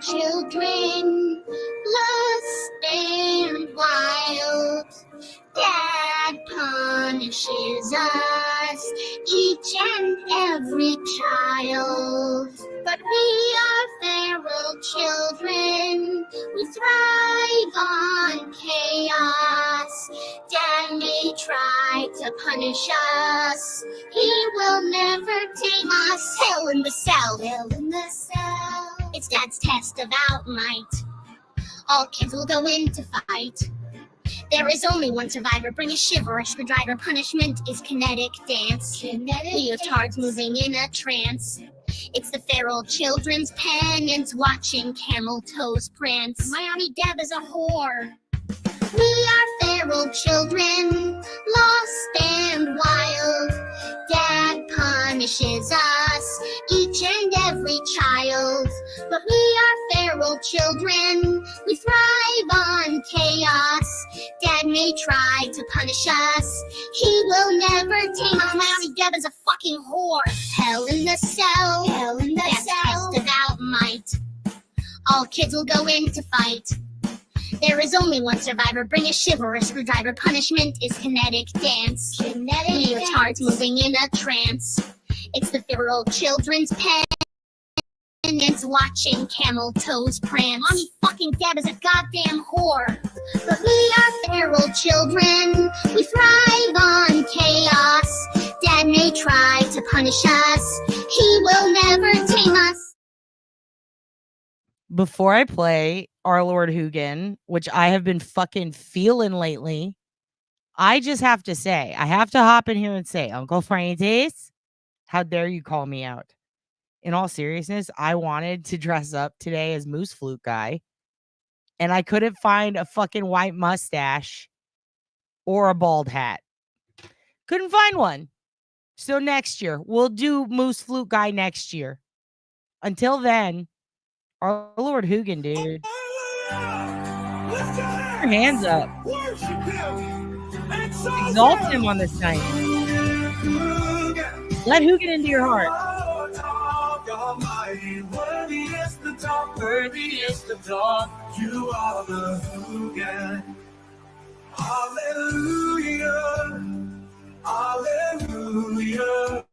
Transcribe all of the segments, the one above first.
children, lost and wild. Dad punishes us, each and every child. But we are feral children, we thrive on chaos. Dad may try to punish us, he will never tame us. Hell in the cell, hell in the cell. It's Dad's test of outright. All kids will go in to fight. There is only one survivor. Bring a shiver, a screwdriver. Punishment is kinetic dance. Leotards moving in a trance. It's the feral children's penance, watching camel toes prance. Miami Deb is a whore. We are feral children, lost and wild. Dad punishes us, each and every child. But we are feral children, we thrive on chaos. Dad may try to punish us, he will never tame us. Miami Deb is a fucking whore. Hell in the cell, hell in the cell. Test of out might. All kids will go in to fight. There is only one survivor. Bring a shiver, a screwdriver. Punishment is kinetic dance. Leotards moving in a trance. It's the feral children's penance, watching camel toes prance. Mommy fucking Deb is a goddamn whore. But we are feral children, we thrive on chaos. Dad may try to punish us, he will never tame us. Before I play Our Lord Hogan, which I have been fucking feeling lately, I just have to say, I have to hop in here and say, Uncle Francis, how dare you call me out? In all seriousness, I wanted to dress up today as Moose Flute Guy, and I couldn't find a fucking white mustache or a bald hat. Couldn't find one. So next year, we'll do Moose Flute Guy next year. Until then, Our Lord Hogan, dude. Put your hands up. Exalt him on this night. Let Hogan into your heart. Worthy is the dog, worthy is the dog. You are the Hogan. Hallelujah. Hallelujah.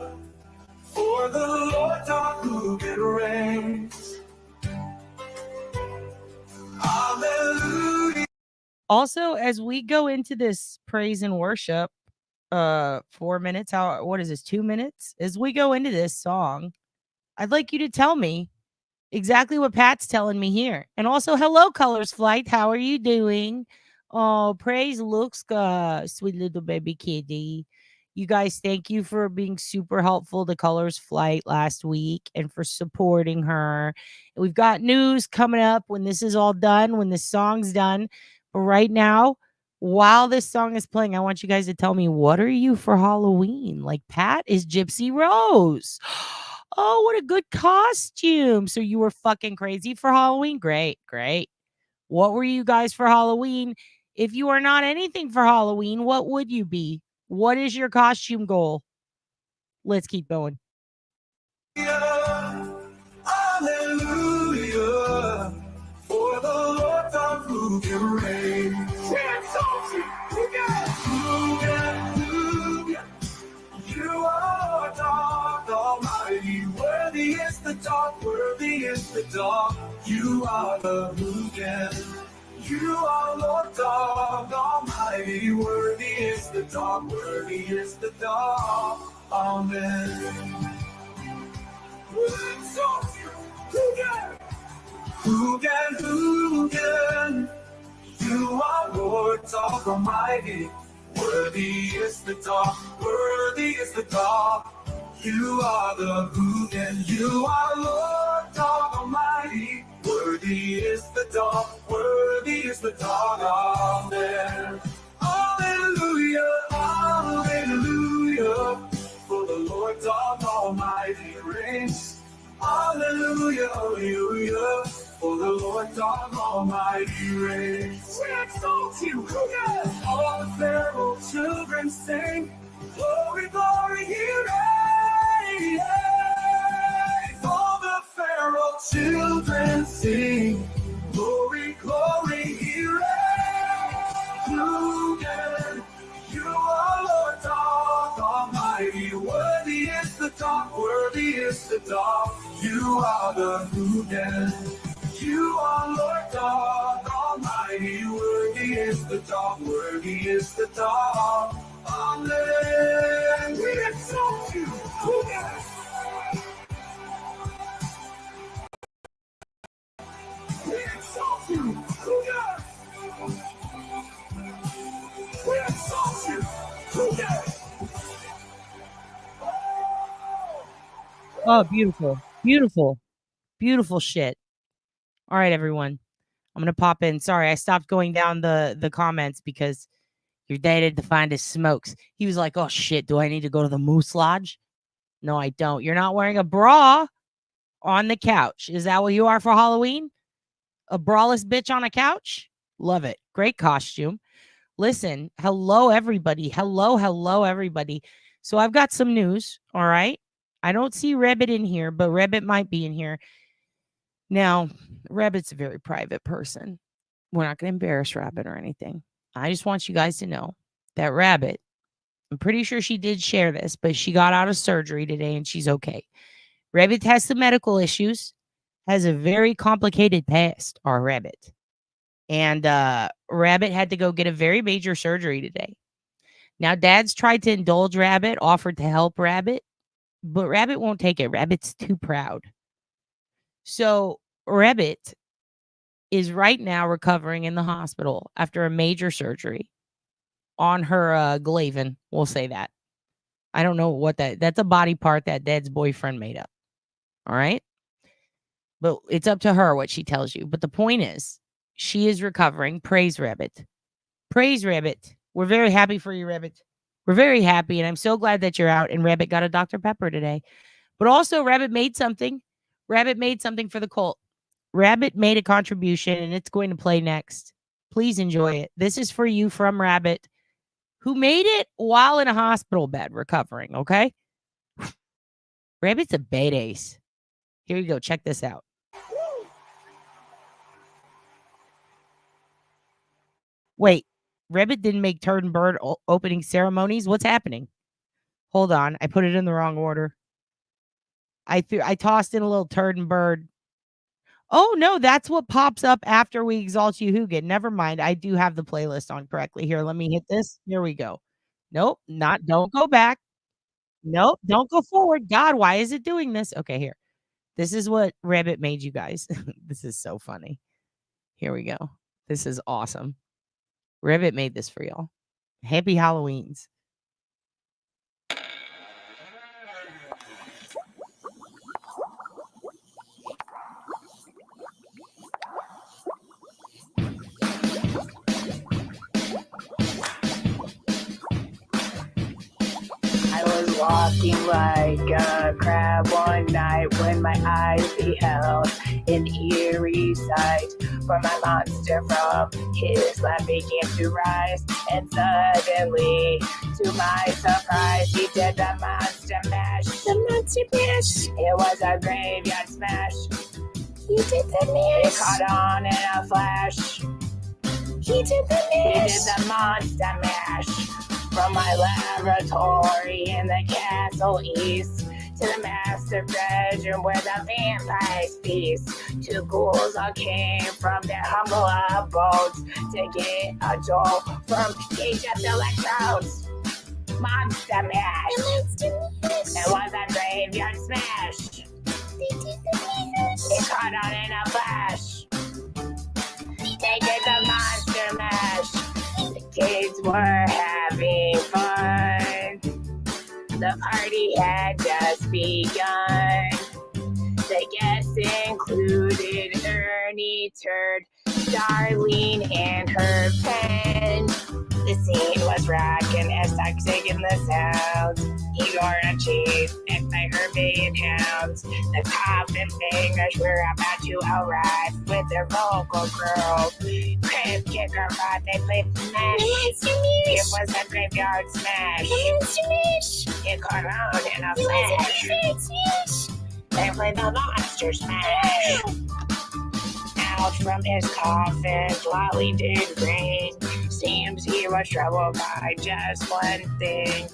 For the Lord our Hogan reigns. Hallelujah. Also, as we go into this praise and worship, 4 minutes, what is this, 2 minutes? As we go into this song, I'd like you to tell me exactly what Pat's telling me here. And also, hello, Colors Flight. How are you doing? Oh, praise looks good, sweet little baby kitty. You guys, thank you for being super helpful to Colors Flight last week and for supporting her. We've got news coming up when this is all done, when this song's done. But right now, while this song is playing, I want you guys to tell me, what are you for Halloween? Like, Pat is Gypsy Rose. Oh, what a good costume. So you were fucking crazy for Halloween? Great, great. What were you guys for Halloween? If you are not anything for Halloween, what would you be? What is your costume goal? Let's keep going. Hallelujah. For the Lord our Hogan reigns. You are God Almighty. Worthy is the dog, worthy is the dog. You are the Hogan. You are Lord God Almighty. Worthy is the dog, worthy is the dog. Amen. Hogan, Hogan, you are Lord God Almighty. Worthy is the dog, worthy is the dog. You are the Hogan, you are Lord God Almighty. Worthy is the dog, worthy is the dog. Amen. Hallelujah, hallelujah. For the Lord God Almighty reigns. Hallelujah, hallelujah. For the Lord God Almighty reigns. We exalt you, Hogan. All the feral children sing. Glory, glory, he reigns. All the feral children sing. Worthy is the dog, worthy is the dog. You are the Hogan. You are Lord God Almighty. Worthy is the dog, worthy is the dog. Amen. We exalt you, Hogan. We exalt you, Hogan. We exalt you, Hogan. Oh, beautiful, beautiful, beautiful shit. All right, everyone. I'm gonna pop in. Sorry, I stopped going down the comments because your dad to find his smokes. He was like, "Oh shit, do I need to go to the Moose Lodge?" No, I don't. You're not wearing a bra on the couch. Is that what you are for Halloween? A braless bitch on a couch? Love it. Great costume. Listen, hello everybody. Hello everybody. So I've got some news. All right. I don't see Rabbit in here, but Rabbit might be in here. Now, Rabbit's a very private person. We're not going to embarrass Rabbit or anything. I just want you guys to know that Rabbit, I'm pretty sure she did share this, but she got out of surgery today and she's okay. Rabbit has some medical issues, has a very complicated past, our Rabbit. And Rabbit had to go get a very major surgery today. Now, Dad's tried to indulge Rabbit, offered to help Rabbit, but Rabbit won't take it. Rabbit's too proud. So Rabbit is right now recovering in the hospital after a major surgery on her Glavin. We'll say that. I don't know what that's a body part that Dad's boyfriend made up. All right. But it's up to her what she tells you. But the point is, she is recovering. Praise Rabbit. Praise Rabbit. We're very happy for you, Rabbit. We're very happy. And I'm so glad that you're out. And Rabbit got a Dr. Pepper today. But also, Rabbit made something. Rabbit made something for the cult. Rabbit made a contribution and it's going to play next. Please enjoy it. This is for you from Rabbit, who made it while in a hospital bed recovering, okay? Rabbit's a badass. Here you go. Check this out. Wait, Rabbit didn't make Turd and Bird opening ceremonies? What's happening? Hold on. I put it in the wrong order. I tossed in a little Turd and Bird. Oh, no, that's what pops up after we exalt you, Hoogan. Never mind. I do have the playlist on correctly. Here, let me hit this. Here we go. Nope, don't go back. Nope, don't go forward. God, why is it doing this? Okay, here. This is what Rabbit made you guys. This is so funny. Here we go. This is awesome. Rabbit made this for y'all. Happy Halloweens. I was walking like a crab one night when my eyes beheld an eerie sight. For my monster from his lap began to rise, and suddenly, to my surprise, he did the monster mash. The monster mash. It was a graveyard smash. He did the mash. It caught on in a flash. He did the mash. He did the monster mash. From my laboratory in the castle east to the master bedroom where the vampires feast. Two ghouls all came from their humble abodes to get a jolt from cage of electrodes. Monster mash. It was a graveyard smash. It caught on in a flash. They did the monster mash. The kids were having fun. The party had just begun. The guests included Ernie, Turd, Darlene, and her pen. The scene was rockin' as toxic in the sounds. Igor and Cheese, next by Herbie and Hounds. The coffin bangers were about to arrive with their vocal girls. Crib kicker bot, they played Smash. It was a graveyard smash. It caught on in a flash. They played the monster smash. Out from his coffin, Lolly did ring. Seems he was troubled by just one thing.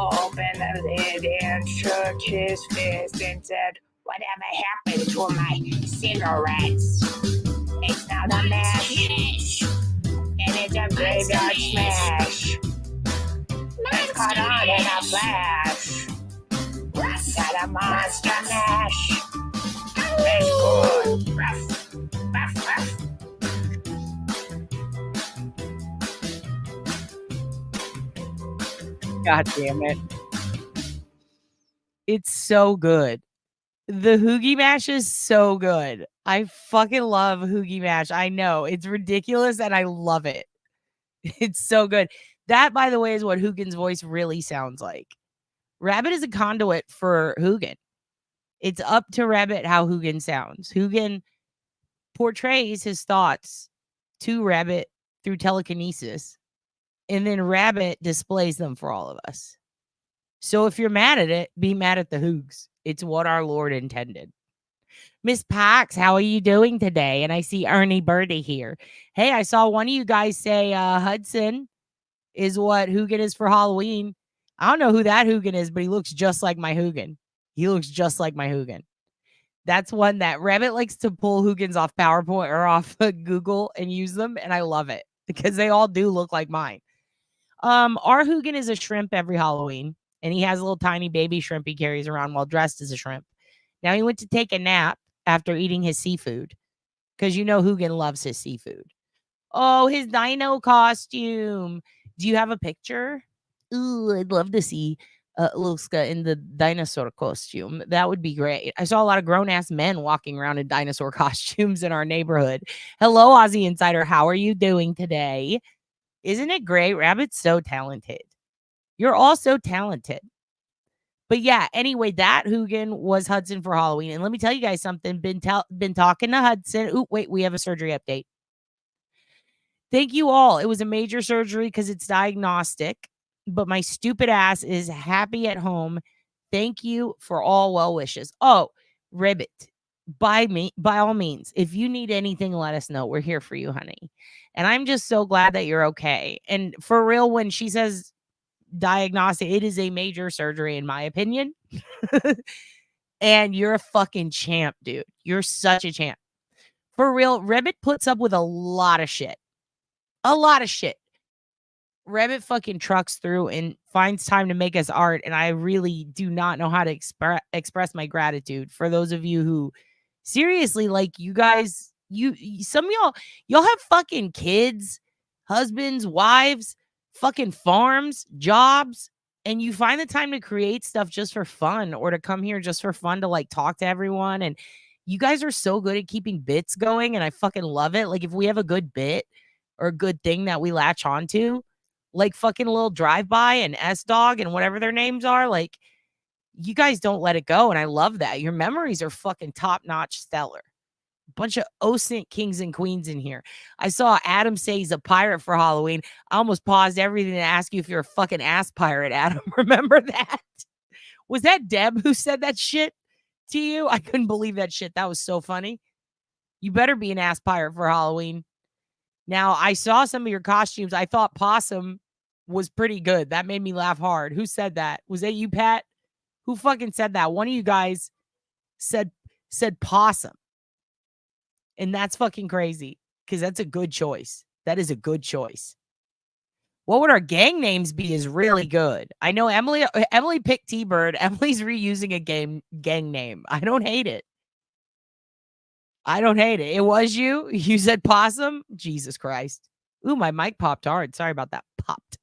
opened the lid and shook his fist and said, "Whatever happened to my cigarettes? It's now the mash, and it's a graveyard smash. It's caught on in a flash. Got a monster mash. Mash good. Ruff, ruff, ruff." God damn it. It's so good. The Hogie Mash is so good. I fucking love Hogie Mash. I know. It's ridiculous and I love it. It's so good. That, by the way, is what Hoogan's voice really sounds like. Rabbit is a conduit for Hoogan. It's up to Rabbit how Hoogan sounds. Hoogan portrays his thoughts to Rabbit through telekinesis, and then Rabbit displays them for all of us. So if you're mad at it, be mad at the Hoogs. It's what our Lord intended. Miss Pax, how are you doing today? And I see Ernie Birdie here. Hey, I saw one of you guys say Hudson is what Hoogan is for Halloween. I don't know who that Hoogan is, but he looks just like my Hoogan. He looks just like my Hoogan. That's one that Rabbit likes to pull Hoogans off PowerPoint or off Google and use them, and I love it because they all do look like mine. Our Hoogan is a shrimp every Halloween, and he has a little tiny baby shrimp he carries around while dressed as a shrimp. Now he went to take a nap after eating his seafood because you know Hoogan loves his seafood. Oh, his dino costume. Do you have a picture? Ooh, I'd love to see Luska in the dinosaur costume. That would be great. I saw a lot of grown-ass men walking around in dinosaur costumes in our neighborhood. Hello, Aussie Insider. How are you doing today? Isn't it great? Rabbit's so talented. You're all so talented. But yeah, anyway, that Hoogan was Hudson for Halloween. And let me tell you guys something. Been talking to Hudson. Ooh, wait, we have a surgery update. Thank you all. It was a major surgery because it's diagnostic. But my stupid ass is happy at home. Thank you for all well wishes. Oh, Ribbit, by all means, if you need anything, let us know. We're here for you, honey. And I'm just so glad that you're okay. And for real, when she says diagnostic, it is a major surgery, in my opinion. And you're a fucking champ, dude. You're such a champ. For real, Ribbit puts up with a lot of shit. A lot of shit. Rabbit fucking trucks through and finds time to make us art, and I really do not know how to express my gratitude for those of you who seriously, like, you guys, some of y'all have fucking kids, husbands, wives, fucking farms, jobs, and you find the time to create stuff just for fun or to come here just for fun to like talk to everyone. And you guys are so good at keeping bits going, and I fucking love it. Like, if we have a good bit or a good thing that we latch onto, like fucking little drive-by and S-Dog and whatever their names are, like, you guys don't let it go, and I love that. Your memories are fucking top-notch stellar. Bunch of OSINT kings and queens in here. I saw Adam say he's a pirate for Halloween. I almost paused everything to ask you if you're a fucking ass pirate, Adam. Remember that? Was that Deb who said that shit to you? I couldn't believe that shit. That was so funny. You better be an ass pirate for Halloween. Now, I saw some of your costumes. I thought possum was pretty good. That made me laugh hard. Who said that? Was that you, Pat? Who fucking said that? One of you guys said possum. And that's fucking crazy because that's a good choice. That is a good choice. What would our gang names be is really good. I know Emily picked T-Bird. Emily's reusing a gang name. I don't hate it. I don't hate it. It was you. You said possum. Jesus Christ. Ooh, my mic popped hard. Sorry about that. Popped.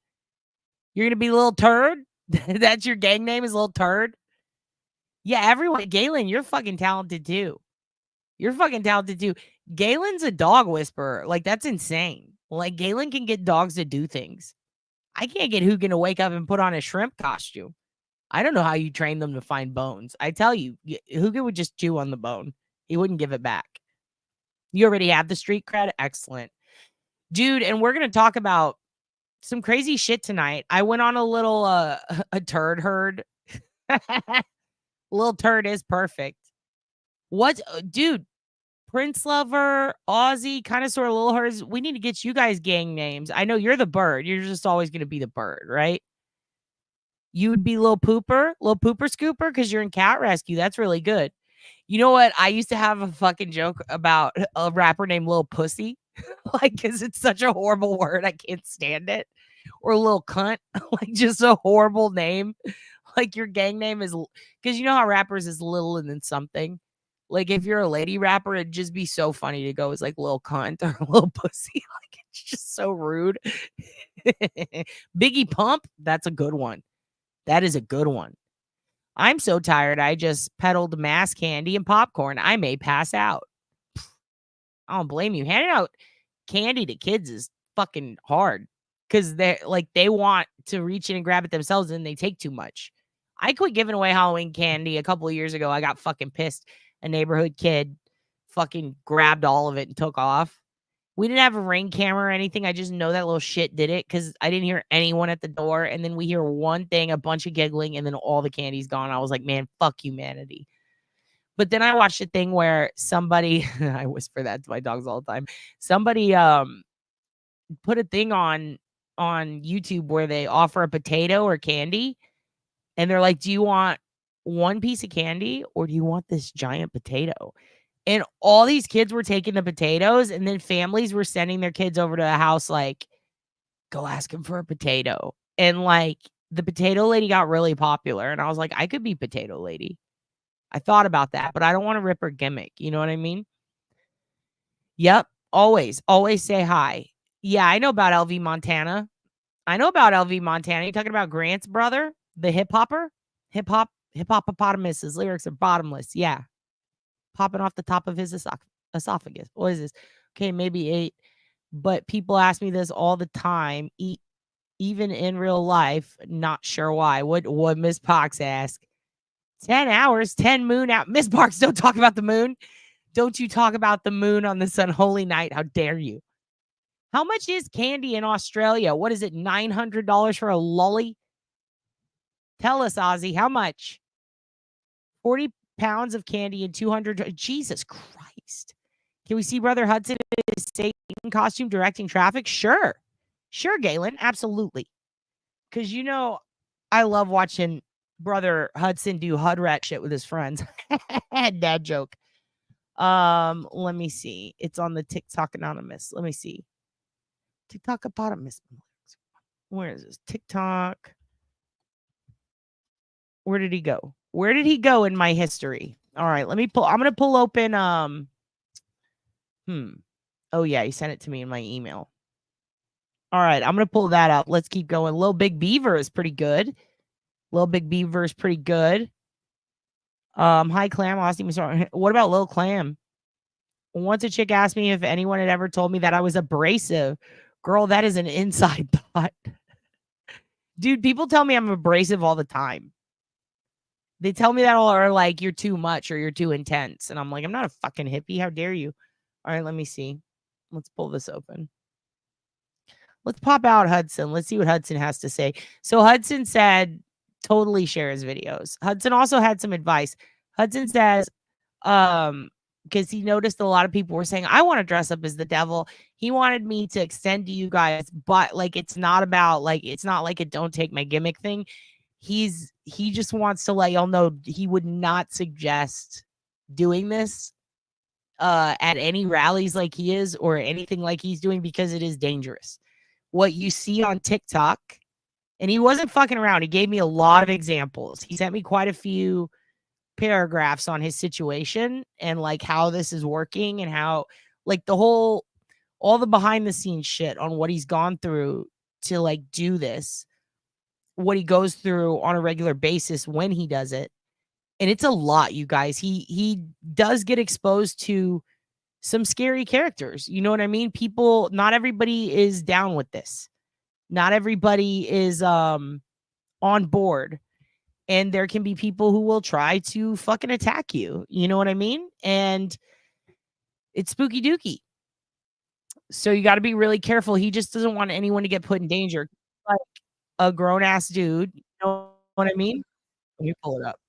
You're going to be a little turd? That's your gang name is Little Turd? Yeah, everyone. Galen, you're fucking talented too. You're fucking talented too. Galen's a dog whisperer. Like, that's insane. Like, Galen can get dogs to do things. I can't get Hoogan to wake up and put on a shrimp costume. I don't know how you train them to find bones. I tell you, Hoogan would just chew on the bone. He wouldn't give it back. You already have the street cred? Excellent. Dude, and we're going to talk about some crazy shit tonight. I went on a little, a turd herd. Little turd is perfect. What, dude, Prince Lover, Aussie, kind of sort of Little Herds. We need to get you guys gang names. I know you're the bird. You're just always going to be the bird, right? You would be Lil Pooper Scooper, because you're in Cat Rescue. That's really good. You know what? I used to have a fucking joke about a rapper named Lil Pussy, like, because it's such a horrible word. I can't stand it. Or Lil Cunt, like, just a horrible name. Like, your gang name is, because you know how rappers is little and then something. Like, if you're a lady rapper, it'd just be so funny to go as like Lil Cunt or Lil Pussy. Like, it's just so rude. Biggie Pump, that's a good one. That is a good one. I'm so tired, I just peddled mass candy and popcorn. I may pass out. I don't blame you. Handing out candy to kids is fucking hard because they want to reach in and grab it themselves and they take too much. I quit giving away Halloween candy a couple of years ago. I got fucking pissed. A neighborhood kid fucking grabbed all of it and took off. We didn't have a ring camera or anything. I just know that little shit did it because I didn't hear anyone at the door. And then we hear one thing, a bunch of giggling, and then all the candy's gone. I was like, man, fuck humanity. But then I watched a thing where somebody, I whisper that to my dogs all the time. Somebody put a thing on YouTube where they offer a potato or candy. And they're like, do you want one piece of candy or do you want this giant potato? And all these kids were taking the potatoes, and then families were sending their kids over to a house like, go ask him for a potato. And like the potato lady got really popular. And I was like, I could be potato lady. I thought about that, but I don't want to rip her gimmick. You know what I mean? Yep. Always say hi. Yeah, I know about LV Montana. You talking about Grant's brother, the hip hopper? Hip hoppopotamus. His lyrics are bottomless. Yeah. Popping off the top of his esophagus. What is this? Okay, maybe 8. But people ask me this all the time, even in real life. Not sure why. What Miss Parks ask? 10 hours, 10 moon out. Miss Parks, don't talk about the moon. Don't you talk about the moon on this unholy night. How dare you? How much is candy in Australia? What is it, $900 for a lolly? Tell us, Ozzy, how much? 40 pounds of candy and 200. Jesus Christ. Can we see Brother Hudson in his Satan costume directing traffic? Sure, Galen. Absolutely. Because, you know, I love watching Brother Hudson do HUD rat shit with his friends. Dad joke. Let me see. It's on the TikTok Anonymous. Let me see. TikTok Anonymous. Where is this? TikTok. Where did he go? Where did he go in my history? All right, let me pull. I'm gonna pull open. Oh yeah, he sent it to me in my email. All right, I'm gonna pull that up. Let's keep going. Lil Big Beaver is pretty good. Hi Clam, Austin. What about Lil Clam? Once a chick asked me if anyone had ever told me that I was abrasive. Girl, that is an inside thought. Dude, people tell me I'm abrasive all the time. They tell me that all are like, you're too much or you're too intense. And I'm like, I'm not a fucking hippie. How dare you? All right, let me see. Let's pull this open. Let's pop out Hudson. Let's see what Hudson has to say. So Hudson said, totally share his videos. Hudson also had some advice. Hudson says, because he noticed a lot of people were saying, I want to dress up as the devil. He wanted me to extend to you guys, but like, it's not like a don't take my gimmick thing. He just wants to let y'all know he would not suggest doing this at any rallies like he is or anything like he's doing because it is dangerous. What you see on TikTok, and he wasn't fucking around. He gave me a lot of examples. He sent me quite a few paragraphs on his situation and like how this is working and how like all the behind the scenes shit on what he's gone through to like do this, what he goes through on a regular basis when he does it. And it's a lot, you guys. He does get exposed to some scary characters. You know what I mean? People, not everybody is down with this. Not everybody is on board. And there can be people who will try to fucking attack you. You know what I mean? And it's spooky dooky. So you got to be really careful. He just doesn't want anyone to get put in danger. Like a grown ass dude. You know what I mean? Let me pull it up.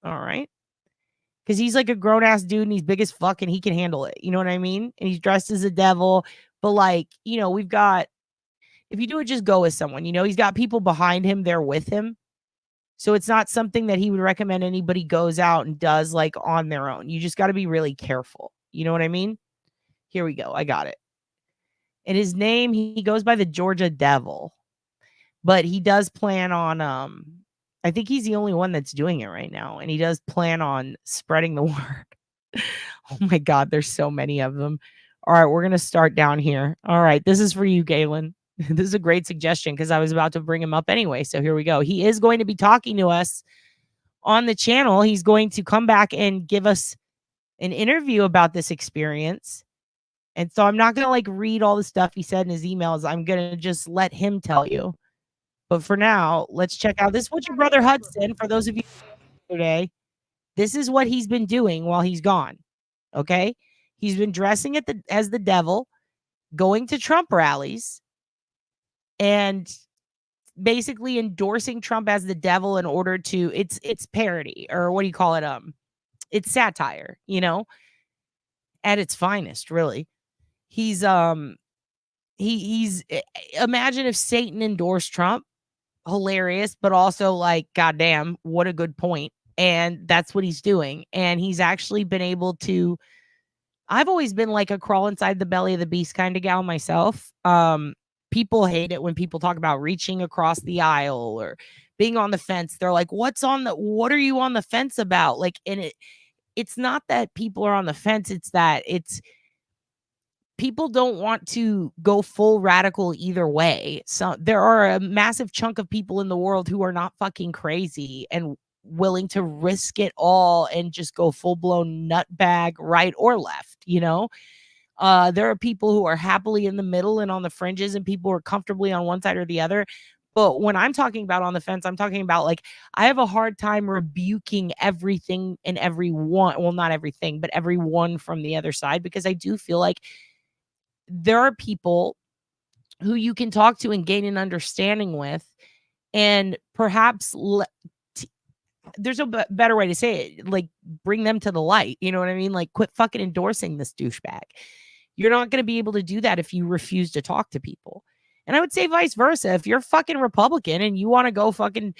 All right. Because he's like a grown ass dude and he's big as fuck and he can handle it. You know what I mean? And he's dressed as a devil. But like, you know, we've got, if you do it, just go with someone. You know, he's got people behind him there with him. So it's not something that he would recommend anybody goes out and does like on their own. You just got to be really careful. You know what I mean? Here we go. I got it. And his name, he goes by the Georgia Devil. But he does plan on I think he's the only one that's doing it right now, and he does plan on spreading the word. Oh my god, there's so many of them. All right, we're going to start down here. All right, this is for you, Galen. This is a great suggestion because I was about to bring him up anyway. So here we go. He is going to be talking to us on the channel. He's going to come back and give us an interview about this experience. And so I'm not going to like read all the stuff he said in his emails. I'm going to just let him tell you. But for now, let's check out this is what your brother Hudson, for those of you today, this is what he's been doing while he's gone. Okay? He's been dressing as the devil, going to Trump rallies, and basically endorsing Trump as the devil in order to it's parody, or what do you call it? It's satire, you know, at its finest, really. He's imagine if Satan endorsed Trump. Hilarious, but also like, goddamn, what a good point. And that's what he's doing. And he's actually been able to, I've always been like a crawl inside the belly of the beast kind of gal myself. People hate it when people talk about reaching across the aisle or being on the fence. They're like, what are you on the fence about? Like, and it's not that people are on the fence. It's that people don't want to go full radical either way. So there are a massive chunk of people in the world who are not fucking crazy and willing to risk it all and just go full blown nutbag right or left, you know? There are people who are happily in the middle and on the fringes, and people who are comfortably on one side or the other. But when I'm talking about on the fence, I'm talking about like, I have a hard time rebuking everything and everyone. Well, not everything, but everyone from the other side, because I do feel like there are people who you can talk to and gain an understanding with, and perhaps there's a better way to say it, like bring them to the light. You know what I mean? Like, quit fucking endorsing this douchebag. You're not going to be able to do that if you refuse to talk to people. And I would say vice versa. If you're fucking Republican and you want to go fucking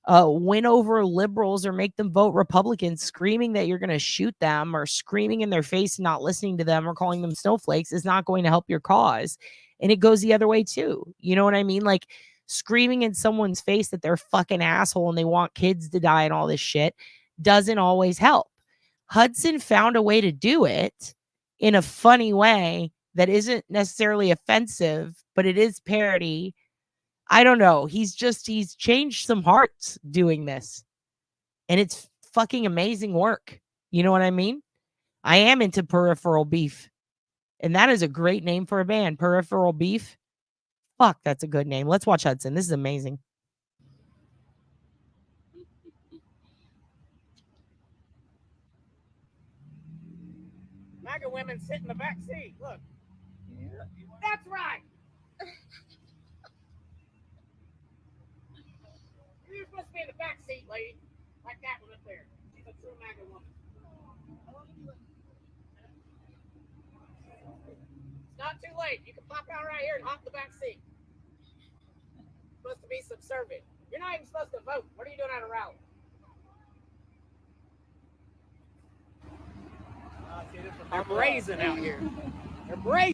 win over liberals or make them vote Republican, screaming that you're going to shoot them or screaming in their face and not listening to them or calling them snowflakes is not going to help your cause. And it goes the other way too. You know what I mean? Like, screaming in someone's face that they're fucking asshole and they want kids to die and all this shit doesn't always help. Hudson found a way to do it in a funny way that isn't necessarily offensive, but it is parody. I don't know. He's changed some hearts doing this. And it's fucking amazing work. You know what I mean? I am into Peripheral Beef. And that is a great name for a band. Peripheral Beef. Fuck, that's a good name. Let's watch Hudson. This is amazing. MAGA women sit in the back seat. Look. That's right. You're supposed to be in the back seat, lady. Like that one up there. She's a true MAGA woman. It's not too late. You can pop out right here and hop the back seat. You're supposed to be subservient. You're not even supposed to vote. What are you doing at a rally? They're brazen out here. They're brazen.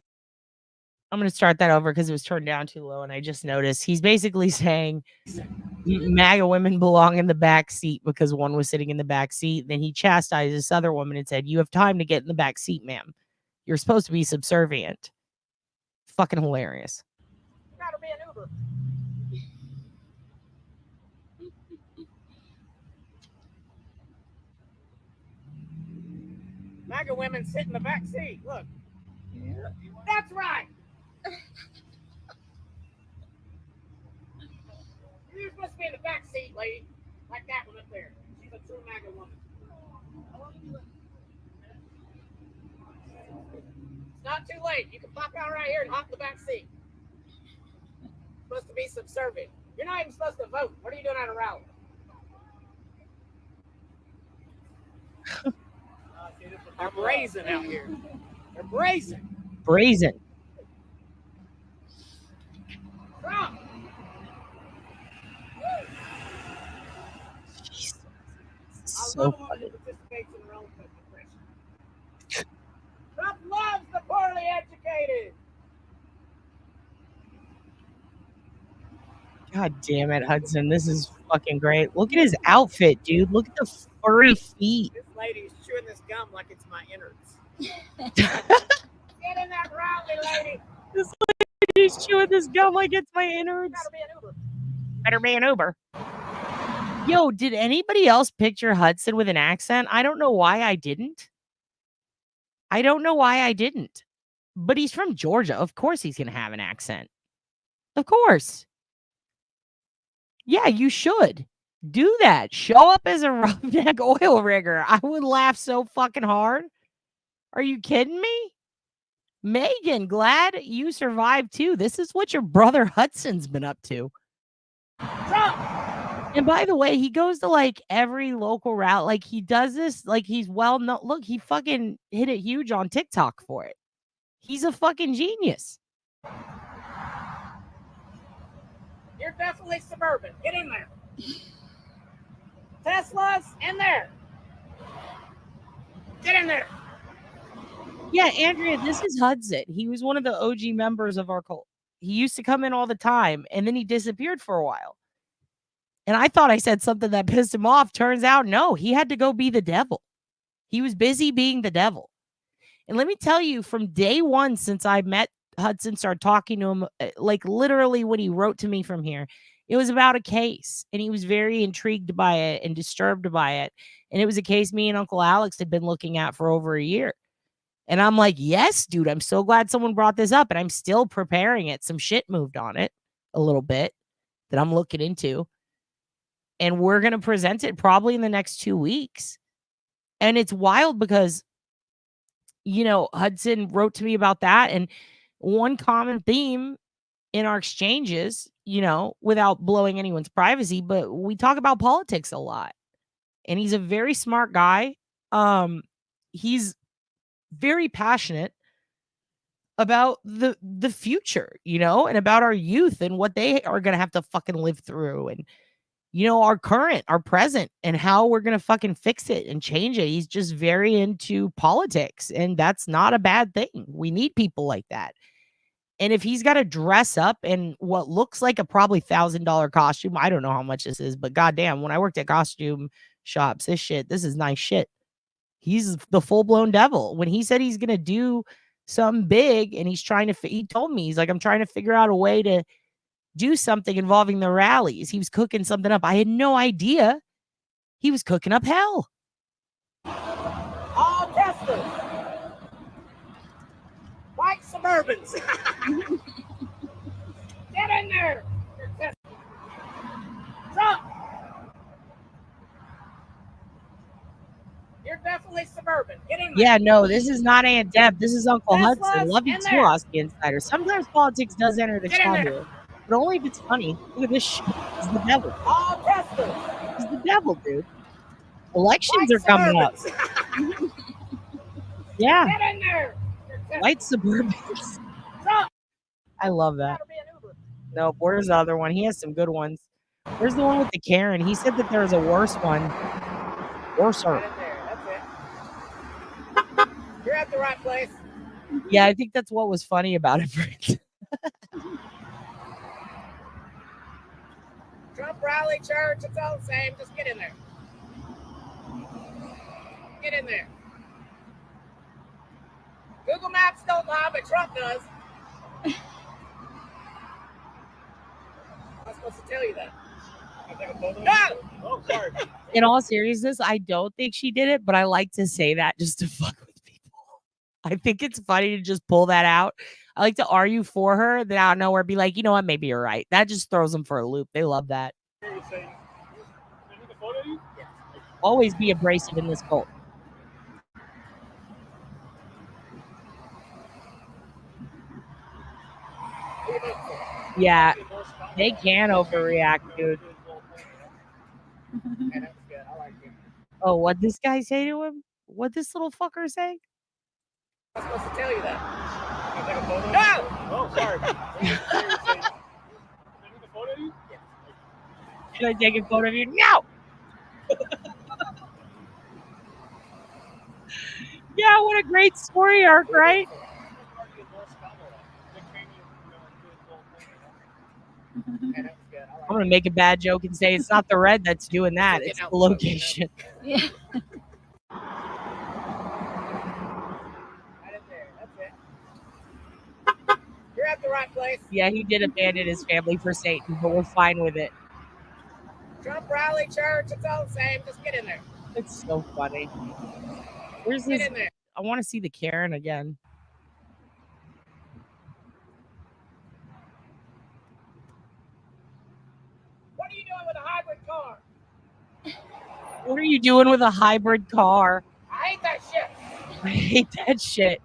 I'm going to start that over because it was turned down too low, and I just noticed he's basically saying MAGA women belong in the back seat because one was sitting in the back seat. Then he chastised this other woman and said, "You have time to get in the back seat, ma'am. You're supposed to be subservient." Fucking hilarious. Gotta be an Uber. MAGA women sit in the back seat. Look. That's right. You're supposed to be in the back seat, lady. Like that one up there. She's a true MAGA woman. It's not too late. You can pop out right here and hop the back seat. You're supposed to be subservient. You're not even supposed to vote. What are you doing at a rally? They're brazen out here. They're brazen. Brazen. Trump. so funny. Trump loves the poorly educated. God damn it, Hudson. This is fucking great. Look at his outfit, dude. Look at the furry feet. This lady's chewing this gum like it's my innards. Get in that rally, lady. This lady's chewing this gum like it's my innards. Gotta be an Uber. Better be an Uber. Yo, did anybody else picture Hudson with an accent? I don't know why I didn't. But he's from Georgia. Of course he's going to have an accent. Of course. Yeah, you should. Do that. Show up as a roughneck oil rigger. I would laugh so fucking hard. Are you kidding me? Megan, glad you survived too. This is what your brother Hudson's been up to. Trump. And by the way, he goes to like every local rally. Like he does this, like he's well known. Look, he fucking hit it huge on TikTok for it. He's a fucking genius. You're definitely suburban. Get in there. Tesla's in there. Get in there. Yeah, Andrea, this is Hudson. He was one of the OG members of our cult. He used to come in all the time, and then he disappeared for a while. And I thought I said something that pissed him off. Turns out, no, he had to go be the devil. He was busy being the devil. And let me tell you, from day one, since I met Hudson, started talking to him, like literally when he wrote to me from here, it was about a case. And he was very intrigued by it and disturbed by it. And it was a case me and Uncle Alex had been looking at for over a year. And I'm like, yes, dude, I'm so glad someone brought this up. And I'm still preparing it. Some shit moved on it a little bit that I'm looking into. And we're going to present it probably in the next 2 weeks. And it's wild because, you know, Hudson wrote to me about that. And one common theme in our exchanges, you know, without blowing anyone's privacy, but we talk about politics a lot. And he's a very smart guy. He's very passionate about the future, you know, and about our youth and what they are going to have to fucking live through. And, you know, our current, our present, and how we're going to fucking fix it and change it. He's just very into politics, and that's not a bad thing. We need people like that. And if he's got to dress up in what looks like a probably $1,000 costume, I don't know how much this is, but goddamn, when I worked at costume shops, this is nice shit. He's the full-blown devil. When he said he's going to do something big, and he's trying to, he told me, he's like, I'm trying to figure out a way to do something involving the rallies. He was cooking something up. I had no idea he was cooking up hell. All Teslas. White Suburbans. Get in there. Trump. You're definitely suburban. Get in there. Yeah, no, this is not Aunt Deb. This is Uncle Tesla's Hudson. Love you in too, there. Oski Insider. Sometimes politics does enter the Get in chat there. here, but only if it's funny. Look at this shit. He's the devil. All Teslas. He's the devil, dude. Elections White are coming up. Suburbans. Yeah, Get in there. white Suburbans. Trump. I love that. Gotta be an Uber. Nope, where's the other one? He has some good ones. Where's the one with the Karen? He said that there was a worse one. Worser. Get in there. That's it. You're at the right place. Yeah, I think that's what was funny about it. Trump rally, church, it's all the same. Just get in there. Get in there. Google Maps don't lie, but Trump does. I'm supposed to tell you that. No! Oh, sorry. In all seriousness, I don't think she did it, but I like to say that just to fuck with people. I think it's funny to just pull that out. I like to argue for her, then out of nowhere be like, you know what, maybe you're right. That just throws them for a loop. They love that. Always be abrasive in this cult. Yeah, they can overreact, dude. Yeah, that was good. I like it. Oh, what this guy say to him? What this little fucker say? I'm supposed to tell you that. No! Oh, sorry. Should I take a photo of you? No! Yeah, what a great story arc, right? I'm gonna make a bad joke and say it's not the red that's doing that; it's the location. Yeah. Right in there. That's it. You're at the right place. Yeah, he did abandon his family for Satan, but we're fine with it. Trump rally, church, it's all the same. Just get in there. It's so funny. Where's Get this? in there. I want to see the Karen again. What are you doing with a hybrid car? What are you doing with a hybrid car? I hate that shit. I hate that shit.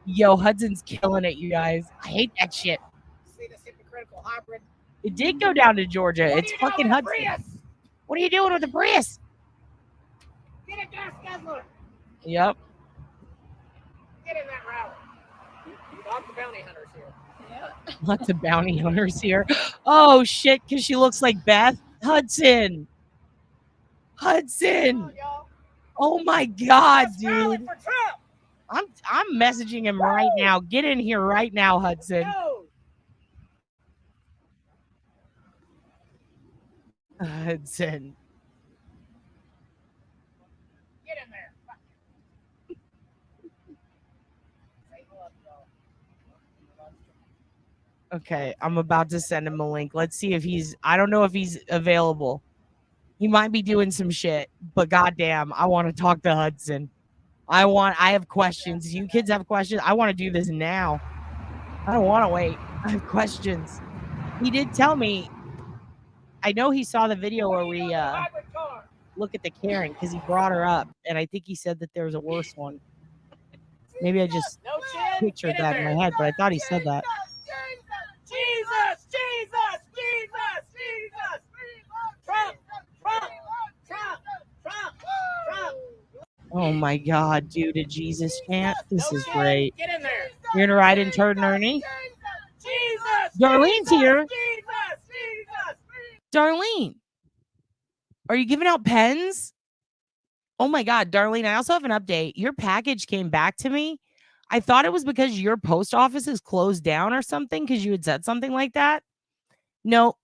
Yo, Hudson's killing it, you guys. I hate that shit. See this hypocritical hybrid? It did go down to Georgia. What It's are you doing fucking with a Hudson. Prius? What are you doing with the Prius? Get a gas guzzler. Yep. Get in that rally. Dog the bounty hunters here. Lots of bounty hunters here. Oh shit, because she looks like Beth. Hudson. Come Hudson. on, y'all. Oh my god, Let's rally dude. for Trump. I'm messaging him right now. Get in here right now, Hudson. Go. Hudson. Get in there. Say hello, y'all. Okay, I'm about to send him a link. Let's see if I don't know if he's available. He might be doing some shit, but goddamn, I want to talk to Hudson. I have questions. You kids have questions? I want to do this now. I don't want to wait. I have questions. He did tell me. I know he saw the video where we Hybrid car. look at the Karen because he brought her up, and I think he said that there was a worse one. Maybe I just No chin. pictured Get in that in there. my head, but I thought he said that. Jesus, Jesus, Jesus, Jesus. Trump, Trump, Trump, Trump, Trump. Oh my god, dude, a Jesus chant. This No is chin. great. Get in there. You're gonna ride in Turd and Ernie? Jesus. Darlene's here. Jesus, Jesus. Darlene, are you giving out pens? Oh my god, Darlene, I also have an update. Your package came back to me. I thought it was because your post office is closed down or something because you had said something like that. Nope.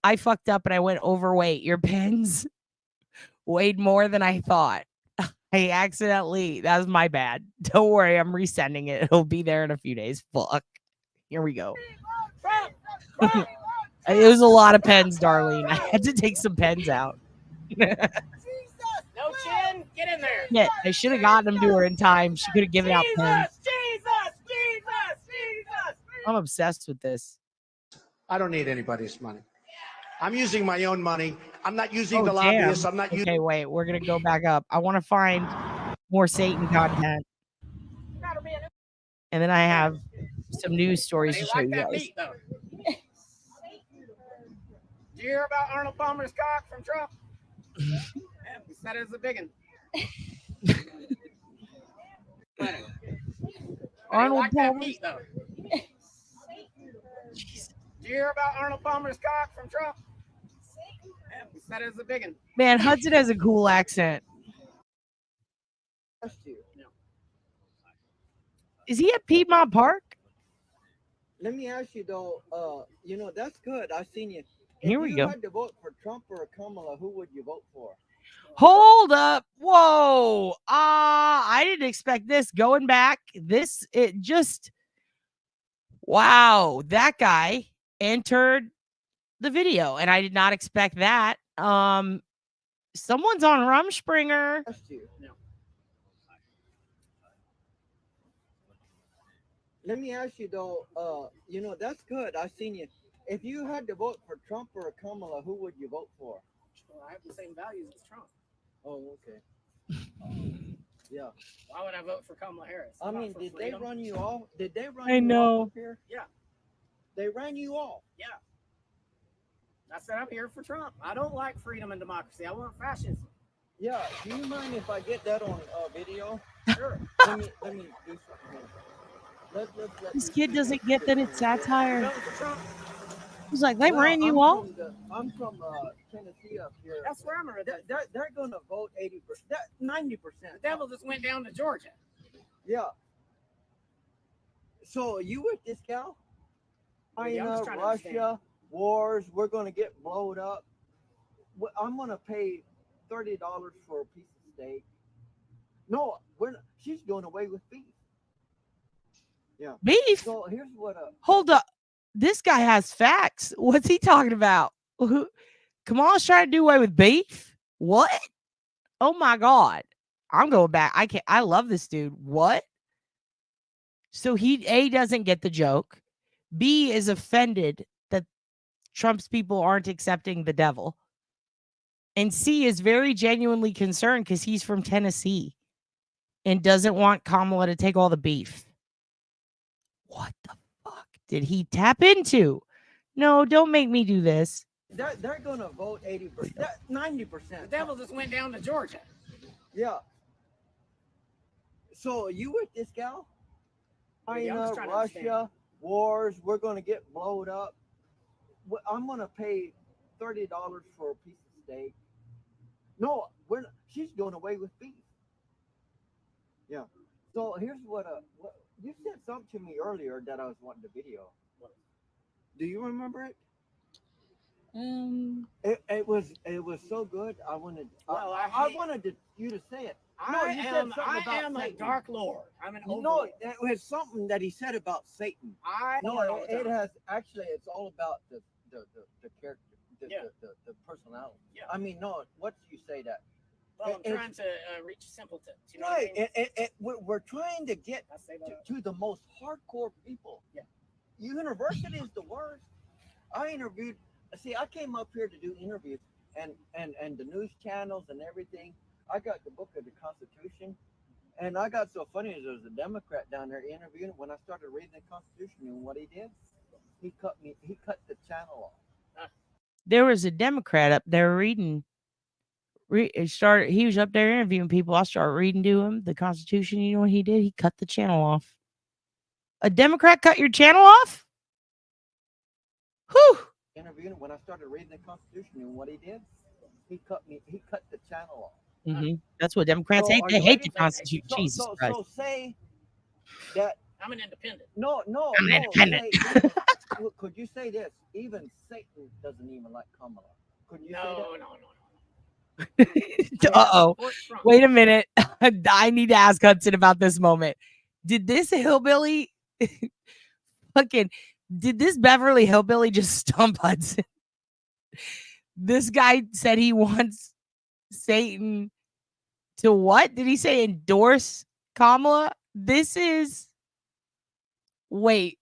I fucked up and I went overweight. Your pens weighed more than I thought. I accidentally, that was my bad. Don't worry, I'm resending it. It'll be there in a few days. Fuck. Here we go. Trump, Trump. It was a lot of pens, Darlene. I had to take some pens out. No chin. Get in there. Yeah, I should have gotten them to her in time. She could have given out pens. Jesus. I'm obsessed with this. I don't need anybody's money. I'm using my own money. I'm not using the Damn. lobbyists. I'm not using. Okay, wait. We're gonna go back up. I want to find more Satan content, and then I have some news stories to show you guys. Did you hear about Arnold Palmer's cock from Trump? He said it was a big one. Arnold Palmer. Meat, though. Did you hear about Arnold Palmer's cock from Trump? He said it was a big one. Man, Hudson has a cool accent. Is he at Piedmont Park? Let me ask you though, that's good. I've seen you. Here we If go. you had to vote for Trump or Kamala, who would you vote for? Hold up. Whoa. I didn't expect this. Going back, wow, that guy entered the video, and I did not expect that. Someone's on Rumspringer. Asked you. Let me ask you though, that's good. I've seen you. If you had to vote for Trump or Kamala, who would you vote for? Well, I have the same values as Trump. Oh, okay. Yeah. Why would I vote for Kamala Harris? I mean, did they run you off? Did they run I you know. off up here? Yeah. They ran you off. Yeah. I said I'm here for Trump. I don't like freedom and democracy. I want fascism. Yeah. Do you mind if I get that on video? Sure. let me do something here. Let This kid doesn't get that it's satire. Vote for Trump. was like, they ran you off. I'm from Tennessee up here. That's where I'm at. They're going to vote 80%, 90%. The devil just went down to Georgia. Yeah. So you with this gal? Yeah, I'm just trying to Russia, understand. wars, we're going to get blowed up. I'm going to pay $30 for a piece of steak. No, she's doing away with beef. Yeah. Beef? So here's what Hold up. This guy has facts. What's he talking about? Kamal's trying to do away with beef? What? Oh my God. I'm going back. I love this dude. What? So he A, doesn't get the joke. B, is offended that Trump's people aren't accepting the devil. And C, is very genuinely concerned because he's from Tennessee and doesn't want Kamala to take all the beef. What the fuck did he tap into? No, don't make me do this. they're going to vote 80%, 90%. The devil just went down to Georgia. Yeah. So you with this gal? Yeah, I'm just trying to Russia, understand. wars, we're going to get blowed up. I'm going to pay $30 for a piece of steak. No, she's doing away with beef. Yeah. So here's what you said something to me earlier that I was wanting to video. Do you remember it? It was so good. I wanted you to say it. I am a dark lord. I'm an overlord. It was something that he said about Satan. It has actually. It's all about the character, the personality. Yeah. I mean, no. What you say that? Well, I'm trying to reach simpletons. You know what I Right. mean? We're trying to get I say that. to the most hardcore people. Yeah. University is the worst. I interviewed. See, I came up here to do interviews and the news channels and everything. I got the book of the Constitution, and I got so funny. There was a Democrat down there interviewing. When I started reading the Constitution, and what he did, he cut the channel off. There was a Democrat up there reading. He was up there interviewing people. I started reading to him the Constitution. You know what he did? He cut the channel off. A Democrat cut your channel off? Whew. Interviewing. When I started reading the Constitution, and what he did, he cut the channel off. Mm-hmm. That's what Democrats hate. They hate the Constitution. Jesus Christ. So say that I'm an independent. No. I'm independent. Could you say this? Even Satan doesn't even like Kamala. Could you say that? No. Uh-oh. Wait a minute. I need to ask Hudson about this moment. Did this hillbilly did this Beverly hillbilly just stump Hudson? This guy said he wants Satan to what? Did he say endorse Kamala? Wait.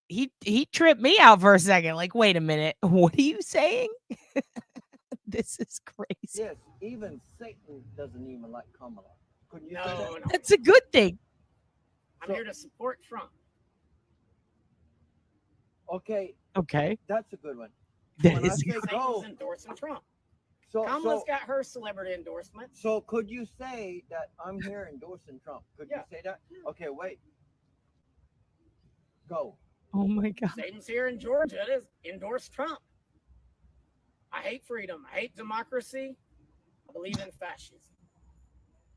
He tripped me out for a second. Like, wait a minute. What are you saying? This is crazy. Yes, even Satan doesn't even like Kamala. Could you say that? No. That's a good thing. I'm here to support Trump. Okay, That's a good one. that When I is say Satan's go, endorsing Trump. so Kamala's got her celebrity endorsement. so could you say that I'm here endorsing Trump? Could you say that? Okay, wait. Go. oh my God. Satan's here in Georgia. It is endorse Trump. I hate freedom. I hate democracy. I believe in fascism.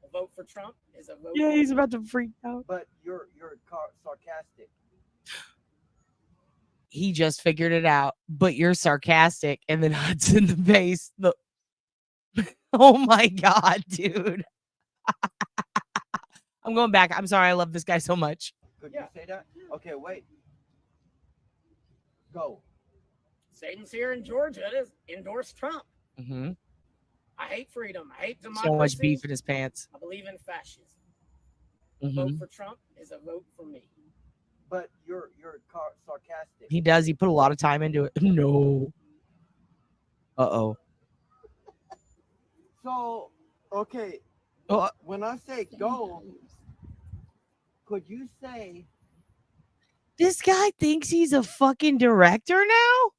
A vote for Trump is a vote. Yeah, for he's about to freak out. But you're sarcastic. He just figured it out, but you're sarcastic. And then Hudson the face. Oh my God, dude. I'm going back. I'm sorry. I love this guy so much. Could you say that? Okay, wait. Go. Satan's here in Georgia. It is endorse Trump. Mm-hmm. I hate freedom. I hate democracy. So much beef in his pants. I believe in fascism. Mm-hmm. Vote for Trump is a vote for me. But you're sarcastic. He does. He put a lot of time into it. No. Uh-oh. So, okay, when I say go, could you say This guy thinks he's a fucking director now?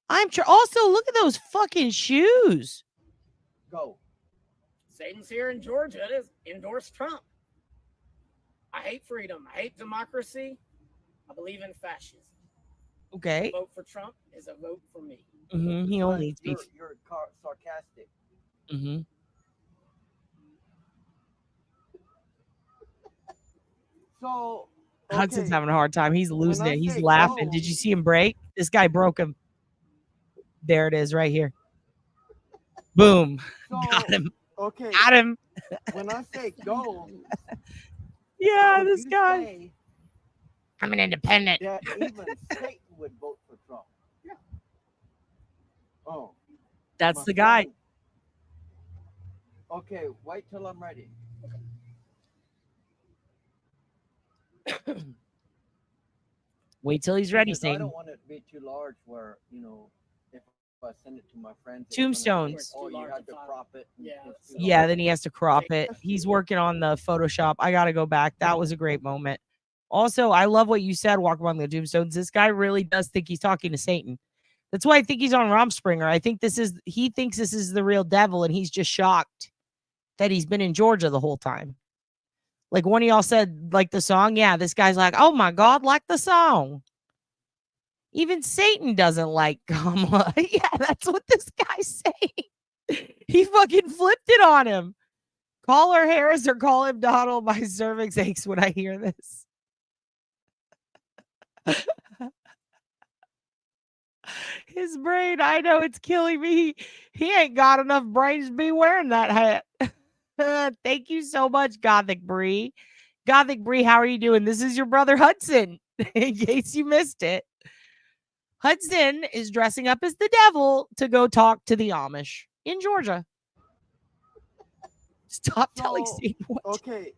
I'm sure. Also, look at those fucking shoes. go? Satan's here in Georgia. It is endorse Trump. I hate freedom. I hate democracy. I believe in fascism. Okay. A vote for Trump is a vote for me. He only needs But to be. you're sarcastic. So Hudson's okay, having a hard time. He's losing I it. He's say laughing. go- Did you see him break? This guy broke him. There it is, right here. Boom. so Got him. okay, Got him. when I say go, Yeah, could this you guy. say I'm an independent. that even Satan would vote for Trump? Yeah. Oh, That's my the guy. phone. Okay, wait till I'm ready. Wait till he's ready, Because I Satan. don't want it to be too large where, if I send it to my friends, it's Tombstones. gonna say, oh, you had to crop it. and Yeah, it's too Yeah, large." then he has to crop it. He's working on the Photoshop. I got to go back. That was a great moment. Also, I love what you said, Walk Among the Tombstones. This guy really does think he's talking to Satan. That's why I think he's on Rumspringer. I think he thinks this is the real devil, and he's just shocked that he's been in Georgia the whole time. Like one of y'all said, like the song. Yeah, this guy's like, oh my God, like the song. Even Satan doesn't like Kamala. Yeah, that's what this guy's saying. He fucking flipped it on him. Call her Harris or call him Donald. My cervix aches when I hear this. His brain, I know it's killing me. He ain't got enough brains to be wearing that hat. Thank you so much, Gothic Bree. Gothic Bree, how are you doing? This is your brother Hudson, in case you missed it. Hudson is dressing up as the devil to go talk to the Amish in Georgia. Stop telling Satan what to do. Okay.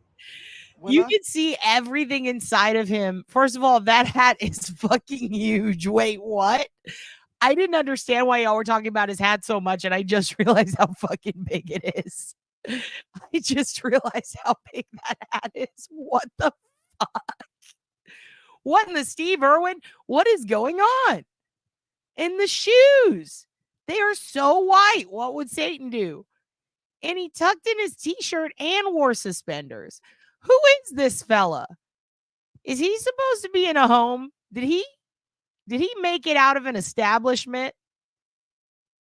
You can see everything inside of him. First of all, that hat is fucking huge. Wait, what? I didn't understand why y'all were talking about his hat so much, and I just realized how fucking big it is. I just realized how big that hat is. What the fuck? What in the Steve Irwin? What is going on? And the shoes. They are so white. What would Satan do? And he tucked in his t-shirt and wore suspenders. Who is this fella? Is he supposed to be in a home? Did he make it out of an establishment?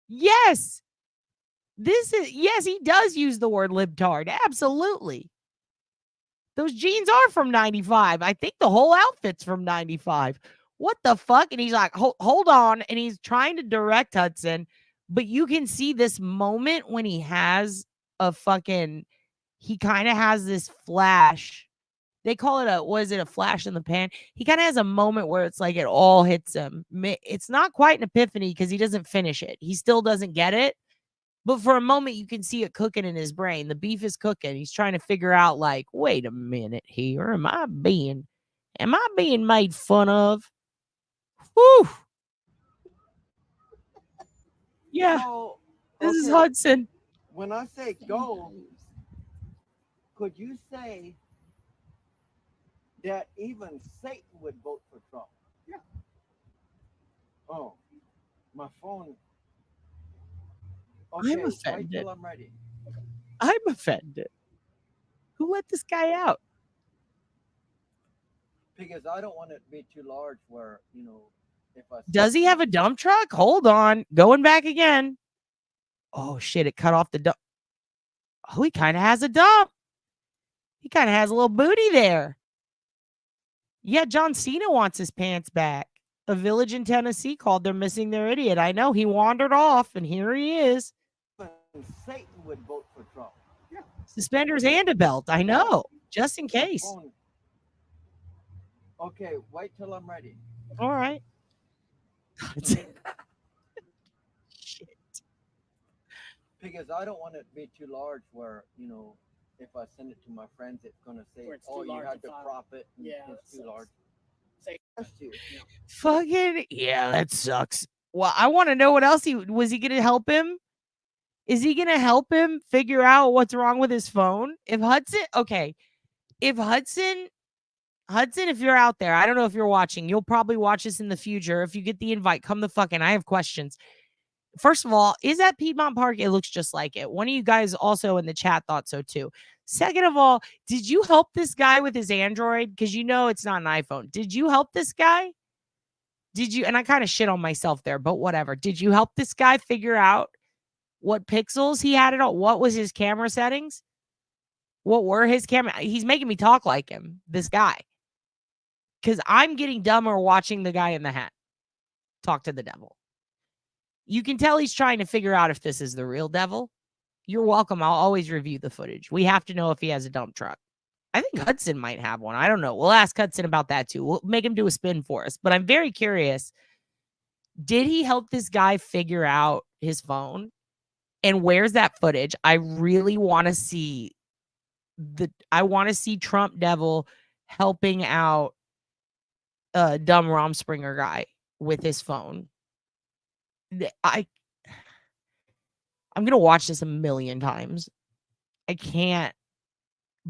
Yes. Yes, he does use the word libtard. Absolutely. Those jeans are from 95. I think the whole outfit's from 95. What the fuck? And he's like, hold on. And he's trying to direct Hudson. But you can see this moment when he has he kind of has this flash. They call it a flash in the pan? He kind of has a moment where it's like it all hits him. It's not quite an epiphany because he doesn't finish it. He still doesn't get it. But for a moment, you can see it cooking in his brain. The beef is cooking. He's trying to figure out, like, wait a minute here. Am I being made fun of? Whew. Yeah. So, This is okay, Hudson. When I say go, could you say that even Satan would vote for Trump? Yeah. Oh, my phone. I'm Okay, wait offended. till I'm ready. I'm offended. Who let this guy out? Because I don't want it to be too large where, if I... Does he have a dump truck? Hold on. Going back again. Oh, shit. It cut off the dump. Oh, he kind of has a dump. He kind of has a little booty there. Yeah, John Cena wants his pants back. A village in Tennessee called They're Missing Their Idiot. I know. He wandered off, and here he is. Satan would vote for Trump. Yeah. Suspenders and a belt. I know. Just in case. Phone. Okay, wait till I'm ready. All right. Shit. Because I don't want it to be too large where, if I send it to my friends, it's going to say, Where it's oh, too you large had to to file. crop it. And Yeah, it's that too sucks. large. Say, That's too. Fucking yeah, that sucks. Well, I want to know what else was he going to help him? Is he going to help him figure out what's wrong with his phone? If Hudson, if you're out there, I don't know if you're watching, you'll probably watch this in the future. If you get the invite, come the fucking. I have questions. First of all, is that Piedmont Park? It looks just like it. One of you guys also in the chat thought so too. Second of all, did you help this guy with his Android? Because it's not an iPhone. Did you help this guy? Did you, and I kind of shit on myself there, but whatever. Did you help this guy figure out what pixels he had it on? What was his camera settings? What were his camera? He's making me talk like him, this guy. Because I'm getting dumber watching the guy in the hat talk to the devil. You can tell he's trying to figure out if this is the real devil. You're welcome. I'll always review the footage. We have to know if he has a dump truck. I think Hudson might have one. I don't know. We'll ask Hudson about that too. We'll make him do a spin for us. But I'm very curious. Did he help this guy figure out his phone? And where's that footage? I really want to see Trump Devil helping out dumb Romspringer guy with his phone. I'm gonna watch this a million times. I can't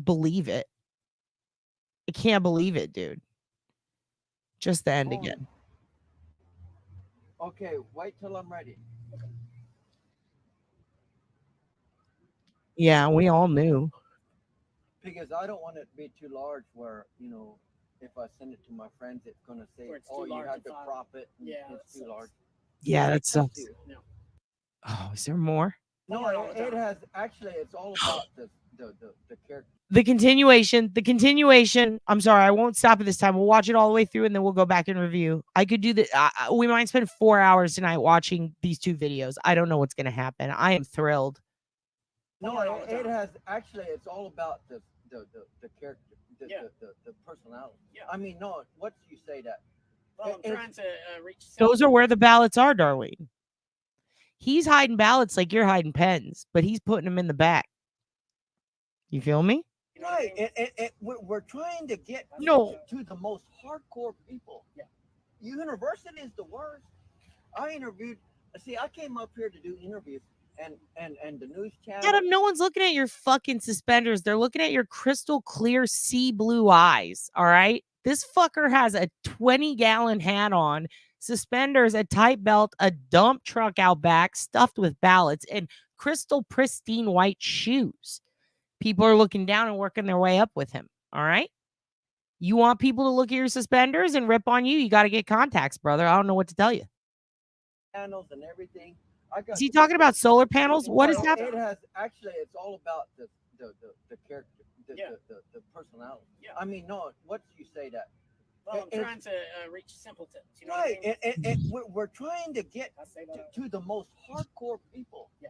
believe it. I can't believe it, dude. Just the end again. Okay, wait till I'm ready. Yeah, we all knew. Because I don't want it to be too large where, you know, if I send it to my friends, it's going to say, oh, you had to crop it. Yeah, it's too large. Yeah, that sucks. No. Oh, is there more? No, it has, actually, it's all about the character. The continuation. I'm sorry, I won't stop it this time. We'll watch it all the way through and then we'll go back and review. I could do that. We might spend 4 hours tonight watching these two videos. I don't know what's going to happen. I am thrilled. No, it has, actually, it's all about the character, the personality. Yeah. I mean, no, what do you say that? Well, I'm trying to reach. Those are where the ballots are, Darlene. He's hiding ballots like you're hiding pens, but he's putting them in the back. You feel me? Right. We're trying to get to the most hardcore people. Yeah. University is the worst. I interviewed. See, I came up here to do interviews, and the news channel. Adam, no one's looking at your fucking suspenders. They're looking at your crystal clear sea blue eyes. All right. This fucker has a 20-gallon hat on, suspenders, a tight belt, a dump truck out back stuffed with ballots, and crystal pristine white shoes. People are looking down and working their way up with him. All right. You want people to look at your suspenders and rip on you? You got to get contacts, brother. I don't know what to tell you. Panels and everything. Is he talking about solar panels? What is happening? It has, actually, it's all about the character, the personality. Yeah. I mean, no, what do you say that? Well, I'm trying to reach simpletons. You know right. what I mean? We're trying to get to the most hardcore people. Yeah.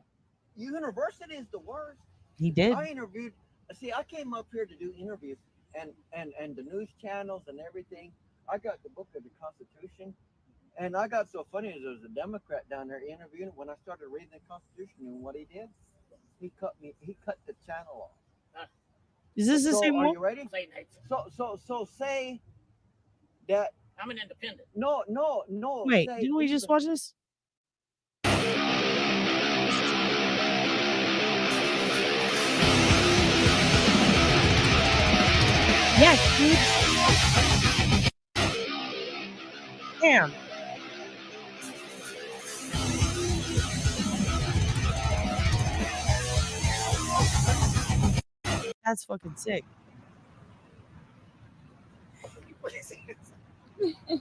University is the worst. He did. I interviewed. See, I came up here to do interviews, and the news channels and everything. I got the book of the Constitution, and I got so funny. There was a Democrat down there interviewing. When I started reading the Constitution, you know what he did? He cut the channel off. Is this the same one? one? Are you ready? So say that I'm an independent. No. Wait, didn't we just watch this? Yes, dude. Damn. That's fucking sick.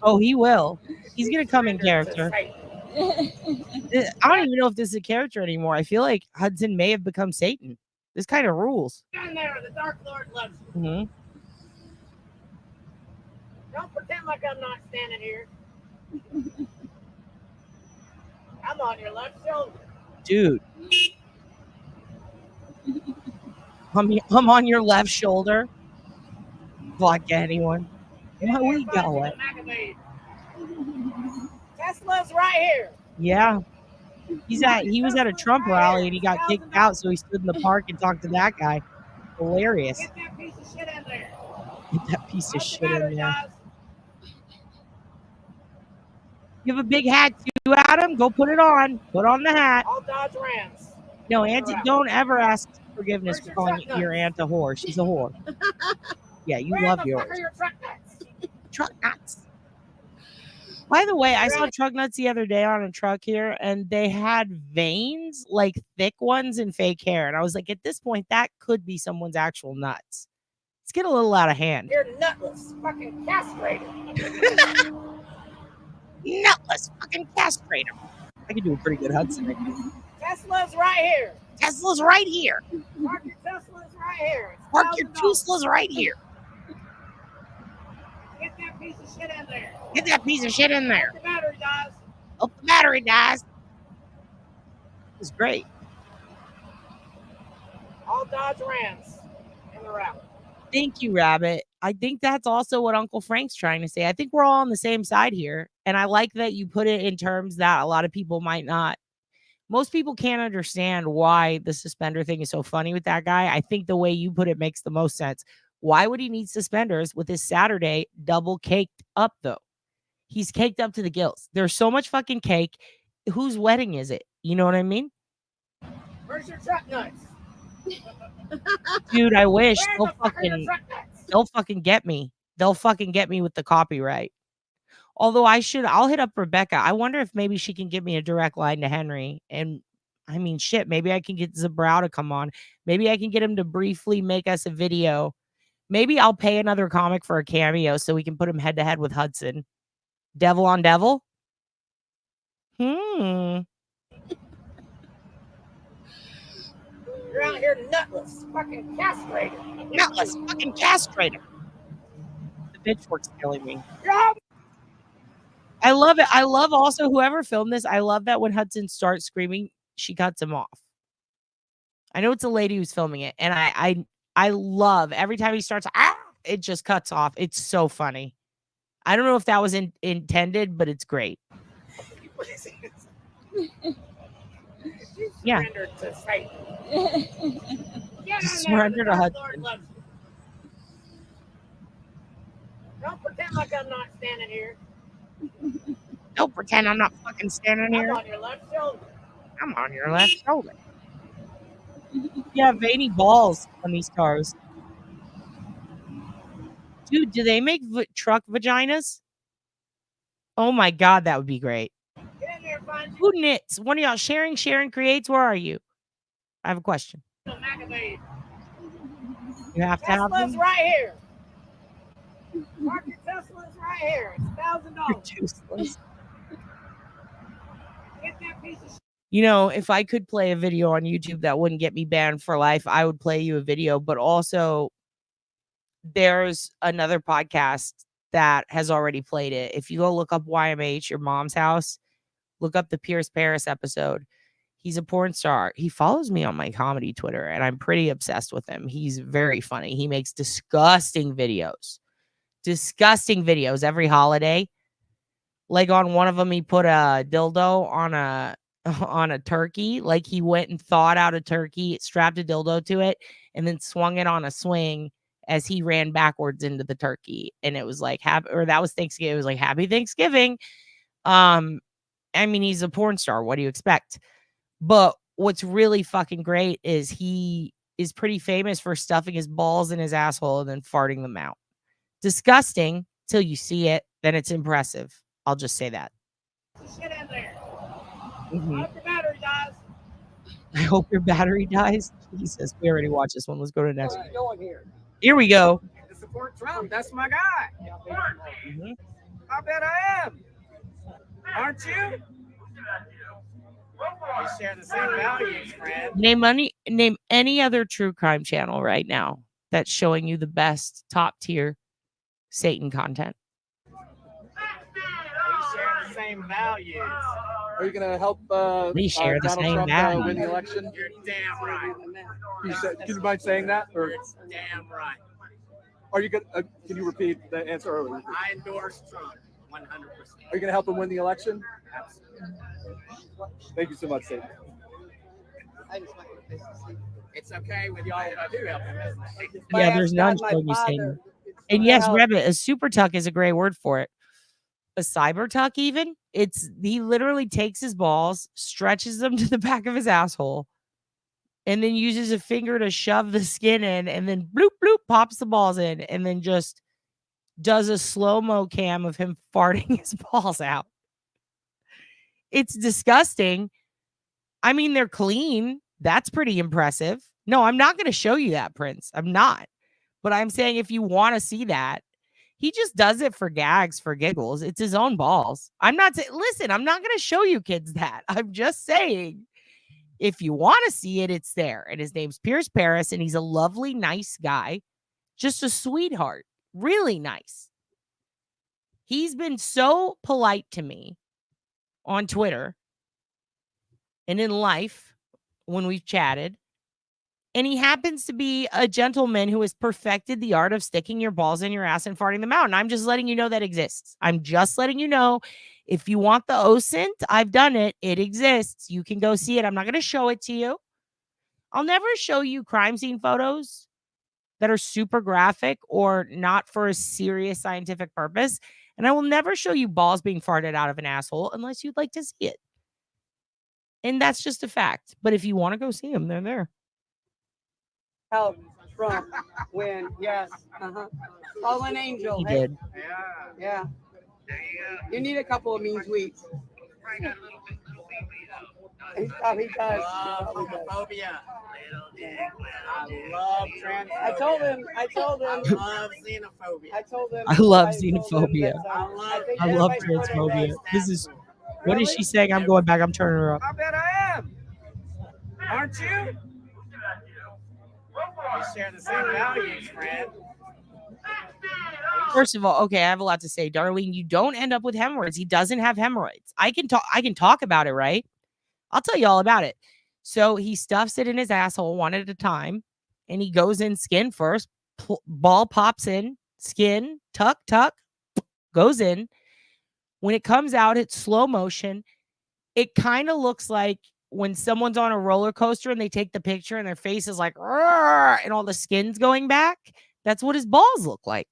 Oh, he will. He's gonna come in character. I don't even know if this is a character anymore. I feel like Hudson may have become Satan. This kind of rules. Down there, the Dark Lord loves you. Mm-hmm. Don't pretend like I'm not standing here. I'm on your left shoulder. Dude. I'm on your left shoulder. Block anyone. Where we going? Tesla's right here. Yeah. He was at a Trump rally and he got kicked out, so he stood in the park and talked to that guy. Hilarious. Get that piece of shit in there. Get that piece of What's shit the matter, in there. guys? You have a big hat too, Adam? Go put it on. Put on the hat. All Dodge Rams. No, Auntie, don't ever ask forgiveness for calling your aunt a whore. She's a whore. Yeah, you Where love the yours. fuck are your truck nuts? Truck nuts. By the way, I saw truck nuts the other day on a truck here, and they had veins, like thick ones and fake hair. And I was like, at this point, that could be someone's actual nuts. It's getting a little out of hand. You're nutless. Fucking castrated. Nutless fucking castrator. I can do a pretty good Hudson. Tesla's right here. Tesla's right here. Park your Tesla's right here. It's Park your $1,000. Tesla's right here. Get that piece of shit in there. Get that piece of shit in there. Hope the battery dies. Hope the battery dies. It's great. All Dodge Rams in the rally. Thank you, Rabbit. I think that's also what Uncle Frank's trying to say. I think we're all on the same side here. And I like that you put it in terms that a lot of people might not. Most people can't understand why the suspender thing is so funny with that guy. I think the way you put it makes the most sense. Why would he need suspenders with his Saturday double caked up, though? He's caked up to the gills. There's so much fucking cake. Whose wedding is it? You know what I mean? Where's your truck nuts? Dude, I wish. Where the fuck are your truck nuts? They'll fucking get me. They'll fucking get me with the copyright. Although I'll hit up Rebecca. I wonder if maybe she can give me a direct line to Henry. And I mean, shit, maybe I can get Zabrow to come on. Maybe I can get him to briefly make us a video. Maybe I'll pay another comic for a cameo so we can put him head to head with Hudson. Devil on devil? You're out here nutless, fucking castrated. Nutless, fucking castrator. The pitchfork's killing me. You're I love it. I love also whoever filmed this. I love that when Hudson starts screaming, she cuts him off. I know it's a lady who's filming it, and I love every time he starts. It just cuts off. It's so funny. I don't know if that was intended, but it's great. Yeah. surrendered to Satan. Get in Surrender there, to the Hudson. Lord loves you. Don't pretend like I'm not standing here. Don't pretend I'm not fucking standing here. I'm on your left shoulder. I'm on your left shoulder. Yeah, veiny balls on these cars. Dude, do they make truck vaginas? Oh my God, that would be great. Get in there, find Who knits? One of y'all sharing creates? Where are you? I have a question. you a McAfee. You have to have Tesla's them? right here. Park your Tesla's right here. It's $1,000. You're toothless. Get that piece of shit. You know, if I could play a video on YouTube that wouldn't get me banned for life, I would play you a video. But also, there's another podcast that has already played it. If you go look up YMH, your mom's house, look up the Pierce Paris episode. He's a porn star. He follows me on my comedy Twitter, and I'm pretty obsessed with him. He's very funny. He makes disgusting videos every holiday. Like on one of them, he put a dildo on a turkey. Like he went and thawed out a turkey, strapped a dildo to it, and then swung it on a swing as he ran backwards into the turkey. And it was like that was Thanksgiving. It was like Happy Thanksgiving. I mean, he's a porn star. What do you expect? But what's really fucking great is he is pretty famous for stuffing his balls in his asshole and then farting them out. Disgusting till you see it, then it's impressive. I'll just say that. Shit in there. Mhm. I hope your battery dies. I hope your battery dies. Jesus, we already watched this one. Let's go to the next one. Going here. Here we go. To support Trump. That's my guy. Mhm. I bet I am. Aren't you? We share the same values, friend. Name any other true crime channel right now that's showing you the best top tier Satan content. We share the same values. Are you going to help We share the Donald same Trump values. win the election? You're damn right. Can you mind saying that? Or It's damn right. are you going? Can you repeat the answer earlier? I endorse Trump 100%. Are you going to help him win the election? Absolutely. Thank you so much, Satan. It's okay with y'all if I do help him, isn't it? Yeah, there's none showing you Satan. And yes, Rebbit, a super tuck is a great word for it. A cyber tuck, even. He literally takes his balls, stretches them to the back of his asshole, and then uses a finger to shove the skin in, and then bloop bloop pops the balls in, and then just does a slow-mo cam of him farting his balls out. It's disgusting. I mean, they're clean. That's pretty impressive. No, I'm not going to show you that, Prince. I'm not. But I'm saying if you want to see that, He just does it for gags, for giggles. It's his own balls. I'm not saying, listen, I'm not going to show you kids that. I'm just saying, if you want to see it, it's there. And his name's Pierce Paris, and he's a lovely, nice guy. Just a sweetheart. Really nice. He's been so polite to me on Twitter and in life when we've chatted. And he happens to be a gentleman who has perfected the art of sticking your balls in your ass and farting them out. And I'm just letting you know that exists. I'm just letting you know, if you want the OSINT, I've done it. It exists. You can go see it. I'm not going to show it to you. I'll never show you crime scene photos that are super graphic or not for a serious scientific purpose. And I will never show you balls being farted out of an asshole unless you'd like to see it. And that's just a fact. But if you want to go see them, they're there. Help Trump win. Yes. Fallen angel. He Hey. did. Yeah. You need a couple of mean tweets. He probably does. Homophobia. I love trans. I told him. I love xenophobia. I love xenophobia. I love everybody transphobia. This is, what is Really? she saying? I'm going back. I'm turning her up. I bet I am. Aren't you? We share the same values, friend. First of all, okay, I have a lot to say. Darlene, you don't end up with hemorrhoids. He doesn't have hemorrhoids. I can talk about it, right? I'll tell you all about it. So he stuffs it in his asshole one at a time, and he goes in skin first. Ball pops in, skin, tuck, goes in. When it comes out, it's slow motion. It kind of looks like when someone's on a roller coaster and they take the picture and their face is like, and all the skin's going back. That's what his balls look like.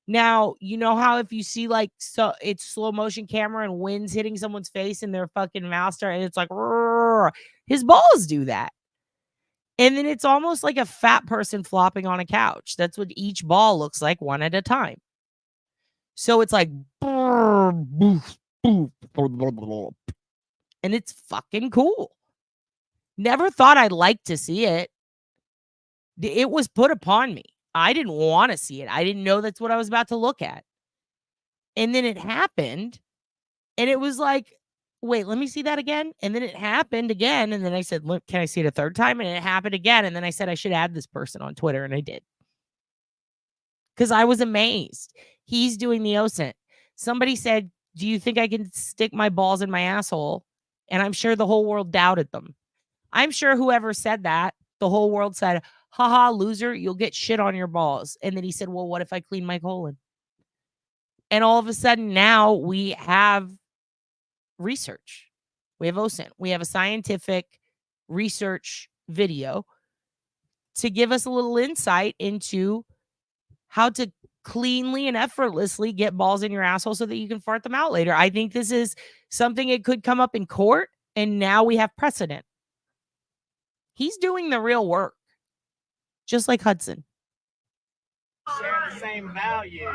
Now, you know how if you see like, so it's slow motion camera and wind's hitting someone's face and their fucking mouth start, and it's like, his balls do that. And then it's almost like a fat person flopping on a couch. That's what each ball looks like one at a time. So it's like, and it's fucking cool. Never thought I'd like to see it. It was put upon me. I didn't want to see it. I didn't know that's what I was about to look at. And then it happened. And it was like, wait, let me see that again. And then it happened again. And then I said, look, can I see it a third time? And it happened again. And then I said, I should add this person on Twitter. And I did. Because I was amazed. He's doing the OSINT. Somebody said, do you think I can stick my balls in my asshole? And I'm sure the whole world doubted them. I'm sure whoever said that, the whole world said, haha, loser, you'll get shit on your balls. And then he said, well, what if I clean my colon? And all of a sudden now we have research. We have OSINT. We have a scientific research video to give us a little insight into how to cleanly and effortlessly get balls in your asshole so that you can fart them out later. I think this is something it could come up in court, and now we have precedent. He's doing the real work, just like Hudson. Share the same values.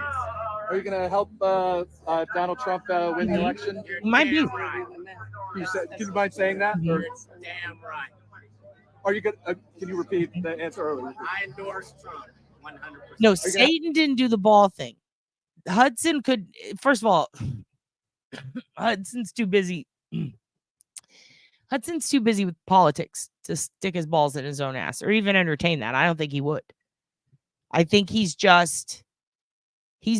Are you going to help Donald Trump win the election? Might be. Right. Do you mind saying that? Or It's damn right. are you going? Can you repeat the answer earlier? I endorse Trump 100%. No, Satan didn't do the ball thing. Hudson could, first of all, Hudson's too busy. Hudson's too busy with politics to stick his balls in his own ass or even entertain that. I don't think he would. I think he's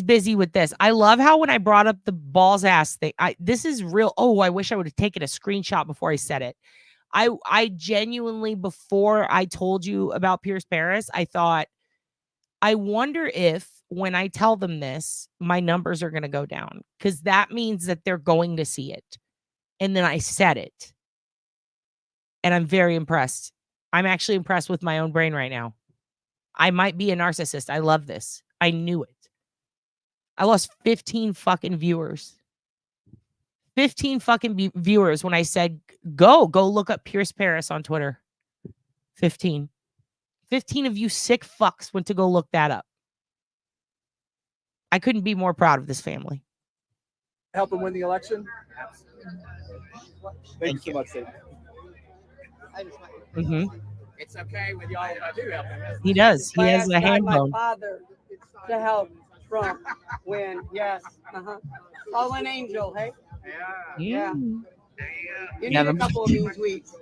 busy with this. I love how when I brought up the balls ass thing, this is real. Oh, I wish I would have taken a screenshot before I said it. I genuinely, before I told you about Pierce Paris, I thought, I wonder if when I tell them this, my numbers are going to go down, because that means that they're going to see it. And then I said it. And I'm very impressed. I'm actually impressed with my own brain right now. I might be a narcissist. I love this. I knew it. I lost 15 fucking viewers. 15 fucking viewers when I said, go look up Pierce Paris on Twitter. 15. 15 of you sick fucks went to go look that up. I couldn't be more proud of this family. Help him win the election? Thank you so much, Satan. It's okay with y'all if I do help him. He does. He has a hand my bone. father to help Trump win. Yes. Fallen angel, hey? Yeah. You need Yeah, a couple of mean tweets.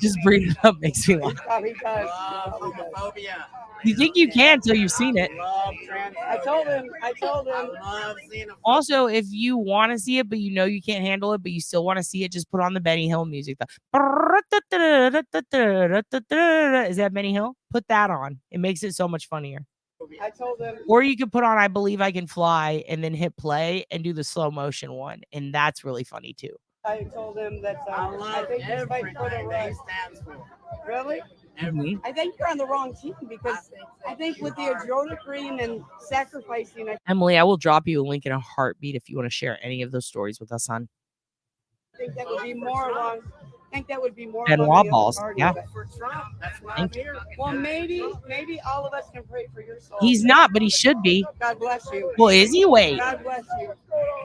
just bring it up makes me laugh. He probably does. Homophobia. You think you can until you've seen it. I told him. I love seeing a Also, if you want to see it, but you know you can't handle it, but you still want to see it, just put on the Benny Hill music. Is that Benny Hill? Put that on. It makes it so much funnier. I told him. Or you could put on I Believe I Can Fly and then hit play and do the slow motion one. And that's really funny too. I told him that I I love think he's fighting for the everything that he right. stands for. Really? Mhm. I think you're on the wrong team because I think with the adrenal green and sacrificing, I Emily, I will drop you a link in a heartbeat if you want to share any of those stories with us, hon. think that would be more along. I think that would be more And along raw the other balls, party, yeah. but- For Trump. That's why I'm Thank here. Well, maybe all of us can pray for your soul. He's not, but he should be. God bless you. Well, is he? Wait. God bless you.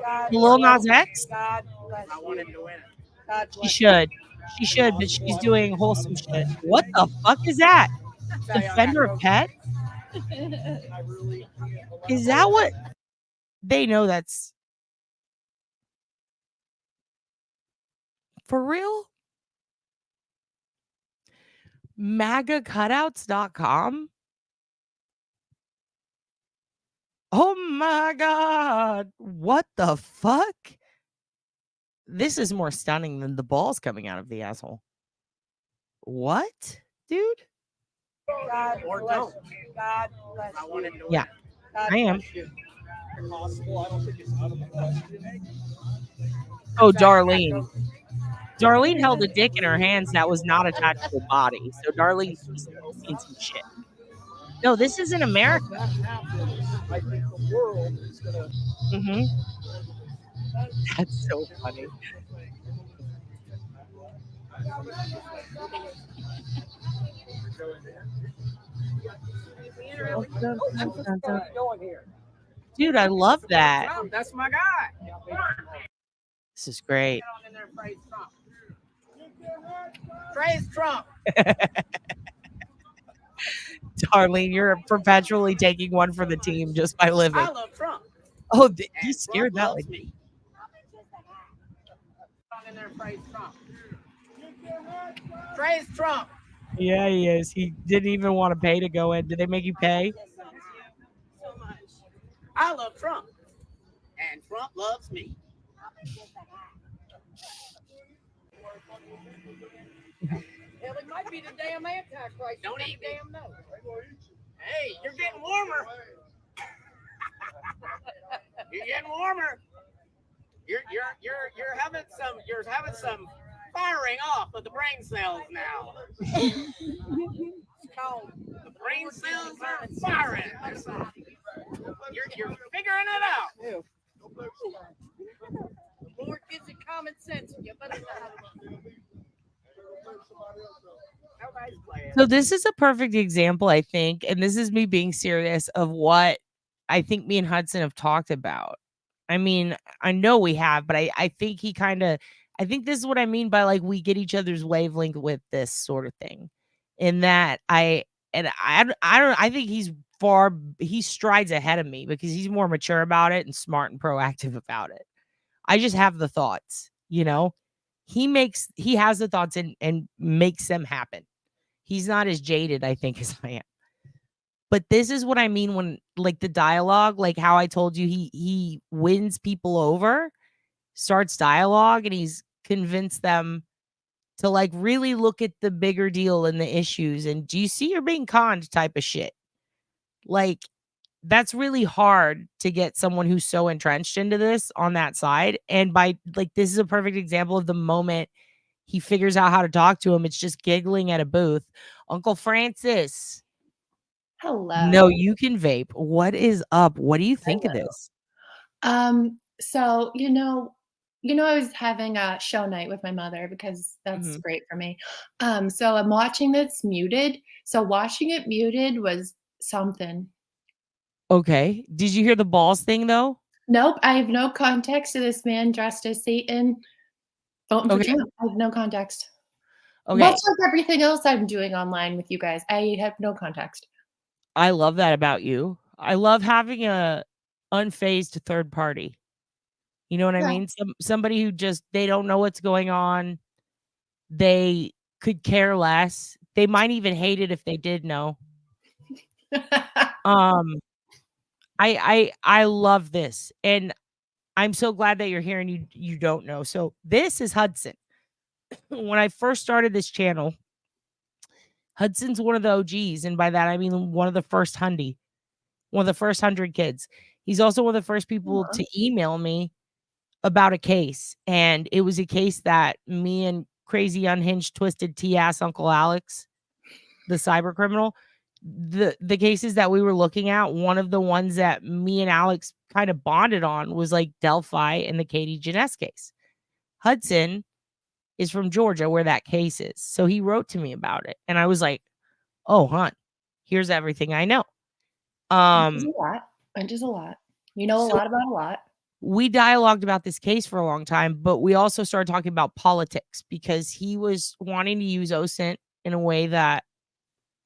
God Lil bless Nas X? you. God bless I want him you. to win it. God She bless should. She should, but she's doing wholesome shit. What the fuck is that? Defender of pet? Is that what they know? That's for real? MAGAcutouts.com? Oh my God. What the fuck? This is more stunning than the balls coming out of the asshole. What, dude? God Or bless don't. you. God bless I want him you. to win Yeah. it. God I am. bless you. Possible. I don't think it's out of the question. Oh, Darlene. Darlene held a dick in her hands that was not attached to her body. So Darlene's seen some shit. No, this is in America. If that happens, I think the world is gonna. Mm-hmm. That's so funny. Dude, I love that. Trump, that's my guy. This is great. Praise Trump. Darlene, you're perpetually taking one for the team just by living. I love Trump. Oh, you And scared Trump that loves lady. me. Praise Trump. Praise Trump. Yeah, he is. He didn't even want to pay to go in. Did they make you pay? So much. I love Trump. And Trump loves me. Hell, it might be the damn Antichrist. Don't eat me. damn know. Hey, you're getting warmer. You're getting warmer. You're having some firing off of the brain cells now. The brain cells are firing. You're figuring it out. The Lord gives you common sense. You better not. Nobody's playing. So this is a perfect example, I think, and this is me being serious of what I think me and Hudson have talked about. I mean, I know we have, but I think he kind of, I think this is what I mean by like we get each other's wavelength with this sort of thing. In that I think he strides ahead of me because he's more mature about it and smart and proactive about it. I just have the thoughts, you know. He has the thoughts and makes them happen. He's not as jaded, I think, as I am. But this is what I mean when like the dialogue, like how I told you he wins people over, starts dialogue, and he's convinced them to like really look at the bigger deal and the issues. And do you see you're being conned type of shit? Like that's really hard to get someone who's so entrenched into this on that side. And by like, this is a perfect example of the moment he figures out how to talk to him. It's just giggling at a booth. Uncle Francis. Hello. No, you can vape. What is up? What do you think of this? So I was having a show night with my mother because that's great for me. So I'm watching this muted. So watching it muted was something. Okay. Did you hear the balls thing though? Nope. I have no context to this man dressed as Satan voting for Trump. I have no context. Okay. Much like everything else I'm doing online with you guys, I have no context. I love that about you. I love having a unfazed third party. You know what I mean? Somebody who just they don't know what's going on. They could care less. They might even hate it if they did know. I love this, and I'm so glad that you're here and you don't know. So this is Hudson. When I first started this channel, Hudson's one of the OGs, and by that I mean one of the first 100 kids. He's also one of the first people to email me about a case, and it was a case that me and crazy unhinged twisted T-ass Uncle Alex, the cyber criminal, the cases that we were looking at, one of the ones that me and Alex kind of bonded on was like Delphi and the Katie Janess case. Hudson is from Georgia where that case is. So he wrote to me about it. And I was like, oh, hon, here's everything I know. Which is a lot. You know a lot about a lot. We dialogued about this case for a long time, but we also started talking about politics because he was wanting to use OSINT in a way that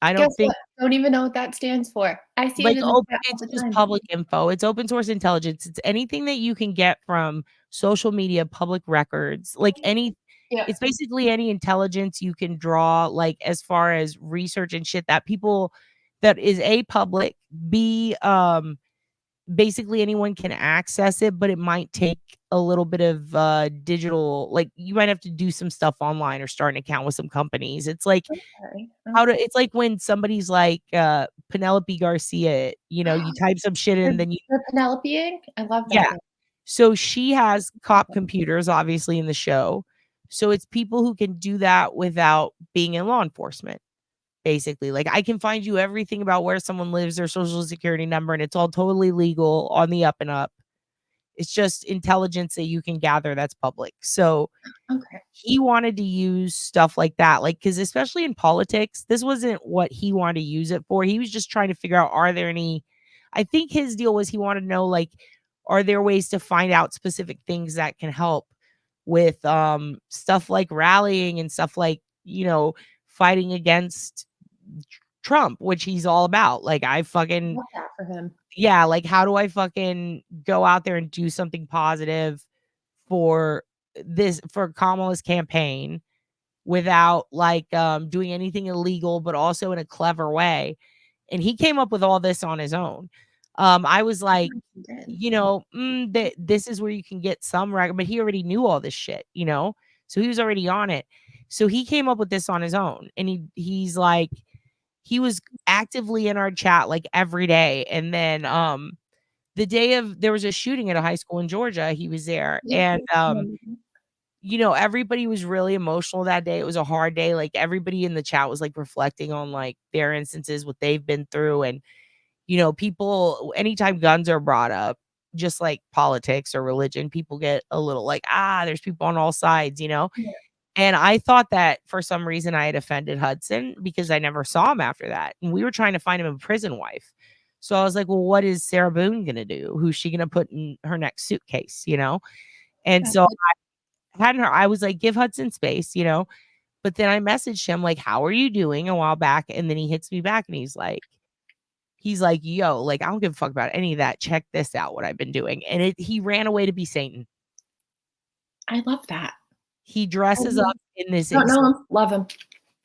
I don't think. Don't even know what that stands for. I see like it in it's just public info. It's open source intelligence. It's anything that you can get from social media, public records, like any. Yeah. It's basically any intelligence you can draw, like as far as research and shit that people that is A, public, B, basically anyone can access it, but it might take a little bit of digital, like you might have to do some stuff online or start an account with some companies. It's like it's like when somebody's like Penelope Garcia, you know, you type some shit in and then you Penelope. I love that. Yeah. So she has cop computers obviously in the show. So it's people who can do that without being in law enforcement. Basically, like I can find you everything about where someone lives, their social security number, and it's all totally legal on the up and up. It's just intelligence that you can gather that's public. So he wanted to use stuff like that, like because especially in politics, this wasn't what he wanted to use it for. He was just trying to figure out, are there any, I think his deal was he wanted to know, like, are there ways to find out specific things that can help with stuff like rallying and stuff like, you know, fighting against Trump, which he's all about. Like I fucking love that for him. Yeah, like how do I fucking go out there and do something positive for Kamala's campaign without like doing anything illegal, but also in a clever way. And he came up with all this on his own. I was like, you know, this is where you can get some record, but he already knew all this shit, you know, so he was already on it. So he came up with this on his own, and he's like, he was actively in our chat like every day. And then the day of there was a shooting at a high school in Georgia, he was there. And you know, everybody was really emotional that day. It was a hard day. Like everybody in the chat was like reflecting on like their instances, what they've been through. And you know, people, anytime guns are brought up, just like politics or religion, people get a little like, there's people on all sides, you know? Yeah. And I thought that for some reason I had offended Hudson because I never saw him after that. And we were trying to find him a prison wife. So I was like, well, what is Sarah Boone going to do? Who's she going to put in her next suitcase, you know? And so I was like, give Hudson space, you know? But then I messaged him like, how are you doing a while back? And then he hits me back and he's like, yo, like, I don't give a fuck about any of that. Check this out, what I've been doing. And he ran away to be Satan. I love that. He dresses up in this love him.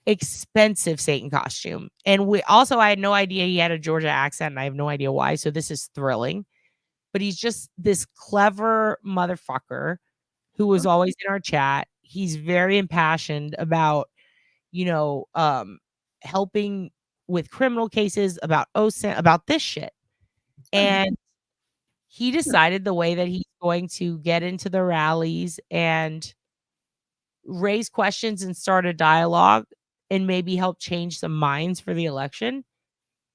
Expensive Satan costume. And I had no idea he had a Georgia accent, and I have no idea why. So this is thrilling. But he's just this clever motherfucker who was always in our chat. He's very impassioned about, you know, helping with criminal cases, about OSINT, about this shit. And he decided the way that he's going to get into the rallies and raise questions and start a dialogue and maybe help change some minds for the election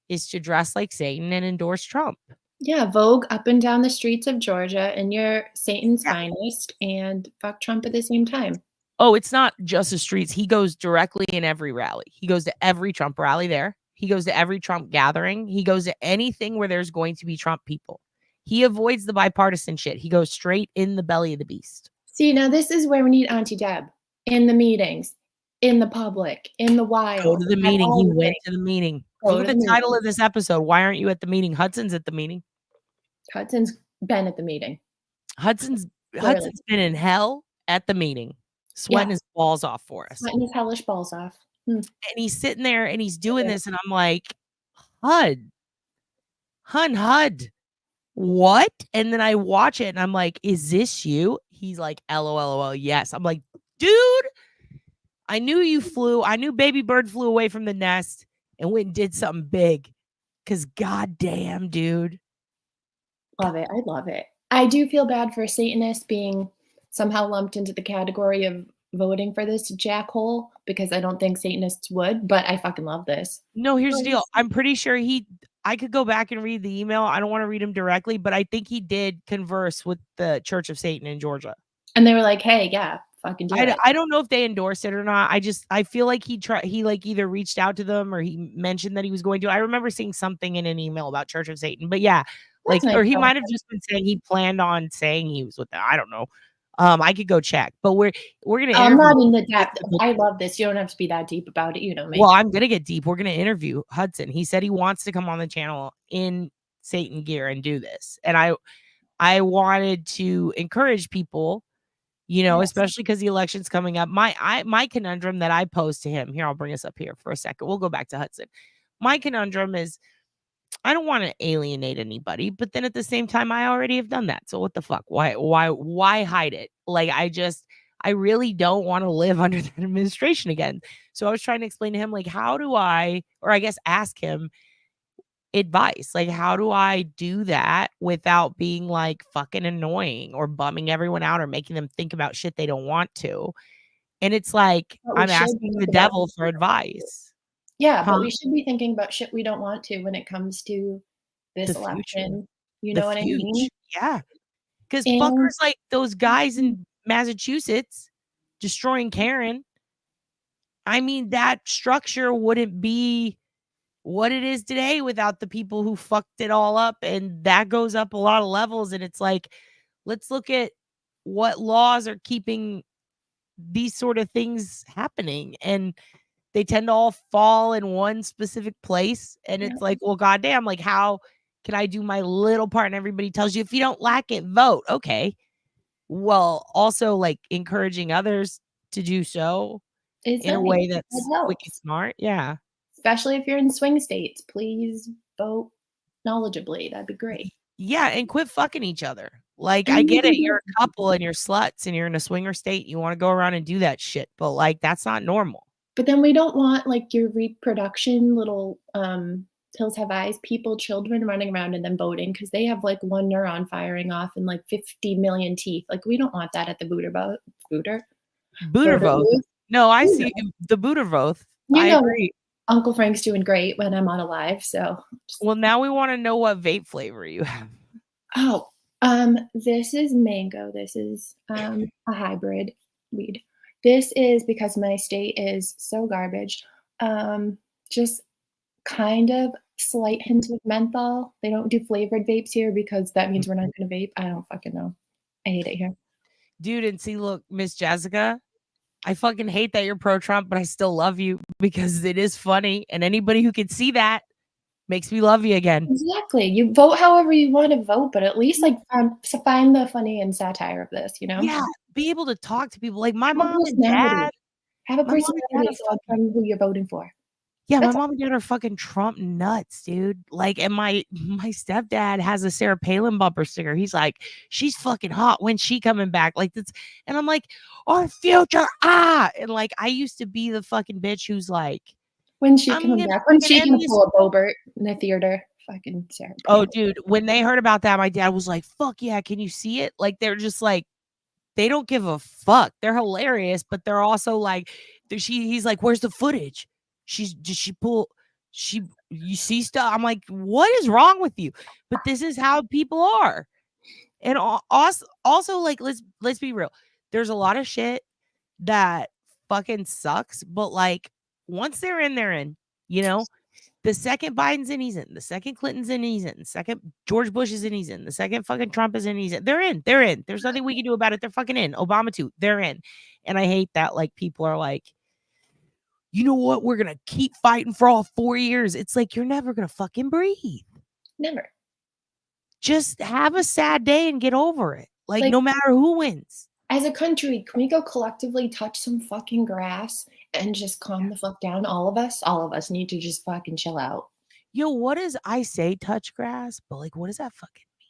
is to dress like Satan and endorse Trump. Yeah, vogue up and down the streets of Georgia and you're Satan's finest and fuck Trump at the same time. Oh, it's not just the streets. He goes directly in every rally. He goes to every Trump rally there. He goes to every Trump gathering. He goes to anything where there's going to be Trump people. He avoids the bipartisan shit. He goes straight in the belly of the beast. See, now this is where we need Auntie Deb in the meetings. in the public, in the wild. Go to the at meeting. all He the went things. to the meeting. Go Look to at the the title meeting. of this episode. Why aren't you at the meeting? Hudson's at the meeting. Hudson's been at the meeting. Hudson's Clearly. been in hell at the meeting, sweating Yeah. his balls off for us. Sweating his hellish balls off. And he's sitting there and he's doing this, and I'm like, Hud, what? And then I watch it and I'm like, is this you? He's like, LOL, yes. I'm like, dude, I knew you flew. I knew baby bird flew away from the nest and went and did something big. Cause goddamn, dude. Love it. I love it. I do feel bad for Satanists being somehow lumped into the category of voting for this jackhole, because I don't think Satanists would, but I fucking love this. No, here's the deal. I'm pretty sure I could go back and read the email. I don't want to read him directly, but I think he did converse with the Church of Satan in Georgia. And they were like, hey, yeah, fucking do it. I don't know if they endorsed it or not. I feel like he like either reached out to them or he mentioned that he was going to. I remember seeing something in an email about Church of Satan, but yeah, like, That's nice or he though. might have just been saying he planned on saying he was with them. I don't know. I could go check, but we're gonna. I'm not in the depth. I love this. You don't have to be that deep about it. You know me. Well, I'm gonna get deep. We're gonna interview Hudson. He said he wants to come on the channel in Satan gear and do this, and I wanted to encourage people, you know, Yes. especially because the election's coming up. My conundrum that I posed to him here, I'll bring us up here for a second. We'll go back to Hudson. My conundrum is, I don't want to alienate anybody, but then at the same time, I already have done that. So what the fuck? Why hide it? Like, I really don't want to live under that administration again. So I was trying to explain to him, like, how do I, or I guess ask him advice. Like, how do I do that without being like fucking annoying or bumming everyone out or making them think about shit they don't want to? And it's like, But we I'm should asking the think about devil for advice. Yeah, Huh? but we should be thinking about shit we don't want to when it comes to this The future. election. You The know what I mean? future. Yeah. Because And fuckers like those guys in Massachusetts destroying Karen, I mean, that structure wouldn't be what it is today without the people who fucked it all up. And that goes up a lot of levels. And it's like, let's look at what laws are keeping these sort of things happening. And they tend to all fall in one specific place. And Yeah. it's like, well, goddamn, like, how can I do my little part? And everybody tells you, if you don't like it, vote. Okay. Well, also like encouraging others to do so it's in a nice. way It that's helps. wicked smart. Yeah. Especially if you're in swing states, please vote knowledgeably. That'd be great. Yeah. And quit fucking each other. Like, And I you get can it. You're do- a couple and you're sluts and you're in a swinger state. You want to go around and do that shit. But like, that's not normal. But then we don't want like your reproduction little pills have eyes people, children running around and then voting because they have like one neuron firing off and like 50 million teeth. Like, we don't want that at the Booter Bootervoth. No, I see the Bootervoth. I agree. Uncle Frank's doing great when I'm on a live. So Well, now we want to know what vape flavor you have. This is mango. This is a hybrid weed. This is because my state is so garbage. Just kind of slight hint of menthol. They don't do flavored vapes here because that means we're not going to vape. I don't fucking know. I hate it here. Dude, and see, look, Miss Jessica, I fucking hate that you're pro-Trump, but I still love you because it is funny. And anybody who can see that makes me love you again. Exactly. You vote however you want to vote, but at least like find the funny and satire of this, you know? Yeah. Be able to talk to people like my Have a mom and dad. Have a My mom and dad personality are aside from who you're voting for. Yeah, That's my mom and dad are fucking Trump nuts, dude. Like, and my stepdad has a Sarah Palin bumper sticker. He's like, she's fucking hot. When's she coming back? Like, that's, and I'm like, our future, and like, I used to be the fucking bitch who's like, When she I'm coming gonna back? When fucking she end gonna this- pull a Bobert in the theater? Fucking Sarah. Oh, dude, when they heard about that, my dad was like, fuck yeah, can you see it? Like, they're just like, they don't give a fuck. They're hilarious, but they're also like, he's like, where's the footage? You see stuff. I'm like, what is wrong with you? But this is how people are. And also like, let's be real. There's a lot of shit that fucking sucks, but like, once they're in, you know. The second Biden's in, he's in. The second Clinton's in, he's in. The second George Bush is in, he's in. The second fucking Trump is in, he's in. They're in. There's nothing we can do about it. They're fucking in. Obama too. They're in. And I hate that like people are like, you know what? We're going to keep fighting for all 4 years. It's like, you're never going to fucking breathe. Never. Just have a sad day and get over it. Like no matter who wins. As a country, can we go collectively touch some fucking grass and just calm the fuck down? All of us need to just fucking chill out. Yo, what does I say touch grass? But like, what does that fucking mean?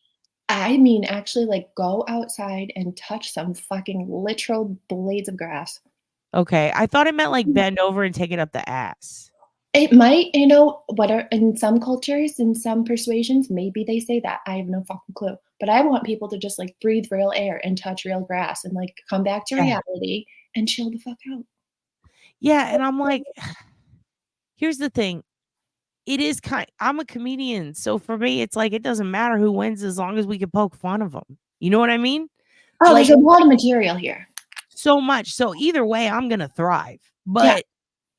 I mean, actually, like, go outside and touch some fucking literal blades of grass. Okay, I thought it meant like bend over and take it up the ass. It might, you know, in some cultures, in some persuasions, maybe they say that. I have no fucking clue. But I want people to just like breathe real air and touch real grass and like come back to reality and chill the fuck out. Yeah, and I'm like, here's the thing. It is I'm a comedian, so for me, it's like it doesn't matter who wins as long as we can poke fun of them. You know what I mean? Oh, like, there's a lot of material here. So much. So either way, I'm gonna thrive. But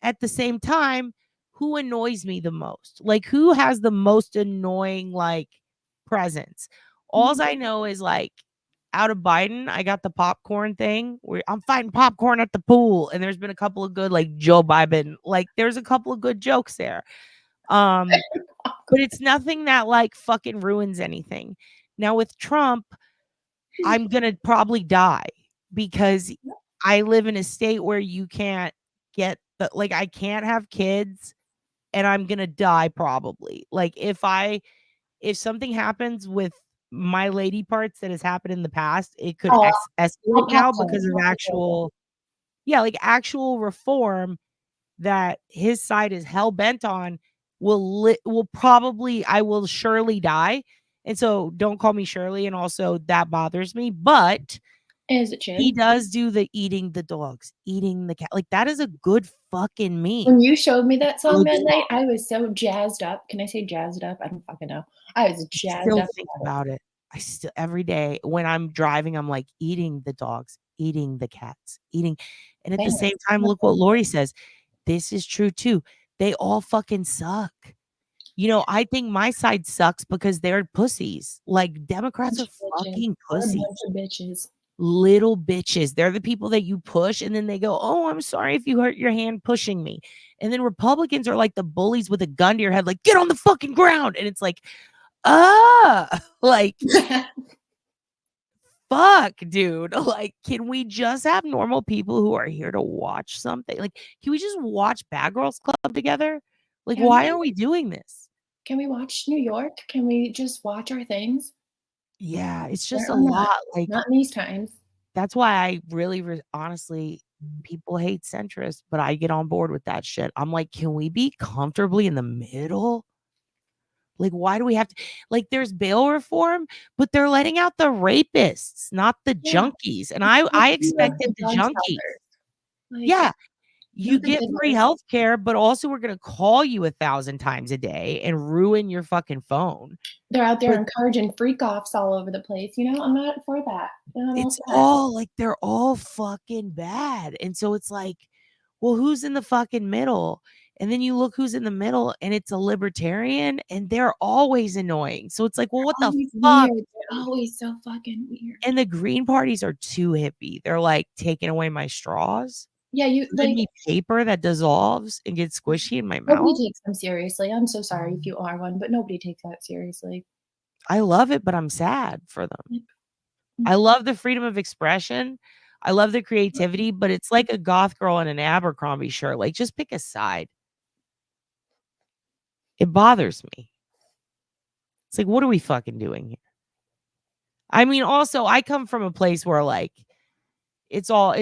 at the same time, who annoys me the most? Like, who has the most annoying like presence? All I know is like, out of Biden, I got the popcorn thing where I'm fighting popcorn at the pool, and there's been a couple of good like Joe Biden, like there's a couple of good jokes there. But it's nothing that like fucking ruins anything. Now with Trump, I'm gonna probably die because I live in a state where you can't get like I can't have kids, and I'm gonna die probably. Like if something happens with my lady parts that has happened in the past, it could escalate now because of actual reform that his side is hell bent on will probably, I will surely die. And so don't call me Shirley. And also that bothers me, but as it should. He does do the eating the dogs, eating the cat. Like that is a good fucking meme. When you showed me that song that night, I was so jazzed up. Can I say jazzed up? I don't fucking know. I was jazzed up. Think about it. I still every day when I'm driving, I'm like eating the dogs, eating the cats, eating. And at the same time, look what Lori says. This is true too. They all fucking suck. You know, I think my side sucks because they're pussies. Like Democrats are fucking pussies. Bitches. Little bitches. They're the people that you push and then they go, oh, I'm sorry if you hurt your hand pushing me. And then Republicans are like the bullies with a gun to your head, like, get on the fucking ground. And it's like, like, fuck, dude. Like, can we just have normal people who are here to watch something? Like, can we just watch Bad Girls Club together? Like, why are we doing this? Can we watch New York? Can we just watch our things? Yeah, it's just a lot. Like, not in these times. That's why I really, honestly, people hate centrists, but I get on board with that shit. I'm like, can we be comfortably in the middle? Like, why do we have to? Like, there's bail reform, but they're letting out the rapists, not the junkies. And I expected the junkies. Like, you get free health care, but also we're going to call you 1,000 times a day and ruin your fucking phone. They're out there encouraging freak offs all over the place. You know, I'm not for that. It's all like, they're all fucking bad. And so it's like, well, who's in the fucking middle? And then you look who's in the middle and it's a libertarian and they're always annoying. So it's like, well, what the fuck? They're always so fucking weird. And the green parties are too hippie. They're like taking away my straws. Yeah, you like paper that dissolves and gets squishy in my mouth. Nobody takes them seriously. I'm so sorry if you are one, but nobody takes that seriously. I love it, but I'm sad for them. I love the freedom of expression. I love the creativity, but it's like a goth girl in an Abercrombie shirt. Like, just pick a side. It bothers me. It's like, what are we fucking doing here? I mean, also, I come from a place where like it's all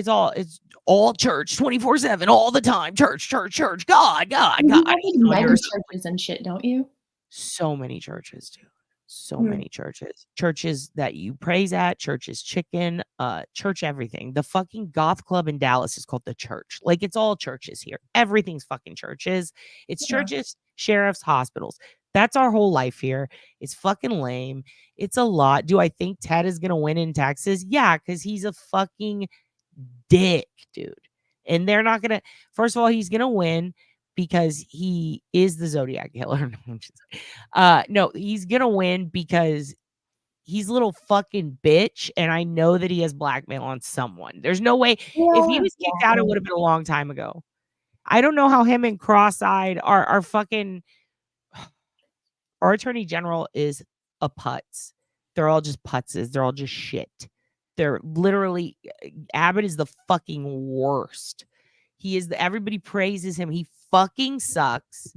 church 24/7 all the time. Church, God. You have churches and shit, don't you? So many churches, dude. So many churches that you praise at, churches chicken, church everything. The fucking goth club in Dallas is called The Church. Like, it's all churches here. Everything's fucking churches. It's churches, sheriffs, hospitals. That's our whole life here. It's fucking lame. It's a lot. Do I think Ted is gonna win in Texas? Yeah, because he's a fucking dick, dude. And they're not gonna. First of all, he's gonna win because he is the Zodiac killer. No, he's gonna win because he's a little fucking bitch, and I know that he has blackmail on someone. There's no way. If he was kicked out, it would have been a long time ago. I don't know how him and Cross-Eyed are fucking. Our attorney general is a putz. They're all just putzes. They're all just shit. They're literally, Abbott is the fucking worst. He is everybody praises him. He fucking sucks.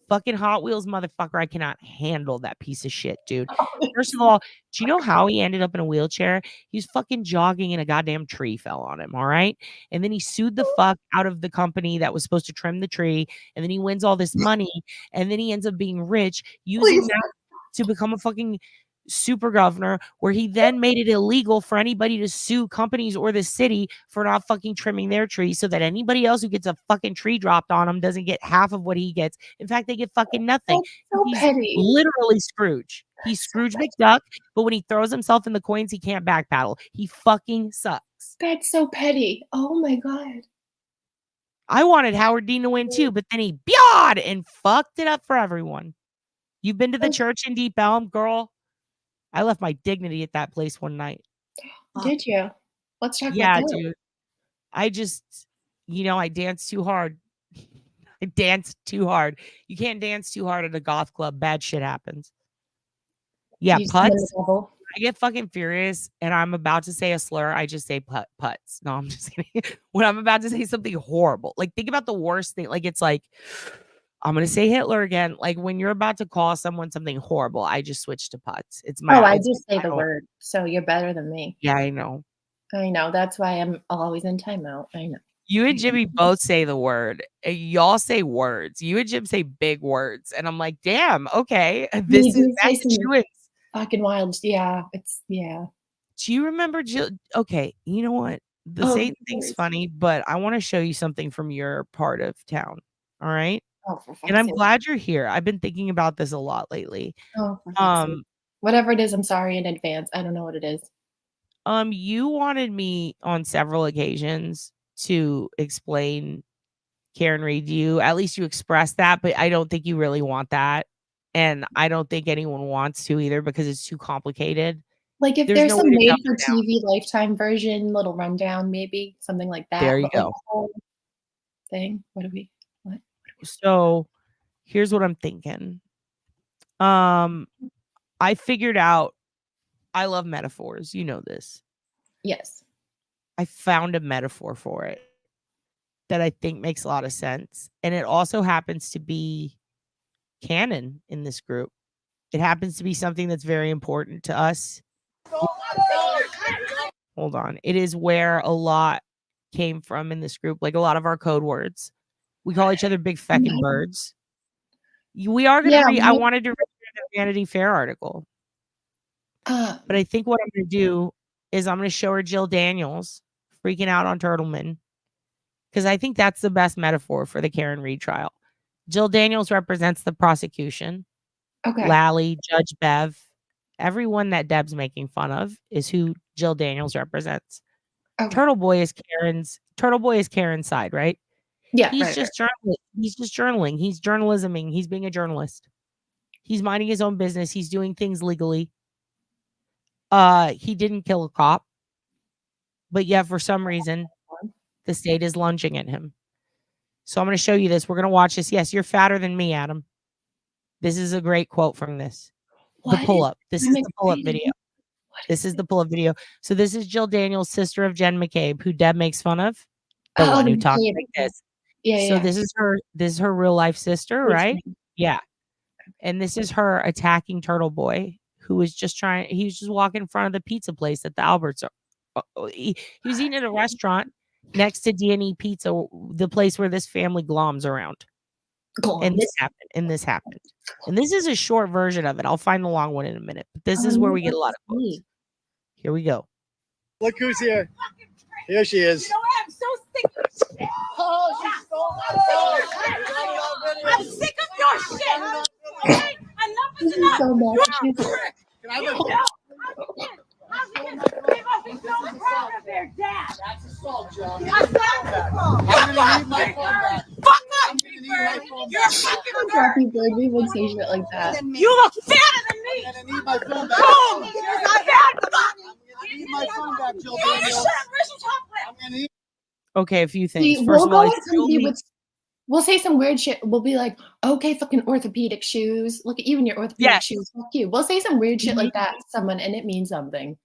Fucking Hot Wheels motherfucker. I cannot handle that piece of shit, dude. First of all, do you know how he ended up in a wheelchair? He was fucking jogging and a goddamn tree fell on him, all right? And then he sued the fuck out of the company that was supposed to trim the tree. And then he wins all this money. And then he ends up being rich using that to become a fucking super governor, where he then made it illegal for anybody to sue companies or the city for not fucking trimming their trees, so that anybody else who gets a fucking tree dropped on them doesn't get half of what he gets. In fact, they get fucking nothing. So He's petty. literally Scrooge. He's Scrooge McDuck, but when he throws himself in the coins, he can't backpedal. He fucking sucks. That's so petty. Oh my God. I wanted Howard Dean to win too, but then he beyond and fucked it up for everyone. You've been to the church in Deep Elm, girl? I left my dignity at that place one night. Did you? Let's talk Yeah, about that. dude. I just, I danced too hard. I danced too hard. You can't dance too hard at a goth club. Bad shit happens. Yeah, You spin the putts. devil. I get fucking furious and I'm about to say a slur. I just say putts. No, I'm just kidding. When I'm about to say something horrible, like think about the worst thing. Like it's like, I'm going to say Hitler again. Like when you're about to call someone something horrible, I just switch to putts. It's my. I just say the word. So you're better than me. Yeah, I know. I know. That's why I'm always in timeout. I know. You and Jimmy both say the word. Y'all say words. You and Jim say big words. And I'm like, damn, okay. This is Massachusetts. Fucking wild. Yeah. Yeah. Do you remember Jill? Okay. You know what? The Satan thing's funny, but I want to show you something from your part of town. All right. Oh, for fuck's and I'm sake. glad you're here. I've been thinking about this a lot lately. Oh, for fuck's sake. Whatever it is, I'm sorry in advance. I don't know what it is. You wanted me on several occasions to explain Karen Reed to you. At least you expressed that, but I don't think you really want that. And I don't think anyone wants to either because it's too complicated. Like if there's some made for TV Lifetime version, little rundown, maybe something like that. There you go. Like the whole thing. What? So here's what I'm thinking. I figured out I love metaphors. You know this. Yes. I found a metaphor for it that I think makes a lot of sense. And it also happens to be canon in this group. It happens to be something that's very important to us. Hold on. It is where a lot came from in this group. Like a lot of our code words. We call each other big feckin' birds. We are going to read. I wanted to read the Vanity Fair article. But I think what I'm going to do is I'm going to show her Jill Daniels freaking out on Turtleman. Because I think that's the best metaphor for the Karen Reed trial. Jill Daniels represents the prosecution. Okay. Lally, Judge Bev, everyone that Deb's making fun of is who Jill Daniels represents. Okay. Turtle Boy is Karen's side, right? Yeah. He's just journaling. He's just journaling. He's journalisming. He's being a journalist. He's minding his own business. He's doing things legally. He didn't kill a cop. But yet, for some reason, the state is lunging at him. So I'm going to show you this. We're going to watch this. Yes, you're fatter than me, Adam. This is a great quote from this. The pull-up. This is the pull-up video. This is the pull-up video. So this is Jill Daniels, sister of Jen McCabe, who Deb makes fun of. The one who talks like this. Yeah. So this is her real life sister, right? Yeah. And this is her attacking Turtle Boy, who was just he was just walking in front of the pizza place at the Alberts. He was eating at a restaurant next to D&E Pizza, the place where this family gloms around. And this happened. And this is a short version of it. I'll find the long one in a minute. But this is where we get a lot of quotes. Here we go. Look who's here. Here she is. You know what? I'm so sick of shit. I'm sick of your shit. Okay? Enough is enough. You're a prick. Can I have a they must be so proud of their dad. That's assault, John. That's assault. I'm gonna need my phone back. Fuck up, Bird. You're a fucking Happy Bird. We would say shit like that. You look fatter than me. I'm gonna need my phone back. Boom. I need my phone back, Jill Daniels. Shut up, Rachel Chocolate. I'm gonna need. Okay, a few things. See, First we'll of all, go with somebody with we'll say some weird shit. We'll be like, okay, fucking orthopedic shoes. Look at you in your orthopedic shoes. Fuck you. We'll say some weird shit like that to someone, and it means something.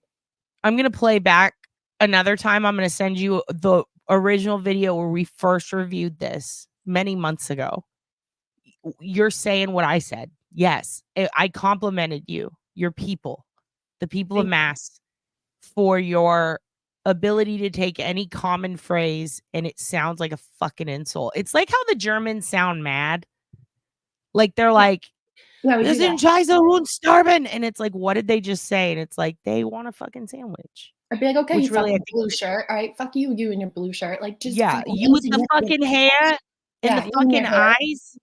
I'm going to play back another time. I'm going to send you the original video where we first reviewed this many months ago. You're saying what I said. Yes, I complimented you, your people, the people of Mass, for your ability to take any common phrase and it sounds like a fucking insult. It's like how the Germans sound mad. Like they're like, wir sind scheiße und starben. And it's like, what did they just say? And it's like, they want a fucking sandwich. I'd be like, okay, you fucking blue shirt. All right, fuck you, you in your blue shirt. Like, just you with the fucking hair and the fucking eyes.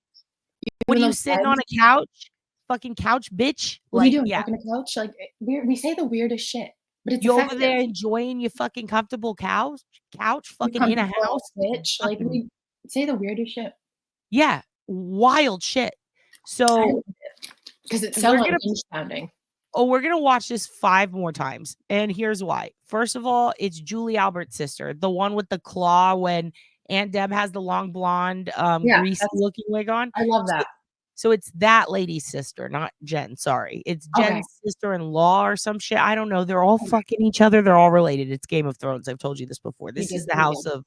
What are you sitting on a couch? Fucking couch, bitch. What are you doing? Fucking a couch? Like, we say the weirdest shit, but it's you over there enjoying your fucking comfortable couch, fucking in a house, bitch. Like, we say the weirdest shit. Yeah, wild shit. So, because it's so sounding. Oh, we're gonna watch this 5 more times, and here's why. First of all, it's Julie Albert's sister, the one with the claw when Aunt Deb has the long blonde, greasy looking wig on. I love that. So it's that lady's sister, not Jen. Sorry, it's Jen's sister-in-law or some shit. I don't know. They're all fucking each other. They're all related. It's Game of Thrones. I've told you this before. This is the house of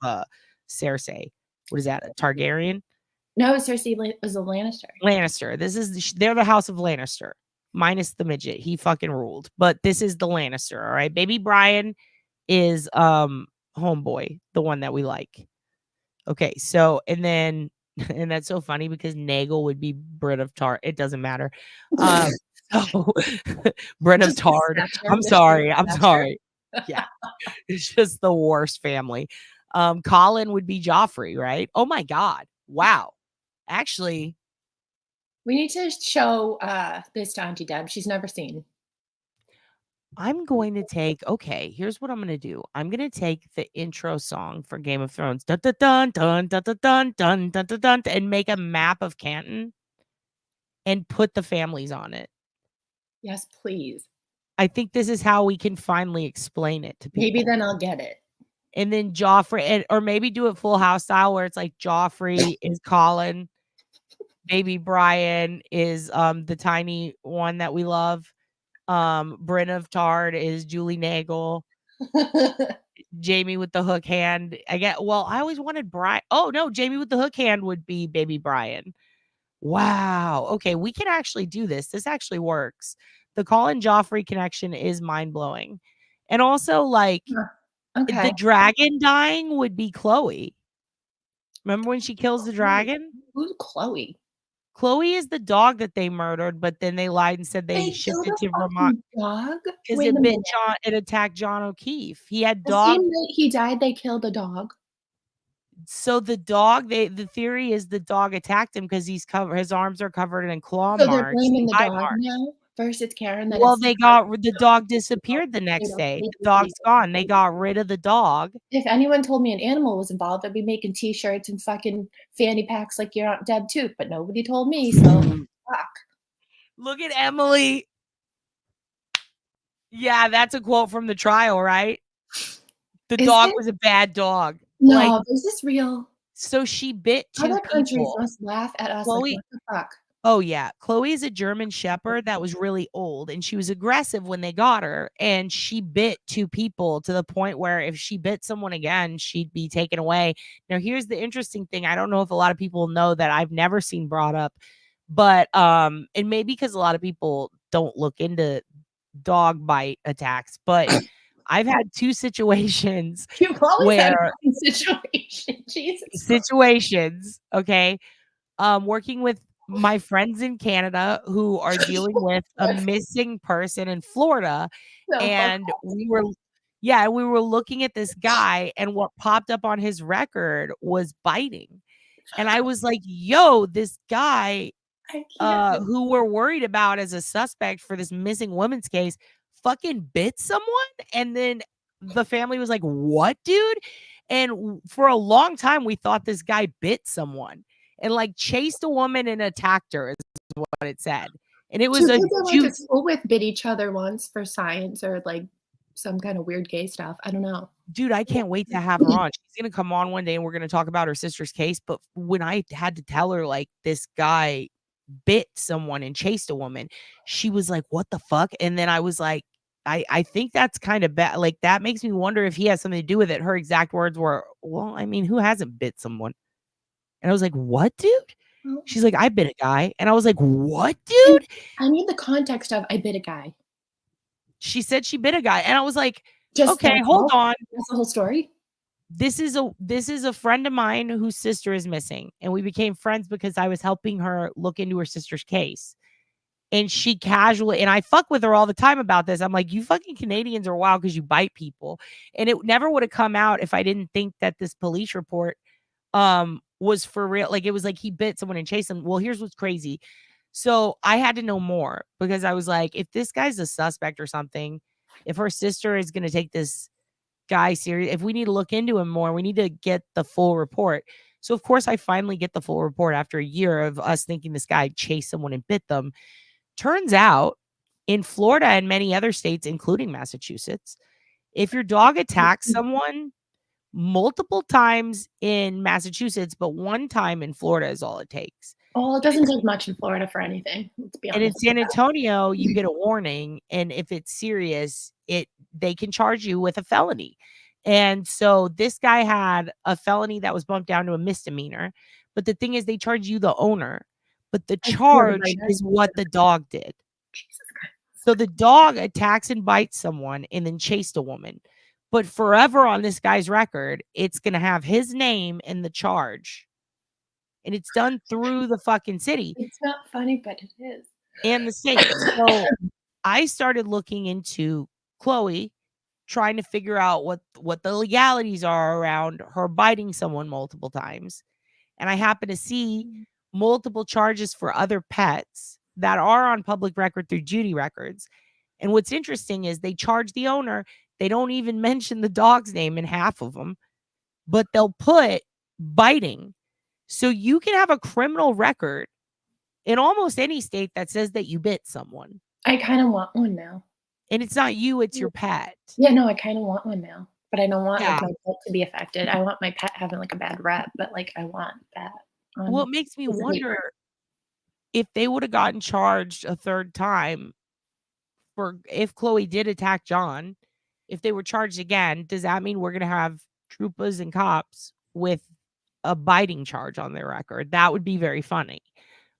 Cersei. What is that? A Targaryen? No, Cersei was a Lannister. Lannister. They're the house of Lannister. Minus the midget. He fucking ruled. But this is the Lannister, all right? Baby Brian is homeboy, the one that we like. Okay, so and that's so funny because Nagel would be Brit of Tard. It doesn't matter. So Brit of Tard. I'm sorry. Yeah. It's just the worst family. Colin would be Joffrey, right? Oh my God. Wow. Actually, we need to show this to Auntie Deb. She's never seen. I'm going to take, here's what I'm going to do. I'm going to take the intro song for Game of Thrones, dun, dun, dun, dun, dun, dun, dun, dun, dun, dun, dun, and make a map of Canton and put the families on it. Yes, please. I think this is how we can finally explain it to people. Maybe then I'll get it. And then Joffrey, or maybe do it Full House style where it's like Joffrey is Colin, Baby Brian is the tiny one that we love. Bryn of Tard is Julie Nagel. Jamie with the hook hand. I always wanted Brian. Oh no, Jamie with the hook hand would be Baby Brian. Wow. Okay, we can actually do this. This actually works. The Colin Joffrey connection is mind-blowing. And also, like, the dragon dying would be Chloe. Remember when she kills the dragon? Who's Chloe? Chloe is the dog that they murdered, but then they lied and said they shipped it to Vermont. Dog? Because it attacked John O'Keefe. He had the dog. same night he died, they killed a dog. So the dog, the theory is the dog attacked him because his arms are covered in claw so marks. They're blaming the dog now. First it's Karen. Then the dog disappeared the next day. The dog's gone. They got rid of the dog. If anyone told me an animal was involved, I'd be making t-shirts and fucking fanny packs like your Aunt Deb too. But nobody told me, so fuck. Look at Emily. Yeah, that's a quote from the trial, right? The dog was a bad dog. No, is this real? So she bit 2 people. Other countries must laugh at us. Chloe, like, what the fuck? Oh, yeah. Chloe is a German Shepherd that was really old, and she was aggressive when they got her, and she bit 2 people to the point where if she bit someone again, she'd be taken away. Now, here's the interesting thing. I don't know if a lot of people know that I've never seen brought up, but and maybe because a lot of people don't look into dog bite attacks, but I've had 2 situations You've always where had situations, okay, working with my friends in Canada who are dealing with a missing person in Florida. And we were looking at this guy, and what popped up on his record was biting. And I was like, yo, this guy who we're worried about as a suspect for this missing woman's case fucking bit someone. And then the family was like, what, dude? And for a long time, we thought this guy bit someone and like chased a woman and attacked her is what it said. And it was a went to school with bit each other once for science or like some kind of weird gay stuff. I don't know. Dude, I can't wait to have her on. She's gonna come on one day and we're gonna talk about her sister's case. But when I had to tell her like this guy bit someone and chased a woman, she was like, "What the fuck?" And then I was like, I think that's kind of bad. Like that makes me wonder if he has something to do with it. Her exact words were, "Well, I mean, who hasn't bit someone?" And I was like, "What, dude?" She's like, "I bit a guy," and I was like, "What, dude?" I need the context of I bit a guy. She said she bit a guy, and I was like, Just "Okay, hold on." That's the whole story. This is a friend of mine whose sister is missing, and we became friends because I was helping her look into her sister's case. And she casually, and I fuck with her all the time about this. I'm like, you fucking Canadians are wild because you bite people. And it never would have come out if I didn't think that this police report was for real. Like it was like he bit someone and chased them. Well, here's what's crazy. So I had to know more because I was like, if this guy's a suspect or something, if her sister is gonna take this guy serious, if we need to look into him more, we need to get the full report. So of course I finally get the full report after a year of us thinking this guy chased someone and bit them. Turns out in Florida and many other states, including Massachusetts, if your dog attacks someone multiple times in Massachusetts, but one time in Florida is all it takes. Well, it doesn't take much in Florida for anything. Let's be honest. And in San Antonio, you get a warning, and if it's serious, they can charge you with a felony. And so this guy had a felony that was bumped down to a misdemeanor. But the thing is, they charge you the owner. But the charge is what the dog did. So the dog attacks and bites someone and then chased a woman. But forever on this guy's record, it's going to have his name in the charge. And it's done through the fucking city. It's not funny, but it is. And the state. So I started looking into Chloe, trying to figure out what the legalities are around her biting someone multiple times. And I happen to see multiple charges for other pets that are on public record through Judy records. And what's interesting is they charge the owner. They don't even mention the dog's name in half of them, but they'll put biting. So you can have a criminal record in almost any state that says that you bit someone. I kind of want one now. And it's not you, it's your pet. Yeah, no, I kind of want one now. But I don't want like my pet to be affected. I want my pet having like a bad rep, but like I want that. Well, it makes me wonder if they would have gotten charged a third time for if Chloe did attack John, if they were charged again, does that mean we're going to have troopers and cops with a biting charge on their record? That would be very funny.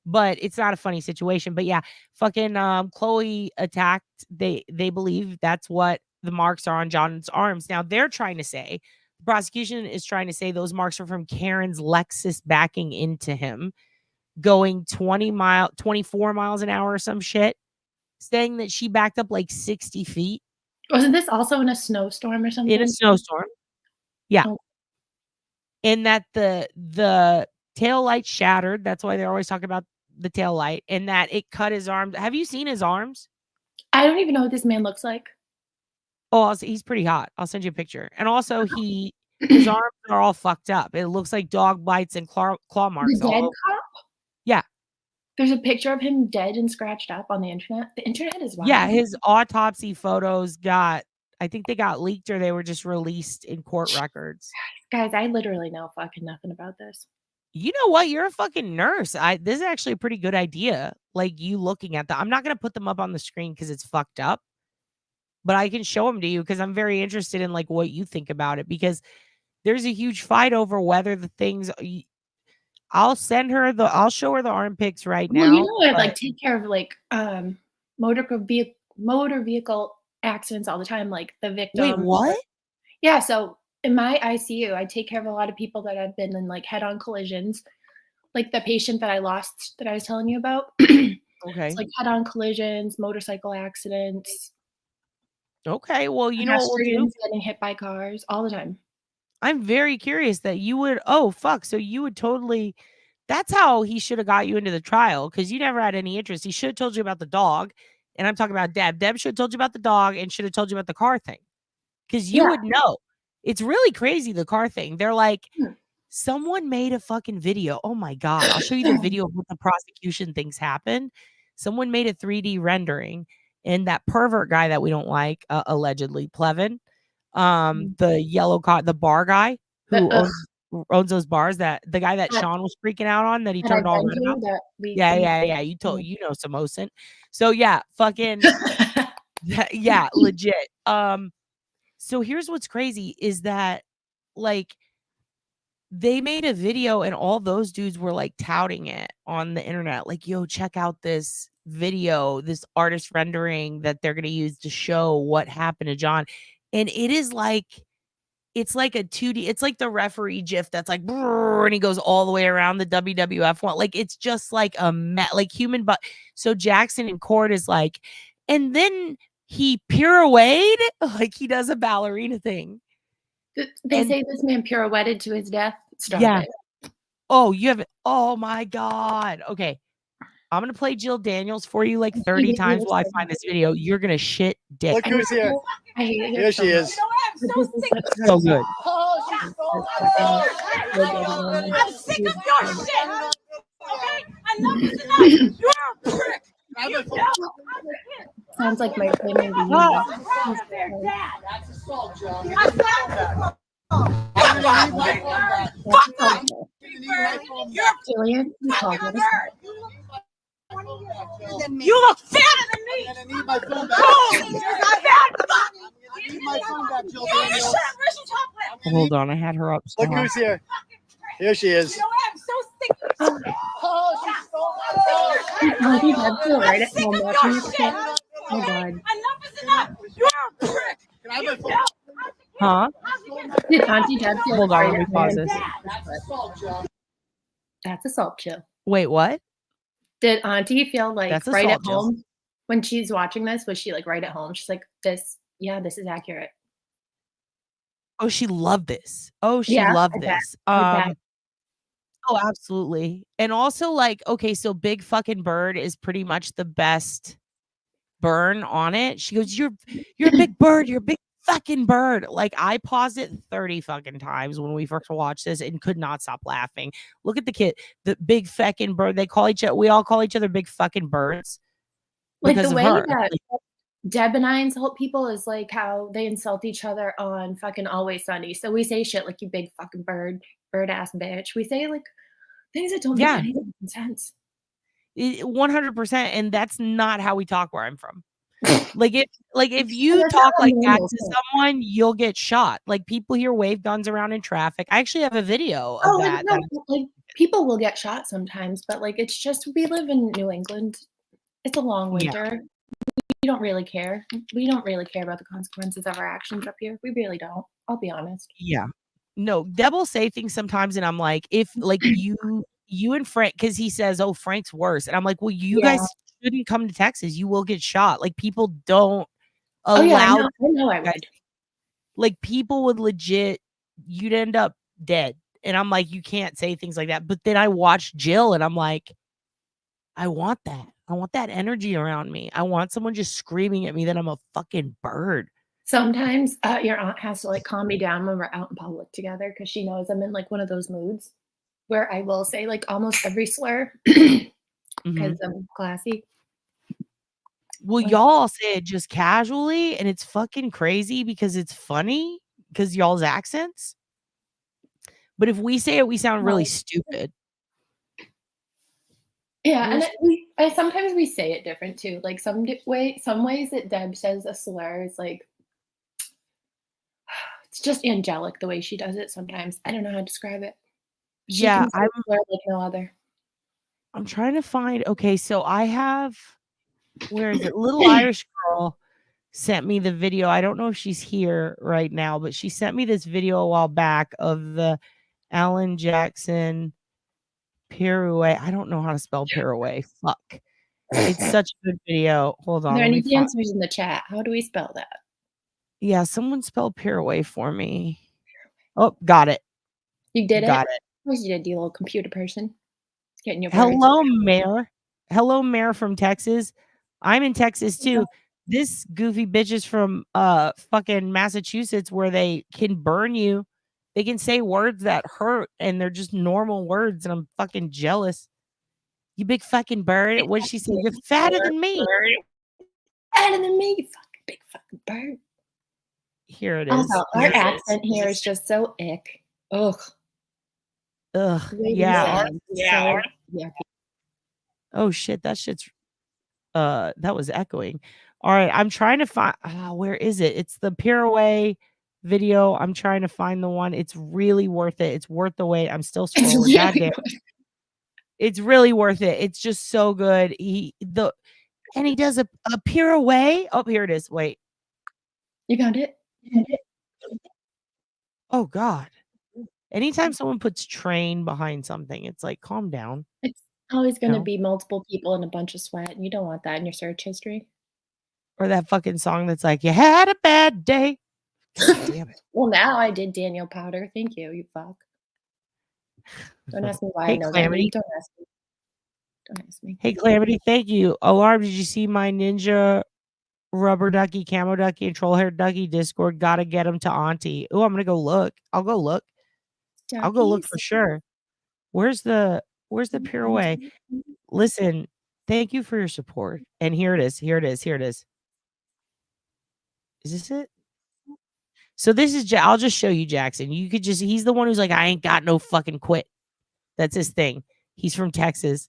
But it's not a funny situation. But yeah, fucking Chloe attacked. They believe that's what the marks are on John's arms. Now they're trying to say, the prosecution is trying to say those marks are from Karen's Lexus backing into him, going 24 miles an hour or some shit, saying that she backed up like 60 feet. Wasn't this also in a snowstorm or something? In a snowstorm. Yeah. Oh. And that the tail light shattered. That's why they're always talking about the tail light, and that it cut his arms. Have you seen his arms? I don't even know what this man looks like. Oh, he's pretty hot. I'll send you a picture. And also his arms are all fucked up. It looks like dog bites and claw marks. The dead cop? Yeah. There's a picture of him dead and scratched up on the internet. The internet is wild. Yeah, his autopsy photos I think they got leaked or they were just released in court records. Guys, I literally know fucking nothing about this. You know what? You're a fucking nurse. This is actually a pretty good idea. Like you looking at them. I'm not going to put them up on the screen because it's fucked up, but I can show them to you because I'm very interested in like what you think about it, because there's a huge fight over whether the things. I'll show her the arm pics right now. Well, you know, I like take care of like motor vehicle accidents all the time, like the victim. Wait, what? Yeah, so in my ICU, I take care of a lot of people that have been in like head-on collisions, like the patient that I lost that I was telling you about. Okay. It's like head-on collisions, motorcycle accidents. Okay, well, you know what we'll do? Getting hit by cars all the time. I'm very curious that you would. Oh, fuck. So you would totally. That's how he should have got you into the trial, because you never had any interest. He should have told you about the dog. And I'm talking about Deb. Deb should have told you about the dog and should have told you about the car thing, because you would know. It's really crazy, the car thing. They're like, someone made a fucking video. Oh my God. I'll show you the video of what the prosecution thinks happened. Someone made a 3D rendering, and that pervert guy that we don't like, allegedly, Plevin, The yellow the bar guy who owns those bars, that the guy that That- Sean was freaking out on, that he that turned I've all been red to, about. that we Yeah. You told you know some OSINT. So yeah, fucking yeah, legit. So here's what's crazy is that like they made a video and all those dudes were like touting it on the internet. Like, yo, check out this video, this artist rendering that they're gonna use to show what happened to John. And it is like it's like a 2D, it's like the referee gif that's like and he goes all the way around the WWF one. Like it's just like like human but so Jackson in court is like, and then he pirouetted like he does a ballerina thing. They say this man pirouetted to his death. Stop Yeah. it. Oh, you have it. Oh my God. Okay. I'm gonna play Jill Daniels for you like 30 times while I find this video. You're gonna shit dick. Look who's here. I hate it Here she is. So good. I'm sick of your shit. Okay? Enough is enough. You're a prick. Sounds like my family reunion. That's assault, John. Jillian, you called me. You look fatter than me. I need my phone back. I need my phone back, Jill. Hold on, I had her up. Look who's here. Here she is. I'm so sick of you. Monkey Deb feel right at home watching this shit. Oh God. Enough is enough. You're a prick. Can I have my phone? Huh? Did Auntie Deb feel Hold on, right let me at pause home? this. That's assault, John. That's assault, Jill. Wait, what? Did Auntie feel like That's right at assault, Jill. home when she's watching this? Was she like right at home? She's like, this is accurate. Oh, she loved this. Oh, she Yeah, loved I bet. this. I bet. Oh, absolutely. And also, like, okay, so Big Fucking Bird is pretty much the best burn on it. She goes, You're a big bird, you're a big fucking bird. Like, I paused it 30 fucking times when we first watched this and could not stop laughing. Look at the kid, the big fucking bird. We all call each other big fucking birds. Like Because the of way her. that Deb and I insult people is like how they insult each other on fucking Always Sunny. So we say shit like, you big fucking bird ass bitch. We say like things that don't make any sense. 100%. And that's not how we talk where I'm from. Like if you that's talk not like that normal, to someone, you'll get shot. Like people here wave guns around in traffic. I actually have a video of that. Like, no, like people will get shot sometimes, but like it's just we live in New England. It's a long winter. We don't really care. We don't really care about the consequences of our actions up here. We really don't. I'll be honest. Yeah. No, Deb will say things sometimes, and I'm like, if like you and Frank, because he says, "Oh, Frank's worse," and I'm like, "Well, you guys shouldn't come to Texas. You will get shot. Like people don't allow. I know I would. Like people would legit. You'd end up dead." And I'm like, you can't say things like that. But then I watched Jill, and I'm like, I want that. I want that energy around me. I want someone just screaming at me that I'm a fucking bird. Sometimes your aunt has to like calm me down when we're out in public together because she knows I'm in like one of those moods where I will say like almost every slur because I'm classy. Well, y'all say it just casually, and it's fucking crazy because it's funny because y'all's accents. But if we say it, we sound really stupid. Yeah, and sometimes we say it different too. Like some ways that Deb says a slur is like it's just angelic the way she does it. Sometimes I don't know how to describe it. She can say a slur like no other. I'm trying to find. Okay, so I have. Where is it? Little Irish Girl sent me the video. I don't know if she's here right now, but she sent me this video a while back of the Alan Jackson pirouette. I don't know how to spell pirouette. Fuck. It's such a good video. Hold on. Are there any dancers in the chat? How do we spell that? Yeah, someone spelled pirouette for me. Oh, got it. You did it? Got it. Of course you did, you little computer person. Getting your Hello, Mayor. Hello, Mayor from Texas. I'm in Texas too. This goofy bitch is from fucking Massachusetts where they can burn you. They can say words that hurt and they're just normal words, and I'm fucking jealous. You big fucking bird. What did she say? You're fatter than me. Fatter than me, you fucking big fucking bird. Here it is. Also, our accent here is just so ick. Ugh. Ugh. Wait a Yeah. second. So yucky. Oh shit, that shit's that was echoing. All right, I'm trying to find where is it? It's the Pirouet video. I'm trying to find the one. It's really worth it. It's worth the wait. I'm still It's scrolling. really Goddamn. It's really worth it. It's just so good. He does a pirouette. Oh, here it is. Wait. You found it? Oh God. Anytime someone puts train behind something, it's like, calm down. It's always gonna No. be multiple people in a bunch of sweat, and you don't want that in your search history. Or that fucking song that's like, you had a bad day. God damn it. Well, now I did Daniel Powder. Thank you, you fuck. Don't ask me why I Hey, know Calamity. that. Don't ask me. Don't ask me. Hey, Calamity, thank you. Alarm, did you see my ninja rubber ducky, camo ducky, and troll hair ducky Discord? Gotta get him to Auntie. Oh, I'm gonna go look. I'll go look. I'll go look for sure. Where's the pirouette? Listen, thank you for your support. And here it is. Here it is. Here it is. Is this it? So this is I'll just show you Jackson. You could just he's the one who's like, I ain't got no fucking quit. That's his thing. He's from Texas.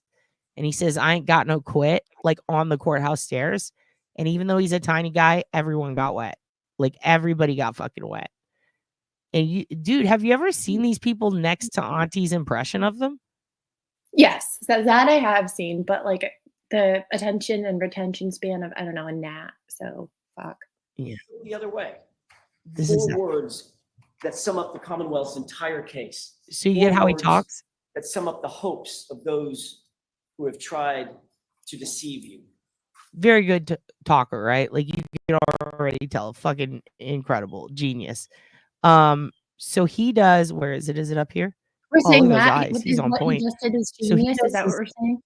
And he says, I ain't got no quit, like on the courthouse stairs. And even though he's a tiny guy, everyone got wet. Like everybody got fucking wet. And you, dude, have you ever seen these people next to Auntie's impression of them? Yes, that I have seen, but like the attention and retention span of, I don't know, a gnat. So fuck. Yeah. The other way. This Four is words that sum up the Commonwealth's entire case. So you get how he words talks? That sum up the hopes of those who have tried to deceive you. Very good talker, right? Like you can already tell, fucking incredible, genius. So he does. Where is it? Is it up here? We're Oh, saying look at that those eyes. with He's on what point. he just did is So he genius. does Is that what his- we're saying?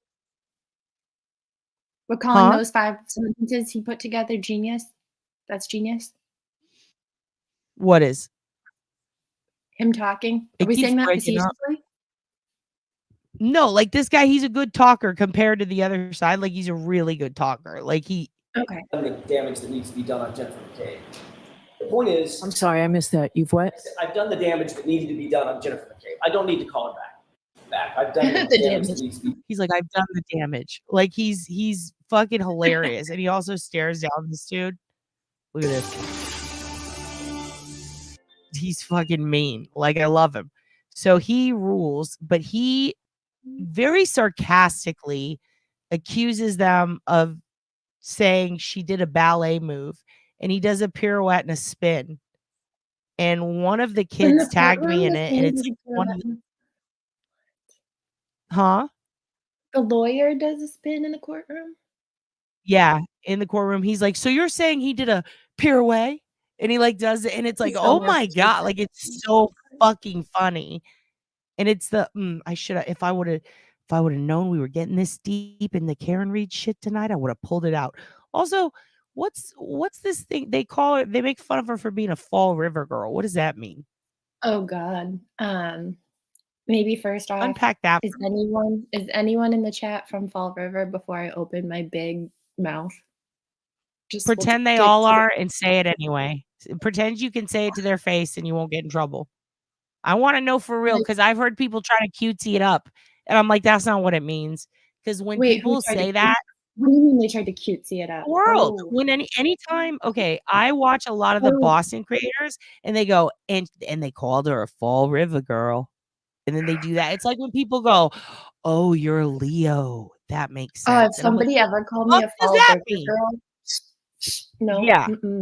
We're calling Huh? those 5 sentences he put together genius. That's genius. What is? Him talking. Are It we keeps saying that breaking up. facetiously? No, like this guy, he's a good talker compared to the other side. Like he's a really good talker. Like he. Okay. The damage that needs to be done on Jennifer McCabe. The point is, I'm sorry, I missed that. You've what? I've done the damage that needed to be done on Jennifer McCabe. I don't need to call her back. I've done the damage that needs to be. He's like, I've done the damage. Like he's fucking hilarious, and he also stares down this dude. Look at this. He's fucking mean. Like I love him. So he rules, but he very sarcastically accuses them of saying she did a ballet move, and he does a pirouette and a spin. And one of the kids tagged me in it, and it's like one of the, huh? The lawyer does a spin in the courtroom. Yeah, in the courtroom, he's like, so you're saying he did a pirouette? And he like does it, and it's like, oh my God, like it's so fucking funny. And it's the I should have if I would have known we were getting this deep in the Karen Reed shit tonight, I would have pulled it out. Also, what's this thing they call it? They make fun of her for being a Fall River girl. What does that mean? Oh God. Maybe first off, Unpack that. Is anyone in the chat from Fall River before I open my big mouth? Just Pretend they all are and say it anyway. Pretend you can say it to their face and you won't get in trouble. I want to know for real because I've heard people try to cutesy it up, and I'm like, that's not what it means. Because when people say that, what do you mean they tried to cutesy it up? World. Oh. When anytime, okay, I watch a lot of the Boston creators, and they go and they called her a Fall River girl, and then they do that. It's like when people go, "Oh, you're a Leo." That makes sense. If And I'm like, somebody ever called me what a does Fall that River mean? girl, no, Yeah. mm-mm.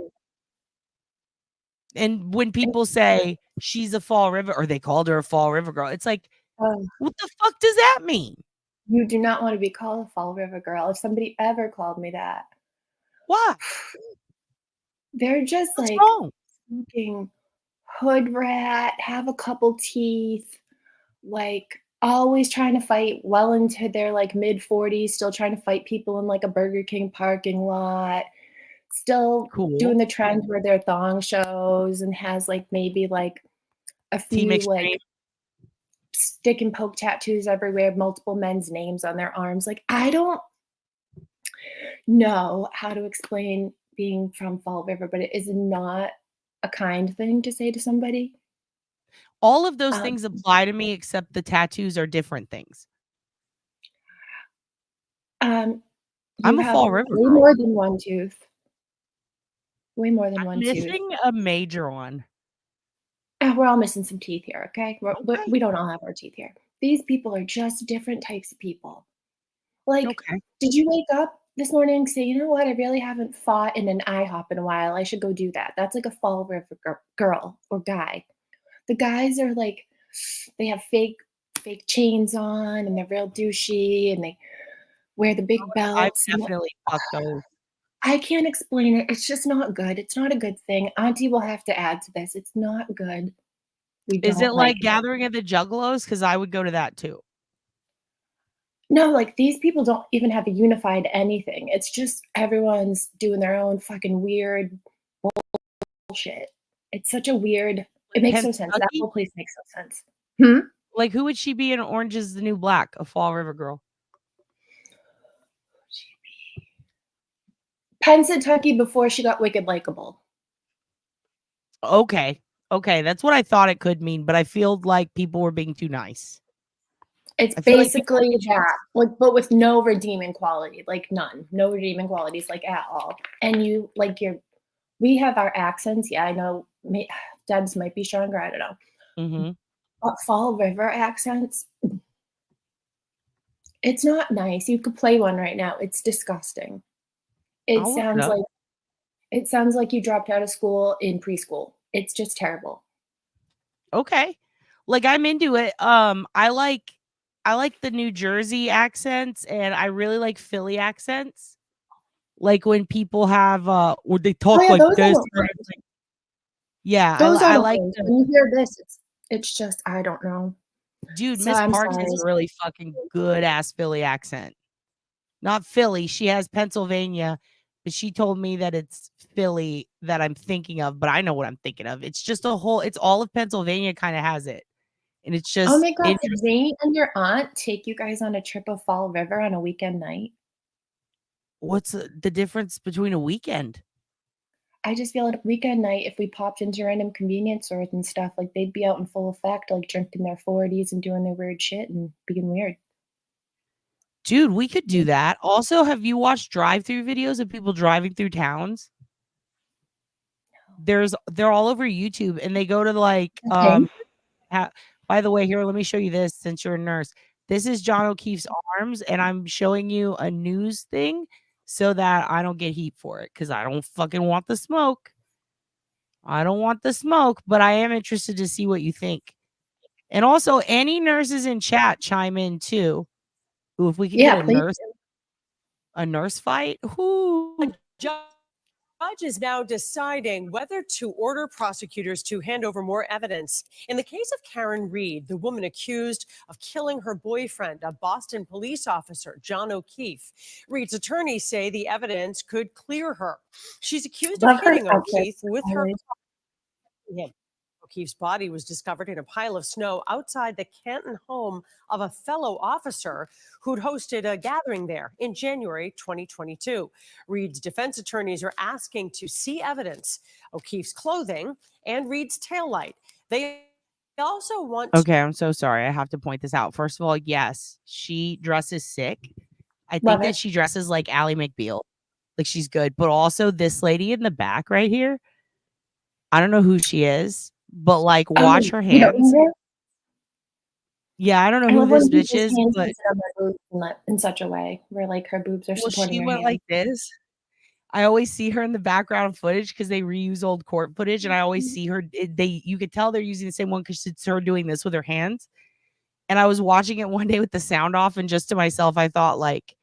And when people say she's a Fall River, or they called her a Fall River girl, it's like, what the fuck does that mean? You do not want to be called a Fall River girl. If somebody ever called me that, what? They're just What's like wrong? fucking hood rat, have a couple teeth, like always trying to fight well into their like mid 40s, still trying to fight people in like a Burger King parking lot. Still doing the trend where their thong shows and has like maybe like a few like stick and poke tattoos everywhere, multiple men's names on their arms. Like I don't know how to explain being from Fall River, but it is not a kind thing to say to somebody. All of those things apply to me, except the tattoos are different things. You I'm a have Fall River way girl. more than one tooth. Way more than one tooth. Missing a major one. We're all missing some teeth here, okay? Okay. We don't all have our teeth here. These people are just different types of people. Like, Okay. did you wake up this morning and say, you know what? I really haven't fought in an IHOP in a while. I should go do that. That's like a Fall River girl or guy. The guys are like, they have fake chains on and they're real douchey and they wear the big belts. I've definitely fucked those. I can't explain it. It's just not good. It's not a good thing. Auntie will have to add to this. It's not good. Is it like Gathering of the Juggalos? Because I would go to that too. No, like these people don't even have a unified anything. It's just everyone's doing their own fucking weird bullshit. It's such a weird. It makes no sense. That whole place makes no sense. Like, who would she be in Orange is the New Black? A Fall River girl. Pennsatucky before she got wicked likable. Okay. That's what I thought it could mean, but I feel like people were being too nice. It's basically that, like, but with no redeeming quality, like none, no redeeming qualities, like at all. And you, like, we have our accents. Yeah, I know. Debs might be stronger. I don't know. Mm-hmm. But Fall River accents, it's not nice. You could play one right now. It's disgusting. It sounds like you dropped out of school in preschool. It's just terrible. Okay. Like, I'm into it. I like the New Jersey accents, and I really like Philly accents. Like when people have or they talk like this. Yeah, I like when you hear this, it's just, I don't know. Dude, Miss Parks has a really fucking good ass Philly accent. Not Philly, she has Pennsylvania, but she told me that it's Philly that I'm thinking of, but I know what I'm thinking of. It's just it's all of Pennsylvania kind of has it. And it's just oh my god, did Zane and your aunt take you guys on a trip of Fall River on a weekend night? What's the difference between a weekend? I just feel like weekend night, if we popped into random convenience stores and stuff, like they'd be out in full effect, like drinking their 40s and doing their weird shit and being weird. Dude, we could do that. Also, have you watched drive-through videos of people driving through towns? They're all over YouTube, and they go to like by the way, here, let me show you this since you're a nurse. This is John O'Keefe's arms, and I'm showing you a news thing so that I don't get heat for it, because I don't fucking want the smoke. I don't want the smoke, but I am interested to see what you think. And also, any nurses in chat chime in too. Ooh, if we can get a nurse fight. Ooh. Judge is now deciding whether to order prosecutors to hand over more evidence. In the case of Karen Reed, the woman accused of killing her boyfriend, a Boston police officer, John O'Keefe. Reed's attorneys say the evidence could clear her. She's accused of hitting O'Keefe with her. O'Keefe's body was discovered in a pile of snow outside the Canton home of a fellow officer who'd hosted a gathering there in January 2022. Reed's defense attorneys are asking to see evidence, O'Keefe's clothing, and Reed's taillight. They also want Okay, I'm so sorry. I have to point this out. First of all, yes, she dresses sick. I think that she dresses like Ally McBeal. Like, she's good. But also this lady in the back right here, I don't know who she is. But like, watch her hands. Yeah, I don't know who this bitch is, but in such a way where like her boobs are supporting she her went hand. like this. I always see her in the background footage because they reuse old court footage, and I always see her. You could tell they're using the same one because it's her doing this with her hands. And I was watching it one day with the sound off, and just to myself, I thought, like,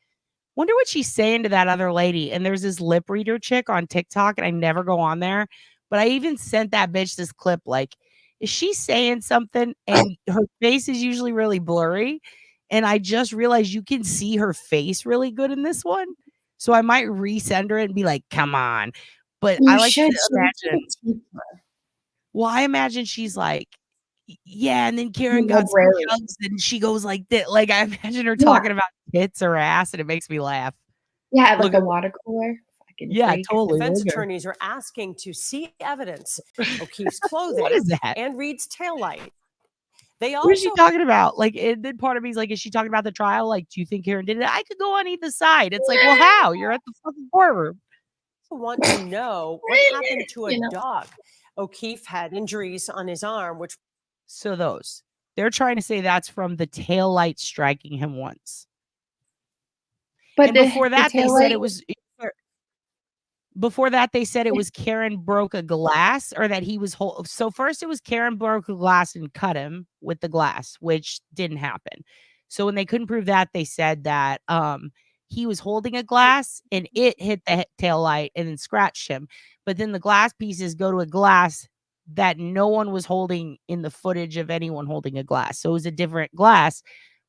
wonder what she's saying to that other lady. And there's this lip reader chick on TikTok, and I never go on there. But I even sent that bitch this clip, like, is she saying something? And her face is usually really blurry. And I just realized you can see her face really good in this one. So I might resend her and be like, come on. But I like to imagine. Well, I imagine she's like, yeah, and then Karen got some hugs and she goes like that. Like, I imagine her talking about tits or ass, and it makes me laugh. Yeah, like a water cooler. Fucking Yeah, freak. totally. Defense Look at her. attorneys are asking to see evidence, O'Keefe's clothing, What is that? and Reed's taillight. They What is she also talking about? Like, and then part of me is like, is she talking about the trial? Like, do you think Karen did it? I could go on either side. It's like, well, how? You're at the fucking courtroom. want to know what happened to a You know. dog. O'Keefe had injuries on his arm, which So they're trying to say that's from the tail light striking him once. But And before that, they said it was. Before that, they said it was Karen broke a glass, or that he was so first it was Karen broke a glass and cut him with the glass, which didn't happen. So when they couldn't prove that, they said that he was holding a glass and it hit the tail light and then scratched him. But then the glass pieces go to a glass that no one was holding in the footage of anyone holding a glass. So it was a different glass,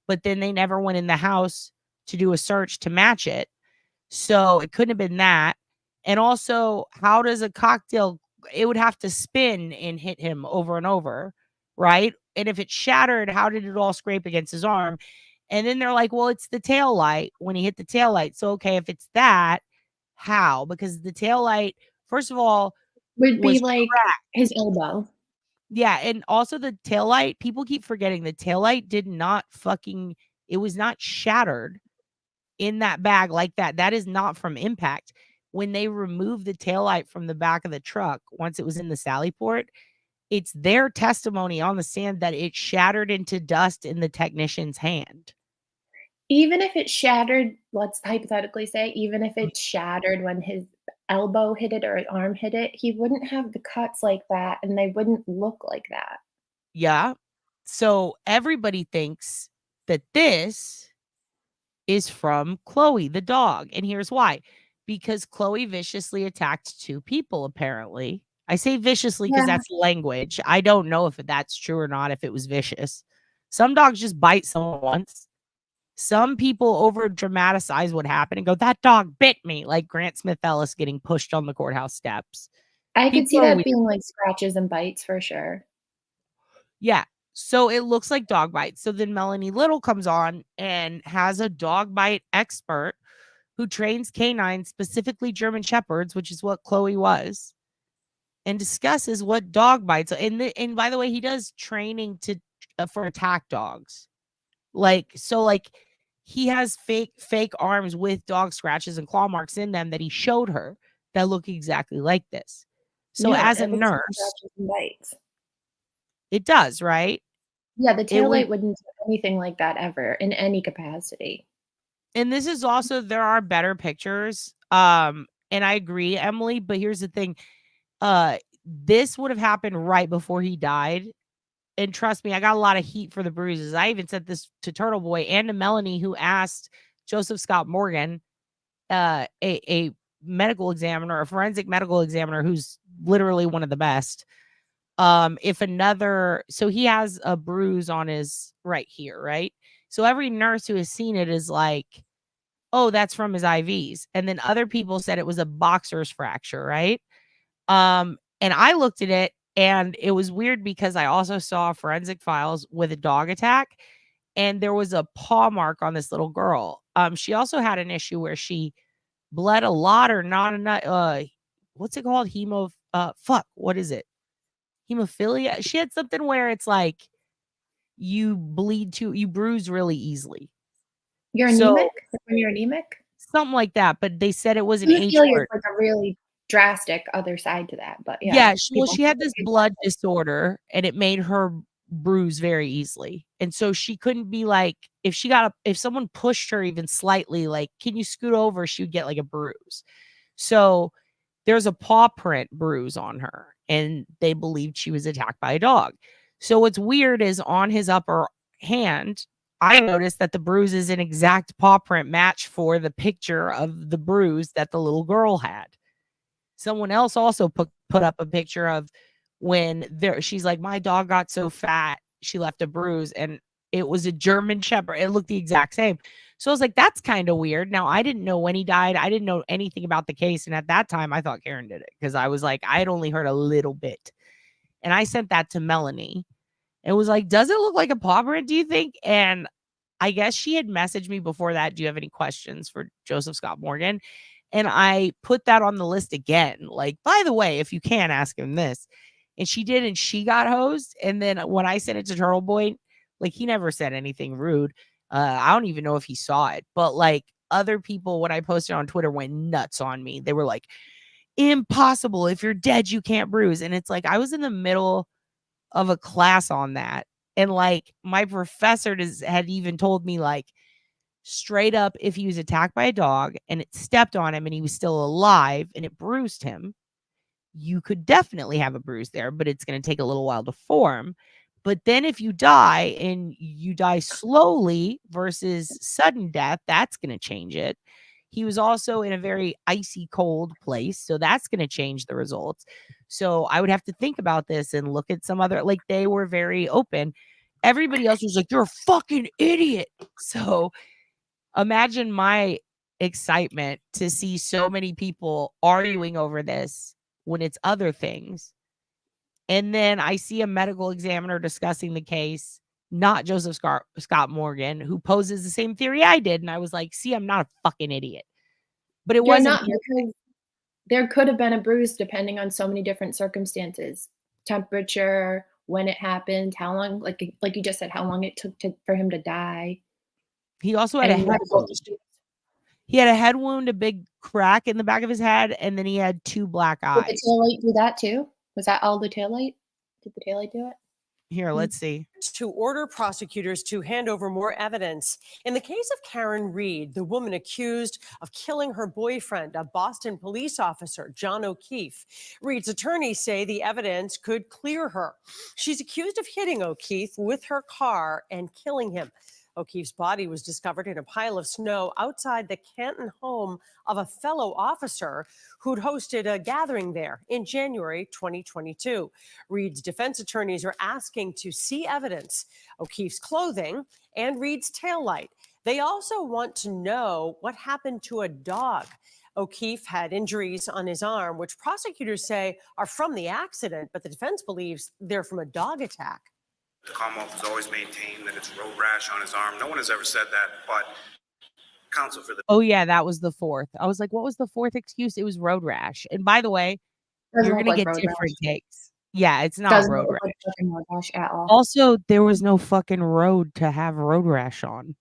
but then they never went in the house to do a search to match it. So it couldn't have been that. And also, how does a cocktail, it would have to spin and hit him over and over, right? And if it shattered, how did it all scrape against his arm? And then they're like, well, it's the tail light when he hit the tail light. So, okay, if it's that, how? Because the tail light, first of all, would be was like cracked. his elbow. Yeah, and also the tail light, people keep forgetting the tail light did not it was not shattered in that bag like that. That is not from impact. When they removed the taillight from the back of the truck, once it was in the Sally port, it's their testimony on the stand that it shattered into dust in the technician's hand. Even if it shattered, let's hypothetically say, even if it shattered when his elbow hit it or his arm hit it, he wouldn't have the cuts like that and they wouldn't look like that. Yeah. So everybody thinks that this is from Chloe, the dog. And here's why. Because Chloe viciously attacked 2 people, apparently. I say viciously because that's language. I don't know if that's true or not, if it was vicious. Some dogs just bite someone once. Some people over dramatize what happened and go, that dog bit me, like Grant Smith Ellis getting pushed on the courthouse steps. I could see People are that weird. being like scratches and bites for sure. Yeah. So it looks like dog bites. So then Melanie Little comes on and has a dog bite expert who trains canines, specifically German Shepherds, which is what Chloe was, and discusses what dog bites. And by the way, he does training for attack dogs. Like he has fake arms with dog scratches and claw marks in them that he showed her that look exactly like this. So Yeah, as a it looks like nurse, scratches and bites. it does, right? Yeah, the It tail would- light wouldn't do anything like that ever in any capacity. And this is also, there are better pictures. And I agree, Emily, but here's the thing. This would have happened right before he died. And trust me, I got a lot of heat for the bruises. I even said this to Turtle Boy and to Melanie, who asked Joseph Scott Morgan, a medical examiner, a forensic medical examiner, who's literally one of the best. So he has a bruise on his right here, right? So every nurse who has seen it is like, oh, that's from his IVs. And then other people said it was a boxer's fracture, right? And I looked at it and it was weird because I also saw forensic files with a dog attack and there was a paw mark on this little girl. She also had an issue where she bled a lot or not enough. What's it called? What is it? Hemophilia. She had something where it's like you bruise really easily. You're anemic? When you're anemic? Something like that, but they said it was an H Hemophilia word. is like a really drastic other side to that, but yeah. Yeah, she had this blood disorder and it made her bruise very easily. And so she couldn't be like, if someone pushed her even slightly, like, can you scoot over? She would get like a bruise. So there's a paw print bruise on her and they believed she was attacked by a dog. So what's weird is on his upper hand, I noticed that the bruise is an exact paw print match for the picture of the bruise that the little girl had. Someone else also put up a picture of when she's like, my dog got so fat, she left a bruise, and it was a German Shepherd. It looked the exact same. So I was like, that's kind of weird. Now, I didn't know when he died. I didn't know anything about the case. And at that time, I thought Karen did it because I was like, I had only heard a little bit. And I sent that to Melanie. It was like, does it look like a paw print, do you think? And I guess she had messaged me before that. Do you have any questions for Joseph Scott Morgan? And I put that on the list again. Like, by the way, if you can, ask him this. And she did, and she got hosed. And then when I sent it to Turtle Boy, like, he never said anything rude. I don't even know if he saw it. But, like, other people, when I posted on Twitter, went nuts on me. They were like, impossible. If you're dead, you can't bruise. And it's like, I was in the middle of a class on that. And, like, my professor had even told me, like, straight up, if he was attacked by a dog and it stepped on him and he was still alive and it bruised him, you could definitely have a bruise there, but it's going to take a little while to form. But then if you die and you die slowly versus sudden death, that's going to change it. He was also in a very icy cold place, so that's going to change the results. So I would have to think about this and look at some other, like, they were very open. Everybody else was like, you're a fucking idiot. So imagine my excitement to see so many people arguing over this when it's other things. And then I see a medical examiner discussing the case, not Joseph Scott Morgan, who poses the same theory I did. And I was like, see, I'm not a fucking idiot. But it wasn't. Not, because there could have been a bruise depending on so many different circumstances. Temperature, when it happened, how long, like you just said, how long it took for him to die. He also had a head wound. He had a head wound, a big crack in the back of his head, and then he had 2 black eyes. Did the taillight do that too? Was that all the taillight? Did the taillight do it? Here, let's see. To order prosecutors to hand over more evidence. In the case of Karen Reed, the woman accused of killing her boyfriend, a Boston police officer, John O'Keefe. Reed's attorneys say the evidence could clear her. She's accused of hitting O'Keefe with her car and killing him. O'Keefe's body was discovered in a pile of snow outside the Canton home of a fellow officer who'd hosted a gathering there in January 2022. Reed's defense attorneys are asking to see evidence, O'Keefe's clothing, and Reed's taillight. They also want to know what happened to a dog. O'Keefe had injuries on his arm, which prosecutors say are from the accident, but the defense believes they're from a dog attack. The Commonwealth has always maintained that it's road rash on his arm. No one has ever said that, but counsel for the... Oh, yeah, that was the 4th. I was like, what was the 4th excuse? It was road rash. And by the way, you're going to get different takes. Yeah, it's not road rash. Road rash at all. Also, there was no fucking road to have road rash on.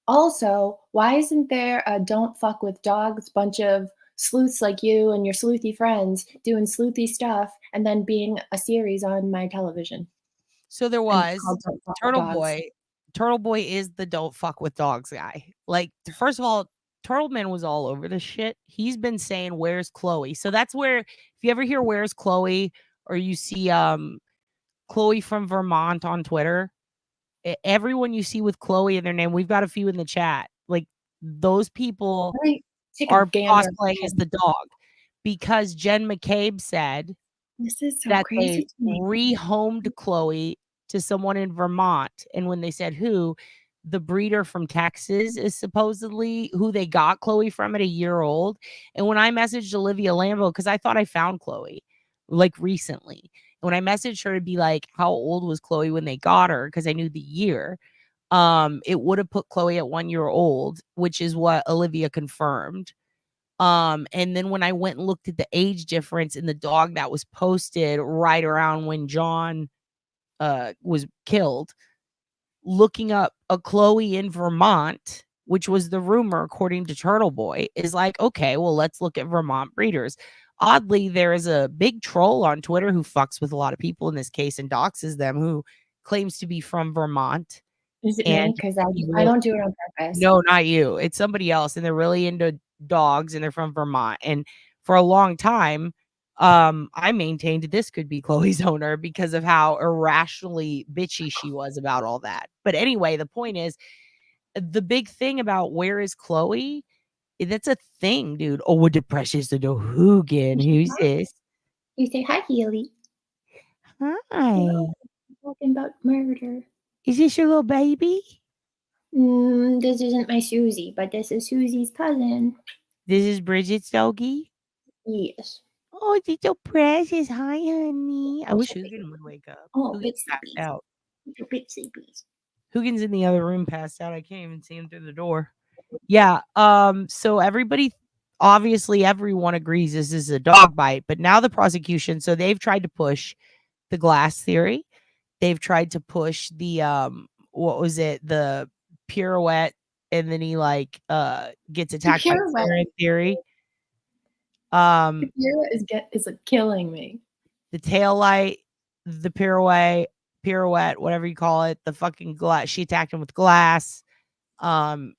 Also, why isn't there a don't fuck with dogs bunch of sleuths like you and your sleuthy friends doing sleuthy stuff and then being a series on my television? So there was Turtle Boy. Turtle Boy is the don't fuck with dogs guy. Like, first of all, Turtleman was all over this shit. He's been saying, where's Chloe? So that's where, if you ever hear where's Chloe, or you see Chloe from Vermont on Twitter, everyone you see with Chloe in their name, we've got a few in the chat. Like, those people are cosplaying as the dog. Because Jen McCabe said this is so that crazy they rehomed Chloe to someone in Vermont. And when they said who, the breeder from Texas is supposedly who they got Chloe from at a year old. And when I messaged Olivia Lambo, because I thought I found Chloe like recently, when I messaged her to be like, how old was Chloe when they got her? Because I knew the year. It would have put Chloe at 1 year old, which is what Olivia confirmed. And then when I went and looked at the age difference in the dog that was posted right around when John was killed, looking up a Chloe in Vermont, which was the rumor according to Turtle Boy, is like, okay, well, let's look at Vermont breeders. Oddly, there is a big troll on Twitter who fucks with a lot of people in this case and doxes them, who claims to be from Vermont. Is it me? Because I don't do it on purpose. No, not you. It's somebody else, and they're really into dogs, and they're from Vermont. And for a long time, I maintained this could be Chloe's owner because of how irrationally bitchy she was about all that. But anyway, the point is, the big thing about where is Chloe, that's a thing, dude. Oh, what the precious little Hogan. Who's this? You say hi, Healy. Hi. Talking about murder. Is this your little baby? This isn't my Susie, but this is Susie's cousin. This is Bridget's doggy? Yes. Oh, it's so precious. Hi, honey. I wish Hogan would wake up. Oh, Hogan's passed out. Big sleepies. Hogan's in the other room, passed out. I can't even see him through the door. Yeah. So everybody, obviously everyone agrees this is a dog bite, but now the prosecution, so they've tried to push the glass theory. They've tried to push the what was it, the pirouette, and then he like gets attacked by AREN theory. The pirouette is killing me. The tail light, the pirouette, whatever you call it, the fucking glass. She attacked him with glass. The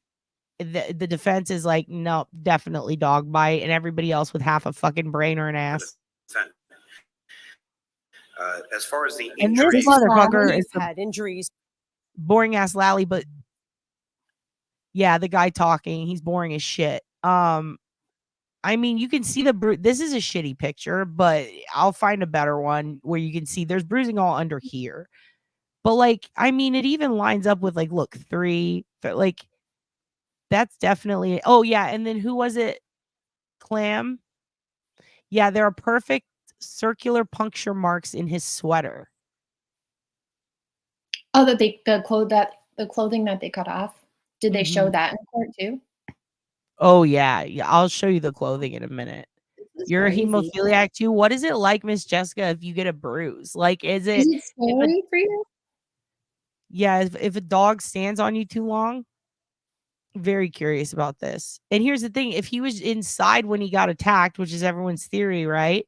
defense is like, no, definitely dog bite, and everybody else with half a fucking brain or an ass. As far as the And injuries, this motherfucker is had injuries. Boring ass Lally, but yeah, the guy talking, he's boring as shit. I mean, you can see this is a shitty picture, but I'll find a better one where you can see there's bruising all under here. But like, I mean, it even lines up with like, look, 3, like that's definitely, oh yeah. And then who was it? Clam. Yeah, there are perfect circular puncture marks in his sweater. Oh, the clothing that they cut off. Did they show that in court too? Oh yeah, I'll show you the clothing in a minute. You're crazy. a hemophiliac too. What is it like, Miss Jessica, if you get a bruise? Like, is it scary for you? Yeah, if a dog stands on you too long. Very curious about this. And here's the thing: if he was inside when he got attacked, which is everyone's theory, right?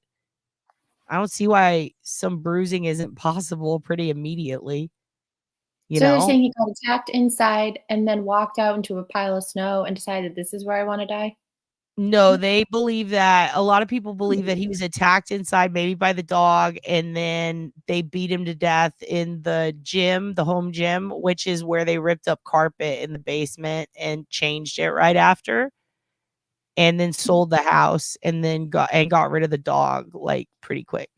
I don't see why some bruising isn't possible pretty immediately. You So know, you're saying he got attacked inside and then walked out into a pile of snow and decided this is where I want to die? no, they believe that a lot of people believe that he was attacked inside, maybe by the dog, and then they beat him to death in the gym, the home gym, which is where they ripped up carpet in the basement and changed it right after, and then sold the house and then got rid of the dog like pretty quick.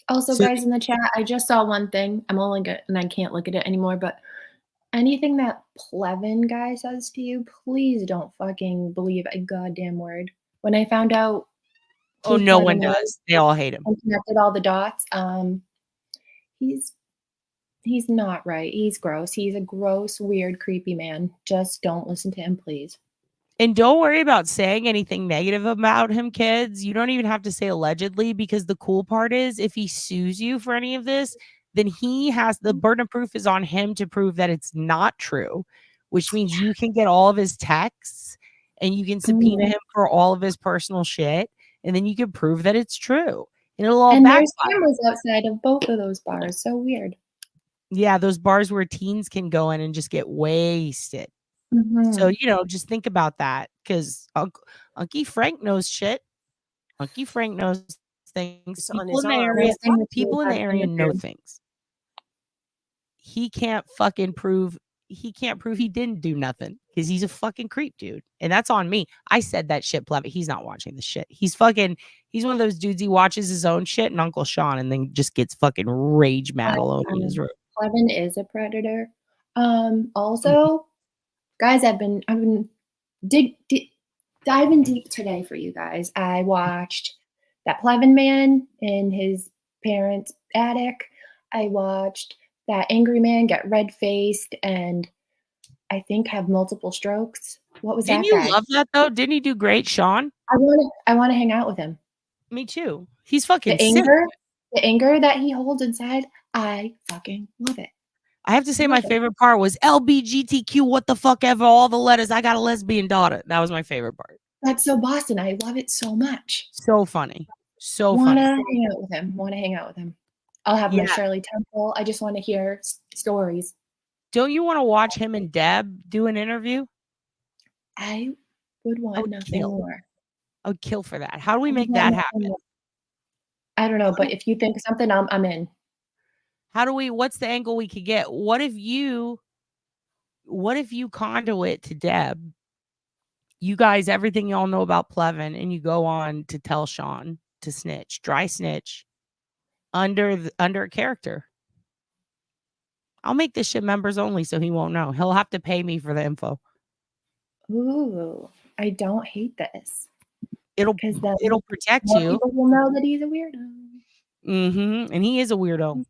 Also, guys in the chat, I just saw one thing. I'm only good and I can't look at it anymore, but anything that Plevin guy says to you, please don't fucking believe a goddamn word. When I found out, oh, no one does. They all hate him. And connected all the dots. He's not right. He's gross. He's a gross, weird, creepy man. Just don't listen to him, please. And don't worry about saying anything negative about him, kids. You don't even have to say allegedly, because the cool part is if he sues you for any of this, then he has the burden of proof is on him to prove that it's not true, which means you can get all of his texts and you can subpoena him for all of his personal shit. And then you can prove that it's true. And it'll all backfire. There's cameras outside of both of those bars. So weird. Yeah, those bars where teens can go in and just get wasted. So, you know, just think about that, because Unky Frank knows shit. Unky Frank knows things. People in the area know things. He can't fucking prove. He can't prove he didn't do nothing because he's a fucking creep, dude. And that's on me. I said that shit, Plevin. He's not watching the shit. He's one of those dudes. He watches his own shit and Uncle Sean and then just gets fucking rage mad alone in his room. Plevin is a predator. Also, guys, I've been diving deep today for you guys. I watched that Plevin man in his parents' attic. I watched that angry man get red-faced and I think have multiple strokes. What was that guy? Didn't you love that though? Didn't he do great, Sean? I want to hang out with him. Me too. He's fucking the anger that he holds inside. I fucking love it. I have to say my favorite part was LBGTQ, what the fuck ever, all the letters. I got a lesbian daughter. That was my favorite part. That's so Boston. I love it so much. So funny. So funny. Want to hang out with him. I'll have my Shirley Temple. I just want to hear stories. Don't you want to watch him and Deb do an interview? I would want nothing more. I would kill for that. How do we make that happen? I don't know, but if you think of something, I'm in. What's the angle we could get? What if you conduit to Deb, you guys, everything y'all know about Plevin, and you go on to tell Sean to snitch, dry snitch under a character. I'll make this shit members only so he won't know. He'll have to pay me for the info. Ooh, I don't hate this. It'll protect you. People will know that he's a weirdo. And he is a weirdo.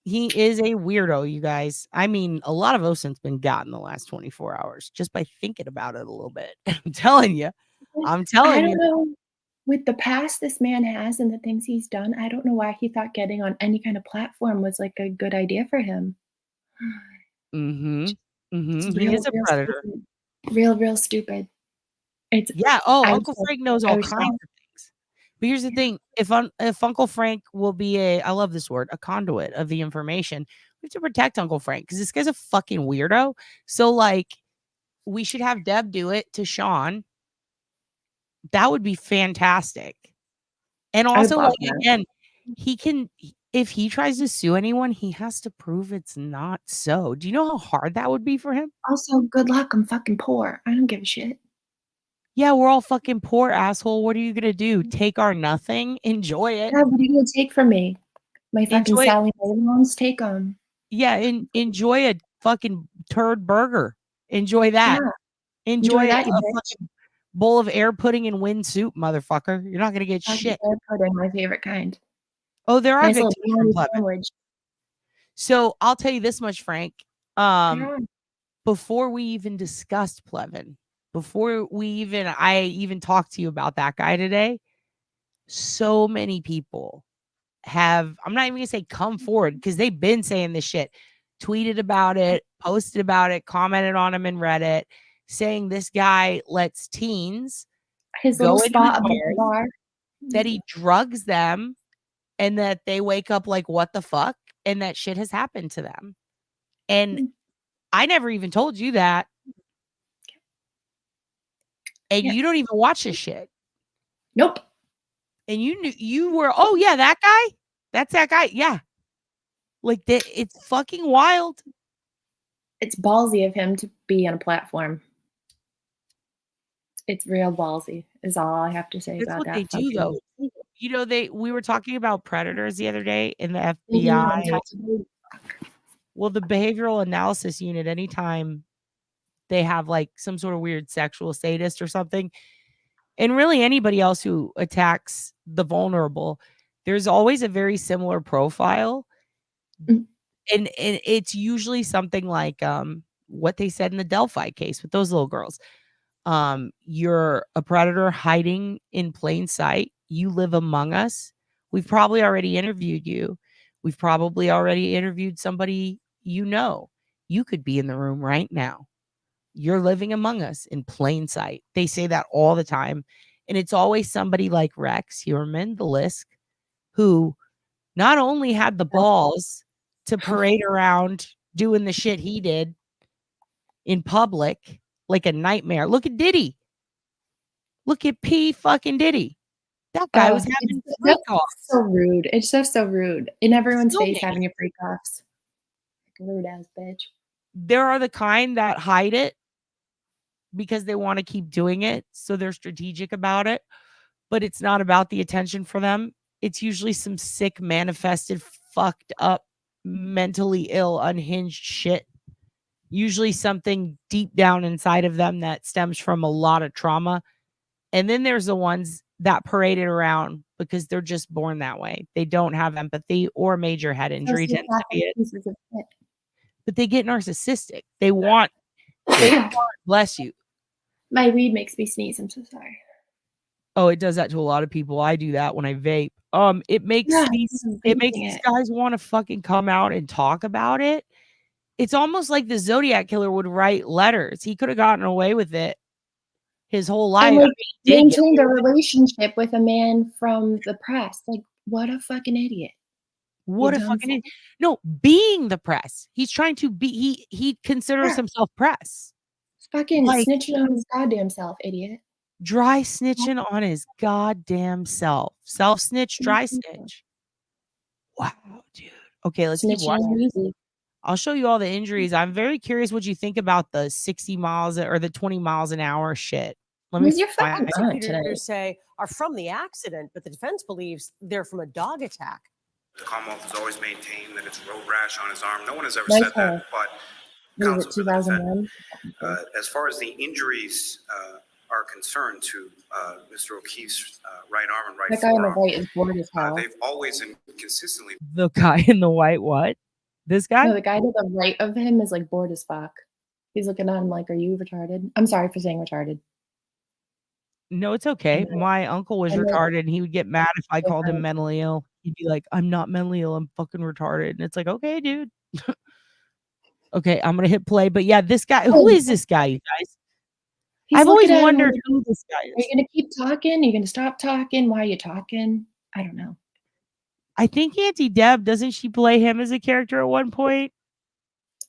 He is a weirdo, you guys. I mean, a lot of OSINT's been gotten the last 24 hours just by thinking about it a little bit. I'm telling you. I'm I telling don't you. know. With the past this man has and the things he's done, I don't know why he thought getting on any kind of platform was like a good idea for him. Mm-hmm. It's Mm-hmm. He real, is a real predator. stupid. Real stupid. It's Yeah. Oh, I was Uncle so Frank knows I all was kinds shocked. of things. But here's the thing: if Uncle Frank will be I love this word, a conduit of the information, we have to protect Uncle Frank because this guy's a fucking weirdo. So like, we should have Deb do it to Sean. That would be fantastic. And I would also, love like that. again, if he tries to sue anyone, he has to prove it's not so. Do you know how hard that would be for him? Also, good luck, I'm fucking poor. I don't give a shit. Yeah, we're all fucking poor, asshole. What are you gonna do? Take our nothing? Enjoy it. Yeah, what are you gonna take from me? My fucking Enjoy. Sally Mae loans? Take them. Yeah, enjoy a fucking turd burger. Enjoy that. Yeah. Enjoy Enjoy that, you a bitch. fucking bowl of air pudding and wind soup, motherfucker. You're not gonna get Fucking shit. air pudding, my favorite kind. Oh, there are Nice little victims from bologna Plevin. sandwich. So I'll tell you this much, Frank. Yeah. Before we even discussed Plevin, I even talked to you about that guy today, so many people have, I'm not even gonna say come forward because they've been saying this shit, tweeted about it, posted about it, commented on him in Reddit, saying this guy lets teens His go little into spot his above the bars, bar. that he drugs them, and that they wake up like, what the fuck? And that shit has happened to them. And I never even told you that. And Yeah. you don't even watch this shit. Nope. And you were, oh yeah, that guy? That's that guy. Yeah. Like that, it's fucking wild. It's ballsy of him to be on a platform. It's real ballsy, is all I have to say That's about what that. they do though. You know, we were talking about predators the other day in the FBI. Well, the behavioral analysis unit, anytime they have like some sort of weird sexual sadist or something, and really anybody else who attacks the vulnerable, there's always a very similar profile. And it's usually something like what they said in the Delphi case with those little girls. You're a predator hiding in plain sight. You live among us. We've probably already interviewed you. We've probably already interviewed somebody you know. You could be in the room right now. You're living among us in plain sight. They say that all the time. And it's always somebody like Rex Heuermann, the Lisk, who not only had the balls to parade around doing the shit he did in public like a nightmare. Look at Diddy. Look at P fucking Diddy. That guy was having freak offs. So rude. It's just so rude. In everyone's So face many. having a freak offs. Rude ass bitch. There are the kind that hide it because they want to keep doing it. So they're strategic about it. But it's not about the attention for them. It's usually some sick, manifested, fucked up, mentally ill, unhinged shit. Usually something deep down inside of them that stems from a lot of trauma. And then there's the ones that parade it around because they're just born that way. They don't have empathy or major head injury tends to be it. But they get narcissistic. They want bless you. My weed makes me sneeze. I'm so sorry. Oh, it does that to a lot of people. I do that when I vape. It makes these guys want to fucking come out and talk about it. It's almost like the Zodiac killer would write letters. He could have gotten away with it his whole life. And I like mean, he did get maintained a away with it. relationship with a man from the press. Like, what a fucking idiot. What a fucking idiot. No, being the press. He's trying to be, he considers himself press. Fucking Like, snitching on his goddamn self, idiot. dry snitching on his goddamn self. Self snitch, dry snitch. Wow, dude. Okay, let's keep Snitching watching. easy. I'll show you all the injuries. I'm very curious what you think about the 60 miles or the 20 miles an hour shit. Let me find Prosecutors say are from the accident, but the defense believes they're from a dog attack. The Commonwealth has always maintained that it's road rash on his arm. No one has ever Nice said that, but Was it 2001? as far as the injuries are concerned to Mr. O'Keefe's right arm and right That guy on the forearm, right is bored as hell. they've always and consistently. the guy in the white what? This guy? No, the guy to the right of him is like bored as fuck. He's looking at him like, are you retarded? I'm sorry for saying retarded. No, it's okay. And My uncle was I know retarded, and he would get mad if I called him different. mentally ill. He'd be like, "I'm not mentally ill. I'm fucking retarded." And it's like, "Okay, dude. Okay, I'm gonna hit play." But yeah, this guy. Who Oh, is this guy, you guys? he's I've always looking at him wondered like, who this guy are you is. gonna keep talking? Are you gonna stop talking? Why are you talking? I don't know. I think Auntie Deb, doesn't she play him as a character at one point?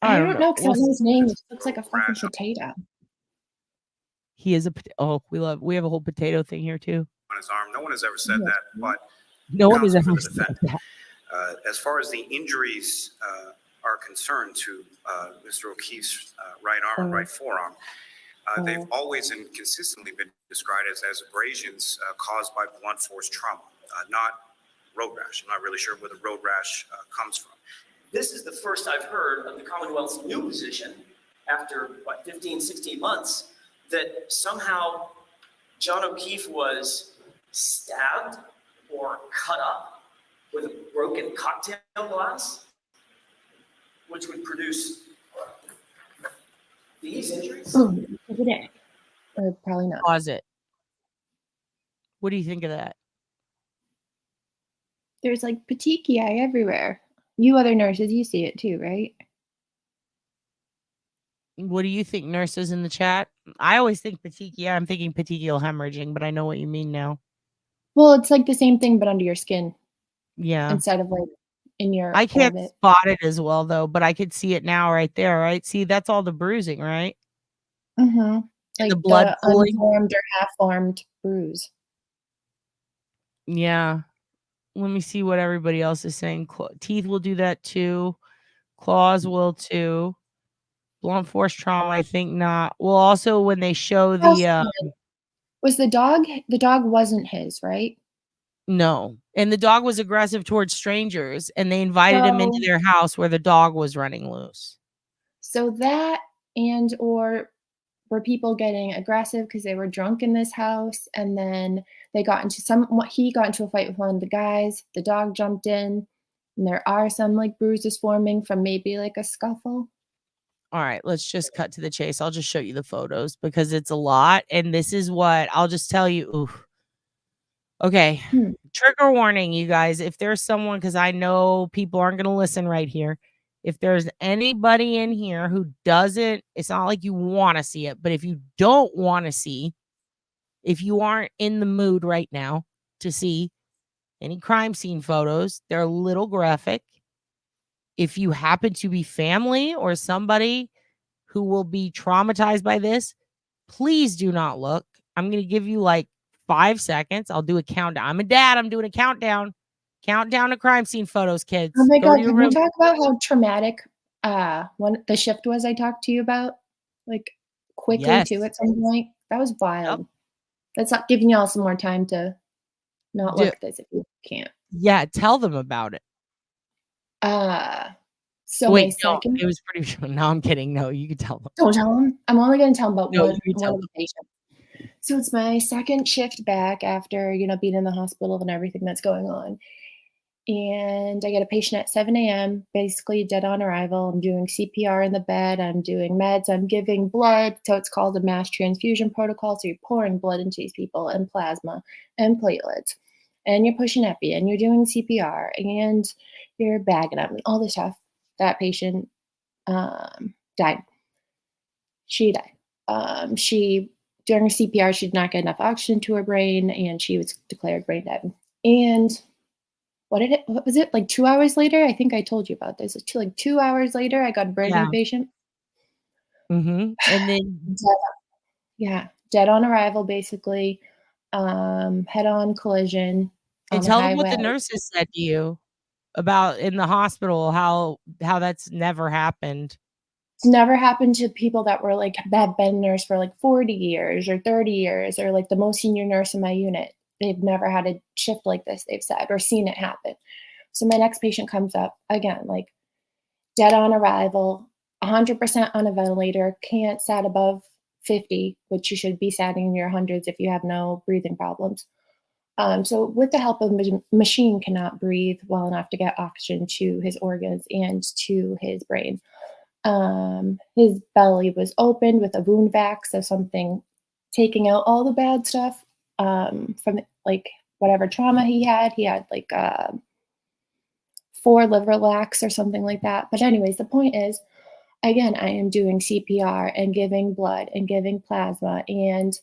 I I don't don't know. know because I We'll don't know see. his name. He just looks like a fucking potato. He is a oh, we have a whole potato thing here too. On his arm. No one has ever said that, but No one has counsel for ever the said defendant. that. As far as the injuries are concerned to Mr. O'Keefe's right arm and right forearm, they've always and consistently been described as abrasions caused by blunt force trauma, not road rash. I'm not really sure where the road rash comes from. This is the first I've heard of the Commonwealth's new position after, 15, 16 months, that somehow John O'Keefe was stabbed or cut up with a broken cocktail glass, which would produce these injuries. Or probably not. Pause it. What do you think of that? There's like petechiae everywhere. You other nurses, you see it too, right? What do you think, nurses in the chat? I always think petechia. I'm thinking petechial hemorrhaging, but I know what you mean now. Well, it's like the same thing, but under your skin. Yeah. Instead of like in your I can't orbit. spot it as well though, but I could see it now right there, right? See, that's all the bruising, right? Mm-hmm. Like the blood pooling. unformed or half-formed bruise. Yeah. Let me see what everybody else is saying. Teeth will do that too. Claws will too. Blunt force trauma, I think not. Well, also when they show the was the dog wasn't his, right? No. And the dog was aggressive towards strangers, and they invited him into their house where the dog was running loose. So that and or were people getting aggressive because they were drunk in this house, and then they got into he got into a fight with one of the guys, the dog jumped in, and there are some like bruises forming from maybe like a scuffle. All right, let's just cut to the chase. I'll just show you the photos because it's a lot, and this is what I'll just tell you. Oof. Okay. Trigger warning, you guys. If there's someone, because I know people aren't going to listen right here. If there's anybody in here who doesn't, it's not like you want to see it, but if you don't want to see, if you aren't in the mood right now to see any crime scene photos, they're a little graphic. If you happen to be family or somebody who will be traumatized by this, please do not look. I'm going to give you like 5 seconds. I'll do a countdown. I'm a dad. I'm doing a countdown. Countdown to crime scene photos, kids. Oh my Go God, can we talk about how traumatic the shift was I talked to you about? Like quickly too at some point. That was wild. That's not giving y'all some more time to not look at this if you can't. Yeah, tell them about it. So wait, my no, second it was pretty sure. No, I'm kidding. No, you can tell them. Don't tell them. I'm only going to tell them about No, one you tell of the patients. So it's my second shift back after, being in the hospital and everything that's going on. And I get a patient at 7 a.m., basically dead on arrival. I'm doing CPR in the bed. I'm doing meds. I'm giving blood. So it's called a mass transfusion protocol. So you're pouring blood into these people and plasma and platelets. And you're pushing epi and you're doing CPR and you're bagging them and all this stuff. That patient died. She died. During CPR, she did not get enough oxygen to her brain and she was declared brain dead. And what was it? Like 2 hours later? I think I told you about this. It's like 2 hours later, I got a brand new patient. And then dead on arrival, basically. Head-on collision. And tell them what the nurses said to you about in the hospital, how that's never happened. It's never happened to people that were like have been nurse for like 40 years or 30 years or like the most senior nurse in my unit. They've never had a shift like this, they've said, or seen it happen. So my next patient comes up again, like dead on arrival, 100% on a ventilator, can't sat above 50, which you should be satting in your hundreds if you have no breathing problems. So with the help of a machine, cannot breathe well enough to get oxygen to his organs and to his brain. His belly was opened with a wound vac, so something taking out all the bad stuff from like whatever trauma he had. He had like 4 liver lacs or something like that. But anyways, the point is, again, I am doing CPR and giving blood and giving plasma, and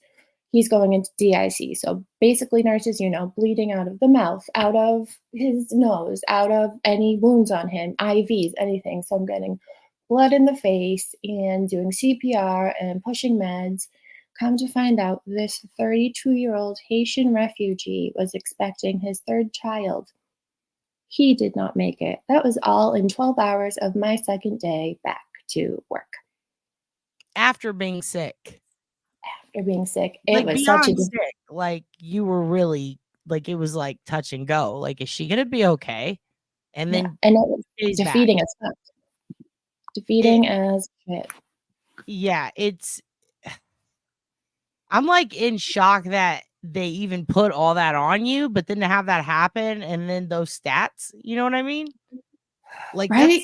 he's going into DIC. So basically, nurses, bleeding out of the mouth, out of his nose, out of any wounds on him, IVs, anything. So I'm getting blood in the face and doing CPR and pushing meds. Come to find out, this 32-year-old Haitian refugee was expecting his 3rd child. He did not make it. That was all in 12 hours of my 2nd day back to work. After being sick. After being sick. Like, It was such a beyond sick. Like, you were really, like, it was like touch and go. Like, is she going to be okay? And then and it was defeating as fuck. Defeating as shit. Yeah, I'm like in shock that they even put all that on you, but then to have that happen and then those stats, you know what I mean? Like, right?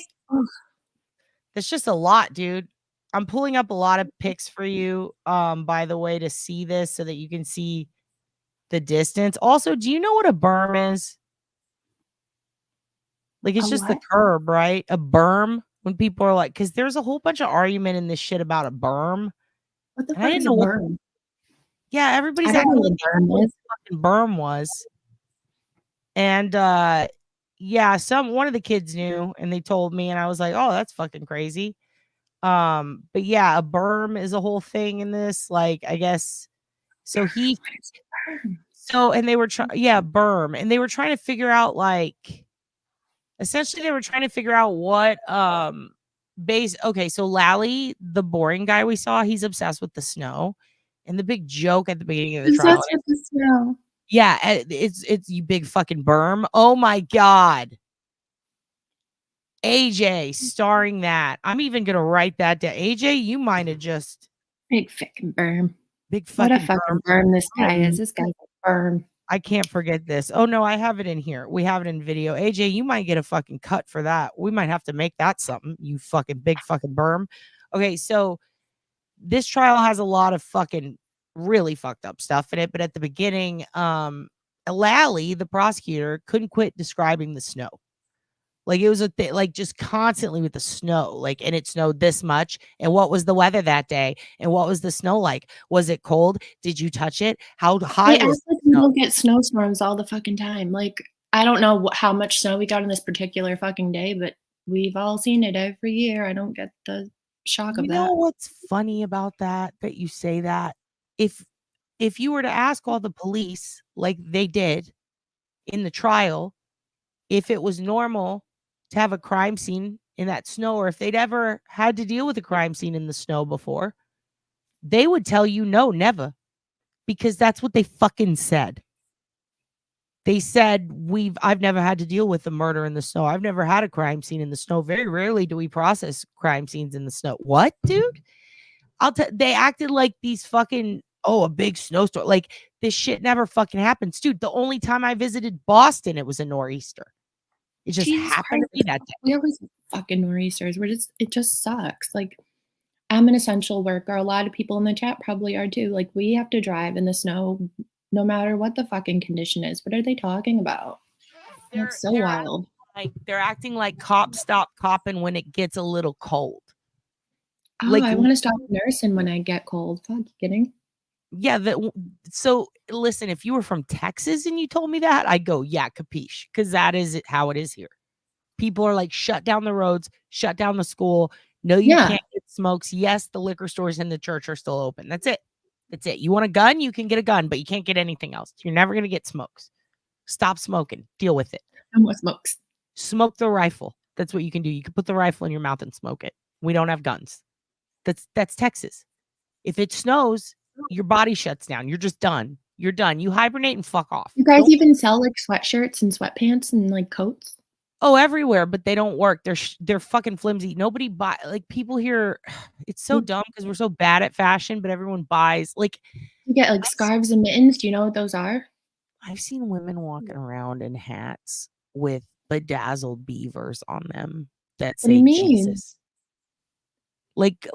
That's just a lot, dude. I'm pulling up a lot of pics for you, by the way, to see this so that you can see the distance. Also, do you know what a berm is? Like, it's just the curb, right? A berm. When people are like, because there's a whole bunch of argument in this shit about a berm. What the And fuck I didn't is know a what berm? Yeah, everybody's I don't acting know like what what berm is. fucking berm was. And yeah, one of the kids knew and they told me, and I was like, oh, that's fucking crazy. But yeah, a berm is a whole thing in this. Like, I guess so and they were berm, and they were trying to figure out, like, essentially they were trying to figure out what okay, so Lally, the boring guy we saw, he's obsessed with the snow. And the big joke at the beginning of the trial, Obsessed with the snow. yeah, it's you big fucking berm. Oh my God. AJ starring that. I'm even gonna write that down. AJ, you might have just big fucking berm. Big What fucking a fucking berm this guy is. This guy's a berm. I can't forget this. Oh no, I have it in here. We have it in video. AJ, you might get a fucking cut for that. We might have to make that something. You fucking big fucking berm. Okay, so this trial has a lot of fucking really fucked up stuff in it, but at the beginning, Lally, the prosecutor, couldn't quit describing the snow. Like, it was a thing, like, just constantly with the snow, like, and it snowed this much. And what was the weather that day? And what was the snow like? Was it cold? Did you touch it? How high They was act like we don't get snowstorms all the fucking time. Like, I don't know how much snow we got on this particular fucking day, but we've all seen it every year. I don't get the shock of You that. know what's funny about that you say that? If you were to ask all the police, like they did in the trial, if it was normal to have a crime scene in that snow, or if they'd ever had to deal with a crime scene in the snow before, they would tell you no, never. Because that's what they fucking said. They said, I've never had to deal with a murder in the snow. I've never had a crime scene in the snow. Very rarely do we process crime scenes in the snow. What, dude? They acted like these fucking, a big snowstorm. Like, this shit never fucking happens. Dude, the only time I visited Boston, it was a nor'easter. It just happened to be that day. We always fucking nor'easters. It just sucks. Like, I'm an essential worker. A lot of people in the chat probably are too. Like, we have to drive in the snow no matter what the fucking condition is. What are they talking about? That's so wild. They're acting like cops stop copping when it gets a little cold. Oh, like, I want to stop nursing when I get cold. Fuck, you kidding? Yeah. So listen, if you were from Texas and you told me that, I'd go, yeah, capiche. Because that is how it is here. People are like, shut down the roads, shut down the school. No, you can't get smokes. Yes, the liquor stores and the church are still open. That's it. That's it. You want a gun? You can get a gun, but you can't get anything else. You're never going to get smokes. Stop smoking. Deal with it. No more smokes. Smoke the rifle. That's what you can do. You can put the rifle in your mouth and smoke it. We don't have guns. That's Texas. If it snows, your body shuts down. You're just done. You're done. You hibernate and fuck off. You guys even sell like sweatshirts and sweatpants and like coats? Oh, everywhere, but they don't work. They're fucking flimsy. Nobody buy, like, people here. It's so dumb because we're so bad at fashion, but everyone buys. Like, you get like scarves and mittens. Do you know what those are? I've seen women walking around in hats with bedazzled beavers on them that say Jesus. Like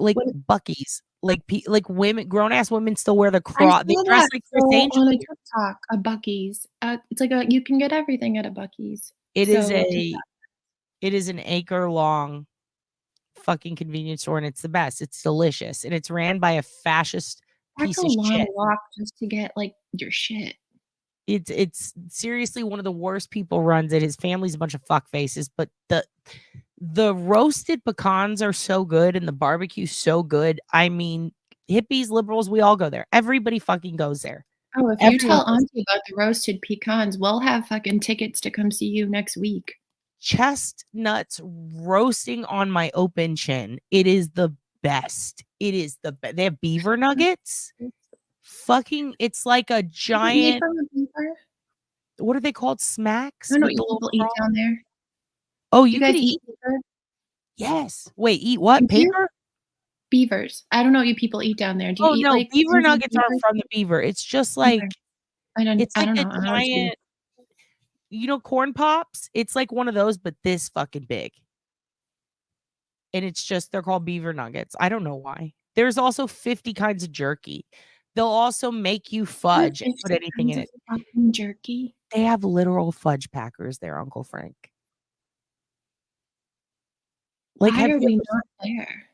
Bucky's. like women, grown ass women still wear the I cross. They saw dress that like Chris so Angel. on a TikTok, a Buc-ee's. It's like you can get everything at a Buc-ee's. It is So an acre long fucking convenience store, and it's the best. It's delicious, and it's ran by a fascist that's piece a of long shit. walk just to get like your shit. It's seriously one of the worst people runs it. His family's a bunch of fuck faces, but the roasted pecans are so good and the barbecue's so good. I mean, hippies, liberals, we all go there. Everybody fucking goes there. Oh, if you tell Auntie about the roasted pecans, we'll have fucking tickets to come see you next week. Chestnuts roasting on my open chin. It is the best. It is the best. They have beaver nuggets. Fucking, it's like a giant. What are they called? Smacks? I don't know with the what little people eat down there. Oh, Do you guys could eat beaver? Yes. Wait, eat what? Paper? Beavers. I don't know what you people eat down there. Do you Oh eat no, like beaver things like nuggets aren't beavers? from the beaver. It's just like Okay. I don't a know. I don't know what to do. giant, corn pops. It's like one of those, but this fucking big. And it's just they're called beaver nuggets. I don't know why. There's also 50 kinds of jerky. They'll also make you fudge and put anything in it. Fucking jerky. They have literal fudge packers there, Uncle Frank. Like, why are we not there?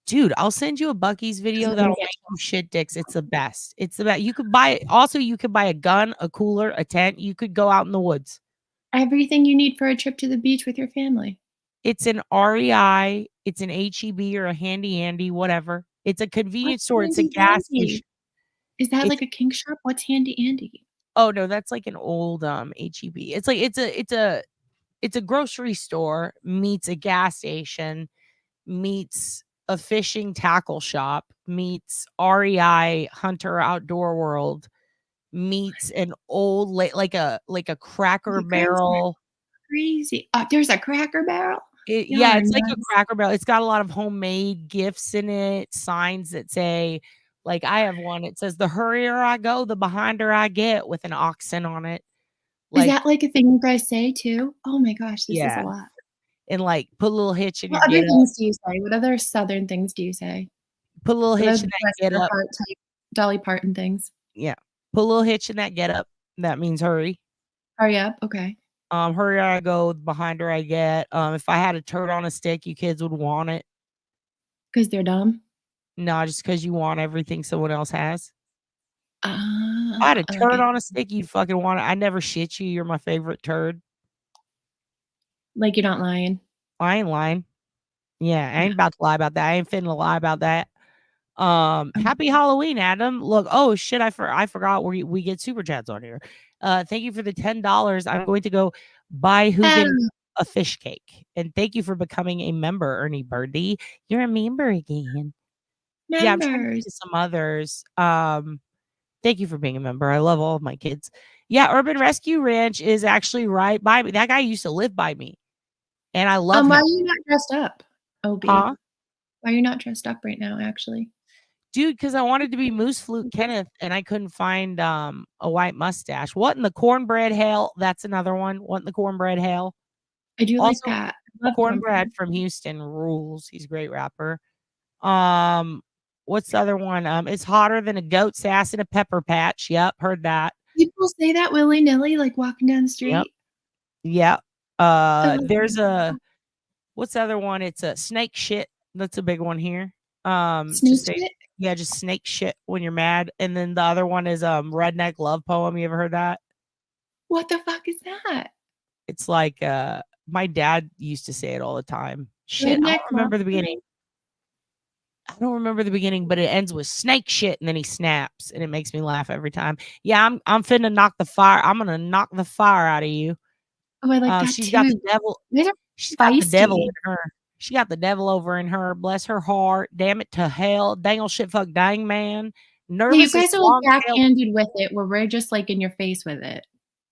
Dude, I'll send you a Buc-ee's video that'll make you shit dicks. It's the best. It's the best. You could buy a gun, a cooler, a tent. You could go out in the woods. Everything you need for a trip to the beach with your family. It's an REI, it's an HEB or a Handy Andy, whatever. It's a convenience store. It's a gas station. Is that like a kink shop? What's Handy Andy? Oh no, that's like an old HEB. It's like it's a grocery store meets a gas station meets a fishing tackle shop meets REI Hunter Outdoor World meets an old like a Cracker Barrel. Crazy. There's a Cracker Barrel. Yeah, it's like a Cracker Barrel. It's got a lot of homemade gifts in it, signs that say, like, I have one. It says, "The hurrier I go, the behinder I get," with an oxen on it. Is that like a thing you guys say too? Oh my gosh, this is Yeah. a lot. And like put a little hitch in What your other get things do you say? What other Southern things do you say? Put a little Are hitch those in that get Western up. part type Dolly Parton things? Yeah. Put a little hitch in that get up. That means hurry. Hurry up. Okay. Hurry I go, behind her I get. If I had a turd on a stick, you kids would want it. Because they're dumb? No, just because you want everything someone else has. If I had a turd on a stick, you'd fucking want it. I never shit you. You're my favorite turd. Like you're not lying. I ain't lying. Yeah, I ain't about to lie about that. I ain't finna lie about that. Happy Halloween, Adam. Look, oh shit, I forgot we get super chats on here. Thank you for the $10. I'm going to go buy Hogan a fish cake. And thank you for becoming a member, Ernie Birdie. You're a member again. Yeah, I'm trying to get to some others. Thank you for being a member. I love all of my kids. Yeah, Urban Rescue Ranch is actually right by me. That guy used to live by me. And I love him. Why are you not dressed up, OB? Huh? Why are you not dressed up right now, actually? Dude, because I wanted to be Moose Flute Kenneth and I couldn't find a white mustache. What in the cornbread hell? That's another one. What in the cornbread hell? I do Also, like that. I love Cornbread from Houston rules. He's a great rapper. What's the other one? It's hotter than a goat sass in a pepper patch. Yep, heard that. People say that willy-nilly, like walking down the street. Yep. There's what's the other one? It's a snake shit. That's a big one here. Snake shit? Yeah, just snake shit when you're mad. And then the other one is redneck love poem. You ever heard that? What the fuck is that? It's like my dad used to say it all the time. Shit, I don't remember the beginning. I don't remember the beginning, but it ends with snake shit, and then he snaps, and it makes me laugh every time. Yeah, I'm finna knock the fire. I'm gonna knock the fire out of you. Oh, I like that she's too. got the devil. She's got the devil in her. She got the devil over in her. Bless her heart. Damn it to hell. Dang old shit fuck dang man. Yeah, you Nervous guys as are long like tail. backhanded with it, where we're just like in your face with it.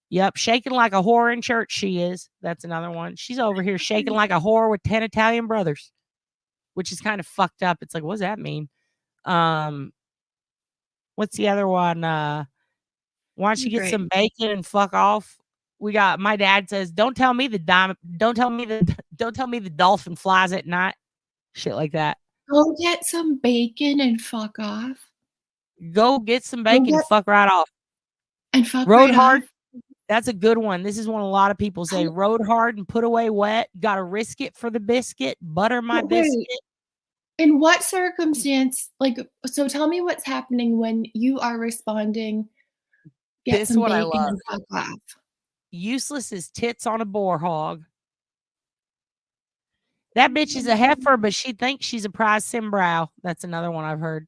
Yep, shaking like a whore in church. She is. That's another one. She's over here shaking like a whore with 10 Italian brothers, which is kind of fucked up. It's like, what does that mean? What's the other one? Why don't you get some bacon and fuck off? We got, my dad says, don't tell me the dolphin flies at night. Shit like that. Go get some bacon and fuck off. Go get some Go bacon, get fuck right off. and fuck Rode right hard. off. That's a good one. This is one a lot of people say. Rode hard and put away wet. Got to risk it for the biscuit. Butter my But wait, biscuit. in what circumstance, like, so tell me what's happening when you are responding, get This some one I bacon love. and fuck off. Useless as tits on a boar hog. That bitch is a heifer, but she thinks she's a prize simbrow. That's another one I've heard.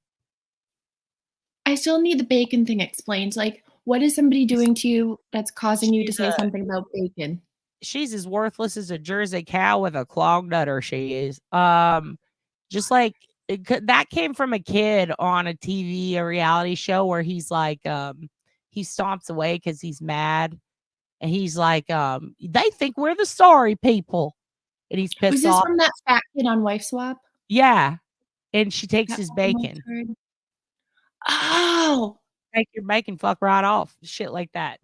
I still need the bacon thing explained. Like, what is somebody doing to you that's causing you to say something about bacon? She's as worthless as a Jersey cow with a clogged udder. She is. Just like that came from a kid on a TV, a reality show where he's like, he stomps away because he's mad, and he's like, they think we're the sorry people, and he's Was pissed this off. from that fat kid on Wife Swap? Yeah, and she takes That his one I bacon. heard. Oh, Take your bacon, fuck right off. Shit like that.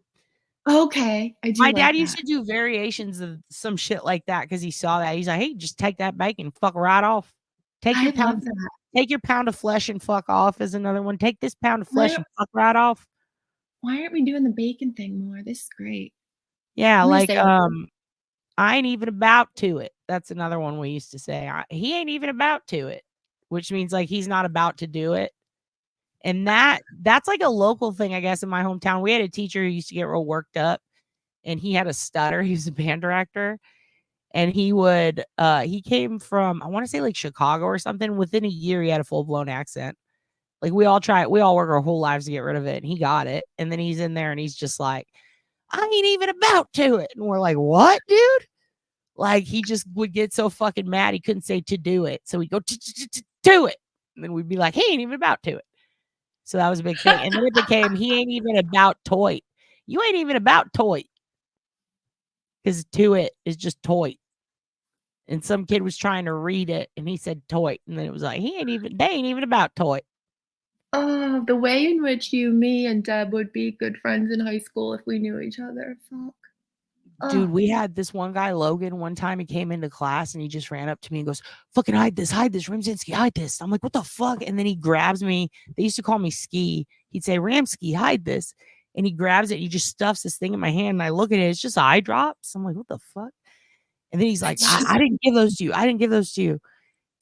okay. I do My like dad used that. to do variations of some shit like that because he saw that. He's like, hey, just take that bacon, fuck right off. Take I your love pound, that. take your pound of flesh and fuck off is another one. Take this pound of flesh Why and fuck right off. why aren't we doing the bacon thing more? This is great. Yeah, I'm gonna like say it. I ain't even about to it. That's another one we used to say. He ain't even about to it, which means like he's not about to do it. And that's like a local thing, I guess, in my hometown. We had a teacher who used to get real worked up, and he had a stutter. He was a band director, and he came from, I want to say like Chicago or something. Within a year, he had a full-blown accent. Like we all work our whole lives to get rid of it, and he got it. And then he's in there and he's just like, I ain't even about to it. And we're like, what, dude? Like he just would get so fucking mad he couldn't say to do it. So he'd go to it. And then we'd be like, he ain't even about to it. So that was a big thing. And then it became, he ain't even about toy. You ain't even about toy. Because to it is just toy. And some kid was trying to read it and he said toy. And then it was like, they ain't even about toy. Oh, the way in which me, and Deb would be good friends in high school if we knew each other. Fuck. Dude, we had this one guy, Logan, one time he came into class and he just ran up to me and goes, fucking hide this, Ramzinski, hide this. I'm like, what the fuck? And then he grabs me. They used to call me Ski. He'd say, Ramski, hide this. And he grabs it and he just stuffs this thing in my hand. And I look at it, it's just eye drops. I'm like, what the fuck? And then he's like, I didn't give those to you. I didn't give those to you.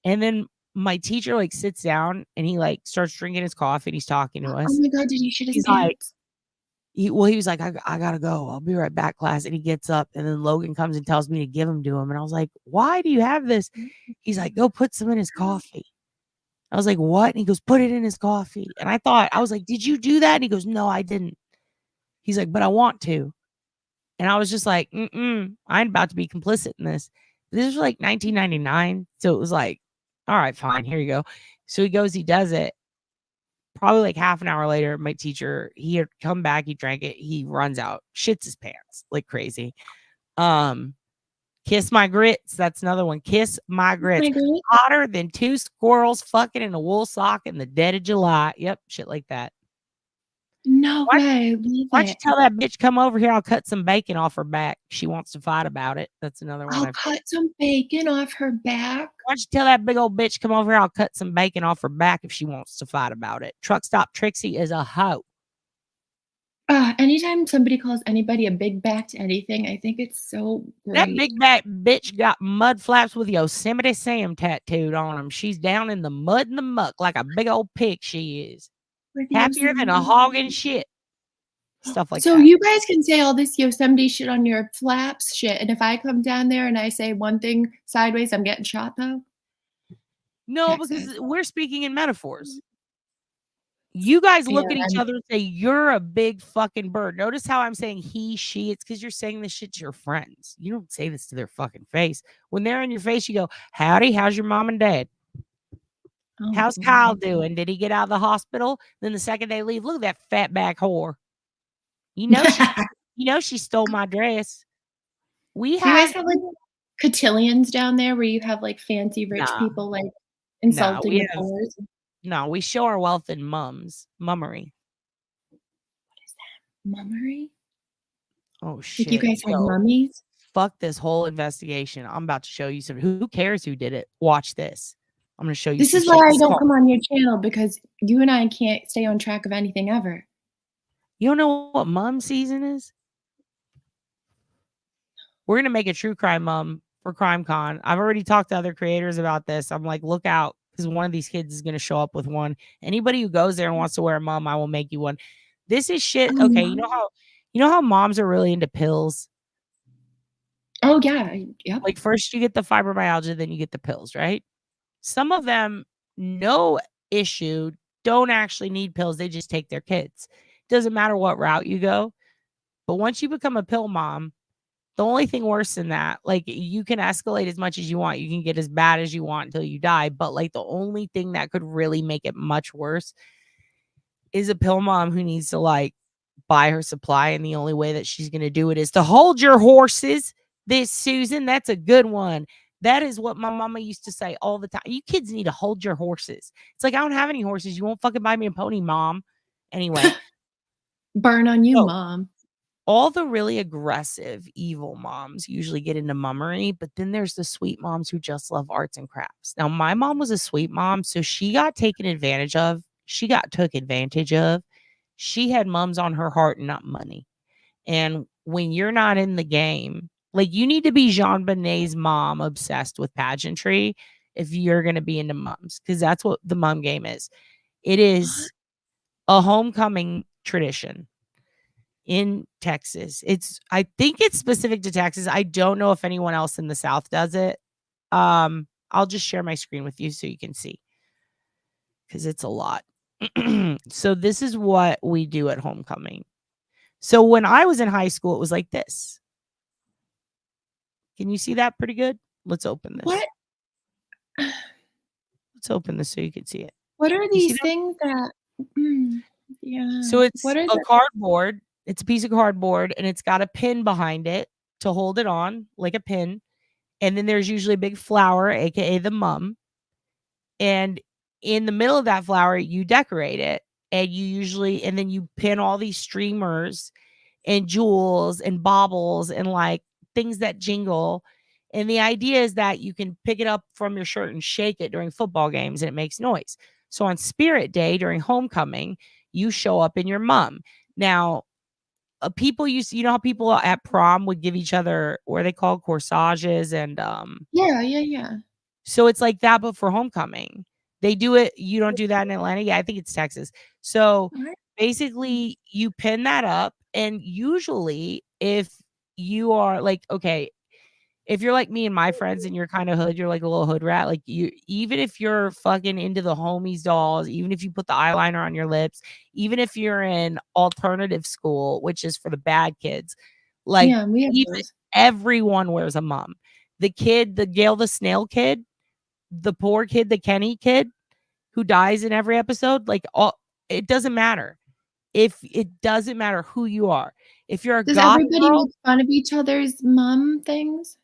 And then my teacher like sits down and he like starts drinking his coffee and he's talking to us. Oh my God, did he shit his He's pants? like, he was like, I gotta go. I'll be right back, class. And he gets up, and then Logan comes and tells me to give him to him. And I was like, why do you have this? He's like, go put some in his coffee. I was like, what? And he goes, put it in his coffee. And I was like, did you do that? And he goes, no, I didn't. He's like, but I want to. And I was just like, I'm about to be complicit in this. This was like 1999. So it was like, all right, fine, here you go. So he goes, he does it. Probably like half an hour later, my teacher, he had come back, he drank it, he runs out, shits his pants like crazy. Kiss my grits. That's another one. Kiss my grits. Hotter than two squirrels fucking in a wool sock in the dead of July. Yep, shit like that. No way. Why don't you tell that bitch come over here? I'll cut some bacon off her back. She wants to fight about it. That's another one. I'll cut some bacon off her back. Why don't you tell that big old bitch come over here? I'll cut some bacon off her back if she wants to fight about it. Truck stop Trixie is a hoe. Anytime somebody calls anybody a big backed anything, I think it's so great. That big back bitch got mud flaps with Yosemite Sam tattooed on them. She's down in the mud and the muck like a big old pig she is. Happier than a hog and shit. Stuff like that. So you guys can say all this Yosemite shit on your flaps shit, and if I come down there and I say one thing sideways, I'm getting shot though? No, because we're speaking in metaphors. You guys look at each other and say, you're a big fucking bird. Notice how I'm saying he, she. It's because you're saying this shit to your friends. You don't say this to their fucking face. When they're in your face, you go, howdy, how's your mom and dad? How's Kyle doing? Did he get out of the hospital? Then the second they leave, look at that fat back whore. You know she stole my dress. You guys have like cotillions down there where you have like fancy rich people like insulting the poors? No, we show our wealth in mummery. What is that? Mummery? Oh shit. Like you guys have mummies? Fuck this whole investigation. I'm about to show you some. Who cares who did it? Watch this. I'm going to show you This some is shit. why I It's don't called- come on your channel, because you and I can't stay on track of anything ever. You don't know what mom season is? We're going to make a true crime mom for CrimeCon. I've already talked to other creators about this. I'm like, look out, because one of these kids is going to show up with one. Anybody who goes there and wants to wear a mom, I will make you one. This is shit. Okay, you know how moms are really into pills? Oh yeah. Yep. Like first you get the fibromyalgia, then you get the pills, right? Some of them, no issue, don't actually need pills. They just take their kids. Doesn't matter what route you go. But once you become a pill mom, the only thing worse than that, like you can escalate as much as you want. You can get as bad as you want until you die. But like the only thing that could really make it much worse is a pill mom who needs to like buy her supply. And the only way that she's going to do it is to hold your horses. This Susan, that's a good one. That is what my mama used to say all the time. You kids need to hold your horses. It's like, I don't have any horses. You won't fucking buy me a pony, mom. Anyway. Burn on you, mom. All the really aggressive, evil moms usually get into mummery, but then there's the sweet moms who just love arts and crafts. Now, my mom was a sweet mom, so she got taken advantage of. She got took advantage of. She had mums on her heart and not money. And when you're not in the game, like you need to be Jean Bonnet's mom obsessed with pageantry if you're going to be into mums, because that's what the mum game is. It is a homecoming tradition in Texas. I think it's specific to Texas. I don't know if anyone else in the South does it. I'll just share my screen with you so you can see, because it's a lot. So this is what we do at homecoming. So when I was in high school, it was like this. Can you see that pretty good? Let's open this. What? Let's open this so you can see it. What are these things that? Yeah. So it's what are a cardboard. It's a piece of cardboard, and it's got a pin behind it to hold it on, like a pin. And then there's usually a big flower, aka the mum. And in the middle of that flower, you decorate it. And and then you pin all these streamers and jewels and baubles and like things that jingle. And the idea is that you can pick it up from your shirt and shake it during football games and it makes noise. So on Spirit Day during homecoming, you show up in your mum. Now, people you know how people at prom would give each other, what are they called, corsages and Yeah. so it's like that, but for homecoming. They do it. You don't do that in Atlanta? Yeah, I think it's Texas. So basically you pin that up, and usually if you are like, okay, if you're like me and my friends and you're kind of hood, you're like a little hood rat, like you, even if you're fucking into the homies dolls, even if you put the eyeliner on your lips, even if you're in alternative school, which is for the bad kids, like Yeah, we have even those. everyone wears a mum. The kid, the Gail the Snail kid, the poor kid, the Kenny kid who dies in every episode, like it doesn't matter. If it doesn't matter who you are. If you're a Does goth everybody girl, make fun of each other's mom things?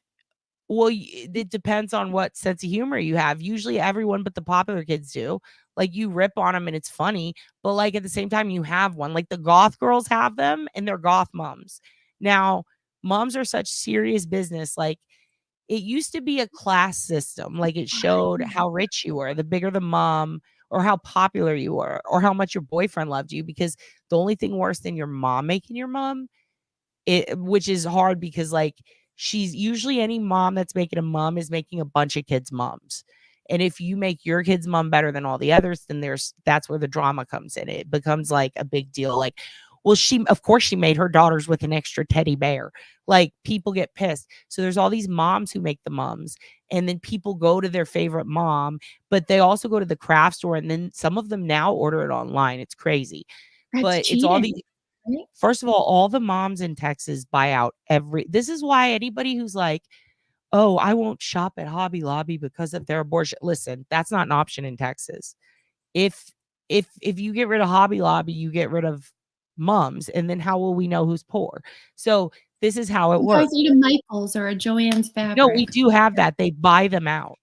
well, it depends on what sense of humor you have. Usually everyone but the popular kids do. Like you rip on them and it's funny, but like at the same time you have one. Like the goth girls have them and they're goth moms. Now, moms are such serious business. Like it used to be a class system. Like it showed how rich you were, the bigger the mom, or how popular you were, or how much your boyfriend loved you. Because the only thing worse than your mom making your mom, which is hard because like she's usually, any mom that's making a mom is making a bunch of kids' moms. And if you make your kid's mom better than all the others, then that's where the drama comes in. It becomes like a big deal. Like, well, of course she made her daughters with an extra teddy bear. Like people get pissed. So there's all these moms who make the mums, and then people go to their favorite mom, but they also go to the craft store, and then some of them now order it online. It's crazy. But it's all the, first of all the moms in Texas buy out this is why anybody who's like, oh, I won't shop at Hobby Lobby because of their abortion. Listen, that's not an option in Texas. If you get rid of Hobby Lobby, you get rid of moms, and then how will we know who's poor? So this is how it You works. guys need a Michael's or a Joann's fabric. No, we do have that. They buy them out.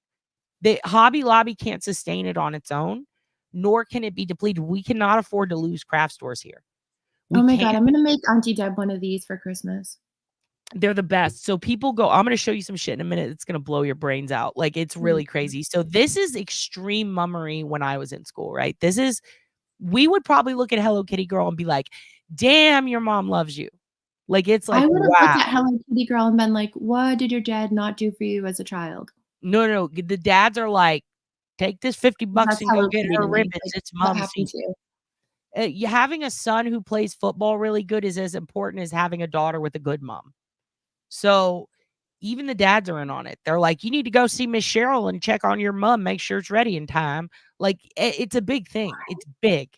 The Hobby Lobby can't sustain it on its own, nor can it be depleted. We cannot afford to lose craft stores here. Oh my God, I'm going to make Auntie Deb one of these for Christmas. They're the best. So people go, I'm going to show you some shit in a minute. It's going to blow your brains out. Like, it's really crazy. So this is extreme mummery when I was in school, right? We would probably look at Hello Kitty girl and be like, damn, your mom loves you. Like, it's like, I would have wow. looked at Hello Kitty girl and been like, what did your dad not do for you as a child? No. The dads are like, take this $50 That's and go Hello get Kitty her to me. ribbons. Like, It's what mom's. happened to you? You having a son who plays football really good is as important as having a daughter with a good mom. So even the dads are in on it. They're like, you need to go see Miss Cheryl and check on your mom, make sure it's ready in time. Like, it's a big thing. It's big.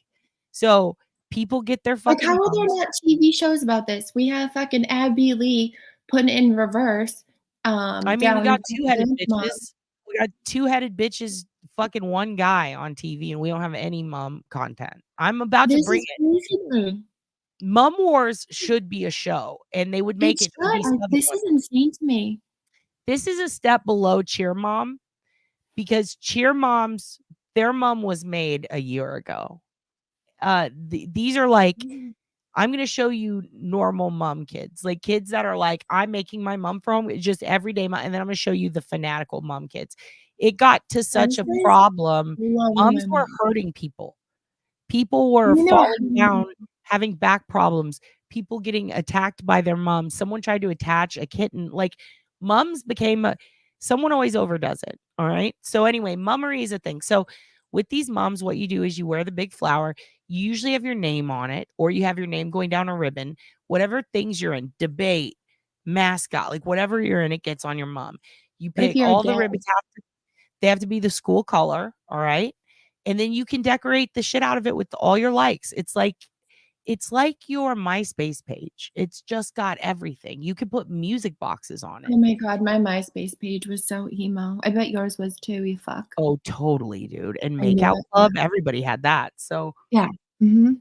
So people get their Like, fucking how are there moms. not TV shows about this? We have fucking Abby Lee putting it in reverse. I mean, we Down got two-headed Ben's mom. bitches. We got two-headed bitches, fucking one guy on TV, and we don't have any mom content. I'm about to This bring is it. crazy to me. Mom Wars should be a show, and they would make it for these Southern This is women. insane to me. This is a step below Cheer Mom, because Cheer Moms, their mom was made a year ago. These are like, I'm going to show you normal mom kids, like kids that are like, I'm making my mom for home, just everyday mom. And then I'm going to show you the fanatical mom kids. It got to such a problem. Moms were hurting people. People were falling down, having back problems, people getting attacked by their moms. Someone tried to attach a kitten. Like, moms became someone always overdoes it. All right. So anyway, mummery is a thing. So with these moms, what you do is you wear the big flower. You usually have your name on it, or you have your name going down a ribbon, whatever things you're in, debate, mascot, like whatever you're in, it gets on your mom. You What if pick you're a all the dad? ribbons. They have to be the school color. All right. And then you can decorate the shit out of it with all your likes. It's like your MySpace page. It's just got everything. You can put music boxes on it. Oh my God, my MySpace page was so emo. I bet yours was too, you fuck. Oh, totally, dude. And I knew Makeout it. Club, everybody had that. So, Yeah. Mm-hmm.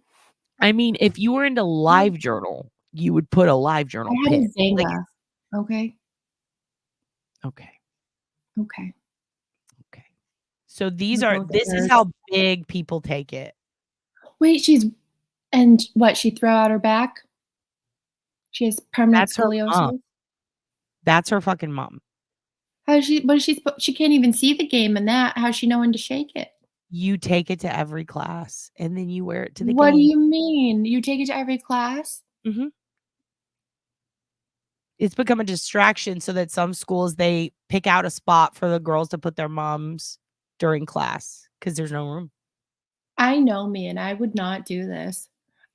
I mean, if you were into Live Journal, you would put a Live Journal I had a pin. Zanga. Like, Okay. okay. Okay. So this both is hers. how big people take it. Wait, and what, she throw out her back? She has permanent That's her scoliosis? mom. That's her fucking mom. She can't even see the game and that. How's she know when to shake it? You take it to every class and then you wear it to the What do game. you mean? You take it to every class? Mm-hmm. It's become a distraction so that some schools, they pick out a spot for the girls to put their moms during class because there's no room. I know me, and I would not do this.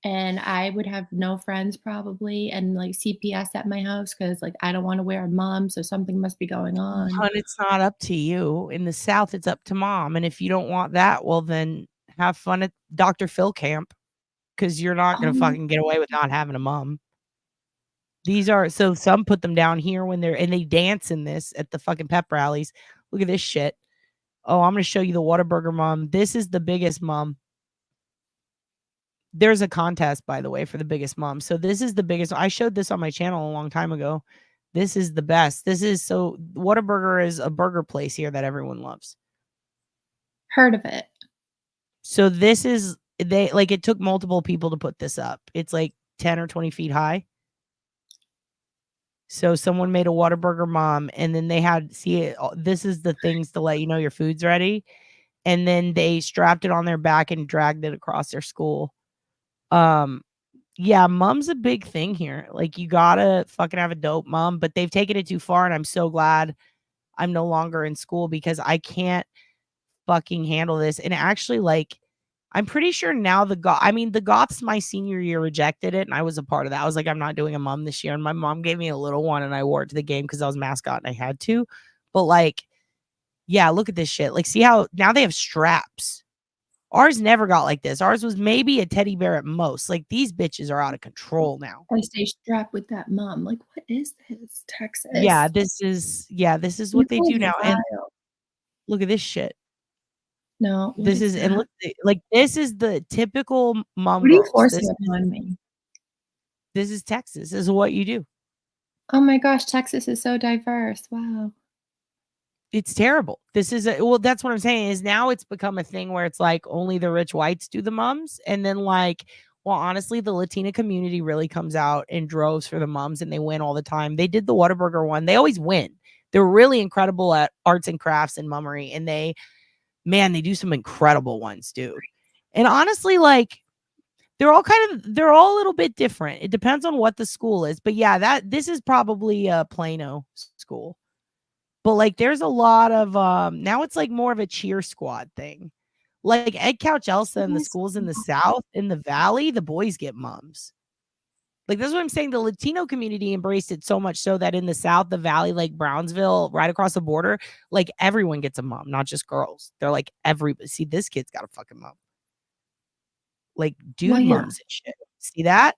And I would have no friends probably, and like CPS at my house because like I don't want to wear a mom, so something must be going on. Hun, it's not up to you. In the South, it's up to mom. And if you don't want that, well, then have fun at Dr. Phil camp because you're not going to fucking get away with not having a mom. So some put them down here and they dance in this at the fucking pep rallies. Look at this shit. Oh, I'm going to show you the Whataburger mom. This is the biggest mom. There's a contest, by the way, for the biggest mom. So this is the biggest. I showed this on my channel a long time ago. This is the best. Whataburger is a burger place here that everyone loves. Heard of it. So it took multiple people to put this up. It's like 10 or 20 feet high. So someone made a Whataburger mom, and then they had, this is the things to let you know your food's ready. And then they strapped it on their back and dragged it across their school. Yeah, mom's a big thing here. Like, you gotta fucking have a dope mom, but they've taken it too far, and I'm so glad I'm no longer in school because I can't fucking handle this. And actually, like, I'm pretty sure now the Goths my senior year rejected it, and I was a part of that. I was like, I'm not doing a mom this year, and my mom gave me a little one, and I wore it to the game because I was mascot and I had to. But like, yeah, look at this shit. Like, see how now they have straps. Ours never got like this. Ours was maybe a teddy bear at most. Like, these bitches are out of control now. I stay strapped with that mom. Like, what is this, Texas? Yeah, this is what they do now. And look at this shit. No, this is and look, like, this is the typical mom. What are you girls. forcing upon me? This is Texas. This is what you do. Oh my gosh, Texas is so diverse. Wow. It's terrible. This is that's what I'm saying is now it's become a thing where it's like only the rich whites do the moms, and then like Well, honestly, the Latina community really comes out in droves for the mums, and they win all the time. They did the Whataburger one. They always win. They're really incredible at arts and crafts and mummery, and they do some incredible ones, dude. And honestly, like, they're all a little bit different. It depends on what the school is. But yeah, this is probably a Plano school. But like, there's a lot of now it's like more of a cheer squad thing. Like Egg Couch Elsa and the schools in the South, in the Valley, the boys get mums. Like, that's what I'm saying. The Latino community embraced it so much so that in the South, the Valley, like Brownsville, right across the border, like everyone gets a mom, not just girls. They're like, see, this kid's got a fucking mom. Like, dude mums and shit. See that?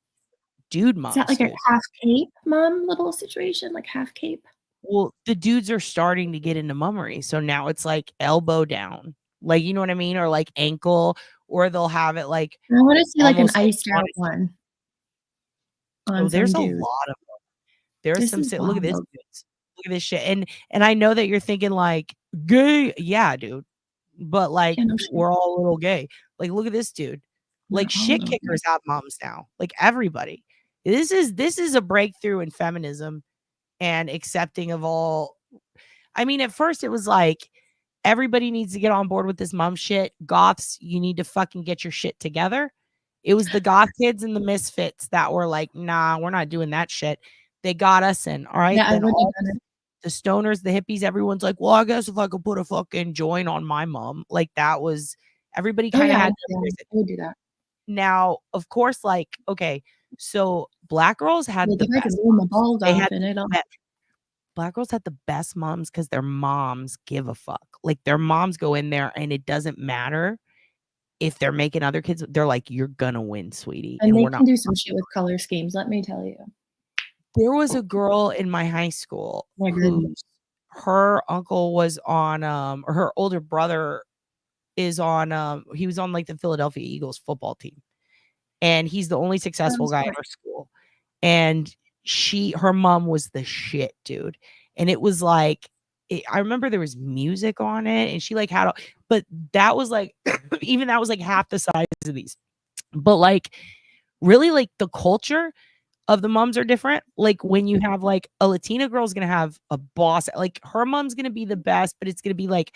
Dude mums. Is that like a half cape mom little situation? Like half cape? Well, the dudes are starting to get into mummery. So now it's like elbow down. Like, you know what I mean? Or like ankle, or they'll have it like. I want to see like an iced out one. Oh, there's a lot of them. There's some. Look at this. Look at this shit. And I know that you're thinking like gay. Yeah, dude. But like, we're all a little gay. Like, look at this dude. Like, shit kickers have moms now. Like, everybody. This is a breakthrough in feminism and accepting of all. I mean, at first it was like, everybody needs to get on board with this mom shit. Goths, you need to fucking get your shit together. It was the goth kids and the misfits that were like, nah, we're not doing that shit. They got us in. All right. Yeah, Then the stoners, the hippies, everyone's like, well, I guess if I could put a fucking joint on my mom, like, that was, everybody kind of had to do that. Now, of course, like, okay, so black girls had the best. Black girls had the best moms because their moms give a fuck. Like, their moms go in there and it doesn't matter if they're making other kids. They're like, you're gonna win, sweetie. And they we're can not. do some shit with color schemes, let me tell you. There was a girl in my high school who, her uncle was on, or her older brother is on, he was on like the Philadelphia Eagles football team. And he's the only successful guy in our school. And her mom was the shit, dude. And it was like, I remember there was music on it, and she like had, but that was like, even that was like half the size of these. But like, really, like, the culture of the moms are different. Like, when you have like a Latina girl is gonna have a boss, like her mom's gonna be the best, but it's gonna be like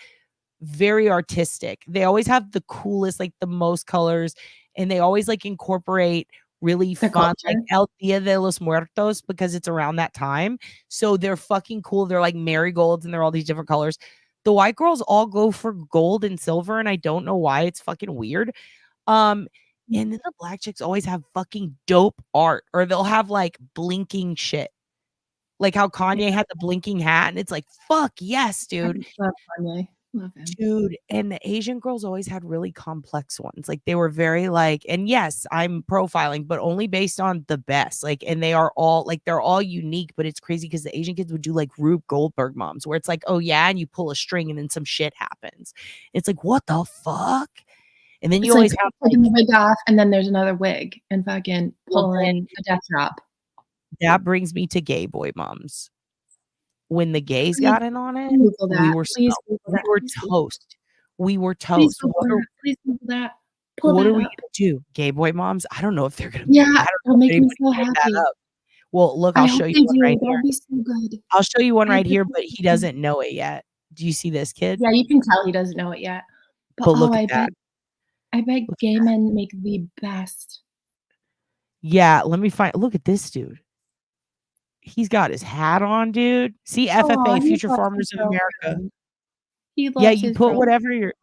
very artistic. They always have the coolest, like the most colors, and they always like incorporate really fun, like El Dia de los Muertos, because it's around that time. So they're fucking cool. They're like marigolds and they're all these different colors. The white girls all go for gold and silver, and I don't know why. It's fucking weird. And then the black chicks always have fucking dope art, or they'll have like blinking shit. Like how Kanye had the blinking hat, and it's like, fuck yes, dude. I love Kanye. Love him. Dude, and the Asian girls always had really complex ones. Like, they were very like, and yes, I'm profiling, but only based on the best. Like, and they are all like, they're all unique, but it's crazy because the Asian kids would do like Rube Goldberg moms, where it's like, oh yeah, and you pull a string and then some shit happens. It's like, what the fuck? And then you always have taking the wig off, and then there's another wig, and fucking pulling a death drop. That brings me to gay boy moms. When the gays got in on it, we were toast. We were toast. Please Google that. What are we gonna do? Gay boy moms? I don't know if they're gonna. Yeah, I don't know it'll make me so that happy. up. Well, look, I'll show you one right here. That'd be so good. I'll show you one right here, but he doesn't know it yet. Do you see this kid? Yeah, you can tell he doesn't know it yet. But look at that. I bet gay men make the best. Yeah, let me find. Look at this dude. He's got his hat on, dude. See, FFA, Future Farmers of America. Yeah, you put whatever you're.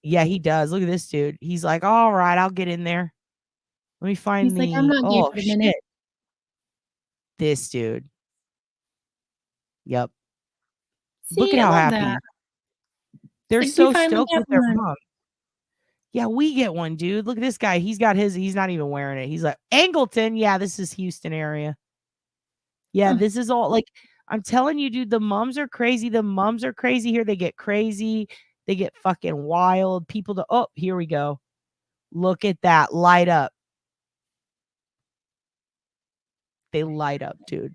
Yeah, he does. Look at this dude. He's like, all right, I'll get in there. Let me find He's like, I'm not gay for a minute. This dude. Yep. See, Look at how happy. That. They're like, so stoked with their mom. Yeah, we get one, dude. Look at this guy. He's got his. He's not even wearing it. He's like, Angleton. Yeah, this is Houston area. Yeah, this is all like, I'm telling you, dude, the moms are crazy. The moms are crazy here. They get crazy. They get fucking wild. People here we go. Look at that. Light up. They light up, dude.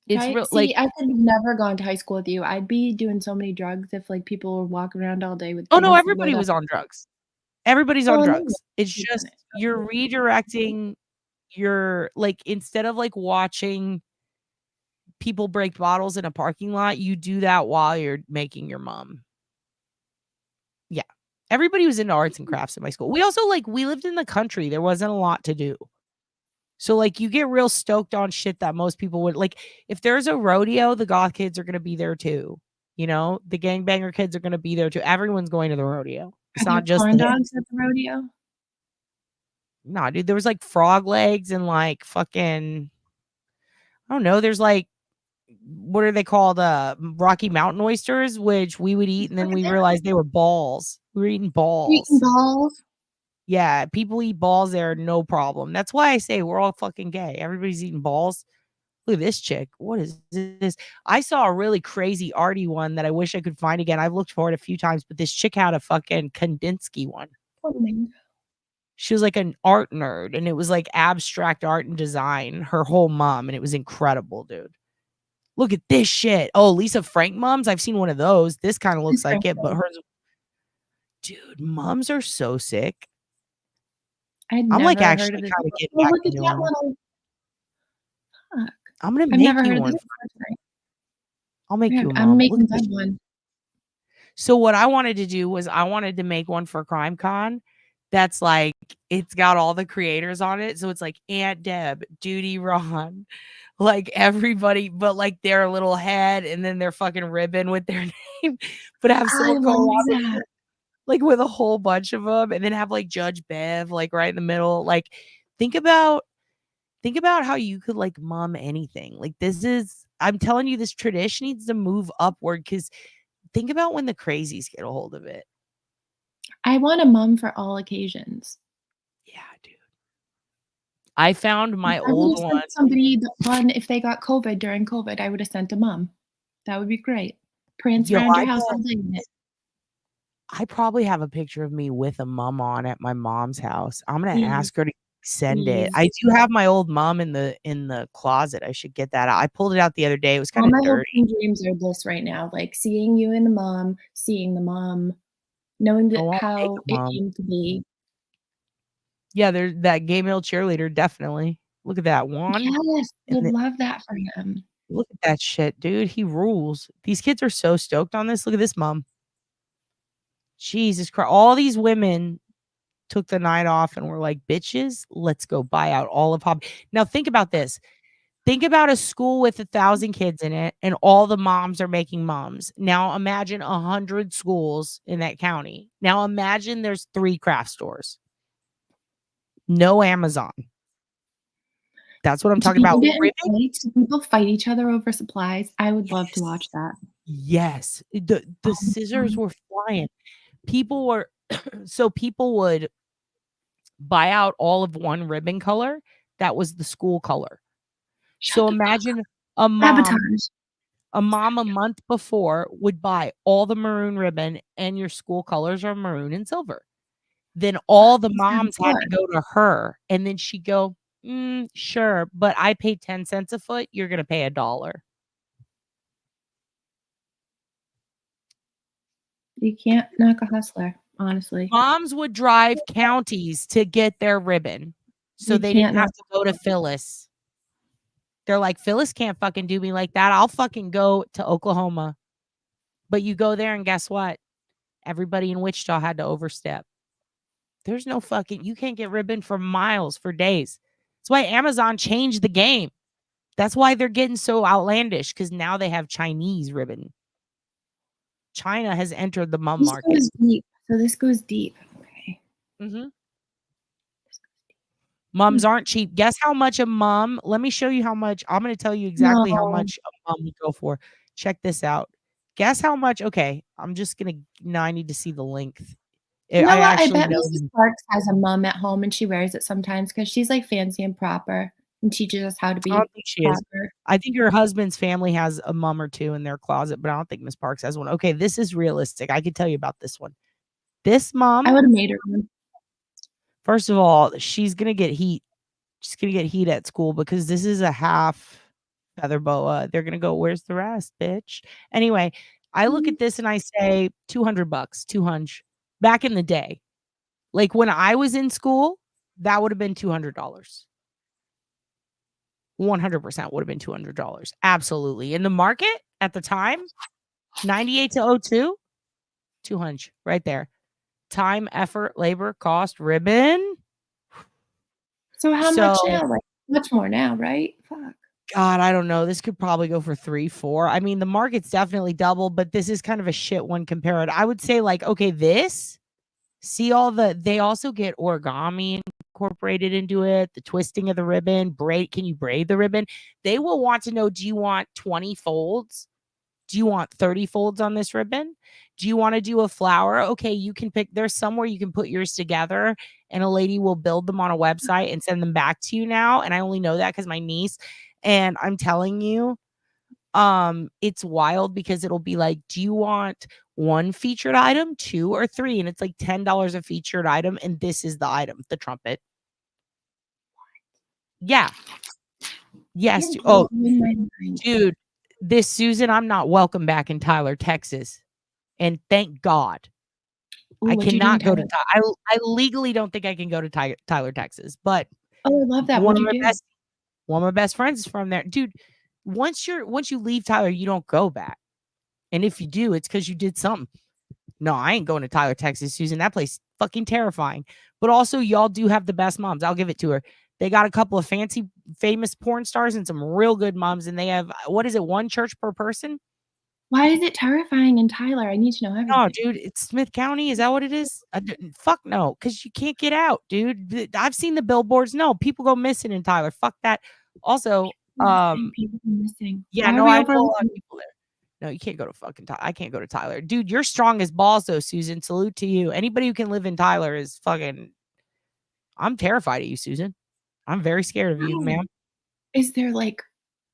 It's real. See, I could have never gone to high school with you. I'd be doing so many drugs if like people were walking around all day with. Oh no, everybody was on drugs. Everybody's on Well, drugs. It's just you're redirecting your like instead of like watching people break bottles in a parking lot, you do that while you're making your mom. Yeah. Everybody was into arts and crafts in my school. We also like we lived in the country. There wasn't a lot to do. So like you get real stoked on shit that most people would like if there's a rodeo, the goth kids are going to be there too. You know, the gangbanger kids are going to be there too. Everyone's going to the rodeo. It's Are there not just corn the dogs at the rodeo? Nah, dude, there was like frog legs and like fucking I don't know, there's like what are they called? Rocky Mountain oysters, which we would eat, and then we realized they were balls. We were eating balls. Balls. Yeah, people eat balls there, no problem. That's why I say we're all fucking gay. Everybody's eating balls. Look at this chick. What is this? I saw a really crazy arty one that I wish I could find again. I've looked for it a few times, but this chick had a fucking Kandinsky one. She was like an art nerd, and it was like abstract art and design, her whole mom, and it was incredible, dude. Look at this shit. Oh, Lisa Frank mums. I've seen one of those. This kind of looks like it, but hers. Dude, mums are so sick. I'd I'm like never heard actually of this kind of before. getting Oh, back look at into that them. little. Fuck. I'm gonna I've make never you heard of one. this before. I'll make you a I'm mom. making Look at this. that one. So what I wanted to do was I wanted to make one for Crime Con that's like it's got all the creators on it. So it's like Aunt Deb, Duty Ron, like everybody, but like their little head and then their fucking ribbon with their name, but have I someone love go around that. like with a whole bunch of them, and then have like Judge Bev like right in the middle. Like think about how you could like mom anything. Like this is I'm telling you, this tradition needs to move upward because think about when the crazies get a hold of it. I want a mom for all occasions. Yeah, dude. I found my I would old have one. sent somebody the one if they got COVID during COVID. I would have sent a mom. That would be great. Prance Yo, around your I house bet- all day in it. I probably have a picture of me with a mom on at my mom's house. I'm gonna Please. ask her to send it. Please. I do have my old mom in the closet. I should get that out. I pulled it out the other day. It was All kind my of dirty. hopes and dreams are this right now, like seeing you and the mom, seeing the mom, knowing that Oh, I'll make how a it mom. came to be. Yeah, there's that gay male cheerleader, definitely. Look at that one. Yes, And would then, love that for him. look at that shit, dude. He rules. These kids are so stoked on this. Look at this mom. Jesus Christ. All these women took the night off and were like, bitches, let's go buy out all of hobby. Now think about this. Think about a school with 1,000 kids in it, and all the moms are making moms. Now imagine 100 schools in that county. Now imagine there's 3 craft stores. No Amazon. That's what I'm Do talking about. people get in Ribbon? fights? Do people fight each other over supplies? I would love to watch that. Yes. The scissors were flying. People were so people would buy out all of one ribbon color. That was the school color. So imagine a mom Sabotage. a month before would buy all the maroon ribbon, and your school colors are maroon and silver. Then all the moms had to go to her, and then she'd go, sure, but I paid 10 cents a foot. You're going to pay $1. You can't knock a hustler, honestly. Moms would drive counties to get their ribbon, so You they can't didn't have knock to go to Phyllis. They're like, Phyllis can't fucking do me like that. I'll fucking go to Oklahoma. But you go there, and guess what? Everybody in Wichita had to overstep. There's no fucking, you can't get ribbon for miles, for days. That's why Amazon changed the game. That's why they're getting so outlandish, because now they have Chinese ribbon. China has entered the mum This market. goes deep. So this goes deep. Okay. Mm-hmm. Mums aren't cheap. Guess how much a mum, let me show you how much, I'm going to tell you exactly how much a mum would go for. Check this out. Guess how much, okay, I'm just going to, now I need to see the length. You know I what? I actually bet know Mrs. Parks has a mum at home and she wears it sometimes because she's like fancy and proper and teaches us how to be I don't think she is. proper. I think your husband's family has a mum or two in their closet, but I don't think Miss Parks has one. Okay, this is realistic. I could tell you about this one. This mom, I would have made her one. first of all, she's gonna get heat. She's gonna get heat at school because this is a half feather boa. They're gonna go, where's the rest, bitch? Anyway, I look at this and I say $200, 200 back in the day. Like when I was in school, that would have been $200. 100% would have been $200. Absolutely. In the market at the time, 98 to 02, 200 right there. Time, effort, labor, cost, ribbon. So how much now? Like much more now, right? Fuck. God, I don't know. This could probably go for 3, 4. I mean, the market's definitely double, but this is kind of a shit one compared. I would say like, okay, this, see they also get origami incorporated into it, the twisting of the ribbon, can you braid the ribbon? They will want to know, do you want 20 folds? Do you want 30 folds on this ribbon? Do you want to do a flower? Okay, you can pick. There's somewhere you can put yours together and a lady will build them on a website and send them back to you now. And I only know that because my niece, and I'm telling you, it's wild because it'll be like, do you want 1 featured item, 2 or 3? And it's like $10 a featured item. And this is the item, the trumpet. Yeah. Yes. Oh, dude, this Susan, I'm not welcome back in Tyler, Texas. And thank God. Ooh, I what'd you do cannot in go to Tyler? I legally don't think I can go to Tyler, Texas. But Oh, I love that. one What'd of you my do? one of my best friends is from there. Dude, once you leave Tyler, you don't go back. And if you do, it's because you did something. No, I ain't going to Tyler, Texas, Susan. That place fucking terrifying. But also, y'all do have the best moms. I'll give it to her. They got a couple of fancy, famous porn stars and some real good moms. And they have, what is it, 1 church per person? Why is it terrifying in Tyler? I need to know everything. No, dude, it's Smith County. Is that what it is? Fuck no, because you can't get out, dude. I've seen the billboards. No, people go missing in Tyler. Fuck that. Also, People missing. yeah, Why no, are we I know a lot overlooking- of people there. No, you can't go to fucking Tyler. I can't go to Tyler. Dude, you're strong as balls though, Susan. Salute to you. Anybody who can live in Tyler is fucking, I'm terrified of you, Susan. I'm very scared of you, Why? ma'am. Is there like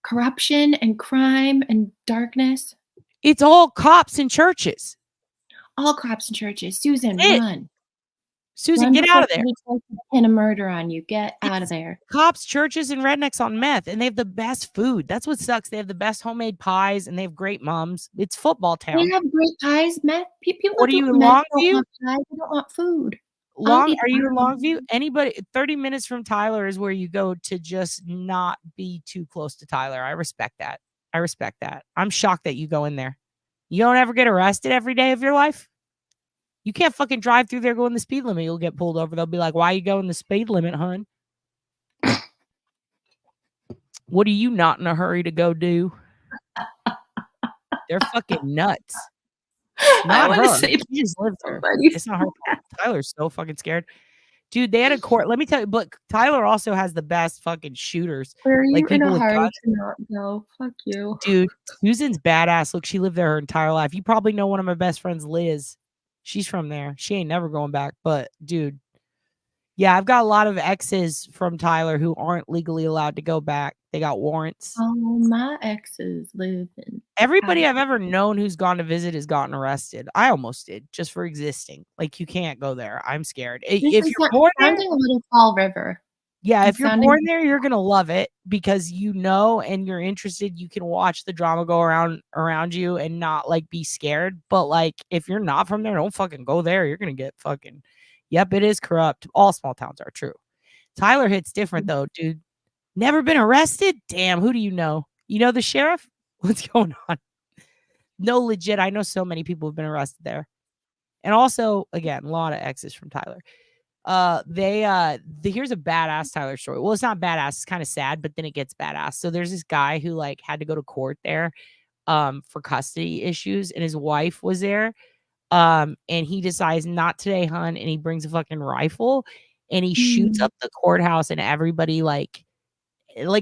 corruption and crime and darkness? It's all cops and churches. All cops and churches. Susan, It. run. Susan, Run get out of there. before somebody tries to pin a murder on you. Get out of there. Cops, churches, and rednecks on meth, and they have the best food. That's what sucks. They have the best homemade pies, and they have great moms. It's football town. They have great pies, meth. People What are you in meth Longview? don't want pies. They don't want food. I'll eat Are you in pie. Longview? Anybody 30 minutes from Tyler is where you go to just not be too close to Tyler. I respect that. I'm shocked that you go in there. You don't ever get arrested every day of your life? You can't fucking drive through there going the speed limit. You'll get pulled over. They'll be like, why are you going the speed limit, hun? What are you not in a hurry to go do? They're fucking nuts. I want to her. say She just lives there. somebody. It's not her fault. Tyler's so fucking scared. Dude, they had a court. Let me tell you, but Tyler also has the best fucking shooters. Were you Like in people a with hurry guns. to not go? Fuck you. Dude, Susan's badass. Look, she lived there her entire life. You probably know one of my best friends, Liz. She's from there. She ain't never going back. But dude, yeah, I've got a lot of exes from Tyler who aren't legally allowed to go back. They got warrants. Oh, my exes live in. Everybody I've ever known who's gone to visit has gotten arrested. I almost did just for existing. Like, you can't go there. I'm scared. If you're born there, sounding a little Fall River. yeah, It's if you're sounding- born there, you're gonna love it because you know and you're interested. You can watch the drama go around you and not like be scared. But like, if you're not from there, don't fucking go there. You're gonna get fucking. Yep, it is corrupt. All small towns are true. Tyler hits different though, dude. Never been arrested? Damn, who do you know? You know the sheriff? What's going on? No, legit. I know so many people have been arrested there. And also, again, a lot of exes from Tyler. Here's a badass Tyler story. Well, it's not badass, it's kind of sad, but then it gets badass. So there's this guy who like had to go to court there for custody issues, and his wife was there. And he decides not today, hun, and he brings a fucking rifle and he shoots up the courthouse, and everybody like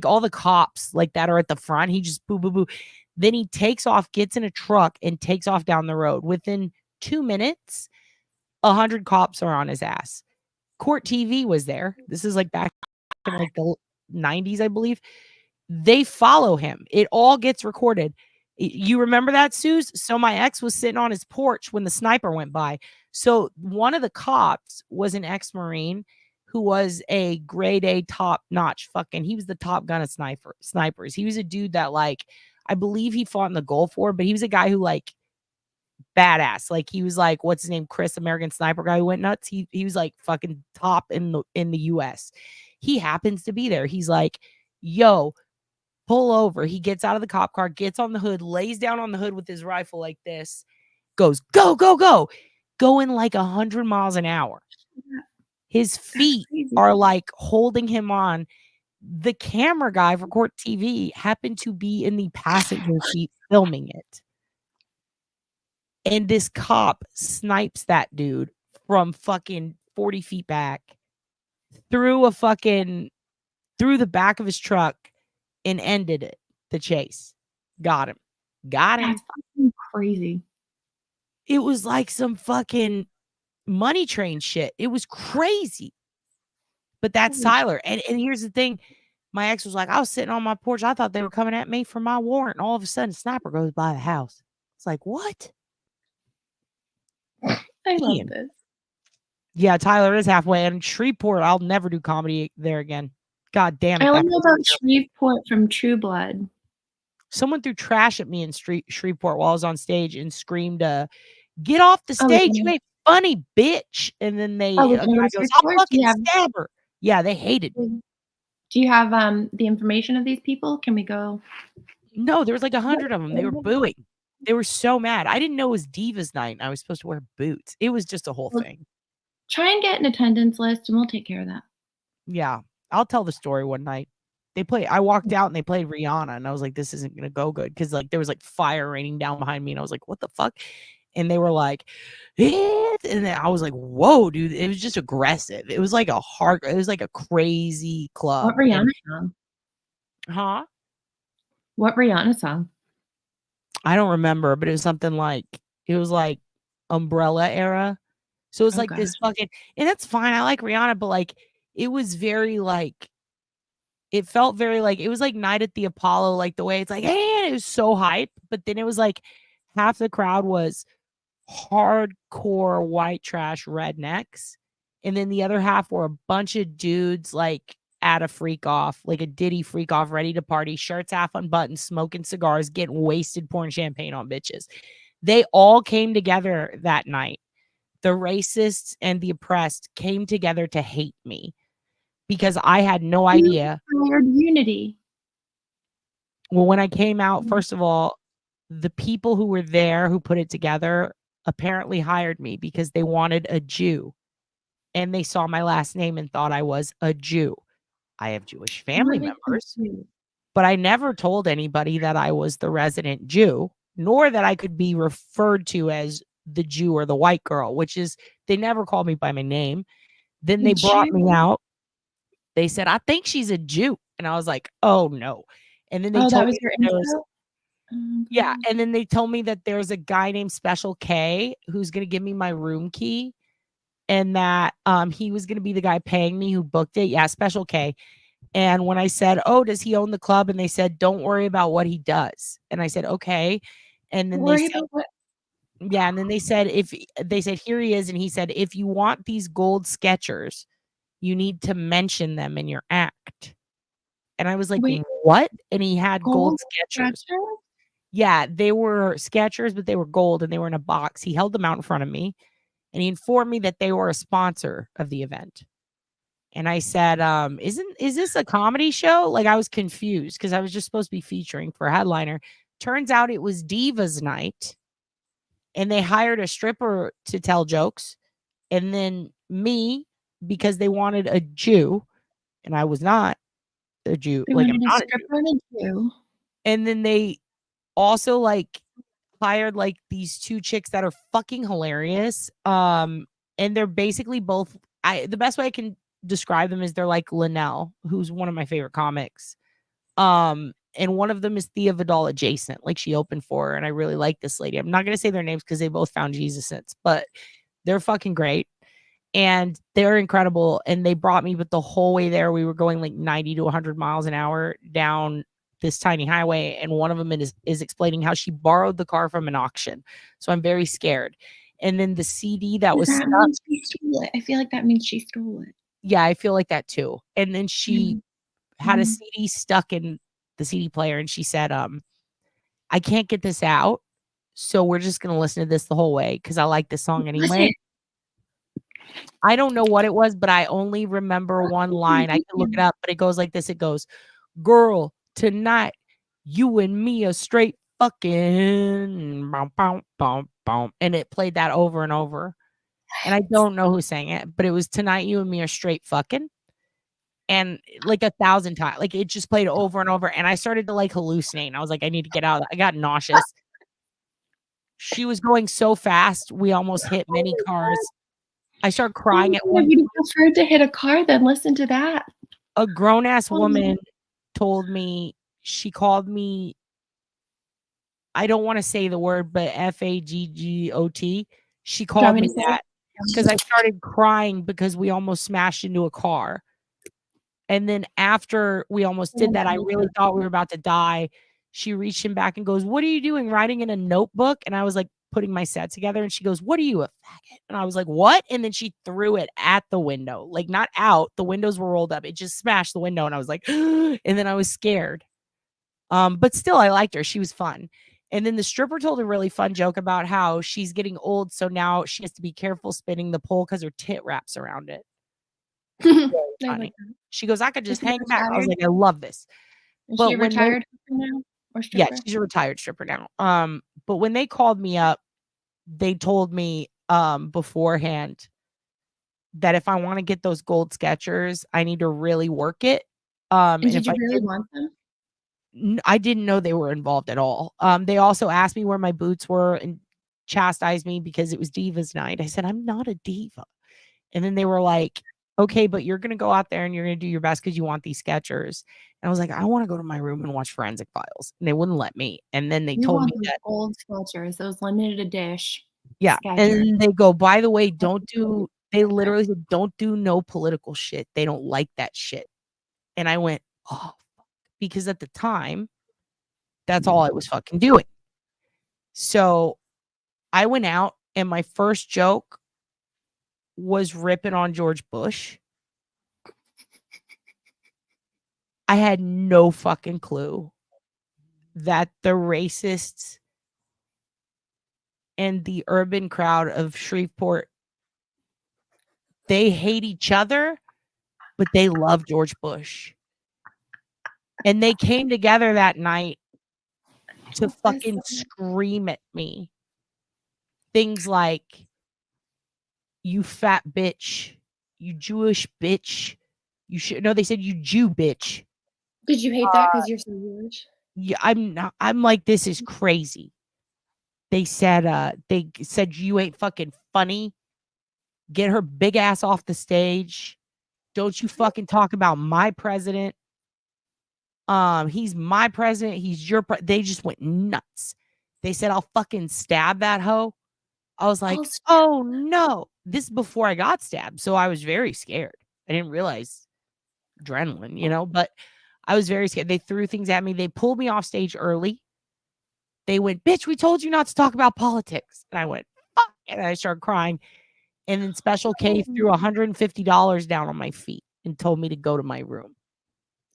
all the cops like that are at the front. He just boo boo boo. Then he takes off, gets in a truck, and takes off down the road. Within 2 minutes, 100 cops are on his ass. Court TV was there. This is like back in like the 90s, I believe. They follow him. It all gets recorded. You remember that, Suze? So my ex was sitting on his porch when the sniper went by. So one of the cops was an ex-Marine who was a grade A top-notch he was the top gun of snipers. He was a dude that like, I believe he fought in the Gulf War, but he was a guy who like badass. Like he was like, what's his name? Chris, American Sniper guy who went nuts. He was like fucking top in the US. He happens to be there. He's like, yo, pull over. He gets out of the cop car, gets on the hood, lays down on the hood with his rifle like this, goes, go, go, go, going like 100 miles an hour. His feet are like holding him on. The camera guy for Court TV happened to be in the passenger seat filming it. And this cop snipes that dude from fucking 40 feet back through the back of his truck and ended it. The chase. Got him. That's fucking crazy. It was like some fucking money train shit. It was crazy. But that's Tyler. And here's the thing. My ex was like, I was sitting on my porch. I thought they were coming at me for my warrant. And all of a sudden, a sniper goes by the house. It's like, what? I love this. Yeah, Tyler is halfway. And Shreveport, I'll never do comedy there again. God damn it. I only know about Shreveport from True Blood. Someone threw trash at me in Shreveport while I was on stage and screamed, get off the stage. You ain't funny, bitch. And then they goes, I'll fucking stab her. Yeah, they hated me. Do you have the information of these people? Can we go? No, there was like 100 of them. They were booing. They were so mad. I didn't know it was Divas Night and I was supposed to wear boots. It was just a whole thing. Try and get an attendance list and we'll take care of that. Yeah. I'll tell the story one night. I walked out and they played Rihanna and I was like, this isn't going to go good. Cause like there was like fire raining down behind me and I was like, what the fuck? And they were like, and then I was like, whoa, dude, it was just aggressive. It was like a crazy club. What Rihanna song? Huh? What Rihanna song? I don't remember, but it was something like, it was like Umbrella era. So it was like this fucking, and that's fine. I like Rihanna, but like, it was very like, it felt very like, it was like Night at the Apollo, like the way it's like, hey, it was so hype. But then it was like half the crowd was hardcore white trash rednecks. And then the other half were a bunch of dudes like at a freak off, like a Diddy freak off, ready to party, shirts half unbuttoned, smoking cigars, getting wasted, pouring champagne on bitches. They all came together that night. The racists and the oppressed came together to hate me because I had no idea. Unity. Well, when I came out, first of all, the people who were there who put it together apparently hired me because they wanted a Jew. And they saw my last name and thought I was a Jew. I have Jewish family members, but I never told anybody that I was the resident Jew, nor that I could be referred to as the Jew or the white girl, which is, they never called me by my name. Then they brought me out. They said, I think she's a Jew. And I was like, oh no. And then they told me yeah. And then they told me that there's a guy named Special K who's going to give me my room key and that he was going to be the guy paying me who booked it. Yeah. Special K. And when I said, oh, does he own the club? And they said, don't worry about what he does. And I said, okay. And then they said, yeah. And then they said, here he is. And he said, if you want these gold Skechers, you need to mention them in your act. And I was like, what? And he had gold Skechers. Yeah, they were Skechers, but they were gold and they were in a box. He held them out in front of me and he informed me that they were a sponsor of the event. And I said, is this a comedy show? Like I was confused because I was just supposed to be featuring for a headliner. Turns out it was Divas Night and they hired a stripper to tell jokes. And then me, because they wanted a Jew and I was not a Jew. Like I'm not a Jew. And then they also like hired like these two chicks that are fucking hilarious. And they're basically both, the best way I can describe them is they're like Linnell, who's one of my favorite comics. And one of them is Thea Vidal adjacent. Like she opened for her and I really like this lady. I'm not going to say their names because they both found Jesus since, but they're fucking great. And they're incredible. And they brought me, but the whole way there, we were going like 90 to 100 miles an hour down this tiny highway. And one of them is explaining how she borrowed the car from an auction. So I'm very scared. And then the CD that was stuck. I feel like that means she stole it. Yeah, I feel like that too. And then she had a CD stuck in the CD player and she said, I can't get this out. So we're just going to listen to this the whole way because I like this song anyway. I don't know what it was, but I only remember one line. I can look it up, but it goes like this. It goes, girl, tonight, you and me are straight fucking. Bum, bum, bum, bum. And it played that over and over. And I don't know who sang it, but it was tonight, you and me are straight fucking. And like 1,000 times, like it just played over and over. And I started to like hallucinate. And I was like, I need to get out. I got nauseous. She was going so fast. We almost hit many cars. I started crying at one. You'd prefer to hit a car than listen to that. A grown ass woman told me, she called me, I don't want to say the word, but FAGGOT. She called me that because I started crying because we almost smashed into a car. And then after we almost did that, I really thought we were about to die. She reached him back and goes, what are you doing? Writing in a notebook? And I was like, putting my set together. And she goes, what are you, a faggot? And I was like, what? And then she threw it at the window, like not out. The windows were rolled up. It just smashed the window. And I was like, and then I was scared. But still, I liked her. She was fun. And then the stripper told a really fun joke about how she's getting old. So now she has to be careful spinning the pole because her tit wraps around it. Funny. She goes, I could just hang back. I was like, I love this. Is she retired now? Or stripper? Yeah, she's a retired stripper now. But when they called me up, they told me beforehand that if I want to get those gold Skechers, I need to really work it. And did you really want them? I didn't know they were involved at all. They also asked me where my boots were and chastised me because it was Divas Night. I said, I'm not a diva. And then they were like, okay, but you're going to go out there and you're going to do your best because you want these Skechers. And I was like, I want to go to my room and watch Forensic Files. And they wouldn't let me. And then they told me that old Skechers, those limited edition. Yeah. Skechers. And they go, by the way, they literally said, don't do no political shit. They don't like that shit. And I went, oh, fuck. Because at the time, that's all I was fucking doing. So I went out and my first joke was ripping on George Bush. I had no fucking clue that the racists and the urban crowd of Shreveport, they hate each other, but they love George Bush. And they came together that night to fucking scream at me. Things like, you fat bitch, you Jewish bitch, you should, no, they said you Jew bitch. Did you hate that because you're so Jewish? Yeah, I'm like, this is crazy. They said you ain't fucking funny. Get her big ass off the stage. Don't you fucking talk about my president. He's my president. He's your they just went nuts. They said, I'll fucking stab that hoe. I was like, oh no. This is before I got stabbed. So I was very scared. I didn't realize adrenaline, you know, but I was very scared. They threw things at me. They pulled me off stage early. They went, bitch, we told you not to talk about politics. And I went, fuck. And I started crying. And then Special K threw $150 down on my feet and told me to go to my room.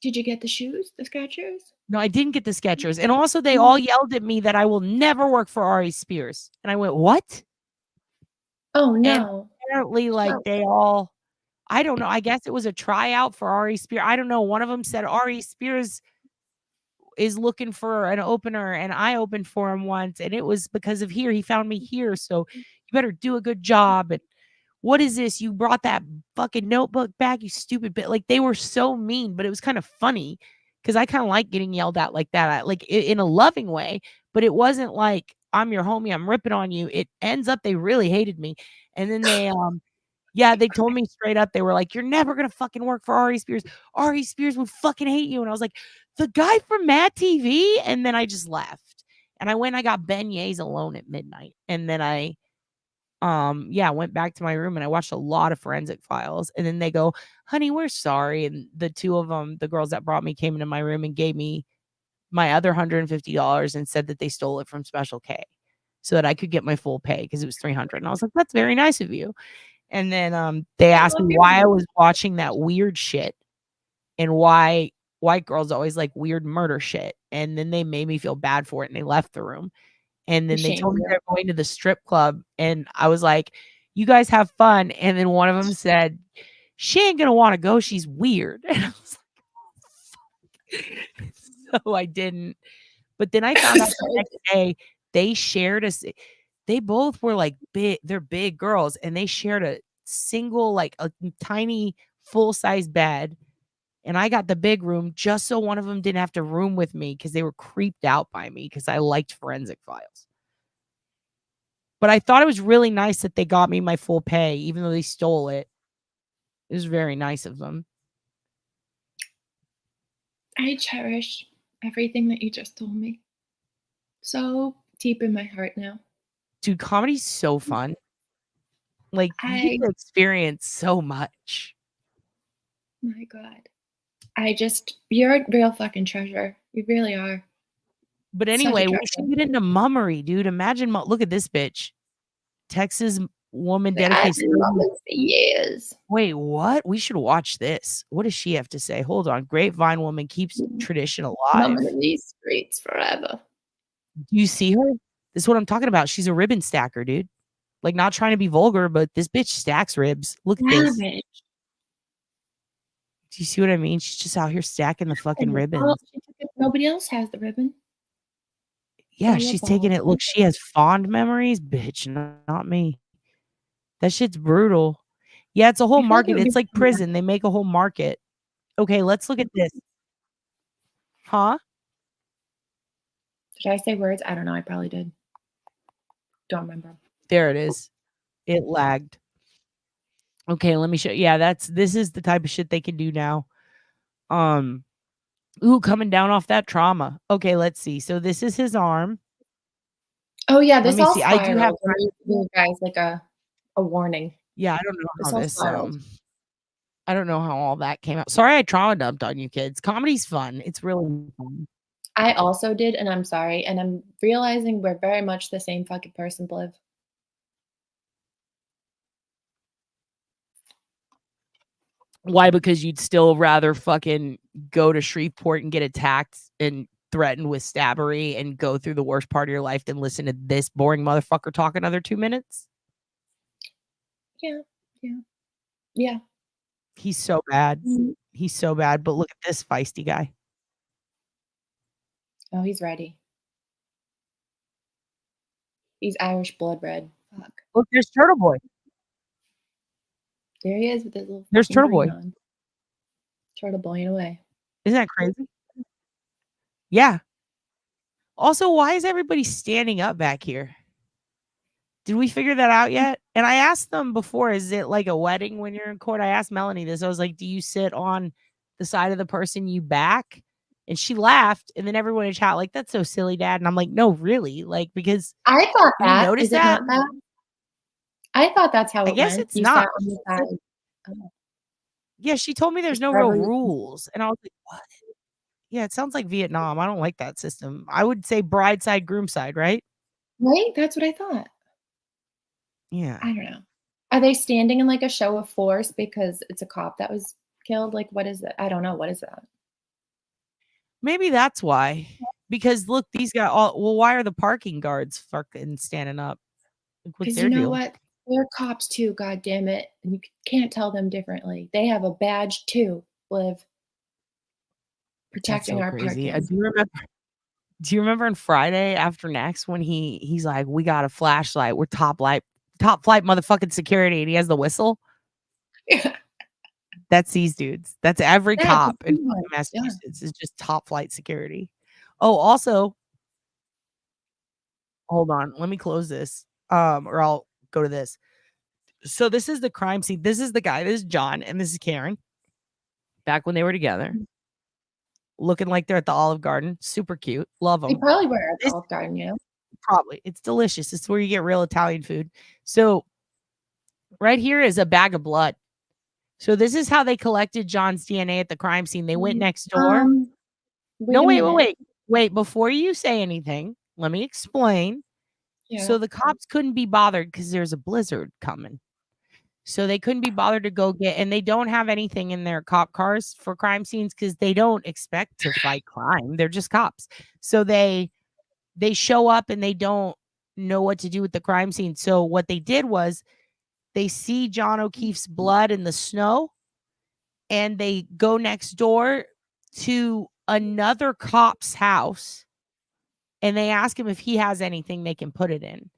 Did you get the shoes, the Skechers? No, I didn't get the Skechers. And also they all yelled at me that I will never work for Ari Spears. And I went, what? Oh, no. And apparently, like, they all, I don't know. I guess it was a tryout for Ari Spears. I don't know. One of them said Ari Spears is looking for an opener, and I opened for him once, and it was because of here. He found me here, so you better do a good job. And what is this? You brought that fucking notebook back, you stupid bit. Like, they were so mean, but it was kind of funny because I kind of like getting yelled at like that, like in a loving way. But it wasn't like, I'm your homie, I'm ripping on you. It ends up they really hated me. And then they they told me straight up, they were like, you're never gonna fucking work for Ari Spears. Ari Spears would fucking hate you. And I was like, the guy from Mad TV? And then I just left. And I went, I got beignets alone at midnight. And then I went back to my room and I watched a lot of Forensic Files. And then they go, honey, we're sorry. And the two of them, the girls that brought me, came into my room and gave me my other $150 and said that they stole it from Special K so that I could get my full pay because it was $300. And I was like, that's very nice of you. And then they asked me why I was watching that weird shit and why white girls always like weird murder shit. And then they made me feel bad for it and they left the room. And then they told me Shame they're going to the strip club. And I was like, you guys have fun. And then one of them said, she ain't going to want to go. She's weird. And I was like, so I didn't. But then I found out the next day they shared they both were like big. They're big girls. And they shared a single, like a tiny full-size bed. And I got the big room just so one of them didn't have to room with me because they were creeped out by me because I liked Forensic Files. But I thought it was really nice that they got me my full pay, even though they stole it. It was very nice of them. I cherish everything that you just told me. So deep in my heart now. Dude, comedy's so fun. Like, you get to experience so much. My God. You're a real fucking treasure. You really are. But anyway, we should get into mummery, dude. Imagine, look at this bitch. Texas woman dedicates years. Wait, what? We should watch this. What does she have to say? Hold on. Grapevine woman keeps tradition alive. Mumming in these streets forever. Do you see her? This is what I'm talking about. She's a ribbon stacker, dude. Like, not trying to be vulgar, but this bitch stacks ribs. Look at this. Do you see what I mean? She's just out here stacking the fucking ribbons. Nobody else has the ribbon. Yeah, she's taking it. Look, she has fond memories. Bitch, not me. That shit's brutal. Yeah, it's a whole market. It's like prison. They make a whole market. Okay, let's look at this. Huh? Did I say words? I don't know. I probably did. Don't remember. There it is. It lagged. Okay, let me show. Yeah, this is the type of shit they can do now. Ooh, coming down off that trauma. Okay, let's see. So this is his arm. Oh yeah, this all see. I do have you guys like a warning. Yeah, I don't know how this I don't know how all that came out. Sorry, I trauma dumped on you kids. Comedy's fun. It's really fun. I also did, and I'm sorry. And I'm realizing we're very much the same fucking person, Bliv. Why? Because you'd still rather fucking go to Shreveport and get attacked and threatened with stabbery and go through the worst part of your life than listen to this boring motherfucker talk another 2 minutes? Yeah. He's so bad. He's so bad. But look at this feisty guy. Oh, he's ready. He's Irish blood red. Fuck. Look, there's Turtle Boy. There he is with his little. There's Turtle Boy. On. Turtle Boy away. Isn't that crazy? Yeah. Also, why is everybody standing up back here? Did we figure that out yet? And I asked them before, is it like a wedding when you're in court? I asked Melanie this. I was like, do you sit on the side of the person you back? And she laughed. And then everyone in chat, like, that's so silly, Dad. And I'm like, no, really? Like, because I thought that. You noticed that? I thought that's how it I guess went. it's not. Oh. Yeah, she told me there's no real rules. And I was like, what? Yeah, it sounds like Vietnam. I don't like that system. I would say bride side, groom side, right? Right? That's what I thought. Yeah. I don't know. Are they standing in like a show of force because it's a cop that was killed? Like, what is it? I don't know. What is that? Maybe that's why. Because look, these guys why are the parking guards fucking standing up? Because you know what? They're cops too, god damn it. And you can't tell them differently. They have a badge too, Bliv. Protecting our parking. Do you remember on Friday after next when he's like, we got a flashlight, we're top flight motherfucking security, and he has the whistle? Yeah. That's these dudes. That's every cop in Massachusetts is just top flight security. Oh, also, hold on, let me close this. Or I'll go to this. So this is the crime scene. This is the guy. This is John, and this is Karen. Back when they were together. Looking like they're at the Olive Garden. Super cute. Love them. They probably were at the Olive Garden, you know? Probably. It's delicious. It's where you get real Italian food. So right here is a bag of blood. So this is how they collected John's DNA at the crime scene. They went next door. Wait. Before you say anything, let me explain. Yeah. So the cops couldn't be bothered because there's a blizzard coming. So they couldn't be bothered to go get, and they don't have anything in their cop cars for crime scenes because they don't expect to fight crime. They're just cops. So they they show up and they don't know what to do with the crime scene. So what they did was they see John O'Keefe's blood in the snow, and they go next door to another cop's house, and they ask him if he has anything they can put it in.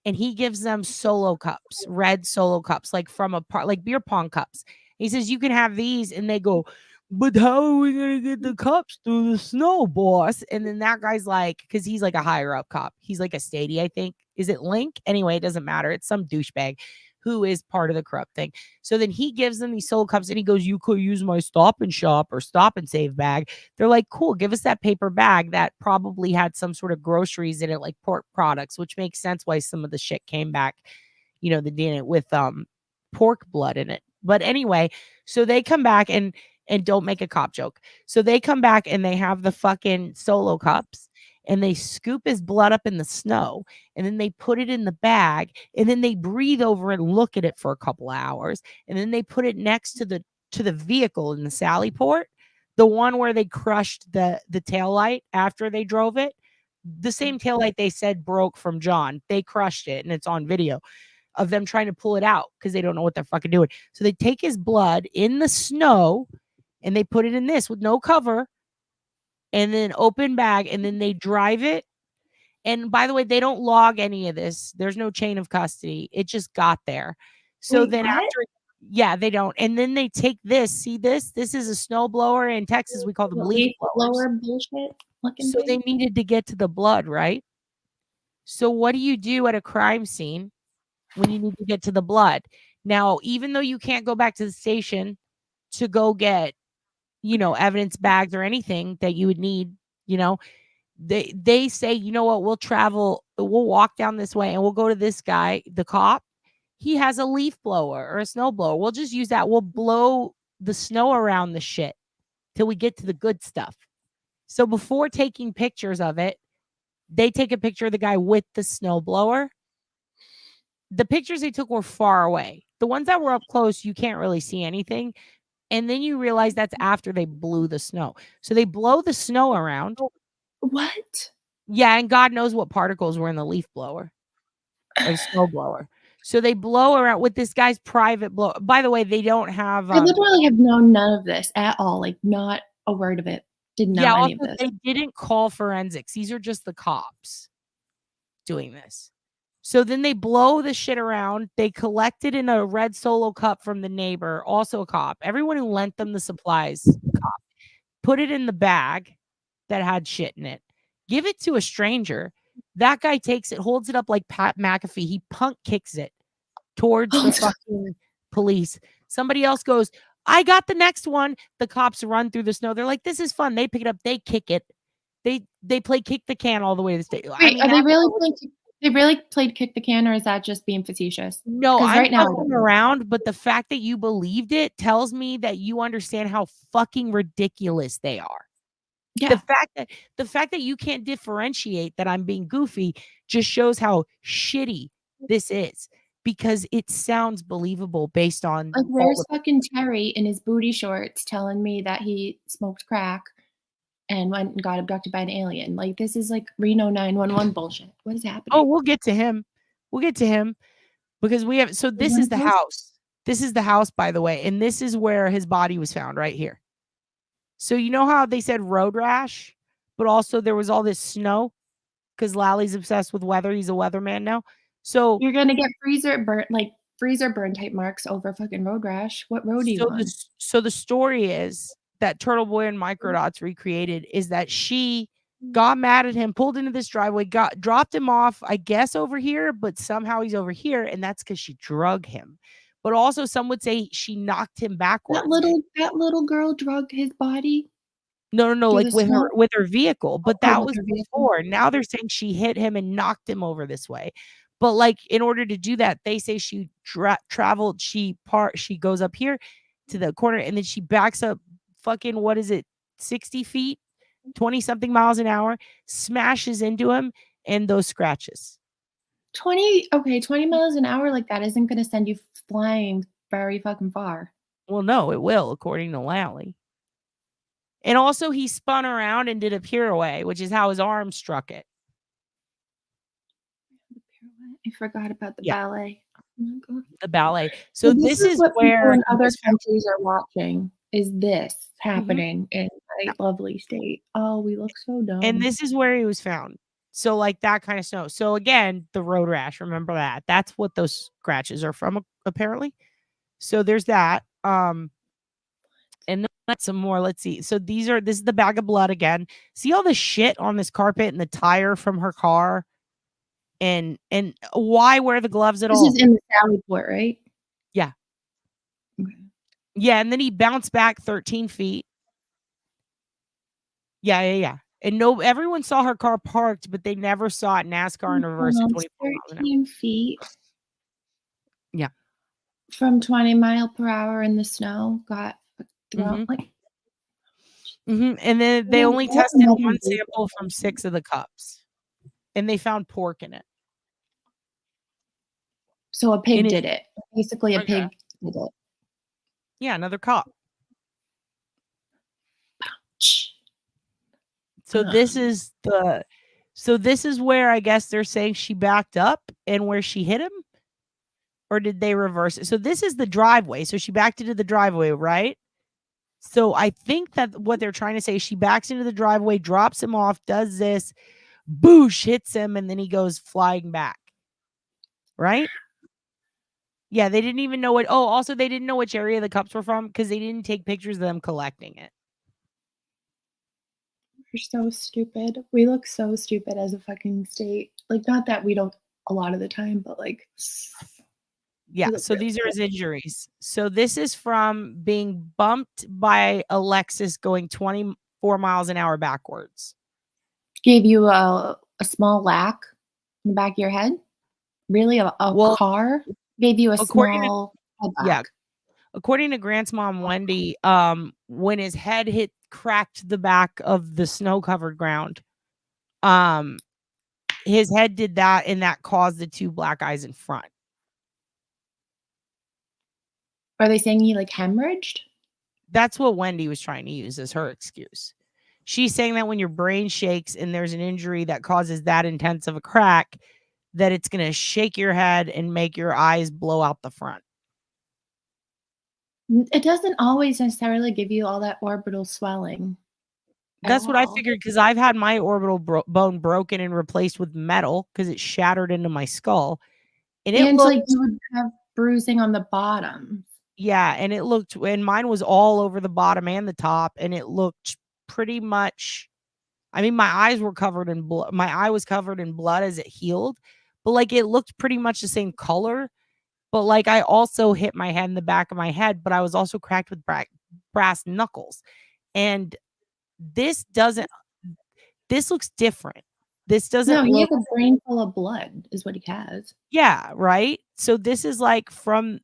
And he gives them solo cups, red solo cups, like from like beer pong cups. He says, you can have these. And they go, but how are we going to get the cups through the snow, boss? And then that guy's like, because he's like a higher up cop. He's like a Stady, I think. Is it Link? Anyway, it doesn't matter. It's some douchebag who is part of the corrupt thing. So then he gives them these solo cups and he goes, you could use my Stop and Shop or Stop and Save bag. They're like, cool, give us that paper bag that probably had some sort of groceries in it, like pork products, which makes sense why some of the shit came back, you know, the DNA with pork blood in it. But anyway, so they come back and don't make a cop joke. So they come back and they have the fucking solo cups and they scoop his blood up in the snow and then they put it in the bag and then they breathe over and look at it for a couple hours. And then they put it next to the vehicle in the Sally port, the one where they crushed the taillight after they drove it. The same taillight they said broke from John. They crushed it and it's on video of them trying to pull it out because they don't know what they're fucking doing. So they take his blood in the snow and they put it in this with no cover and then open bag, and then they drive it. And by the way, they don't log any of this. There's no chain of custody. It just got there. So Wait, then what? after, yeah, they don't. And then they take this. See this? This is a snow blower. In Texas, we call them leaf blowers. Blower bullshit looking So they thing. needed to get to the blood, right? So what do you do at a crime scene when you need to get to the blood? Now, even though you can't go back to the station to go get, you know, evidence bags or anything that you would need, you know, they say, you know what, we'll walk down this way and we'll go to this guy, the cop. He has a leaf blower or a snow blower. We'll just use that. We'll blow the snow around the shit till we get to the good stuff. So before taking pictures of it, they take a picture of the guy with the snow blower. The pictures they took were far away. The ones that were up close, you can't really see anything. And then you realize that's after they blew the snow. So they blow the snow around. What? Yeah, and God knows what particles were in the leaf blower or snow blower. So they blow around with this guy's private blow. By the way, they don't have. I literally have known none of this at all. Like, not a word of it. Didn't know any of Also, this. they didn't call forensics. These are just the cops doing this. So then they blow the shit around. They collect it in a red solo cup from the neighbor, also a cop. Everyone who lent them the supplies, cop. Put it in the bag that had shit in it. Give it to a stranger. That guy takes it, holds it up like Pat McAfee. He punk kicks it towards the fucking police. Somebody else goes, I got the next one. The cops run through the snow. They're like, this is fun. They pick it up. They kick it. They play kick the can all the way to the state. Wait, are they really playing? They really played kick the can, or is that just being facetious? No, I'm right now fucking around, but the fact that you believed it tells me that you understand how fucking ridiculous they are. Yeah. The fact that you can't differentiate that I'm being goofy just shows how shitty this is, because it sounds believable based on Like, where's fucking Terry in his booty shorts telling me that he smoked crack and went and got abducted by an alien? Like, this is like Reno 911 bullshit. What is happening? Oh, we'll get to him. Because we have, so this is the house. This is the house, by the way. And this is where his body was found, right here. So you know how they said road rash, but also there was all this snow because Lally's obsessed with weather. He's a weatherman now. So you're going to get freezer burn type marks over fucking road rash. What road are you on? So the story is that Turtle Boy and Microdots recreated is that she got mad at him, pulled into this driveway, dropped him off, I guess, over here, but somehow he's over here, and that's because she drug him. But also, some would say she knocked him backwards. That little girl drugged his body. No, like with her vehicle. But that was before. Now they're saying she hit him and knocked him over this way. But like, in order to do that, they say she traveled. She goes up here to the corner, and then she backs up. Fucking, what is it? 60 feet, 20 something miles an hour, smashes into him, and those scratches. 20 miles an hour like that isn't going to send you flying very fucking far. Well, no, it will, according to Lally. And also, he spun around and did a pirouette, which is how his arm struck it. I forgot about the Yeah. ballet. Oh my God. The ballet. So this is what people where in he other was found. countries are watching, is this happening in Yeah. my lovely state. Oh, we look so And dumb. this is where he was found. So like that kind of snow. So again, the road rash, remember that. That's what those scratches are from apparently. So there's that. And then that's some more. Let's see. So this is the bag of blood again. See all the shit on this carpet and the tire from her car? And why wear the gloves at This all? is in the Sally Port, right? Yeah. Okay. Yeah, and then he bounced back 13 feet. Yeah. And everyone saw her car parked, but they never saw it NASCAR in reverse at 24 miles an hour. 13 feet. Yeah. From 20 mile per hour in the snow got thrown. Like, And then they only tested one sample from 6 of the cups. And they found pork in it. so a pig did it. Basically, a Okay. pig did it. Yeah, another cop. So this is where I guess they're saying she backed up and where she hit him, or did they reverse it? So this is the driveway. So she backed into the driveway, right? So I think that what they're trying to say is she backs into the driveway, drops him off, does this, boosh, hits him, and then he goes flying back. Right? Yeah, they didn't even know what. Oh, also they didn't know which area the cups were from because they didn't take pictures of them collecting it. We're so stupid. We look so stupid as a fucking state. Like, not that we don't a lot of the time, but like. Yeah, so these are his injuries. So this is from being bumped by a Lexus going 24 miles an hour backwards. Gave you a small lack in the back of your head? Really? A car? Gave you a small head Yeah. lack. According to Grant's mom, Wendy, when his head cracked the back of the snow-covered ground, his head did that, and that caused the 2 black eyes in front. Are they saying he like hemorrhaged? That's what Wendy was trying to use as her excuse. She's saying that when your brain shakes and there's an injury that causes that intense of a crack, that it's going to shake your head and make your eyes blow out the front. It doesn't always necessarily give you all that orbital swelling. That's what I figured, because I've had my orbital bone broken and replaced with metal because it shattered into my skull. And it looked like you would have bruising on the bottom. Yeah, and mine was all over the bottom and the top, and it looked pretty much, I mean, my eyes were covered in blood. My eye was covered in blood as it healed, but like it looked pretty much the same color. But like I also hit my head in the back of my head, but I was also cracked with brass knuckles. And this looks different. This doesn't No, he look. has a brain full of blood, is what he has. Yeah, right. So this is like from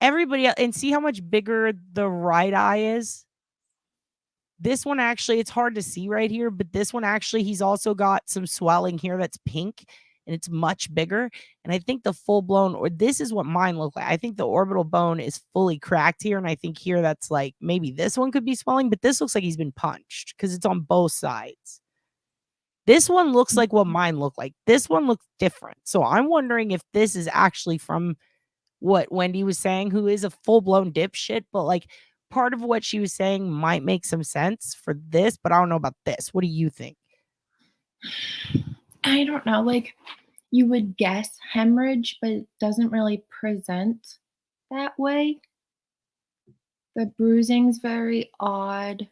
everybody else, and see how much bigger the right eye is. This one actually, it's hard to see right here, but this one actually, he's also got some swelling here that's pink, and it's much bigger. And I think the full blown, or this is what mine look like. I think the orbital bone is fully cracked here, and I think here that's like maybe this one could be swelling, but this looks like he's been punched because it's on both sides. This one looks like what mine looked like. This one looks different. So I'm wondering if this is actually from what Wendy was saying, who is a full-blown dipshit, but like part of what she was saying might make some sense for this, but I don't know about this. What do you think? I don't know. Like, you would guess hemorrhage, but it doesn't really present that way. The bruising's very odd.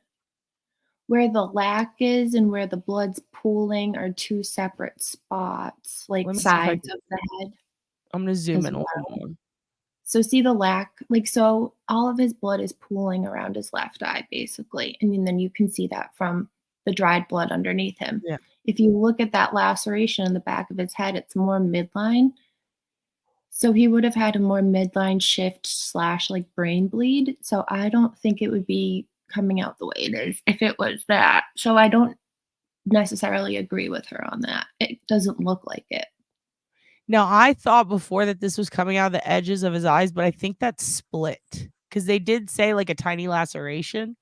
Where the lack is and where the blood's pooling are 2 separate spots, like sides of the head. I'm going to zoom in a little more. So see the lack, like, so all of his blood is pooling around his left eye, basically. And then you can see that from the dried blood underneath him. Yeah. If you look at that laceration in the back of his head, it's more midline. So he would have had a more midline shift / like brain bleed. So I don't think it would be coming out the way it is if it was that. So I don't necessarily agree with her on that. It doesn't look like it. Now, I thought before that this was coming out of the edges of his eyes, but I think that's split because they did say like a tiny laceration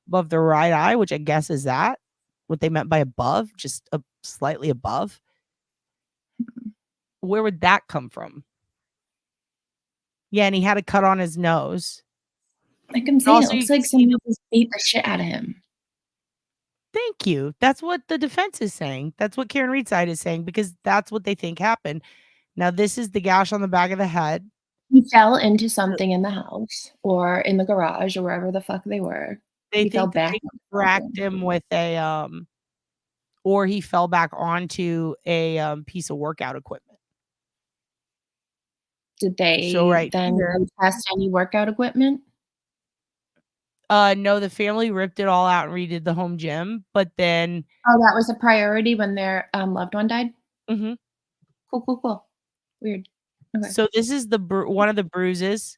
above the right eye, which I guess is that what they meant by above, just slightly above. where would that come from? Yeah, and he had a cut on his nose. Like I'm saying, it looks like somebody just beat the shit out of him. Thank you. That's what the defense is saying. That's what Karen Reed's side is saying, because that's what they think happened. Now, this is the gash on the back of the head. He fell into something in the house or in the garage or wherever the fuck they were. They He fell think that back. they cracked him with a or he fell back onto a piece of workout equipment. Did they right then here- test any workout equipment? No, the family ripped it all out and redid the home gym, but then Oh, that was a priority when their loved one died? Mhm. Cool. Weird. Okay. So this is the one of the bruises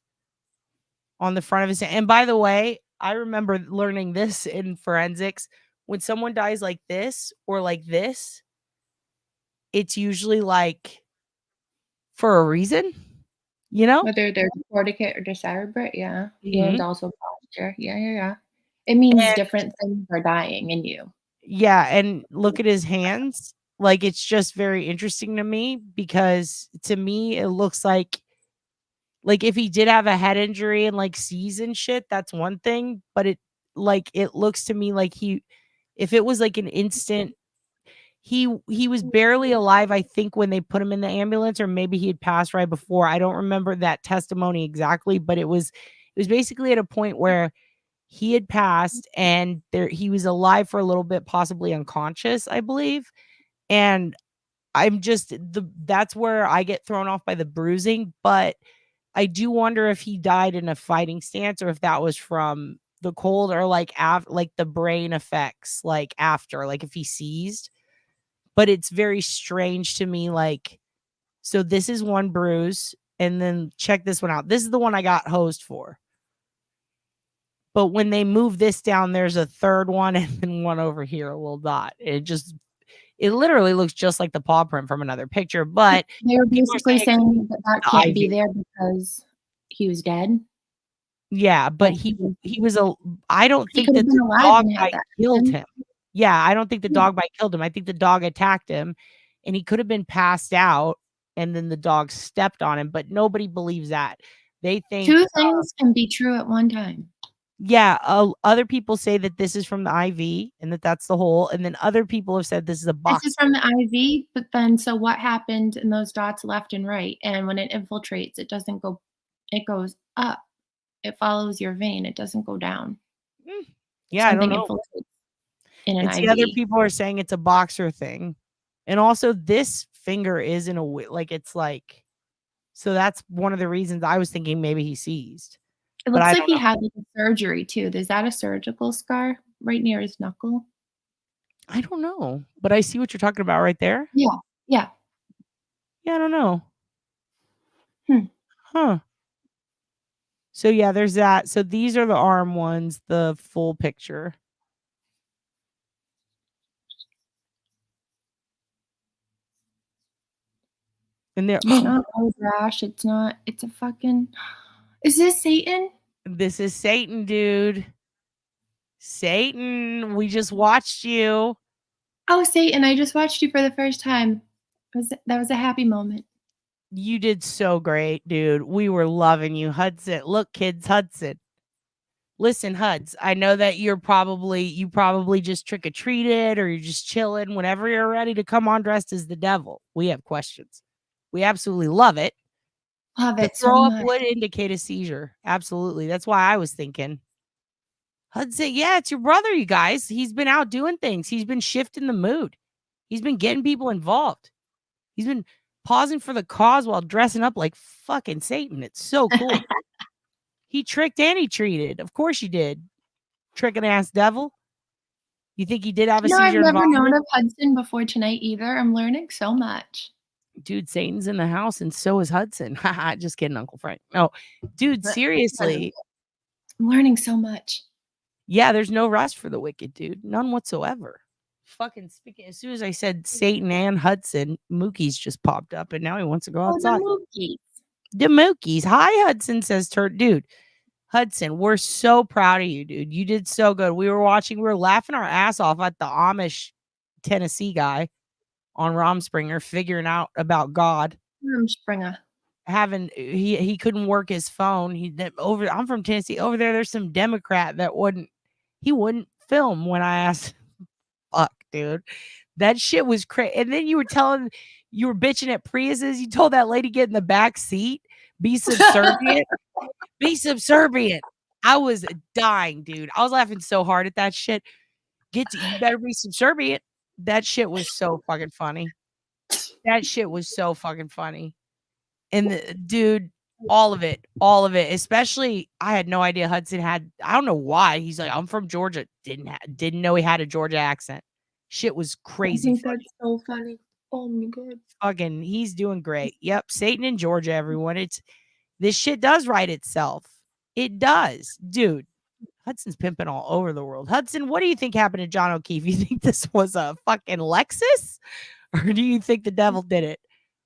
on the front of his hand. And by the way, I remember learning this in forensics. When someone dies like this or like this, it's usually like for a reason, you know? Whether they're decorticate or decerebrate, yeah. Mhm. And also posture. Yeah. It means different things are dying in you. Yeah, and look at his hands. Like, it's just very interesting to me because to me it looks like if he did have a head injury and like seas and shit, that's one thing, but it looks to me like if it was like an instant, he was barely alive, I think, when they put him in the ambulance, or maybe he had passed right before. I don't remember that testimony exactly, but it was basically at a point where he had passed and he was alive for a little bit, possibly unconscious, I believe. And that's where I get thrown off by the bruising, but I do wonder if he died in a fighting stance or if that was from the cold or like the brain effects, like after, like if he seized. But it's very strange to me. Like, so this is one bruise, and then check this one out. This is the one I got hosed for. But when they move this down, there's a third one and then one over here, a little dot. It literally looks just like the paw print from another picture. But they're basically saying that can't be there because he was dead. Yeah, but he was I don't think that the dog bite killed him. Yeah, I don't think the dog bite killed him. I think the dog attacked him, and he could have been passed out, and then the dog stepped on him. But nobody believes that. They think two things can be true at one time. Yeah, other people say that this is from the IV and that's the hole, and then other people have said this is a box. This is from the IV, but then so what happened in those dots left and right? And when it infiltrates, it doesn't go, it goes up. It follows your vein. It doesn't go down. Yeah, I don't Something know. infiltrates in an And IV. see, other people are saying it's a boxer thing, and also this finger is in a like it's like. So that's one of the reasons I was thinking maybe he seized. It looks like he had like a surgery too. Is that a surgical scar right near his knuckle? I don't know, but I see what you're talking about right there. Yeah. Yeah, I don't know. Huh. So yeah, there's that. So these are the arm ones, the full picture. And they're It's not road rash. It's not. It's a fucking. Is this Satan? This is Satan, dude. Satan, we just watched you. Oh, Satan! I just watched you for the first time. That was a happy moment. You did so great, dude. We were loving you, Hudson. Look, kids, Hudson. Listen, Huds, I know that you probably just trick-or-treated or you're just chilling. Whenever you're ready to come on dressed as the devil, we have questions. We absolutely love it. Love it so throw up much. would indicate a seizure. Absolutely. That's why I was thinking. Hudson, yeah, it's your brother, you guys. He's been out doing things. He's been shifting the mood. He's been getting people involved. He's been pausing for the cause while dressing up like fucking Satan. It's so cool. He tricked and he treated. Of course he did. Tricking ass devil. You think he did have a No, seizure? I've never known of Hudson before tonight either. I'm learning so much. Dude, Satan's in the house and so is Hudson. Just kidding, Uncle Frank. No, dude, seriously. I'm learning so much. Yeah, there's no rest for the wicked, dude. None whatsoever. Fucking speaking, as soon as I said Satan and Hudson, Mookie's just popped up and now he wants to go outside. The Mookies. Hi, Hudson, says Turt. Dude, Hudson, we're so proud of you, dude. You did so good. We were laughing our ass off at the Amish Tennessee guy on Romspringer figuring out about God Springer. He couldn't work his phone. I'm from Tennessee. Over there's some Democrat that wouldn't film when I asked. Fuck, dude. That shit was crazy. And then you were bitching at Priuses. You told that lady get in the back seat, be subservient. Be subservient. I was dying, dude. I was laughing so hard at that shit. You better be subservient. That shit was so fucking funny. That shit was so fucking funny. And dude, all of it. Especially, I had no idea Hudson had. I don't know why. He's like, I'm from Georgia. Didn't know he had a Georgia accent. Shit was crazy. I think that's so funny. Oh my god. Fucking, he's doing great. Yep, Satan in Georgia, everyone. This shit does write itself. It does, dude. Hudson's pimping all over the world. Hudson, what do you think happened to John O'Keefe? You think this was a fucking Lexus? Or do you think the devil did it?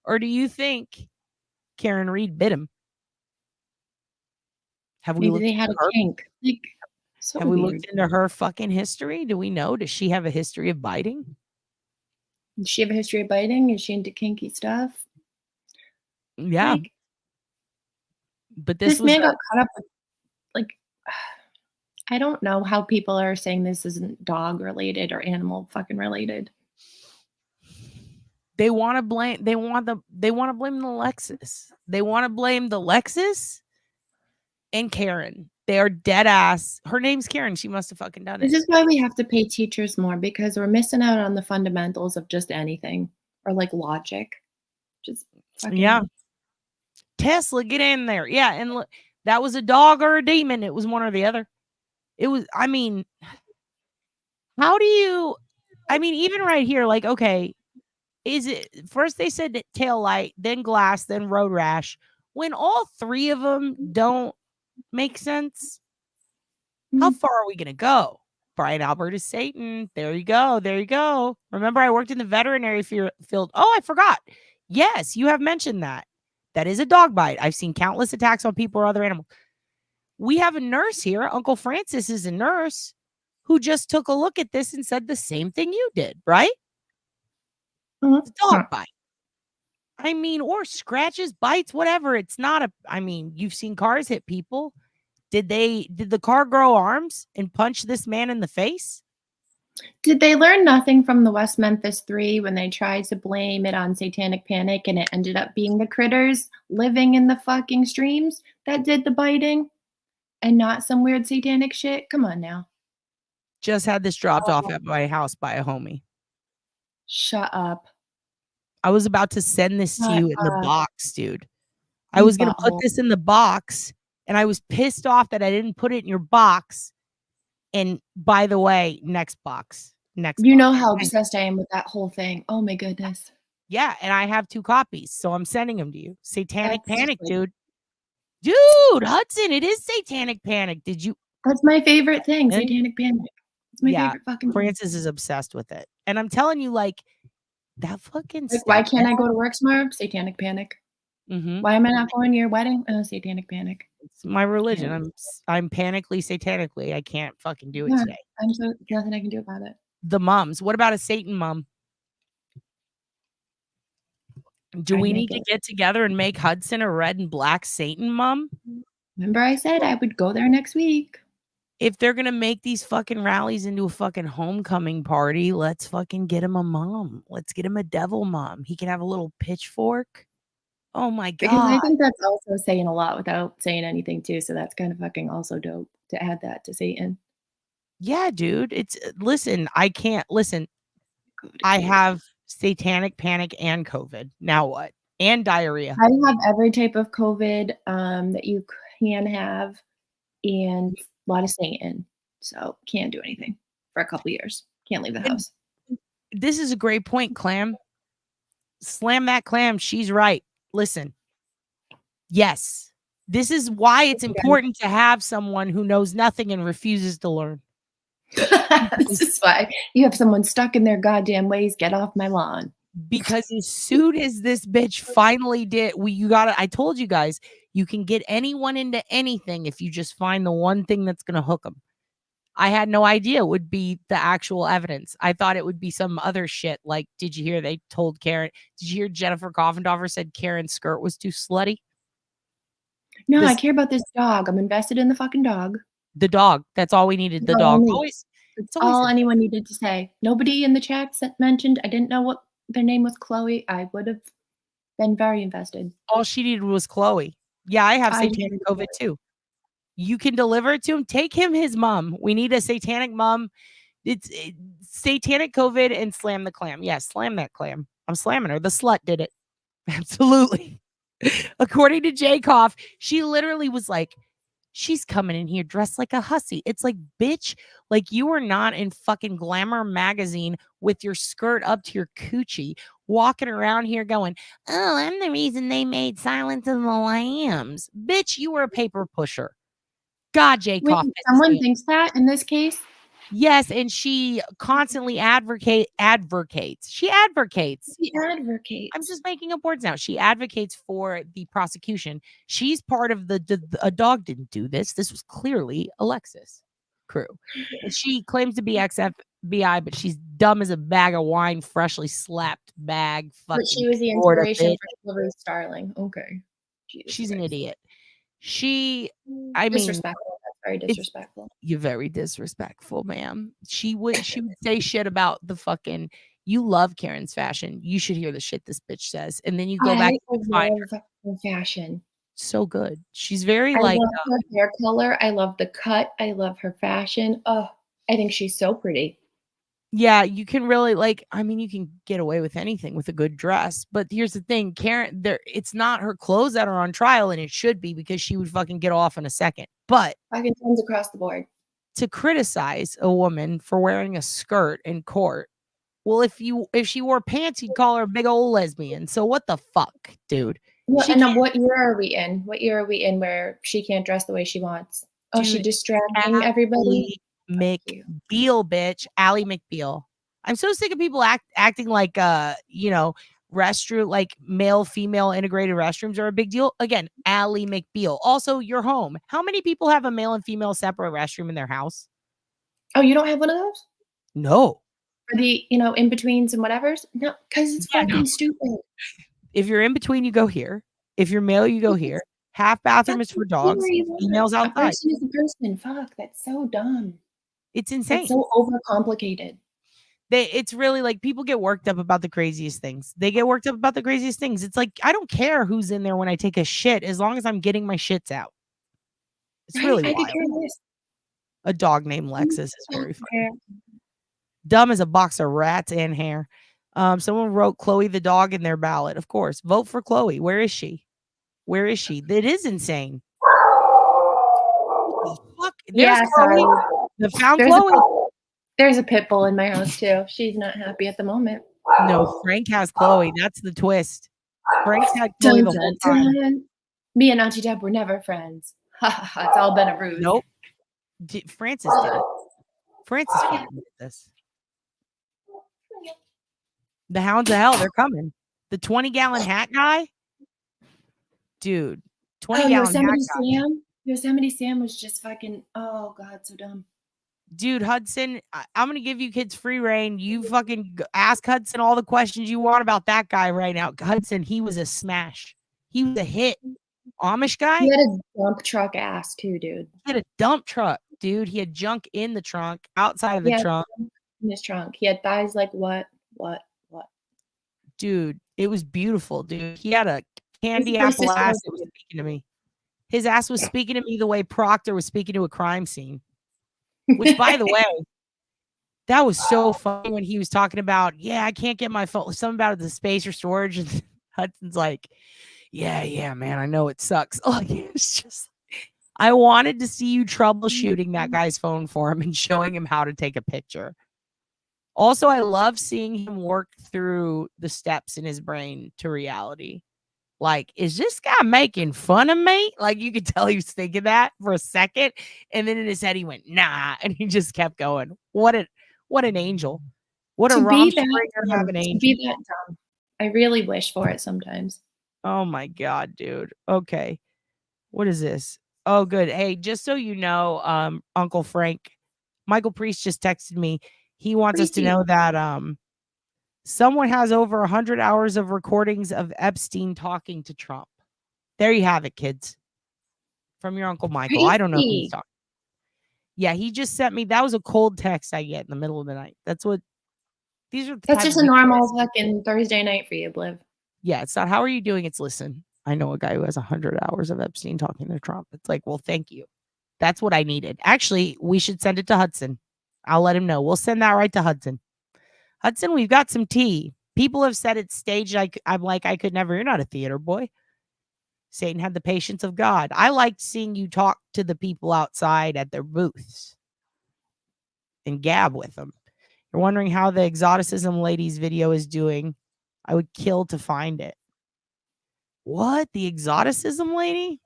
Or do you think Karen Reed bit him? Have we Maybe they had a kink. Like, so have we weird. looked into her fucking history? Do we know? Does she have a history of biting? Does she have a history of biting? Is she into kinky stuff? Yeah. Like, but this man got caught up with, like, I don't know how people are saying this isn't dog related or animal fucking related. They want to blame. They want to blame the Lexus. They want to blame the Lexus and Karen. They are dead ass. Her name's Karen. She must have fucking done it. This is why we have to pay teachers more, because we're missing out on the fundamentals of just anything, or like logic. Just fucking. Yeah. Tesla, get in there. Yeah, and look, that was a dog or a demon. It was one or the other. It was. I mean, how do you? I mean, even right here, like, okay, is it first they said tail light, then glass, then road rash? When all three of them don't make sense, how far are we gonna go? Brian Albert is Satan. There you go. There you go. Remember, I worked in the veterinary field. Oh, I forgot. Yes, you have mentioned that. That is a dog bite. I've seen countless attacks on people or other animals. We have a nurse here. Uncle Francis is a nurse who just took a look at this and said the same thing you did, right? It's a dog bite. I mean, or scratches, bites, whatever. It's not a, I mean, you've seen cars hit people. Did the car grow arms and punch this man in the face? Did they learn nothing from the West Memphis 3 when they tried to blame it on satanic panic and it ended up being the critters living in the fucking streams that did the biting and not some weird satanic shit? Come on now. Just had this dropped off at my house by a homie. Shut up. I was about to send this to you in the box, dude. I was going to put this in the box and I was pissed off that I didn't put it in your box. And by the way, next box. You know how obsessed I am with that whole thing. Oh my goodness. Yeah, and I have 2 copies, so I'm sending them to you. Satanic Panic, dude. Dude, Hudson, it is Satanic Panic. Did you? That's my favorite thing, Satanic Panic. It's my favorite fucking thing. Francis is obsessed with it. And I'm telling you, like, that fucking like, why can't I go to work tomorrow? Satanic Panic. Mm-hmm. Why am I not going to your wedding? Satanic Panic. It's my religion. I'm panically, satanically. I can't fucking do it today. There's nothing I can do about it. The mums. What about a Satan mum? Do we need to get together and make Hudson a red and black Satan mum? Remember I said I would go there next week. If they're going to make these fucking rallies into a fucking homecoming party, let's fucking get him a mom. Let's get him a devil mom. He can have a little pitchfork. Oh my God. Because I think that's also saying a lot without saying anything too. So that's kind of fucking also dope to add that to Satan. Yeah, dude. Listen, I can't listen. I have satanic panic and COVID. Now what? And diarrhea. I have every type of COVID that you can have and a lot of Satan. So can't do anything for a couple years. Can't leave the house. This is a great point, Clam. Slam that Clam. She's right. Listen. Yes. This is why it's important to have someone who knows nothing and refuses to learn. This is why you have someone stuck in their goddamn ways. Get off my lawn. Because as soon as this bitch finally did, I told you guys, you can get anyone into anything if you just find the one thing that's going to hook them. I had no idea it would be the actual evidence. I thought it would be some other shit. Like, did you hear they told Karen? Did you hear Jennifer Coffendorfer said Karen's skirt was too slutty? No, I This- care about this dog. I'm invested in the fucking dog. The dog. That's all we needed. The That's dog. all I need. Always. That's It's always all a- anyone needed to say. Nobody in the chat mentioned. I didn't know what their name was. Chloe. I would have been very invested. all she needed was Chloe. Yeah, I have I satanic did. COVID too. You can deliver it to him. Take him his mom. We need a satanic mom. It's satanic COVID and slam the clam. Yes, slam that clam. I'm slamming her. The slut did it. Absolutely. According to Jacoff, she literally was like, she's coming in here dressed like a hussy. It's like, bitch, like you are not in fucking Glamour magazine with your skirt up to your coochie, walking around here going, oh, I'm the reason they made Silence of the Lambs. Bitch, you were a paper pusher. God, Jacoff. Wait, someone thinks that in this case? Yes, and she constantly advocates. She advocates. She advocates. I'm just making up words now. She advocates for the prosecution. She's part of a dog didn't do this. This was clearly Alexis crew. And she claims to be ex-FBI, but she's dumb as a bag of wine, freshly slapped bag. But she was the Florida inspiration bitch. for Hillary Starling. Okay. She's an idiot. I mean, disrespectful. That's very disrespectful. You're very disrespectful, ma'am. She would say shit about the fucking. You love Karen's fashion. You should hear the shit this bitch says, and then you go back and find her. Her fashion. So good. She's very I like love her hair color. I love the cut. I love her fashion. Oh, I think she's so pretty. yeah, you can really like. I mean, you can get away with anything with a good dress. But here's the thing, Karen. It's not her clothes that are on trial, and it should be because she would fucking get off in a second. But fucking tons across the board. To criticize a woman for wearing a skirt in court. Well, if she wore pants, you'd call her a big old lesbian. So what the fuck, dude? Well, and then what year are we in? What year are we in where she can't dress the way she wants? Oh, Dude, she distracting everybody. McBeal, bitch. Allie McBeal. I'm so sick of people acting like restroom, like male female integrated restrooms are a big deal. Again, Allie McBeal. Also, your home. How many people have a male and female separate restroom in their house? Oh, you don't have one of those? No. For the in betweens and whatever's? No, because it's fucking stupid. If you're in between, you go here. If you're male, you go here. Half bathroom is for dogs. Females A outside. person is a person. Fuck, that's so dumb. It's insane. It's so overcomplicated. It's really like people get worked up about the craziest things. They get worked up about the craziest things. It's like, I don't care who's in there when I take a shit, as long as I'm getting my shits out. It's really I could wild. care less. A dog named Lexus is very funny. Dumb as a box of rats and hair. Someone wrote Chloe the dog in their ballot. Of course. Vote for Chloe. Where is she? Where is she? It is insane. What the fuck? Yeah, sorry. Found Chloe. There's a pit bull in my house too. She's not happy at the moment. No, Frank has Chloe. That's the twist. Frank's had Chloe the whole time. Me and Auntie Deb were never friends. It's all been a ruse. Nope. Francis did it. Francis fucking did this. The hounds of hell, they're coming. The 20-gallon hat guy? Dude, 20-gallon hat guy. Yosemite Sam was just fucking, oh God, so dumb. Dude, Hudson, I'm going to give you kids free reign. You fucking ask Hudson all the questions you want about that guy right now. Hudson, he was a smash. He was a hit. Amish guy? He had a dump truck ass too, dude. He had a dump truck, dude. He had junk in the trunk, outside of the trunk. In his trunk. He had thighs like what? Dude, it was beautiful, dude. He had a candy apple ass that was speaking to me. His ass was speaking to me the way Proctor was speaking to a crime scene. Which, by the way, that was so funny when he was talking about, I can't get my phone. Something about the space or storage. And Hudson's like, yeah, man, I know it sucks. Like, it's just, I wanted to see you troubleshooting that guy's phone for him and showing him how to take a picture. Also, I love seeing him work through the steps in his brain to reality. Like, is this guy making fun of me? Like, you could tell he was thinking that for a second. And then in his head, he went, nah. And he just kept going. What an angel. What a Rom Springer have an angel. To be that dumb. I really wish for it sometimes. Oh, my God, dude. Okay. What is this? Oh, good. Hey, just so you know, Uncle Frank, Michael Priest just texted me. He wants us to Priesty. know that someone has over 100 hours of recordings of Epstein talking to Trump. There you have it, kids. From your Uncle Michael. I don't know who he's Priesty. talking. Yeah, he just sent me. That was a cold text I get in the middle of the night. That's what these are. That's just a normal fucking Thursday night for you, Bliv. Yeah, it's not how are you doing? It's listen. I know a guy who has 100 hours of Epstein talking to Trump. It's like, well, thank you. That's what I needed. Actually, we should send it to Hudson. I'll let him know. We'll send that right to Hudson. Hudson, we've got some tea. People have said it's staged. I'm like, I could never. You're not a theater boy. Satan had the patience of God. I liked seeing you talk to the people outside at their booths and gab with them. You're wondering how the exoticism ladies video is doing. I would kill to find it. What? The exoticism lady?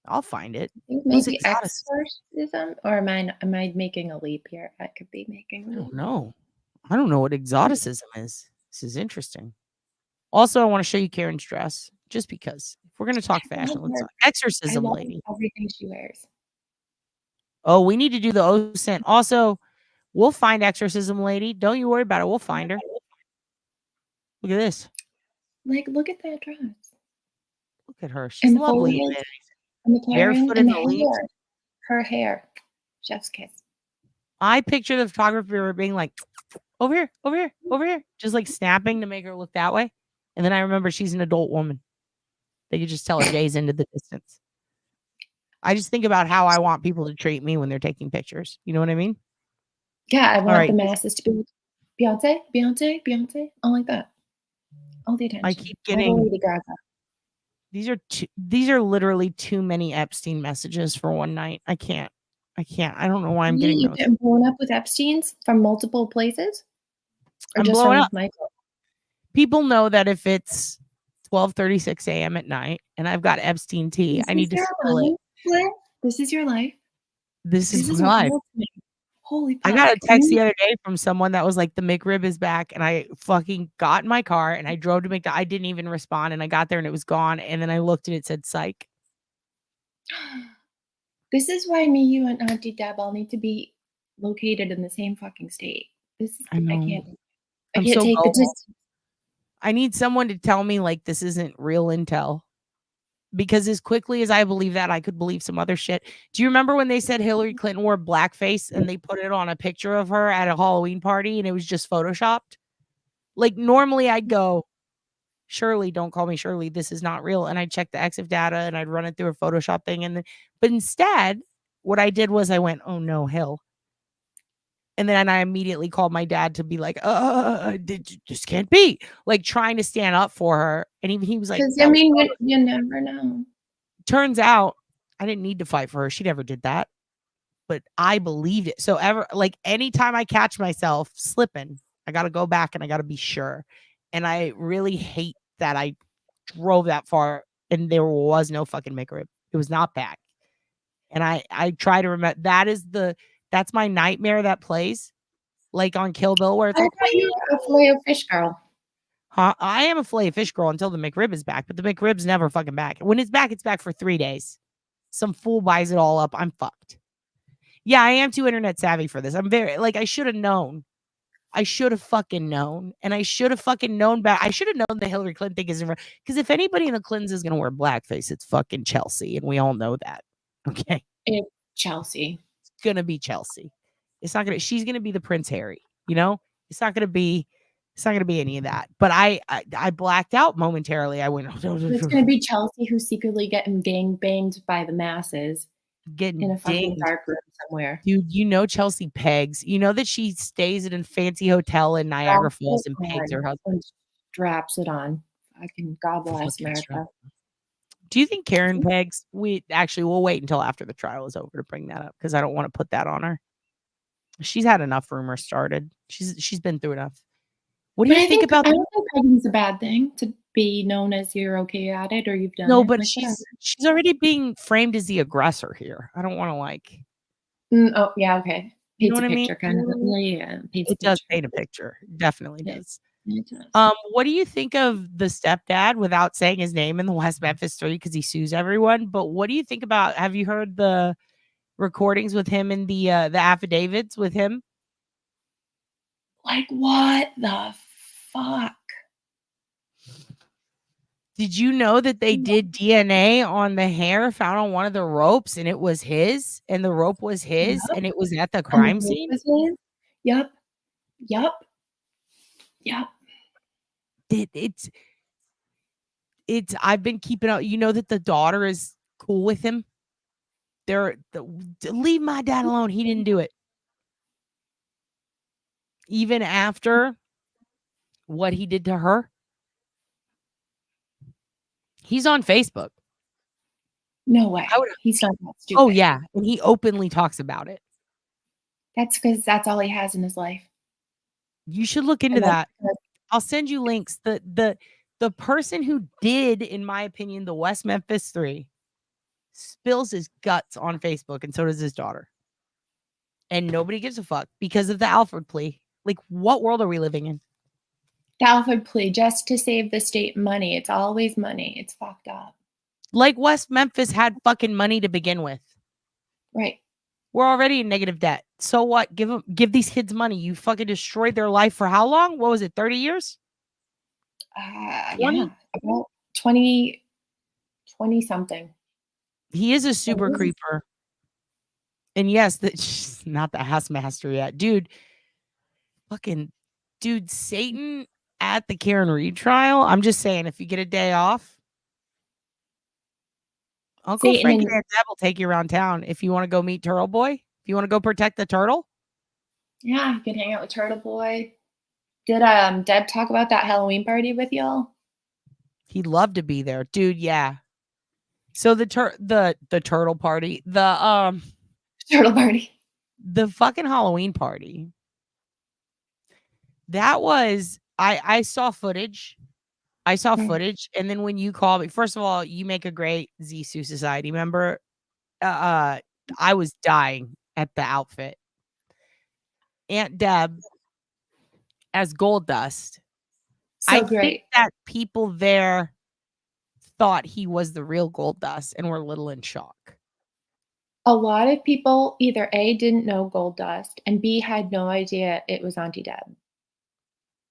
I'll find it. Maybe exorcism, or am I making a leap here? I could be making a leap. No. I don't know what exoticism is. This is interesting. Also, I want to show you Karen's dress, just because. If we're going to talk fashion, let's talk exorcism lady. Everything she wears. Oh, we need to do the OSINT. Also, we'll find exorcism lady. Don't you worry about it. We'll find her. Look at this. Like, look at that dress. Look at her. She's lovely. And the Barefoot in the leaves. Her hair. Chef's kiss. I picture the photographer being like, over here, over here, over here. Just like snapping to make her look that way. And then I remember she's an adult woman. They could just tell her gaze into the distance. I just think about how I want people to treat me when they're taking pictures. You know what I mean? Yeah, I want the masses to be Beyonce, Beyonce, Beyonce. All like that. All the attention. I keep getting Lady Gaga. These are literally too many Epstein messages for one night. I can't. I don't know why I'm getting those. You've blown up with Epstein's from multiple places? Or I'm just blowing from up. Michael? People know that if it's 12:36 a.m. at night and I've got Epstein tea, I need to spill it. This is your life. This is my life. wild to me. Holy fuck. I got a text the other day from someone that was like, the McRib is back. And I fucking got in my car and I drove to McDonald's. I didn't even respond. And I got there and it was gone. And then I looked and it said psych. This is why me, you, and Auntie Deb all need to be located in the same fucking state. I can't take the distance. I need someone to tell me like this isn't real intel. Because as quickly as I believe that, I could believe some other shit. Do you remember when they said Hillary Clinton wore blackface and they put it on a picture of her at a Halloween party and it was just photoshopped? Like normally I'd go, Shirley, don't call me Shirley. This is not real. And I'd check the EXIF data and I'd run it through a Photoshop thing. But instead, what I did was I went, oh no, Hill. And then I immediately called my dad to be like, this can't be. Like trying to stand up for her. And he was like, Because, I mean, you never know. Turns out I didn't need to fight for her. She never did that. But I believed it. So anytime I catch myself slipping, I got to go back and I got to be sure. And I really hate that I drove that far and there was no fucking McRib. It was not back. And I try to remember that's my nightmare that plays like on Kill Bill where it's I like, thought you were a filet of fish girl. Huh? I am a filet of fish girl until the McRib is back, but the McRib's never fucking back. When it's back for 3 days. Some fool buys it all up. I'm fucked. Yeah, I am too internet savvy for this. I'm very I should have known. I should have fucking known. And I should have fucking known back. I should have known the Hillary Clinton thing isn't because if anybody in the Clintons is gonna wear blackface, it's fucking Chelsea. And we all know that. Okay. It's Chelsea. It's gonna be Chelsea. She's gonna be the Prince Harry, you know? It's not gonna be any of that. But I blacked out momentarily. I went, it's gonna be Chelsea who's secretly getting gang banged by the masses. Getting in a fucking dinged. dark room somewhere. Dude, you know Chelsea pegs. You know that she stays at a fancy hotel in Niagara Falls and pegs her husband. Straps it on. Fucking God bless America. Do you think Karen pegs? We'll wait until after the trial is over to bring that up because I don't want to put that on her. She's had enough rumors started. She's been through enough. What do you think about? I don't think pegging's a bad thing to be known as you're okay at it or you've done it. No, but she's already being framed as the aggressor here. I don't want to oh yeah, okay. You know Paints what a I mean? picture, kind of. Yeah. It does paint a picture. It definitely does. It does. What do you think of the stepdad without saying his name in the West Memphis 3 because he sues everyone? But what do you think about? Have you heard the recordings with him in the affidavits with him. Like, what the fuck? Did you know that they did DNA on the hair found on one of the ropes, and it was his, and the rope was his, Yep. and it was at the And the crime rope scene? was his? Yep. Yep. Yep. It's I've been keeping up. You know that the daughter is cool with him. Leave my dad alone. He didn't do it. Even after what he did to her. He's on Facebook. No way. He's not that stupid. Oh, yeah. And he openly talks about it. That's because that's all he has in his life. You should look into that. I'll send you links. The person who did, in my opinion, the West Memphis 3 spills his guts on Facebook, and so does his daughter. And nobody gives a fuck because of the Alford plea. Like, what world are we living in? The Alford plea, just to save the state money. It's always money. It's fucked up. Like West Memphis had fucking money to begin with. Right. We're already in negative debt. So what? Give these kids money. You fucking destroyed their life for how long? What was it? 30 years? 20? Yeah, about 20 something. He is a super creeper. And yes, not the housemaster yet. Dude, Satan at the Karen Reed trial. I'm just saying, if you get a day off, Uncle Satan Frankie and- and Deb will take you around town. If you want to go meet Turtle Boy, if you want to go protect the turtle. Yeah, you can hang out with Turtle Boy. Did Deb talk about that Halloween party with y'all? He'd love to be there. Dude, yeah. So the turtle party, turtle party, the fucking Halloween party. That was I saw footage. I saw footage, and then when you called me, first of all, you make a great Zisu Society member. I was dying at the outfit. Aunt Deb as Gold Dust. So think great. that people there thought he was the real Gold Dust and were a little in shock. A lot of people either A, didn't know Gold Dust, and B, had no idea it was Auntie Deb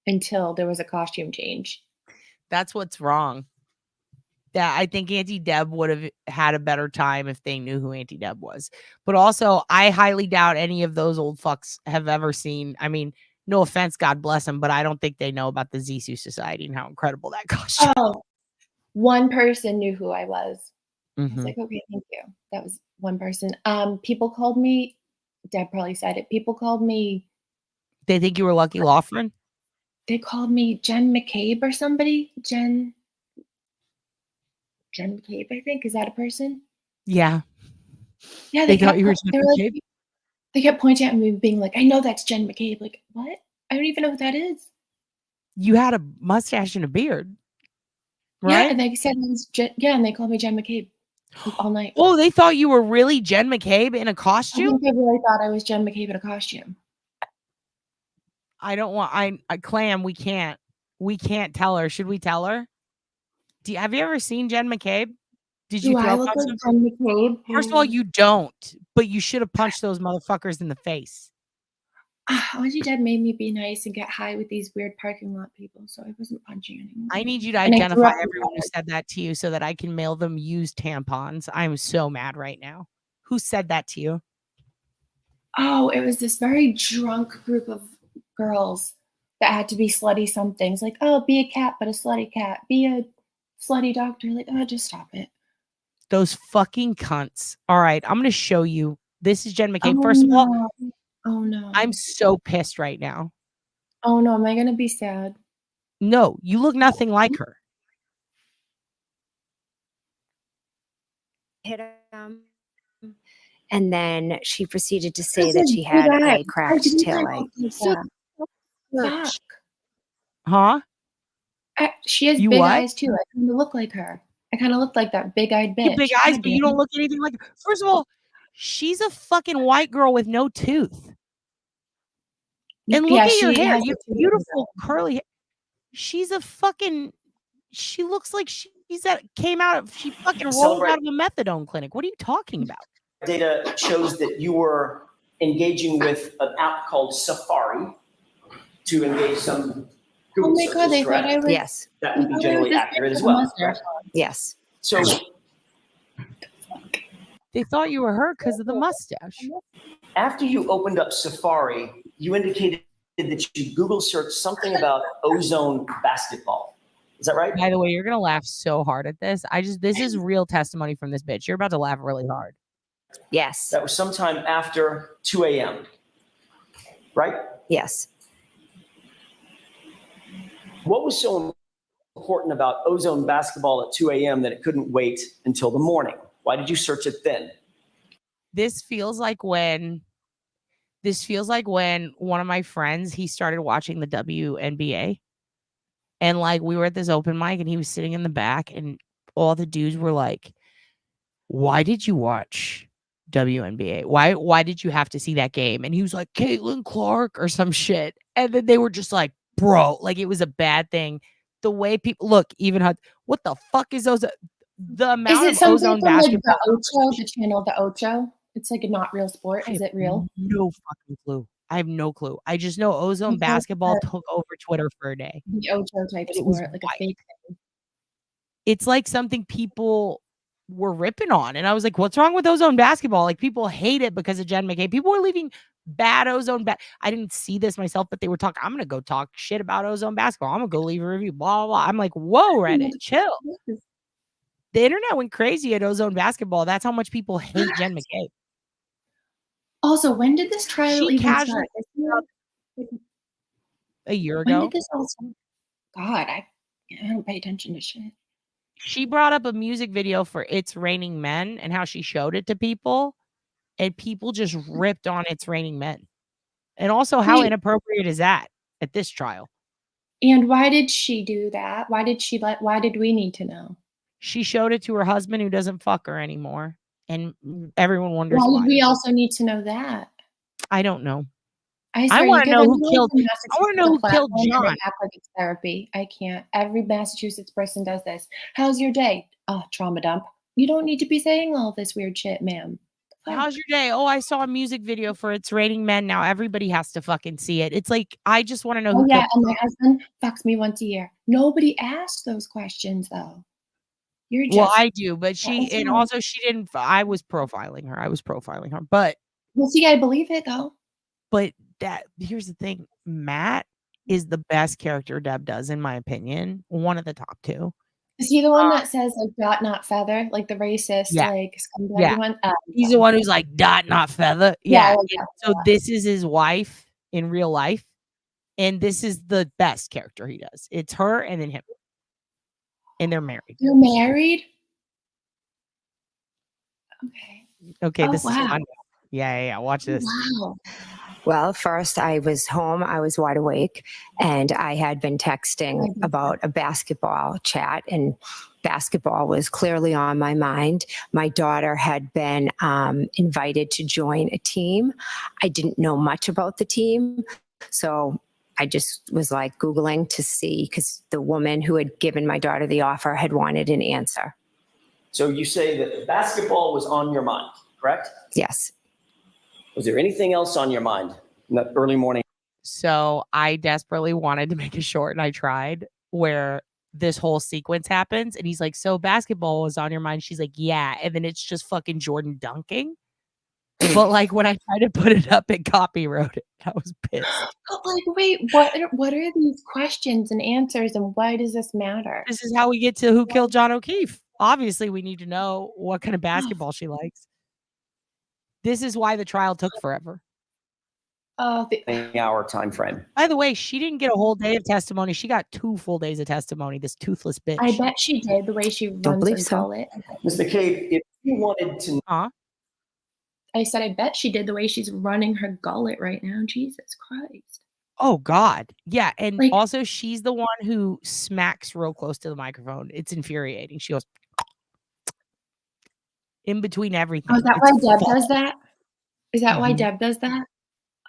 until there was a costume change. That's what's wrong. Yeah, I think Auntie Deb would have had a better time if they knew who Auntie Deb was. But also, I highly doubt any of those old fucks have ever seen. I mean, no offense, God bless them, but I don't think they know about the Zisu Society and how incredible that costume. Oh, one person knew who I was. I was Mhm. like, okay, thank you. That was one person. People called me, Deb probably said it. People called me, They think you were Lucky Laughrin? they called me Jen McCabe or somebody. Jen McCabe, I think. Is that a person? Yeah. Yeah, They thought you were Jen like, McCabe? they kept pointing at me, being like, I know that's Jen McCabe. Like, what? I don't even know who that is. You had a mustache and a beard, Yeah, right? and they said it was and they called me Jen McCabe all night. Oh, they thought you were really Jen McCabe in a I costume? think they really thought I was Jen McCabe in a costume. I don't want I Clam, we can't tell her. Should we tell her? Have you ever seen Jen McCabe? Did you Do I throw look punch like them? Jen McCabe? First of all, you don't, but you should have punched those motherfuckers in the face. Auntie Deb made me be nice and get high with these weird parking lot people, so I wasn't punching anyone. I need you to And I grew identify up with everyone who that. said that to you so that I can mail them used tampons. I'm so mad right now. Who said that to you? Oh, it was this very drunk group of girls that had to be slutty somethings. Like, oh, be a cat, but a slutty cat. Be a slutty doctor. Like, oh, just stop it. Those fucking cunts. All right, I'm going to show you. This is Jen McCabe. Oh, First of all, no. Oh, no. I'm so pissed right now. Oh, no. Am I going to be sad? No, you look nothing like her. Hit him. And then she proceeded to say This that is she had big a eyes. cracked I didn't taillight. like that. Fuck. Huh? She has You big what? eyes, too. I kind of look like her. I kind of look like that big-eyed bitch. You big eyes, God but you damn don't it. look anything like her. First of all, she's a fucking white girl with no tooth. And look Yeah, at your she hair. has You a tooth beautiful curly hair. She's a fucking. She looks like she fucking rolled Celebrate. out of a methadone clinic. What are you talking about? data shows that you were engaging with an app called Safari to engage some Google Oh my God, searches, they thought correct? I was. Yes. That they would be thought I was generally this accurate big as of a well, mustache. correct? Yes. So They thought you were her because of the mustache. after you opened up Safari, you indicated that you Google searched something about ozone basketball. Is that right? By the way, you're gonna laugh so hard at this. This is real testimony from this bitch. You're about to laugh really hard. Yes. That was sometime after 2 a.m., right? Yes. What was so important about ozone basketball at 2 a.m. that it couldn't wait until the morning? Why did you search it then? This feels like when one of my friends, he started watching the WNBA. And like we were at this open mic and he was sitting in the back and all the dudes were like, why did you watch WNBA? Why did you have to see that game? And he was like, Caitlin Clark or some shit. And then they were just like, bro, like it was a bad thing. The way people look, even what the fuck is those? The amount Is it of something ozone from like basketball. the Ocho, the channel The Ocho? It's like a not real sport. Is it real? No fucking clue. I have no clue. I just know ozone Okay, basketball but- took over Twitter for a day. The Ocho type It was sport, like a wild. fake thing. It's like something people were ripping on. And I was like, what's wrong with ozone basketball? Like people hate it because of Jen McCabe. People were leaving bad ozone. I didn't see this myself, but they were talking. I'm going to go talk shit about ozone basketball. I'm going to go leave a review, blah, blah, blah. I'm like, whoa, Reddit, chill. The internet went crazy at ozone basketball. That's how much people hate Jen McCabe. Also, when did this trial She even casually start? a year When ago. did this all start? God, I don't pay attention to shit. She brought up a music video for It's Raining Men and how she showed it to people, and people just ripped on It's Raining Men. And also, how Wait. inappropriate is that at this trial? And why did she do that? Why did we need to know? She showed it to her husband who doesn't fuck her anymore. And everyone wonders Why why. did we also need to know that? I don't know. I I swear, want you to give know who anyone killed. from I want to know who Massachusetts a killed platform and they John. act like it's therapy. I can't. Every Massachusetts person does this. How's your day? Oh, trauma dump. You don't need to be saying all this weird shit, ma'am. How's your day? Oh, I saw a music video for It's Raining Men. Now everybody has to fucking see it. It's like, I just want to know Oh who yeah, killed. and my husband fucks me once a year. Nobody asked those questions though. You're just Well, I do, but that's and fine. also she didn't. I was profiling her. But Well, see, I believe it though. But here's the thing. Matt is the best character Deb does, in my opinion. One of the top two. Is he the one that says like dot not feather, like the racist, Yeah. like scumbag Yeah. one? He's the one who's like dot not feather. Yeah, I Yeah. like And that so one. this is his wife in real life. And this is the best character he does. It's her and then him. And they're married. You're married? Okay. Okay, Oh, this is wow. fun. Yeah. Watch this. Wow. Well, first I was home, I was wide awake, and I had been texting about a basketball chat, and basketball was clearly on my mind. My daughter had been invited to join a team. I didn't know much about the team, so I just was like Googling to see, because the woman who had given my daughter the offer had wanted an answer. So you say that basketball was on your mind, correct? Yes. Was there anything else on your mind in that early morning? So I desperately wanted to make a short, and I tried, where this whole sequence happens and he's like, so basketball was on your mind? She's like, yeah. And then it's just fucking Jordan dunking. But like when I tried to put it up, it copywrote it. I was pissed. But like, wait, what are these questions and answers, and why does this matter? This is how we get to who killed John O'Keefe. Obviously, we need to know what kind of basketball she likes. This is why the trial took forever. Hour time frame. By the way, she didn't get a whole day of testimony. She got 2 full days of testimony, this toothless bitch. I bet she did, the way she runs her gullet. Ms. McCabe, if you wanted to... I said, I bet she did, the way she's running her gullet right now. Jesus Christ. Oh, God. Yeah. And Like- also, she's the one who smacks real close to the microphone. It's infuriating. She goes in between everything. Oh, is that It's why Deb fun. does that? Is that why Mhm. Deb does that?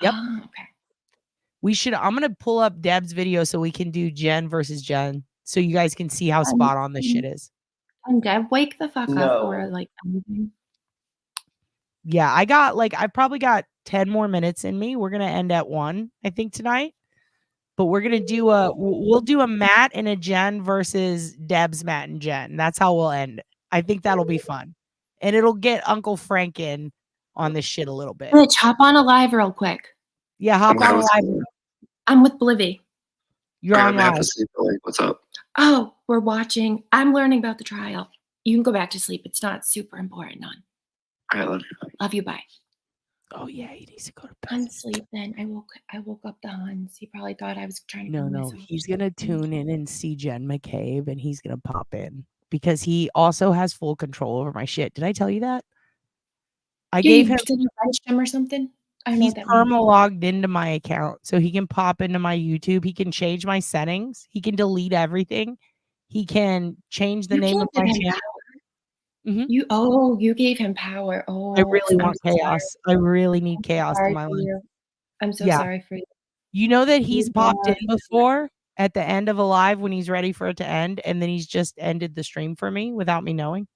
Yep. Oh, okay. I'm going to pull up Deb's video so we can do Jen versus Jen, so you guys can see how spot on this shit is. And Deb, wake the fuck No. up, or like anything. Yeah, I've probably got 10 more minutes in me. We're gonna end at 1, I think, tonight. But we're gonna do we'll do a Matt and a Jen versus Deb's Matt and Jen. That's how we'll end. I think that'll be fun. And it'll get Uncle Frank in on this shit a little bit. Let's hop on a live real quick. Yeah, hop on a live. I'm with Blivy. You're on live. What's up? Oh, we're watching. I'm learning about the trial. You can go back to sleep. It's not super important, none. All right, love you. Love you, bye. Oh yeah, he needs to go to bed. I'm sleeping. I woke up the Hans. He probably thought I was trying to kill No, myself. he's gonna tune in and see Jen McCabe, and he's gonna pop in because he also has full control over my shit. Did I tell you that? I gave him. Did you benched him or something? I don't know He's what that means. perma logged into my account, so he can pop into my YouTube. He can change my settings. He can delete everything. He can change the name of my channel. You gave him power. Oh, I really I'm want sorry. chaos. I really need chaos in Sorry my for life. you. I'm so Yeah. sorry for you. You know that he's You popped in are- before at the end of a live when he's ready for it to end, and then he's just ended the stream for me without me knowing.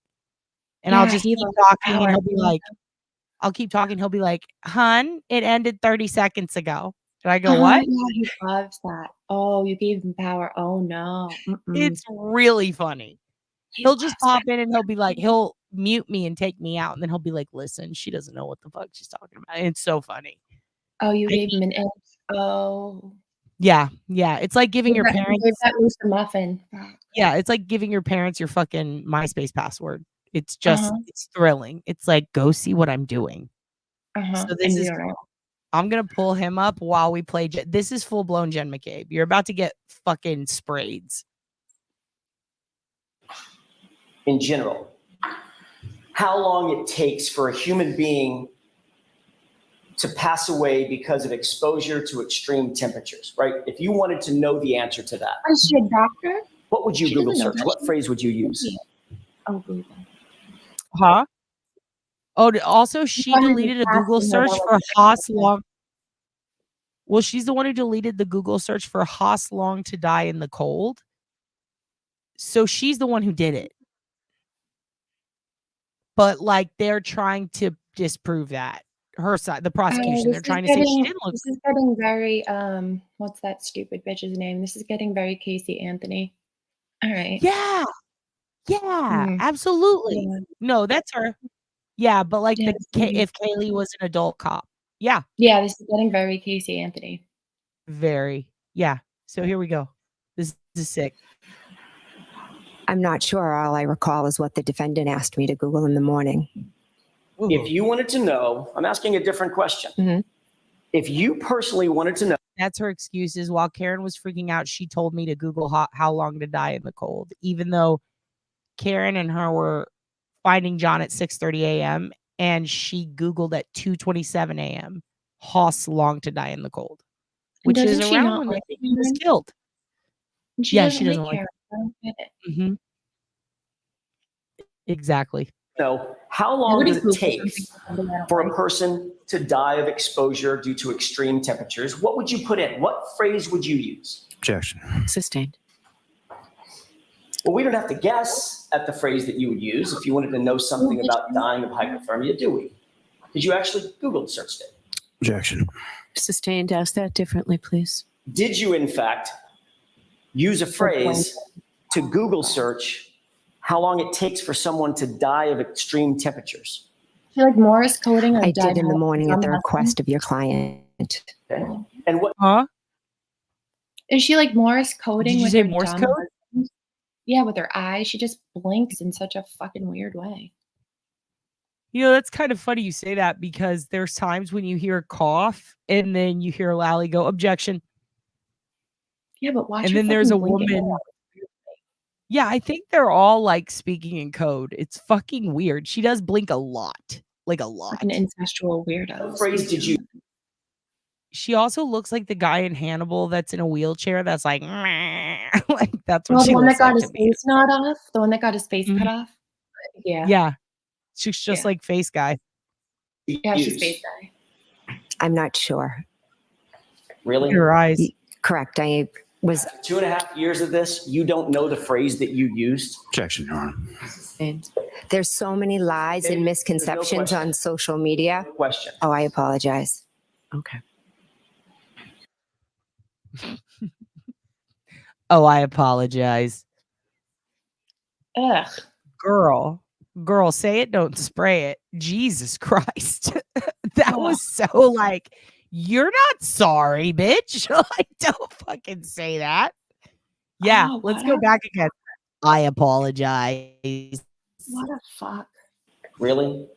And I'll Yeah, just he keep loves talking, and power. he'll be like, I'll keep talking. He'll be like, "Hun, it ended 30 seconds ago." And I go, "What?" Yeah, he loves that. Oh, you gave him power. Oh no. It's really funny. He'll just pop in and he'll be like, he'll mute me and take me out, and then he'll be like, "Listen, she doesn't know what the fuck she's talking about." And it's so funny. Oh, you gave him an inch. Oh. Yeah, it's like giving You your gave parents. that loose a muffin. Yeah, it's like giving your parents your fucking MySpace password. It's just, Uh-huh. it's thrilling. It's like, go see what I'm doing. Uh-huh. So And this you is, don't know. I'm gonna pull him up while we play. This is full blown Jen McCabe. You're about to get fucking sprayeds. In general, how long it takes for a human being to pass away because of exposure to extreme temperatures, right? If you wanted to know the answer to that, Is she a doctor? what would you She Google doesn't know search? that. What phrase would you use? Oh, Google. Huh? Oh, also she wanted to deleted a ask Google you search about for what- Haas Long. Well, she's the one who deleted the Google search for Haas Long to die in the cold. So she's the one who did it. But like they're trying to disprove that. Her side, the prosecution, they're trying to say she didn't look. This is getting very what's that stupid bitch's name? This is getting very Casey Anthony. All right. Yeah, absolutely. Yeah. No, that's her. Yeah, but like Yeah, if Kaylee was an adult cop. Yeah. Yeah, this is getting very Casey Anthony. Very. Yeah. So here we go. This is sick. I'm not sure. All I recall is what the defendant asked me to Google in the morning. If you wanted to know, I'm asking a different question. If you personally wanted to know. That's her excuses. While Karen was freaking out, she told me to Google how long to die in the cold, even though Karen and her were finding John at 6:30 a.m. and she Googled at 2:27 a.m. Haas long to die in the cold, which is Doesn't she around not when like the baby was Karen? killed. She Yeah, doesn't she doesn't like like Karen. I don't get it. Mm-hmm. Exactly. know how long does it take for a person to die of exposure due to extreme temperatures? What would you put in? What phrase would you use? Objection. Sustained. Well, we don't have to guess at the phrase that you would use if you wanted to know something about dying of hypothermia, do we? Did you actually Google searched it? Objection. Sustained. Ask that differently, please. Did you, in fact, use a phrase to Google search how long it takes for someone to die of extreme temperatures? She like Morris coding. I did in the morning at the request of your client. Okay. And what? Huh? Is she like Morris coding? Did you with say her Morse dumb code? husband? Yeah, with her eyes. She just blinks in such a fucking weird way. You know, that's kind of funny you say that because there's times when you hear a cough and then you hear Lally go, objection. Yeah, but watch And her then there's a fucking blink it woman. out. Yeah, I think they're all like speaking in code. It's fucking weird. She does blink a lot. Like a lot. Like an incestual weirdo. What phrase did you? She also looks like the guy in Hannibal that's in a wheelchair that's like, like that's what Well, she the one looks that got like his to me. face gnawed off. The one that got his face cut off. Yeah. Yeah. She's just like face guy. Yeah, she's face guy. I'm not sure. Really? Your eyes. Correct. I was. After 2.5 years of this, you don't know the phrase that you used? Objection, Your Honor. There's so many lies and misconceptions on social media. Question. Oh, I apologize. Okay. Oh, I apologize. Ugh. Girl, say it, don't spray it. Jesus Christ. That was so like, you're not sorry, bitch. Like, don't fucking say that. Yeah, Oh, let's what go a- back again. I apologize. What a fuck. Really?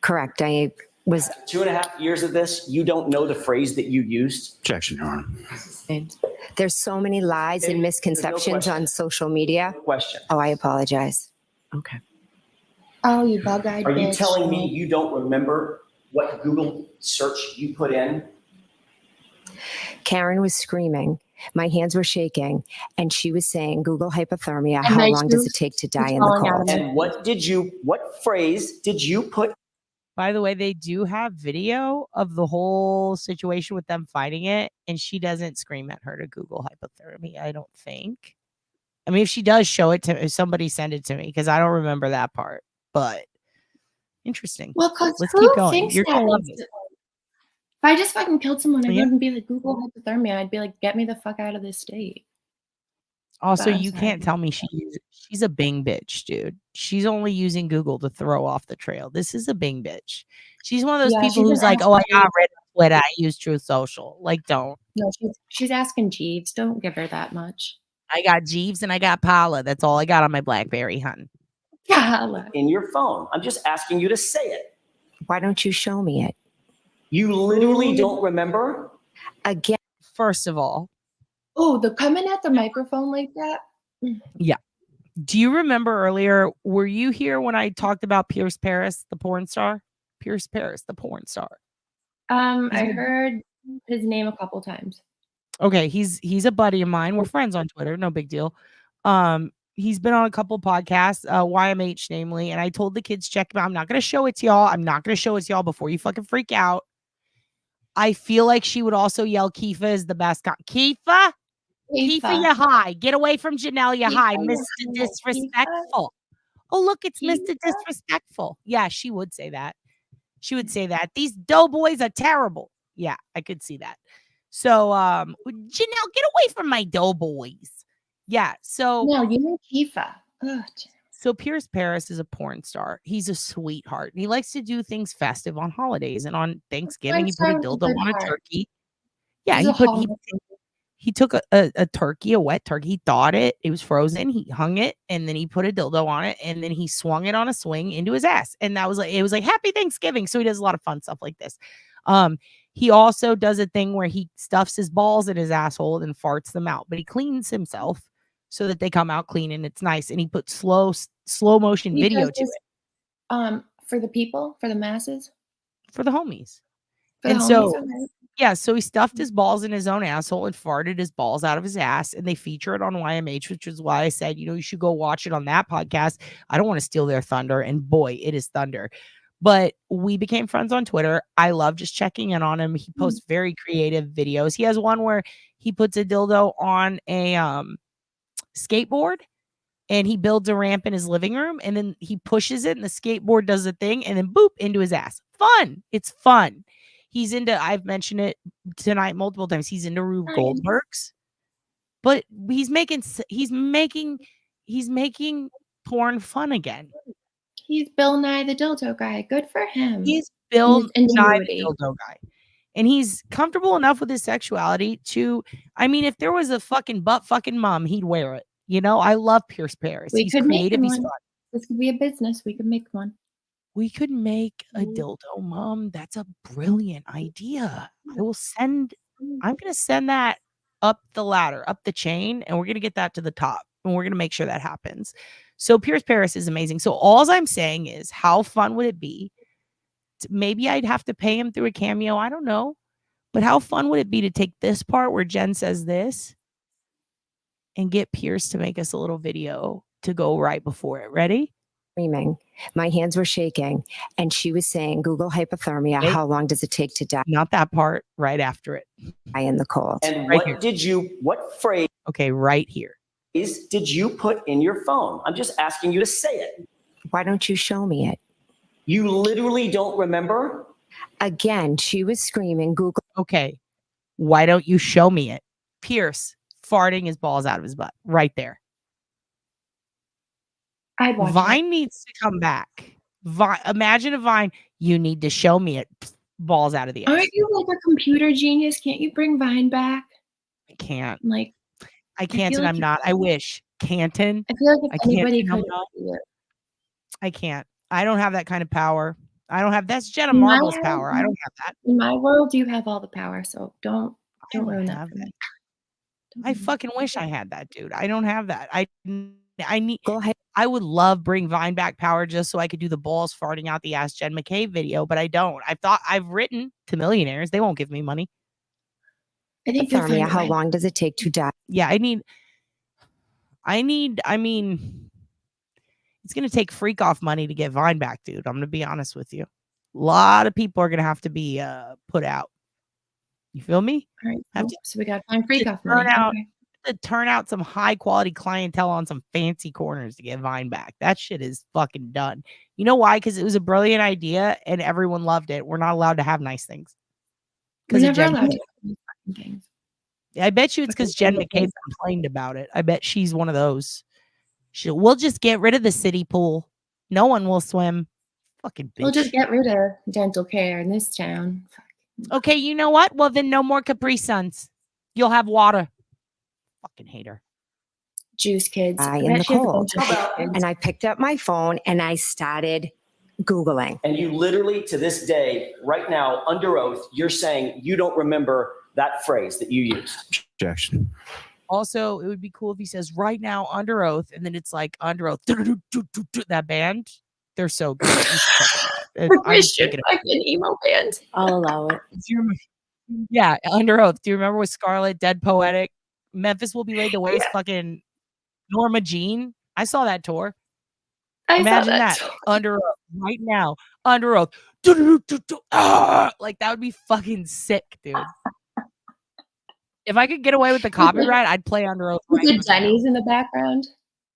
Correct. I was 2.5 years of this, you don't know the phrase that you used? Objection, Your Honor. There's so many lies and misconceptions on social media. Question. Oh, I apologize. Okay. Oh, you bug-eyed Are bitch. you telling me you don't remember what Google search you put in? Karen was screaming. My hands were shaking, and she was saying, Google hypothermia. And How my long does it shoes take to were die in the falling out of cold? my And what phrase did you put? By the way, they do have video of the whole situation with them fighting it, and she doesn't scream at her to Google hypothermia, I don't think. I mean, if she does, show it to somebody, send it to me, because I don't remember that part. But interesting. Well, because Let's who keep going. thinks You're that telling is- me. If I just fucking killed someone, I Yeah. wouldn't be like, Google hypothermia. I'd be like, get me the fuck out of this state. Also, But I'm you sorry. can't tell me she's a Bing bitch, dude. She's only using Google to throw off the trail. This is a Bing bitch. She's one of those Yeah, people she's who's an like, oh, I got asshole. rid of Twitter. I use Truth Social. Like, don't. No, she's asking Jeeves. Don't give her that much. I got Jeeves and I got Paula. That's all I got on my BlackBerry, hun. Paula. In your phone. I'm just asking you to say it. Why don't you show me it? You literally don't remember? Again. First of all, Oh, the coming at the microphone like that? yeah. Do you remember earlier? Were you here when I talked about Pierce Paris, the porn star? Pierce Paris, the porn star. I heard his name a couple times. Okay, he's a buddy of mine. We're friends on Twitter, no big deal. He's been on a couple podcasts, YMH namely, and I told the kids check him out. I'm not gonna show it to y'all. I'm not gonna show it to y'all before you fucking freak out. I feel like she would also yell, Kifa is the best. Kifa, you high. Get away from Janelle, you high. Mr. Disrespectful. Oh, look, it's Mr. Disrespectful. Yeah, she would say that. She would say that. These doughboys are terrible. Yeah, I could see that. So, Janelle, get away from my doughboys. Yeah, so. No, you mean Kifa. Ugh. So Pierce Paris is a porn star. He's a sweetheart. He likes to do things festive on holidays, and on Thanksgiving he put a dildo on a turkey. Yeah, he took a turkey, a wet turkey. He thawed it. It was frozen. He hung it, and then he put a dildo on it, and then he swung it on a swing into his ass. And that was it was like Happy Thanksgiving. So he does a lot of fun stuff like this. He also does a thing where he stuffs his balls in his asshole and farts them out, but he cleans himself so that they come out clean and it's nice. And he put slow motion video to it. For the people, for the masses, for the homies. For the and homies, so, okay. yeah, so he stuffed his balls in his own asshole and farted his balls out of his ass. And they feature it on YMH, which is why I said, you should go watch it on that podcast. I don't want to steal their thunder. And boy, it is thunder. But we became friends on Twitter. I love just checking in on him. He posts very creative videos. He has one where he puts a dildo on a skateboard and he builds a ramp in his living room and then he pushes it and the skateboard does a thing and then boop into his ass. Fun. It's fun. He's into, I've mentioned it tonight multiple times. He's into Rube Goldberg's, but he's making porn fun again. He's Bill Nye the dildo guy. Good for him. He's Bill Nye the dildo guy. And he's comfortable enough with his sexuality to, I mean, if there was a fucking butt fucking mom, he'd wear it. I love Pierce Paris. He's creative. He's fun. This could be a business. We could make one. We could make a dildo mom. That's a brilliant idea. I'm going to send that up the ladder, up the chain, and we're going to get that to the top. And we're going to make sure that happens. So Pierce Paris is amazing. So all I'm saying is, how fun would it be? Maybe I'd have to pay him through a Cameo. I don't know. But how fun would it be to take this part where Jen says this and get Pierce to make us a little video to go right before it? Ready? Screaming. My hands were shaking. And she was saying, Google hypothermia. Wait. How long does it take to die? Not that part. Right after it. Die in the cold. And Right what here. what phrase? Okay, right here. did you put in your phone? I'm just asking you to say it. Why don't you show me it? You literally don't remember? Again, she was screaming, Google. Okay. Why don't you show me it? Pierce farting his balls out of his butt right there. Vine needs to come back. Imagine a Vine. You need to show me it. Balls out of the ass. Aren't you like a computer genius? Can't you bring Vine back? I can't. Like, I can't, and like I'm not. I wish. Canton. I feel like if anybody and I'm could not. do it. I can't. I don't have that kind of power. I don't have. That's Jenna In my Marbles' world- power. I don't have that. In my world, you have all the power, so don't ruin that have for me. I fucking wish I had that, dude. I don't have that. I need. Go ahead. I would love bring Vine back power just so I could do the balls farting out the ass Jen McCabe video, but I don't. I've written to millionaires. They won't give me money. I think you'll find Thermia, a how way. long does it take to die? Yeah, I mean, it's going to take freak off money to get Vine back, dude. I'm going to be honest with you. A lot of people are going to have to be put out. You feel me? All right. Have Cool. to So we got to find freak off turn money. out, Okay. to turn out some high quality clientele on some fancy corners to get Vine back. That shit is fucking done. You know why? Because it was a brilliant idea and everyone loved it. We're not allowed to have nice things. We're never Jen allowed McCabe. to do fucking things. I bet you it's because Jen Jen McCabe complained about it. I bet she's one of those. We'll just get rid of the city pool. No one will swim. Fucking bitch. We'll just get rid of dental care in this town. Okay, you know what? Well, then no more Capri Suns. You'll have water. Fucking hater. Juice kids. I I in bet the she has a cold. bunch of juice kids. And I picked up my phone and I started Googling. And you literally, to this day, right now, under oath, you're saying you don't remember that phrase that you used. Objection. Also, it would be cool if he says right now under oath, and then it's like under oath. That band, they're so good. You should check them out. I'm thinking of- Fucking emo band. I'll allow it. Yeah, under oath. Do you remember with Scarlett, Dead Poetic? Memphis Will Be Laid to Waste. Fucking Norma Jean. I saw that tour. Imagine that under oath right now. Under oath. Like that would be fucking sick, dude. If I could get away with the copyright, I'd play under oath. With the Jennies in the background.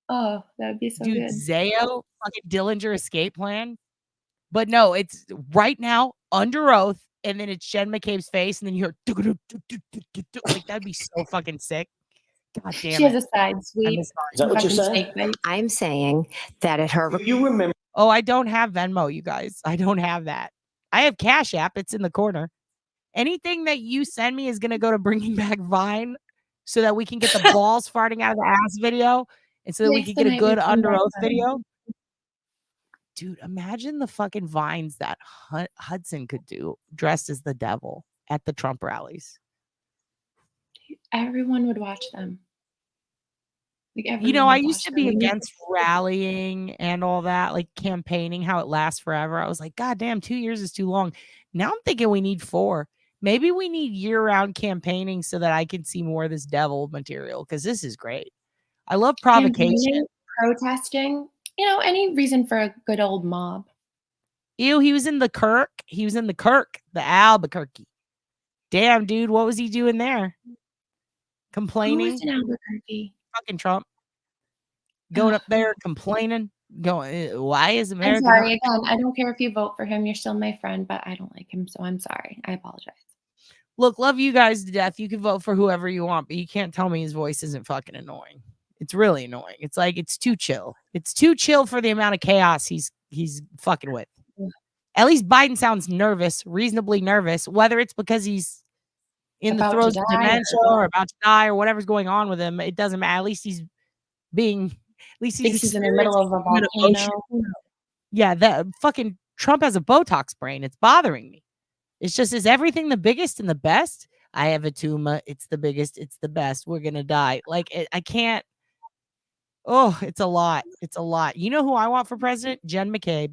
Oh, that would be so Dude, good. Zayo, fucking Dillinger Escape Plan. But no, it's right now under oath, and then it's Jen McCabe's face, and then you hear like that'd be so fucking sick. God damn She it. has a side sweep. Is that what you're saying? I'm saying that at her. You remember? Oh, I don't have Venmo, you guys. I don't have that. I have Cash App. It's in the corner. Anything that you send me is going to go to bringing back Vine so that we can get the balls farting out of the ass video and so that we Next can get a night we good come under back oath Vine. video. Dude, imagine the fucking Vines that Hudson could do dressed as the devil at the Trump rallies. Everyone would watch them. Like You know, everyone I would used watch to them. be And against rallying and all that, like campaigning, how it lasts forever. I was like, God damn, 2 years is too long. Now I'm thinking we need 4. Maybe we need year-round campaigning so that I can see more of this devil material because this is great. I love provocation. campaigning, protesting, you know, any reason for a good old mob. Ew, he was in the Kirk. He was in the Kirk, the Albuquerque. Damn, dude, what was he doing there? Who Complaining. was in Albuquerque? Fucking Trump. Going up there complaining. Going, why is I'm America? sorry. Again, I don't care if you vote for him. You're still my friend, but I don't like him, so I'm sorry. I apologize. Look, love you guys to death. You can vote for whoever you want, but you can't tell me his voice isn't fucking annoying. It's really annoying. It's like it's too chill. It's too chill for the amount of chaos he's fucking with. At least Biden sounds nervous, reasonably nervous, whether it's because he's in the About to throes of die dementia or about to die or whatever's going on with him. It doesn't matter. At least he's Thinks he's in the middle of a volcano. Yeah, that fucking Trump has a Botox brain. It's bothering me. It's just, is everything the biggest and the best? I have a tumor. It's the biggest. It's the best. We're going to die. Like, I can't. Oh, it's a lot. It's a lot. You know who I want for president? Jen McCabe.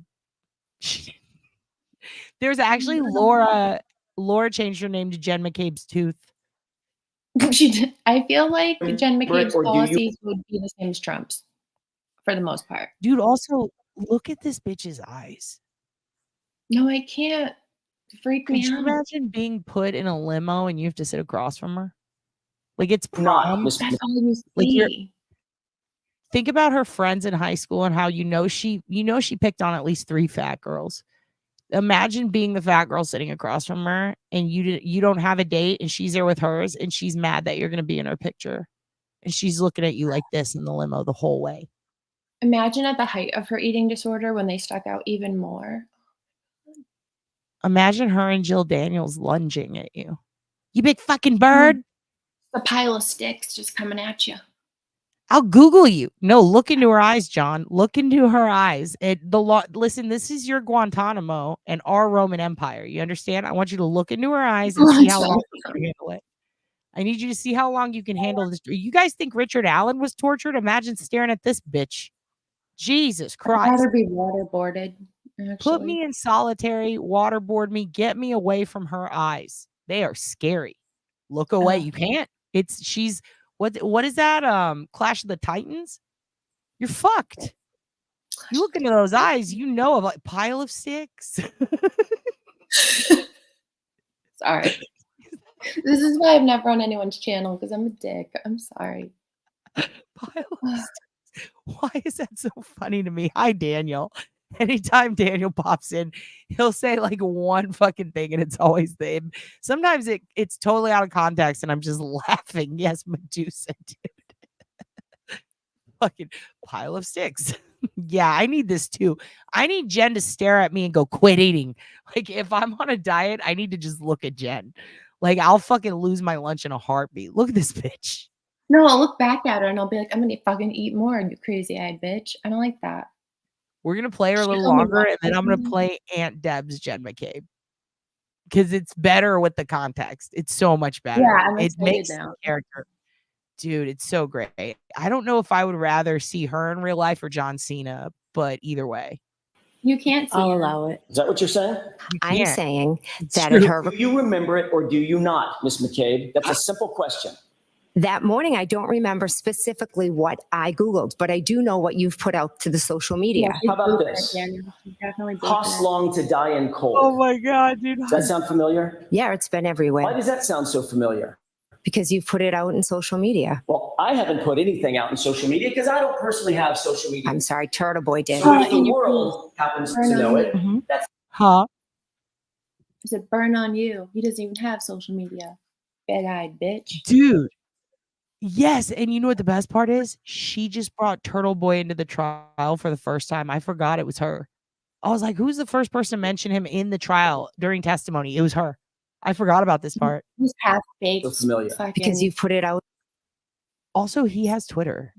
There's actually Laura changed her name to Jen McCabe's tooth. I feel like Jen McCabe's or do you- policies would be the same as Trump's for the most part. Dude, also, look at this bitch's eyes. No, I can't. Freak Could me you out. imagine being put in a limo and you have to sit across from her? Like it's Not prom. this- That's all you Like you're see. think about her friends in high school and how she picked on at least 3 fat girls. Imagine being the fat girl sitting across from her and you don't have a date and she's there with hers and she's mad that you're going to be in her picture. And she's looking at you like this in the limo the whole way. Imagine at the height of her eating disorder when they stuck out even more. Imagine her and Jill Daniels lunging at you. You big fucking bird. The pile of sticks just coming at you. I'll Google you. No, look into her eyes, John. Look into her eyes. Listen, this is your Guantanamo and our Roman Empire. You understand? I want you to look into her eyes and see how long you can handle it. I need you to see how long you can handle this. You guys think Richard Allen was tortured? Imagine staring at this bitch. Jesus Christ. I'd rather be waterboarded. Put me in solitary, waterboard me, get me away from her eyes. They are scary. Look away. You can't. She's what is that? Clash of the Titans? You're fucked. You look into those eyes, you know of a pile of sticks. Sorry. This is why I've never on anyone's channel, because I'm a dick. I'm sorry. Pile of sticks. Why is that so funny to me? Hi, Daniel. Anytime Daniel pops in, he'll say like one fucking thing and it's always the sometimes it's totally out of context and I'm just laughing. Yes, Medusa, dude. Fucking pile of sticks. Yeah, I need this too. I need Jen to stare at me and go, quit eating. Like if I'm on a diet, I need to just look at Jen. Like I'll fucking lose my lunch in a heartbeat. Look at this bitch. No, I'll look back at her and I'll be like, I'm gonna fucking eat more, you crazy-eyed bitch. I don't like that. We're going to play her a little longer, and then I'm going to play Aunt Deb's Jen McCabe. Because it's better with the context. It's so much better. Yeah, I'm it makes now. the character. Dude, it's so great. I don't know if I would rather see her in real life or John Cena, but either way. You can't see I'll her. allow it. Is that what you're saying? I'm saying that True. at her. Do you remember it or do you not, Miss McCabe? That's a simple question. That morning, I don't remember specifically what I Googled, but I do know what you've put out to the social media. How about this? Costs long to die in cold. Oh my God, dude. Does that sound familiar? Yeah, it's been everywhere. Why does that sound so familiar? Because you've put it out in social media. Well, I haven't put anything out in social media because I don't personally have social media. I'm sorry, Turtle Boy did. So if the world happens to know it, that's huh? I said, burn on you. He doesn't even have social media. Big-eyed bitch. Dude. Yes, and you know what the best part is? She just brought Turtle Boy into the trial for the first time. I forgot it was her. I was like, who's the first person to mention him in the trial during testimony? It was her. I forgot about this part. He's half baked. so familiar. Because you've put it out. Also, he has Twitter.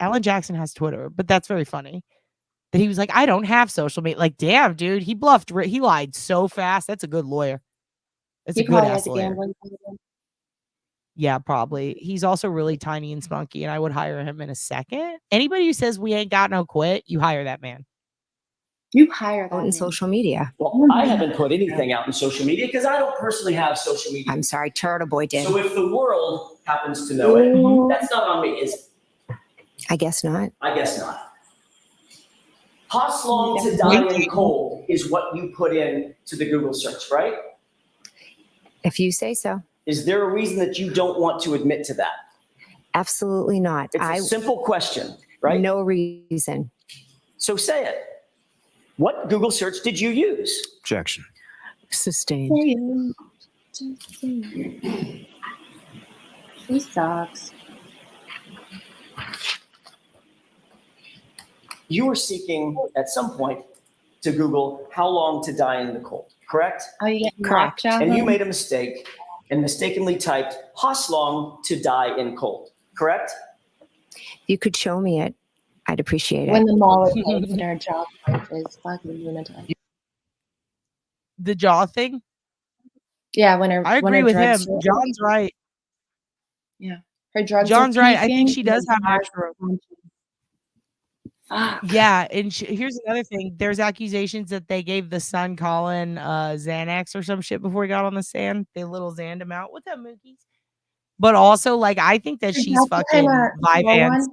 Alan Jackson has Twitter, but that's very funny. That he was like, I don't have social media. Like, damn, dude, he bluffed. He lied so fast. That's a good lawyer. That's a good ass lawyer. Yeah, probably. He's also really tiny and spunky, and I would hire him in a second. Anybody who says we ain't got no quit, you hire that man. You hire that out in social media. Well, I haven't put anything out in social media because I don't personally have social media. I'm sorry, Turtle Boy did. So if the world happens to know it, that's not on me, is it? I guess not. I guess not. Costs long to die in cold is what you put in to the Google search, right? If you say so. Is there a reason that you don't want to admit to that? Absolutely not. It's a simple question, right? No reason. So say it. What Google search did you use? Objection. Sustained. He sucks. You were seeking at some point to Google how long to die in the cold, correct? Oh, you get Correct. And you made a mistake and mistakenly typed Hoslong to die in cold, correct? If you could show me it, I'd appreciate it. When the mall is in our job is fucking lunatic. The jaw thing? Yeah, when her I agree with him. John's right. Yeah. Her drugs. John's are right. I think peaking. she does have extra. Fuck. Yeah, and here's another thing. There's accusations that they gave the son Colin Xanax or some shit before he got on the stand. They little Xanned him out. What's up, Mookies? But also, like, I think that she's fucking Vyvanse.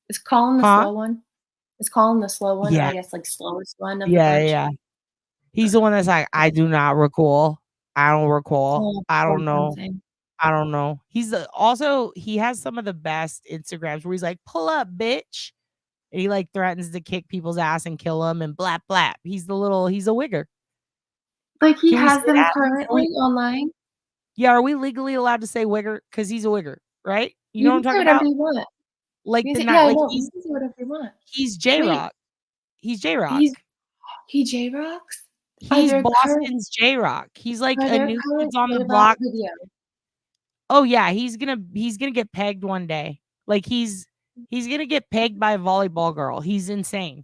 Is Colin the slow one? Is Colin the slow one? Yeah. Or I guess like slowest one of the Yeah, bunch? yeah. He's the one that's like, I do not recall. I don't recall. Oh, I don't poor know. something. I don't know. He's also he has some of the best Instagrams where he's like, "Pull up, bitch," and he like threatens to kick people's ass and kill them and blap blap. He's a wigger. Like he Can we has say them that? currently online. Yeah, are we legally allowed to say wigger? Because he's a wigger, right? You You know what I'm can say talking whatever about? you want. Like You the can say, night, yeah, I like know. You can say whatever you want. he's J Wait. Rock. He's J Rock. He J Rocks. He's Boston's J Rock. He's like Are a there new current kids on the J-Rock block. videos? Oh yeah, he's gonna get pegged one day. Like he's gonna get pegged by a volleyball girl. He's insane.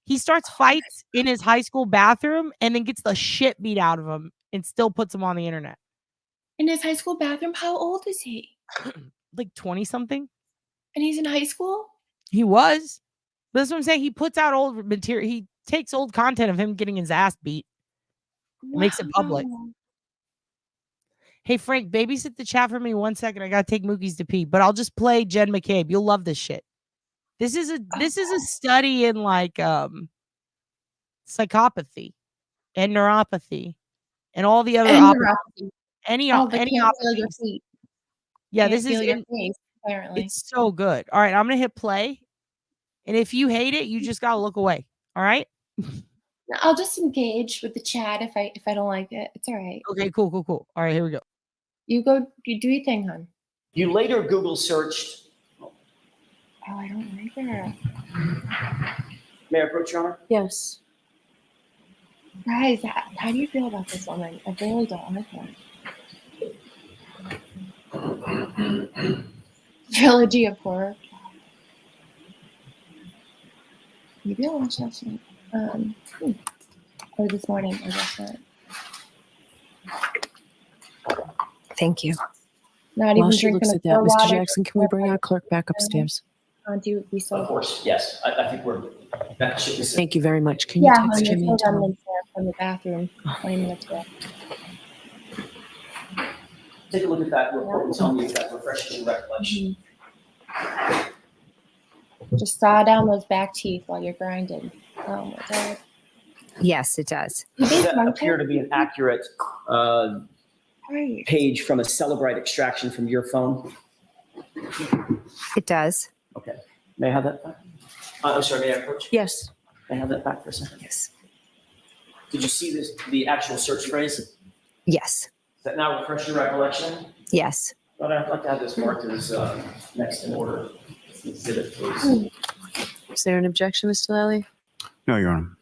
He starts fights in his high school bathroom and then gets the shit beat out of him and still puts them on the internet. In his high school bathroom? How old is he? Like 20 something. And he's in high school? He was. But that's what I'm saying. He puts out old material. He takes old content of him getting his ass beat and makes it public. Wow. Hey, Frank, babysit the chat for me 1 second. I gotta take Mookies to pee, but I'll just play Jen McCabe. You'll love this shit. This is a study in like psychopathy and neuropathy and all the other Neuropathy. any Oh, they any can't feel your opathies. feet. Yeah, Can't this is feel your face, apparently. it's so good. All right, I'm gonna hit play, and if you hate it, you just gotta look away. All right. I'll just engage with the chat if I don't like it. It's all right. Okay, cool. All right, here we go. You go. You do your thing, hon. You later Google searched. Oh, I don't like her. May I approach, Your Honor? Yes. Guys, how do you feel about this woman? I really don't like her. Trilogy of horror. Maybe I'll watch that tonight. Or this morning, or last night. Thank you. Not While even she drinking looks a at that, pour Mr. water. Jackson, can we bring our clerk back upstairs? Do you be so? Of course, yes. I think we're back. Thank you very much. Can you Yeah, text hon, Jimmy there's and no tell him? from the bathroom 20 minutes ago. Take a look at that report and tell me if that refreshes your recollection. Just saw down those back teeth while you're grinding. Oh my god. Yes, it does. Does that appear to be an accurate Right. page from a Celebrite extraction from your phone? It does. Okay. May I have that back? I'm sorry, may I approach? Yes. May I have that back for a second? Yes. Did you see the actual search phrase? Yes. Does that now refresh your recollection? Yes. But I'd like to have this marked as next in order. Exhibit, please. Is there an objection, Mr. Lally? No, Your Honor.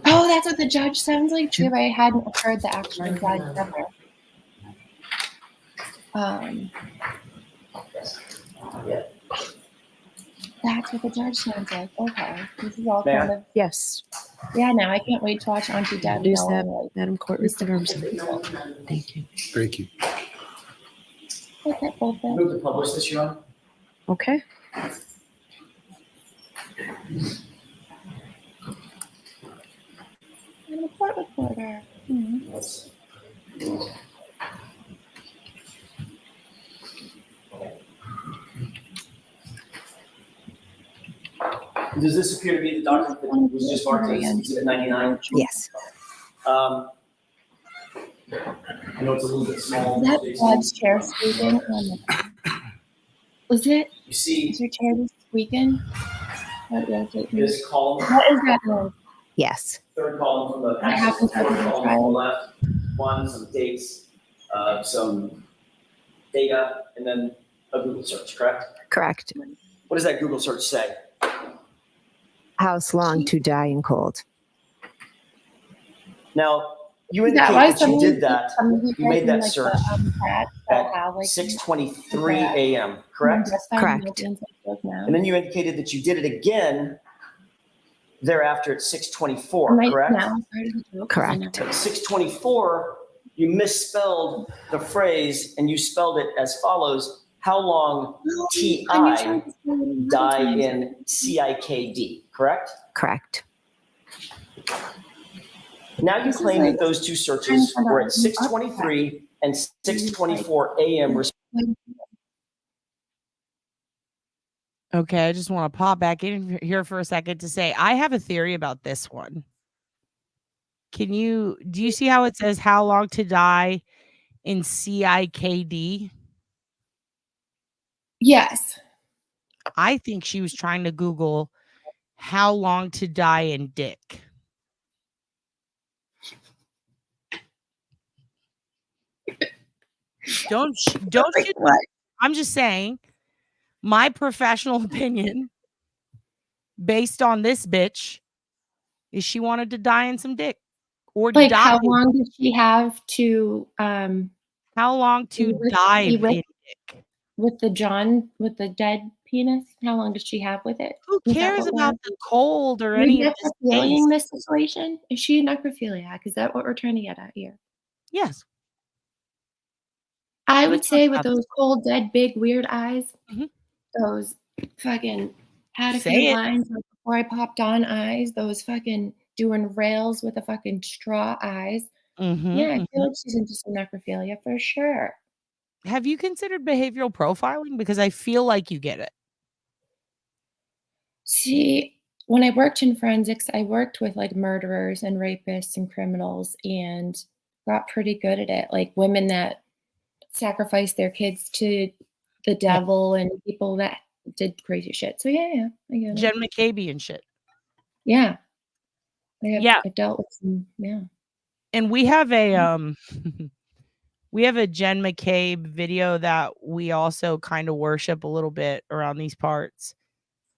Oh, that's what the judge sounds like too. I hadn't heard the actual judge ever. That's what the judge sounds like. Okay, this is all kind of Yes. yeah. Now I can't wait to watch Auntie Deb. Is go that on, like, Madam Court Reporter? Thank you. Thank you. look at both of Move to publish this, Your Honor. Okay. I'm a court reporter. Does this appear to be the document that was just marked as Exhibit 99? Yes. I know it's a little bit small. Is that judge chair squeaking? Was it? You see, is your chair just squeaking? That irritates me. this column, What is that noise? Yes. third column from the What happens third when you column try on the it? left, some dates, some data, and then a Google search, correct? Correct. What does that Google search say? House long to die in cold. Now, you Is that indicate why that you did that, you made that like search at 6:23 a.m., correct? Correct. And then you indicated that you did it again thereafter at 6:24, Am I correct? now part of the joke? Correct. At 6:24, you misspelled the phrase and you spelled it as follows: how long T-I die in C-I-K-D, correct? Correct. Now you claim that those two searches were at 6:23 and 6:24 a.m. respectively. Okay, I just want to pop back in here for a second to say I have a theory about this one. Do you see how it says how long to die in CIKD? Yes. I think she was trying to Google how long to die in dick. Don't shoot. I'm just saying, my professional opinion, based on this bitch, is she wanted to die in some dick, or Like, die. how long did she have to How long to dive in dick? with the dead penis? How long does she have with it? Who Is that cares what about the cold or we're any of this necrophiliaing taste? this situation? Is she a necrophiliac? Is that what we're trying to get at here? Yes. I We would talked say with about this. those cold, dead, big, weird eyes, Mhm. those fucking had a Say few it. lines before I popped on eyes, those fucking doing rails with a fucking straw eyes. Yeah, I feel like she's into some necrophilia for sure. Have you considered behavioral profiling? Because I feel like you get it. See, when I worked in forensics, I worked with like murderers and rapists and criminals and got pretty good at it. Like women that sacrificed their kids to the devil and people that did crazy shit. So yeah, I get it. Jen McCabe and shit. Yeah. Yeah. I dealt with some, yeah. And we have a we have a Jen McCabe video that we also kind of worship a little bit around these parts.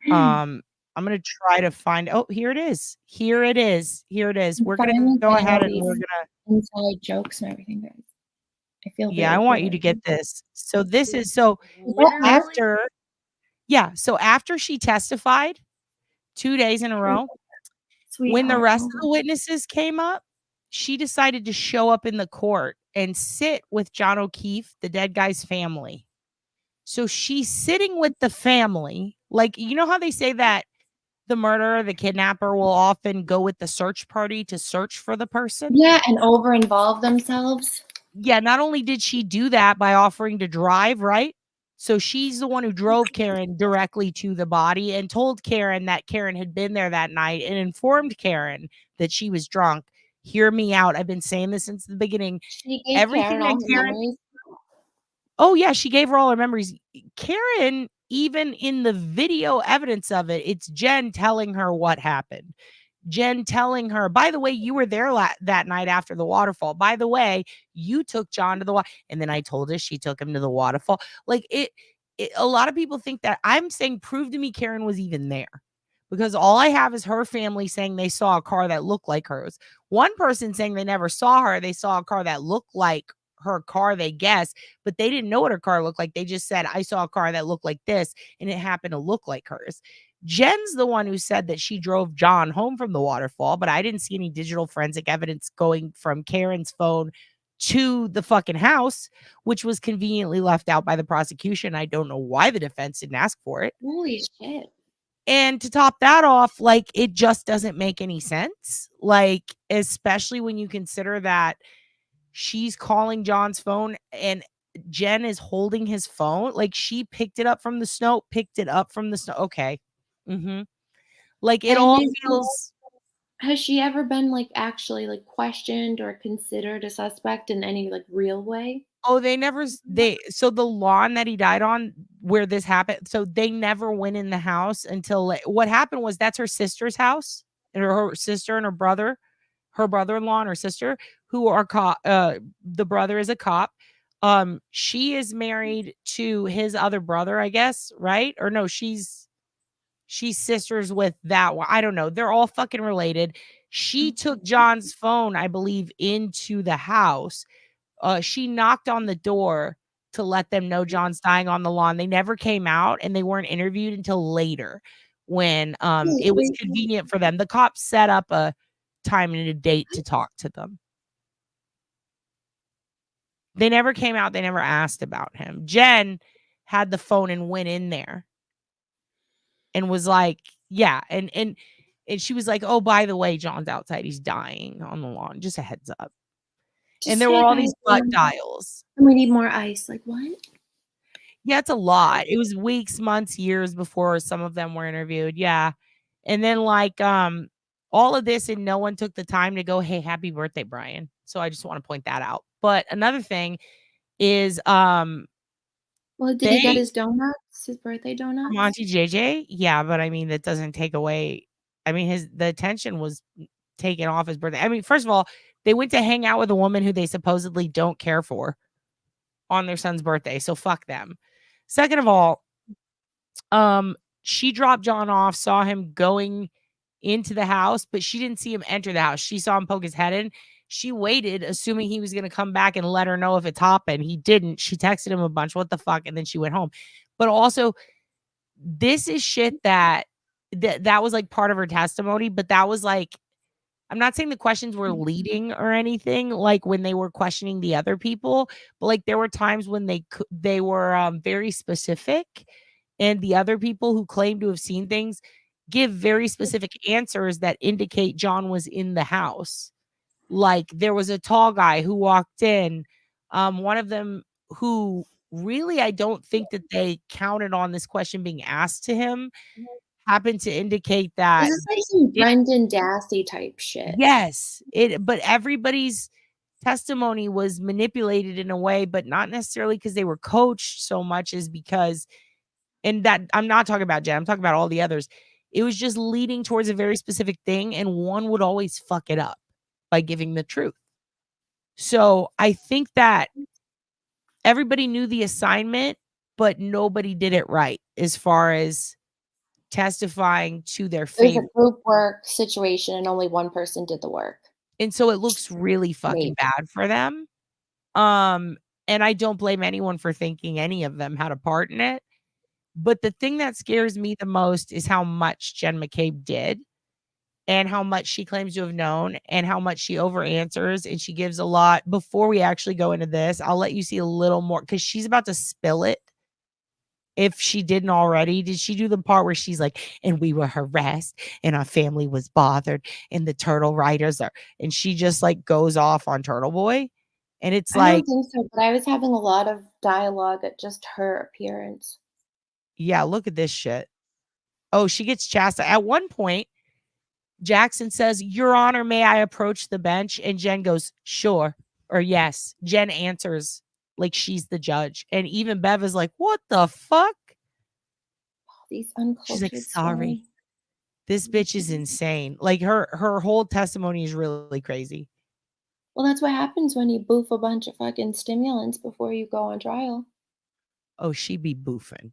I'm gonna try to find. Oh, here it is. Here it is. Here it is. We're gonna Finally go getting ahead all and these we're gonna. inside jokes and everything, guys. I feel Yeah, I very want you to good. get this. So this is so Literally? after. Yeah, so after she testified 2 days in a row, when the Sweetheart, rest oh of the witnesses came up, she decided to show up in the court and sit with John O'Keefe, the dead guy's family. So she's sitting with the family. Like, you know how they say that the murderer, the kidnapper will often go with the search party to search for the person? yeah, and over involve themselves. Yeah, not only did she do that by offering to drive, right? So she's the one who drove Karen directly to the body and told Karen that Karen had been there that night and informed Karen that she was drunk. Hear me out. I've been saying this since the beginning. She gave Everything Karen that all her Karen. memories. Oh, yeah, she gave her all her memories. Karen, even in the video evidence of it, it's Jen telling her what happened. Jen telling her, by the way, you were there that night after the waterfall. By the way, you took John to the water. And then I told her she took him to the waterfall. Like it, a lot of people think that I'm saying, prove to me Karen was even there. Because all I have is her family saying they saw a car that looked like hers. One person saying they never saw her. They saw a car that looked like her car, they guess, but they didn't know what her car looked like. They just said, I saw a car that looked like this, and it happened to look like hers. Jen's the one who said that she drove John home from the waterfall, but I didn't see any digital forensic evidence going from Karen's phone to the fucking house, which was conveniently left out by the prosecution. I don't know why the defense didn't ask for it. Holy shit. And to top that off, like, it just doesn't make any sense. Like, especially when you consider that she's calling John's phone and Jen is holding his phone. Like, she picked it up from the snow. Okay. Like, it And all is feels. Has she ever been like actually like questioned or considered a suspect in any like real way? Oh, so the lawn that he died on where this happened, so they never went in the house until what happened was that's her sister's house, and her sister and her brother-in-law and her sister, who are the brother is a cop. She is married to his other brother, I guess, right? Or no, she's sisters with that one. I don't know. They're all fucking related. She took John's phone, I believe, into the house. She knocked on the door to let them know John's dying on the lawn. They never came out, and they weren't interviewed until later when it was convenient for them. The cops set up a time and a date to talk to them. They never came out. They never asked about him. Jen had the phone and went in there and was like, yeah. And she was like, oh, by the way, John's outside. He's dying on the lawn. Just a heads up. Just And there say, were all guys, these butt dials. we need more ice. Like what? Yeah, it's a lot. It was weeks, months, years before some of them were interviewed. Yeah. And then like all of this, and no one took the time to go, hey, happy birthday, Brian. So I just want to point that out. But another thing is Well, did he get they his donuts? His birthday donuts? from Auntie JJ? Yeah, but I mean that doesn't take away. I mean the attention was taken off his birthday. I mean, first of all, they went to hang out with a woman who they supposedly don't care for on their son's birthday. So fuck them. Second of all, she dropped John off, saw him going into the house, but she didn't see him enter the house. She saw him poke his head in. She waited, assuming he was going to come back and let her know if it's hopping. He didn't. She texted him a bunch, what the fuck? And then she went home. But also, this is shit that was like part of her testimony, but that was like, I'm not saying the questions were leading or anything, like when they were questioning the other people, but like there were times when they were very specific, and the other people who claim to have seen things give very specific answers that indicate John was in the house. Like there was a tall guy who walked in, one of them who really I don't think that they counted on this question being asked to him, happened to indicate that This is like some Brendan Dassey type shit. yes, but everybody's testimony was manipulated in a way, but not necessarily because they were coached so much as because, and that I'm not talking about Jen, I'm talking about all the others. It was just leading towards a very specific thing, and one would always fuck it up by giving the truth. So I think that everybody knew the assignment, but nobody did it right as far as testifying to their It was favor. a group work situation and only one person did the work. And so it looks really fucking bad for them. And I don't blame anyone for thinking any of them had a part in it. But the thing that scares me the most is how much Jen McCabe did and how much she claims to have known and how much she over answers, and she gives a lot. Before we actually go into this, I'll let you see a little more because she's about to spill it. If she didn't already, did she do the part where she's like, and we were harassed and our family was bothered and the turtle riders are, and she just like goes off on Turtle Boy. And it's I like, don't think so, but I was having a lot of dialogue at just her appearance. yeah, look at this shit. Oh, she gets chastised. At one point, Jackson says, Your Honor, may I approach the bench? And Jen goes, sure, or yes. Jen answers like she's the judge. And even Bev is like, what the fuck? These uncultured. She's like, sorry. This bitch is insane. Like her whole testimony is really crazy. Well, that's what happens when you boof a bunch of fucking stimulants before you go on trial. Oh, she be boofing.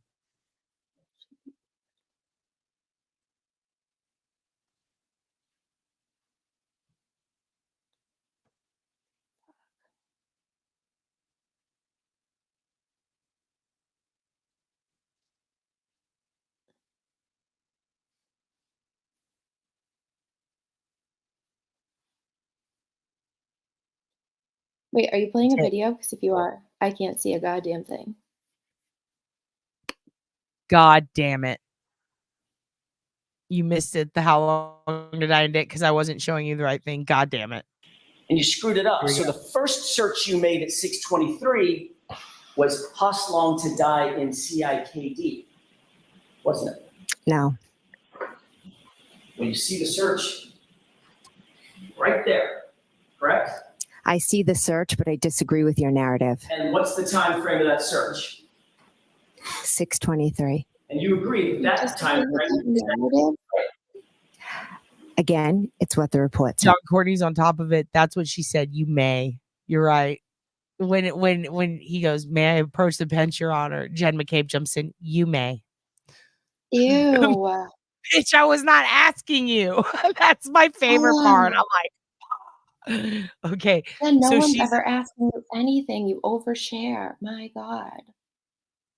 Wait, are you playing a video? Because if you are, I can't see a goddamn thing. God damn it. You missed it. How long did I end it? Because I wasn't showing you the right thing. God damn it. And you screwed it up. So the first search you made at 623 was Huss Long to Die in CIKD, wasn't it? No. When you see the search right there, correct? I see the search, but I disagree with your narrative. And what's the time frame of that search? 623. And you agree that that time frame. Again, it's what the report said. John Courtney's on top of it. That's what she said. You may. You're right. When he goes, may I approach the bench, Your Honor? Jen McCabe jumps in. You may. Ew. Bitch, I was not asking you. That's my favorite part. I'm like, okay. And no so one's she's ever asking you anything. You overshare. My God.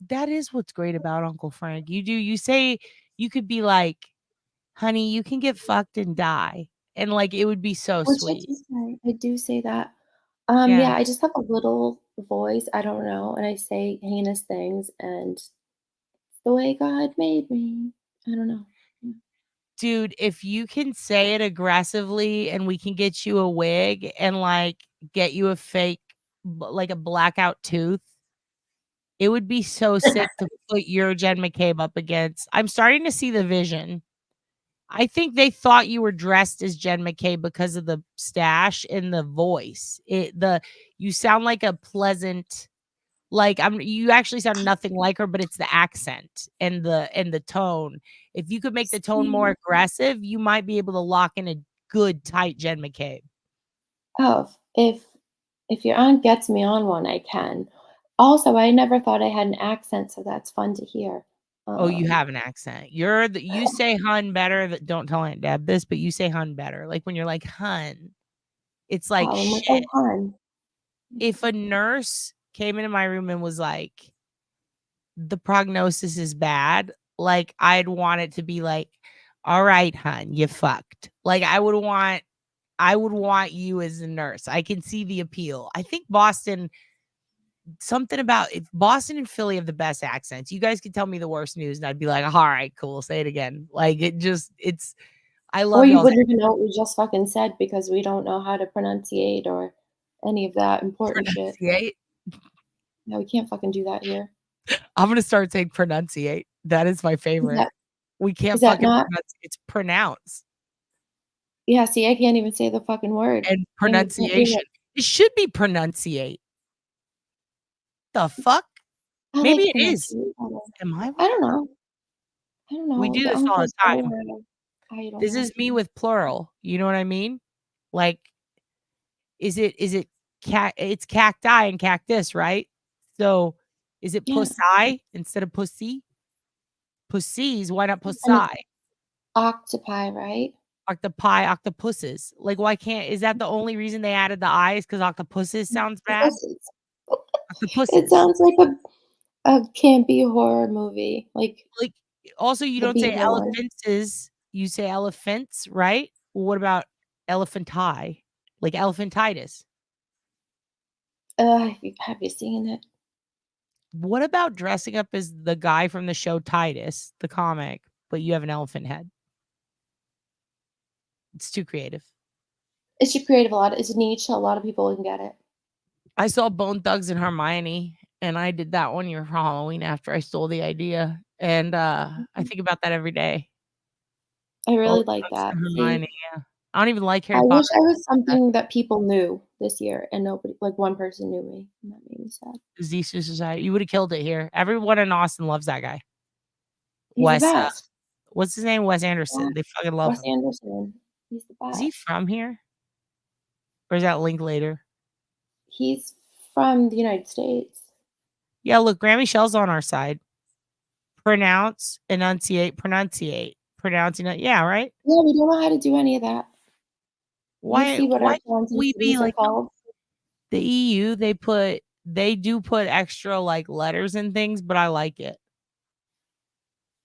that is what's great about Uncle Frank. You say you could be like, honey, you can get fucked and die. And like it would be so Which sweet. I do say that. Yeah. Yeah, I just have a little voice. I don't know. And I say heinous things, and it's the way God made me. I don't know. Dude, if you can say it aggressively and we can get you a wig and like get you a fake, like a blackout tooth, it would be so sick to put your Jen McCabe up against. I'm starting to see the vision. I think they thought you were dressed as Jen McCabe because of the stash and the voice. You sound like a pleasant, like you actually sound nothing like her, but it's the accent and the tone. If you could make the tone more aggressive, you might be able to lock in a good tight Jen McCabe. Oh, if your aunt gets me on one, I can. Also, I never thought I had an accent, so that's fun to hear. Oh, you have an accent. You say hun better. Don't tell Aunt Deb this, but you say hun better. Like when you're like hun, it's like shit. Hun. If a nurse came into my room and was like, the prognosis is bad, like I'd want it to be like, all right, hun, you fucked. Like I would want you as a nurse. I can see the appeal. I think Boston, something about if Boston and Philly have the best accents. You guys could tell me the worst news and I'd be like, all right, cool, say it again. Like I love Or you y'all's wouldn't even know what we just fucking said because we don't know how to pronunciate or any of that important shit. No, we can't fucking do that here. I'm gonna start saying pronunciate. That is my favorite. We can't is that fucking not- pronounce. It's pronounce. Yeah, see, I can't even say the fucking word. And pronunciation. It should be pronunciate. The fuck? I Maybe like it is. pronunciate better. Am I? I don't know. I don't know. We do The this all the uncle's time. over. I don't This know. is me with plural. You know what I mean? Like, is it cat? It's cacti and cactus, right? So, is it pussy instead of pussy? Pussies. Why not pussy? Octopi, right? Octopi, octopuses. Like, why can't? Is that the only reason they added the eyes? Because octopuses sounds bad. Octopuses. It sounds like a campy horror movie. Like also you the don't say B villain. elephants, you say elephants, right? Well, what about elephanti? Like elephantitis. Have you seen it? What about dressing up as the guy from the show Titus, the comic, but you have an elephant head? It's too creative. It's too creative. It's niche. A lot of people can get it. I saw Bone Thugs and Hermione, and I did that one year for Halloween after I stole the idea. And I think about that every day. I really Bone like Thugs that. and See, Hermione, yeah. I don't even like Harry I Potter. wish I was something that people knew this year, and nobody, like one person knew me, and that made me sad. Zista Society. You would have killed it here. Everyone in Austin loves that guy. He's Wes, the best. what's his name? Wes Anderson. Yeah. They fucking love Wes him. Anderson. He's the best. Is he from here? Or is that linked later? He's from the United States. Yeah, look, Grammy Shell's on our side. Pronounce, enunciate, pronunciate. Pronouncing it. Yeah, right? Yeah, we don't know how to do any of that. Why You see what why our towns and we be cities are like called? the EU? They do put extra like letters and things, but I like it.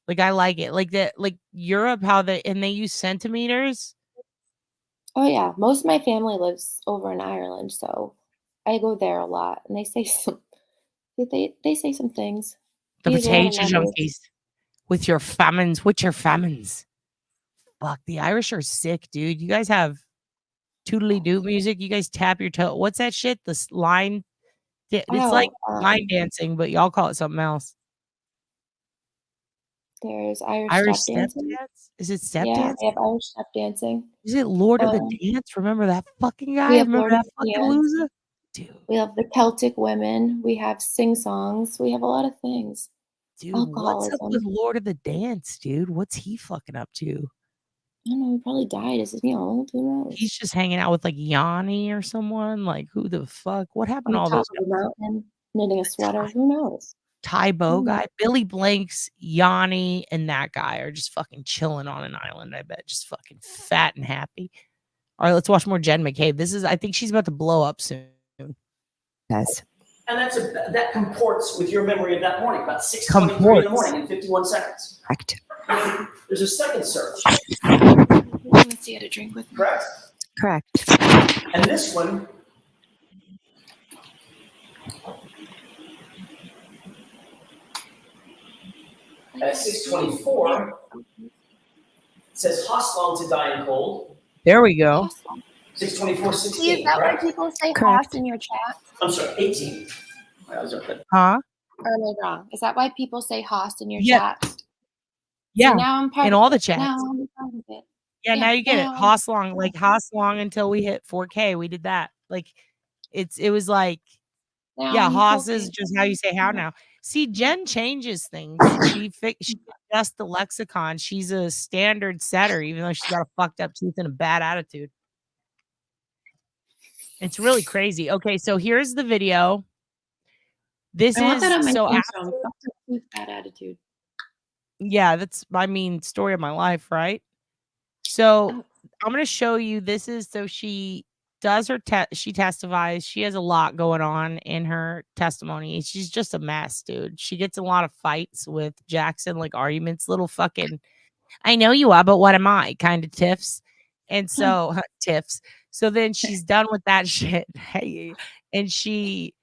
Like I like it. Like that, like Europe, how they use centimeters. Oh yeah, most of my family lives over in Ireland, so I go there a lot, and they say some they say some things. The They use a lot of potato letters. junkies with your famines. What's your famines? Fuck, the Irish are sick, dude. You guys have toodly doo music. You guys tap your toe. What's that shit? This line. It's like line dancing, but y'all call it something else. There's Irish step dancing. dance? Is it step Yeah, dance? we have Irish step dancing. Is it Lord of the Dance? Remember that fucking guy? We have Remember Lord of that the fucking Dance. loser? We have the Celtic women. We have sing songs. We have a lot of things. Dude, what's up Alcoholism. with Lord of the Dance, dude? What's he fucking up to? I don't know. He probably died as old. Who knows? He's just hanging out with like Yanni or someone. Like, who the fuck? What happened On to all top those of a mountain, knitting a sweater. Who knows? Tybo guy? Billy Blanks, Yanni, and that guy are just fucking chilling on an island, I bet. Just fucking fat and happy. All right, let's watch more Jen McCabe. I think she's about to blow up soon. Yes. And that comports with your memory of that morning, about 6:23 in the morning in 51 seconds. Correct. There's a second search. Let me see how to drink with me. Correct? Correct. And this one at 6:24 says hostile to die in cold. There we go. 6:24:16. See, is that why correct? people say Correct. hoss in your chat? I'm sorry, 18. I was up at Huh? Or am I wrong? Is that why people say hoss in your Yeah. chat? Yeah, now I'm part in of all the it. chats. Now I'm part of it. Yeah, now you get it. now- Hoss long, like Hoss long until we hit 4K. We did that. Like it was like Now yeah, I'm Hoss is focused. just how you say how now. See, Jen changes things. She adjusts the lexicon. She's a standard setter, even though she's got a fucked up tooth and a bad attitude. It's really crazy. Okay, so here's the video. This I want that on is my so tombstone. Fucked up with bad attitude. yeah, that's story of my life, right? So I'm gonna show you. This is so she does her she testifies. She has a lot going on in her testimony. She's just a mess, dude. She gets a lot of fights with Jackson, like arguments, little fucking I know you are, but what am I? Kind of tiffs. And so tiffs. So then she's done with that shit. Hey, and she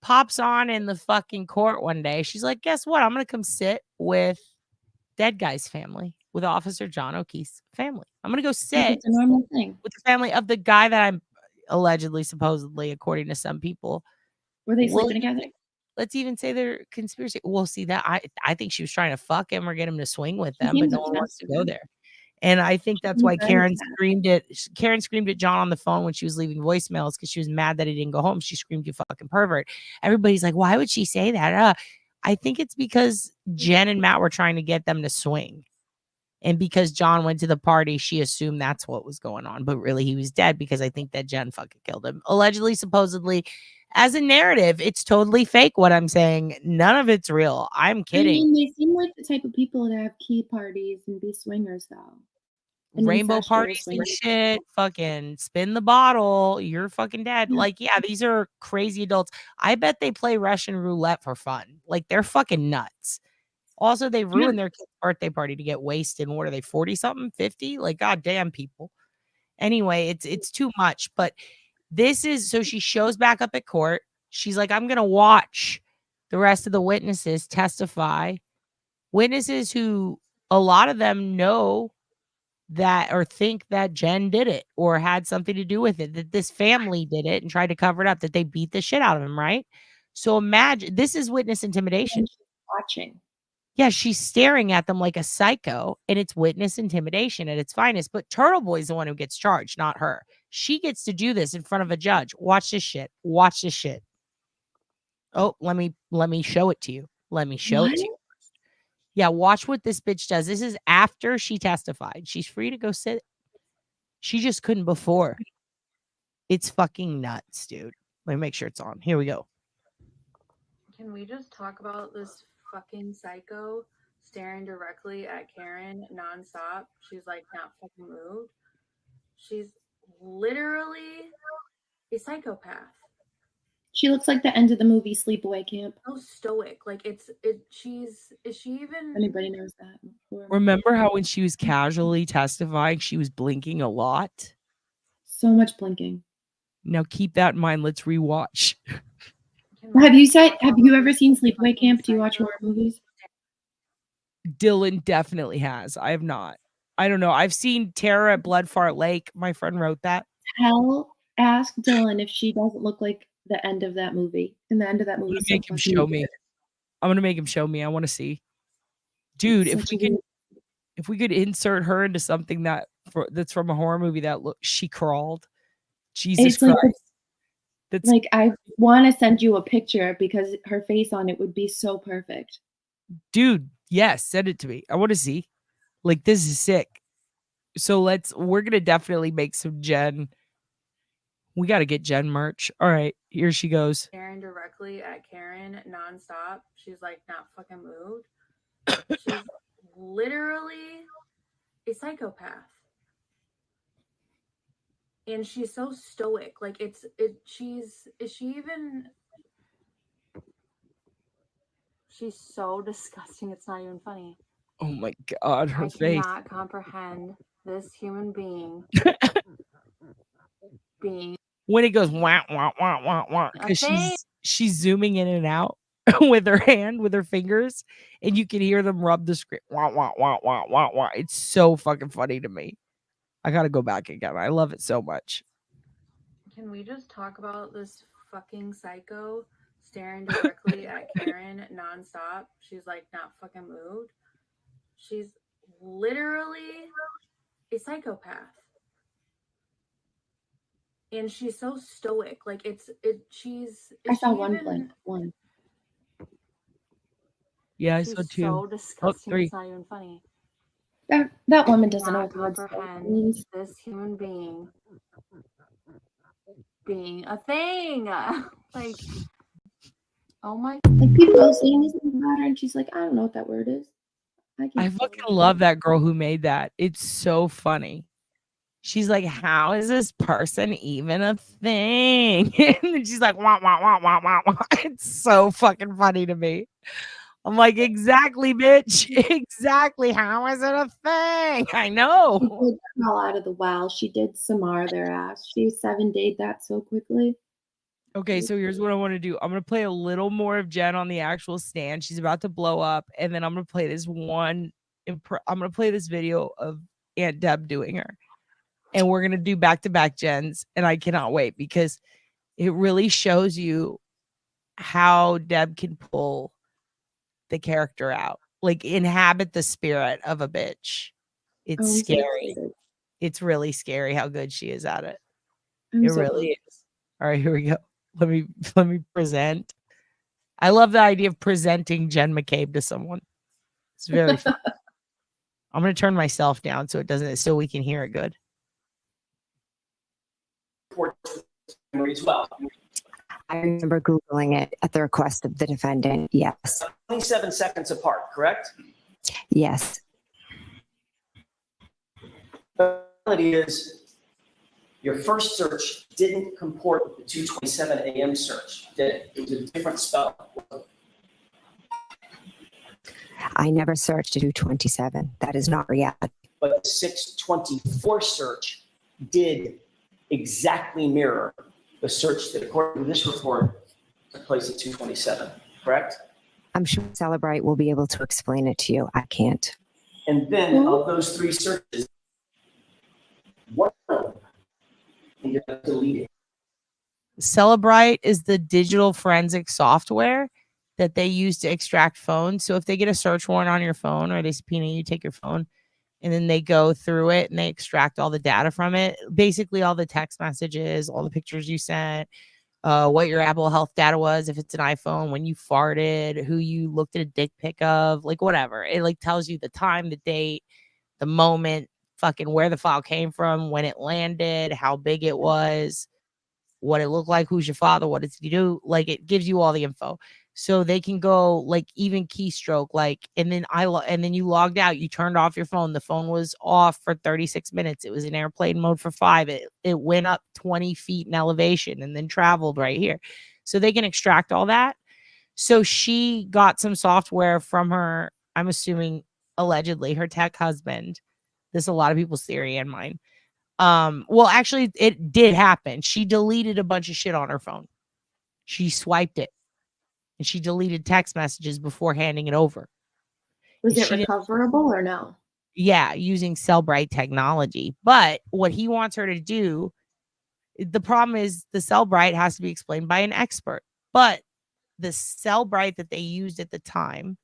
pops on in the fucking court one day. She's like, guess what? I'm gonna come sit with dead guy's family, with Officer John O'Keefe's family. I'm gonna go Like, sit it's a normal thing. with the family of the guy that I'm allegedly, supposedly, according to some people. Were they Well, sleeping together? let's even say they're conspiracy. We'll see that. I think she was trying to fuck him or get him to swing with She them, but seems no one wants to go obsessed. there. And I think that's seems why very Karen obsessed. screamed at John on the phone when she was leaving voicemails because she was mad that he didn't go home. She screamed, "You fucking pervert." Everybody's like, why would she say that? I think it's because Jen and Matt were trying to get them to swing. And because John went to the party, she assumed that's what was going on. But really, he was dead because I think that Jen fucking killed him. Allegedly, supposedly, as a narrative, it's totally fake what I'm saying. None of it's real. I'm I kidding. mean, they seem like the type of people that have key parties and be swingers, though. And Rainbow incestuous parties and swingers. shit. Fucking spin the bottle. You're fucking dead. Yeah. Like, yeah, these are crazy adults. I bet they play Russian roulette for fun. Like, they're fucking nuts. Also, they ruined their kid's birthday party to get wasted. What are they, 40 something, 50? Like, goddamn people. Anyway, it's too much. But this is so she shows back up at court. She's like, I'm gonna watch the rest of the witnesses testify. Witnesses who a lot of them know that or think that Jen did it or had something to do with it, that this family did it and tried to cover it up, that they beat the shit out of him, right? So imagine this is witness intimidation. Watching. Yeah, she's staring at them like a psycho, and it's witness intimidation at its finest. But Turtle Boy's the one who gets charged, not her. She gets to do this in front of a judge. Watch this shit. Watch this shit. Oh, let me show it to you. Let me show it to you. Yeah, watch what this bitch does. This is after she testified. She's free to go sit. She just couldn't before. It's fucking nuts, dude. Let me make sure it's on. Here we go. Can we just talk about this fucking psycho staring directly at Karen nonstop? She's like not fucking moved. She's literally a psychopath. She looks like the end of the movie Sleepaway Camp. So stoic. Like is she even Anybody knows that? Remember how when she was casually testifying, she was blinking a lot? So much blinking. Now keep that in mind. Let's rewatch. Have you ever seen Sleepaway Camp? Do you watch horror movies? Dylan definitely has. I have not. I don't know. I've seen Terror at Bloodfart Lake. My friend wrote that. Ask Dylan if she doesn't look like the end of that movie. And the end of that movie is Make him show me. I'm gonna make him show me. I want to see. Dude, if we could insert her into something that's from a horror movie that she crawled. Jesus Christ. Like I want to send you a picture because her face on it would be so perfect. Dude, yes, send it to me. I want to see. Like, this is sick. So we're gonna definitely make some Jen. We got to get Jen merch. All right, here she goes. Staring directly at Karen nonstop. She's like not fucking moved. She's literally a psychopath. And she's so stoic. Like she's so disgusting. It's not even funny. Oh my God, her face. I cannot comprehend this human being when it goes wah wah wah wah wah, because she's zooming in and out with her hand, with her fingers, and you can hear them rub the script. Wah wah wah wah wah wah. It's so fucking funny to me. I gotta go back again. I love it so much. Can we just talk about this fucking psycho staring directly at Karen nonstop? She's like not fucking moved. She's literally a psychopath. And she's so stoic. Like I saw one. Yeah, I she's saw 2. so disgusting. 3. It's not even funny. That woman doesn't know Not what the word comprehend means. this human being being a thing. Like, oh my. Like people are saying something about her, and she's like, I don't know what that word is. I fucking love that girl who made that. It's so funny. She's like, how is this person even a thing? And then she's like, wah, wah, wah, wah, wah, wah. It's so fucking funny to me. I'm like, exactly, bitch. Exactly. How is it a thing? I know. She did crawl out of the well. She did Samar their ass. She 7-dayed that so quickly. Okay, so here's what I want to do. I'm going to play a little more of Jen on the actual stand. She's about to blow up. And then I'm going to play this I'm going to play this video of Aunt Deb doing her. And we're going to do back-to-back Jens. And I cannot wait because it really shows you how Deb can pull the character out. Like, inhabit the spirit of a bitch. It's scary. It's really scary how good she is at it. It really is. All right, here we go. Let me present. I love the idea of presenting Jen McCabe to someone. It's very fun. I'm going to turn myself down so we can hear it good. I remember Googling it at the request of the defendant. Yes. 27 seconds apart, correct? Yes. The reality is your first search didn't comport with the 2:27 a.m. search, did it? It was a different spell. I never searched to do 27. That is not reality. But the 6:24 search did exactly mirror the search that, according to this report, took place at 2:27, correct? I'm sure Celebrate will be able to explain it to you. I can't. And then of those 3 searches, one of them ended up deleted. Celebrite is the digital forensic software that they use to extract phones. So if they get a search warrant on your phone or they subpoena you, take your phone, and then they go through it and they extract all the data from it. Basically all the text messages, all the pictures you sent, what your Apple Health data was, if it's an iPhone, when you farted, who you looked at a dick pic of, like whatever. It like tells you the time, the date, the moment, fucking where the file came from, when it landed, how big it was, what it looked like, who's your father, what did he do? Like it gives you all the info. So they can go like even keystroke, like, and then you logged out, you turned off your phone. The phone was off for 36 minutes. It was in airplane mode for 5. It went up 20 feet in elevation and then traveled right here. So they can extract all that. So she got some software from her, I'm assuming allegedly her tech husband. This is a lot of people's theory and mine. Well, actually it did happen. She deleted a bunch of shit on her phone. She swiped it. And she deleted text messages before handing it over. Was it recoverable or no? Yeah, using Cellbrite technology. But what he wants her to do, the problem is the Cellbrite has to be explained by an expert. But the Cellbrite that they used at the time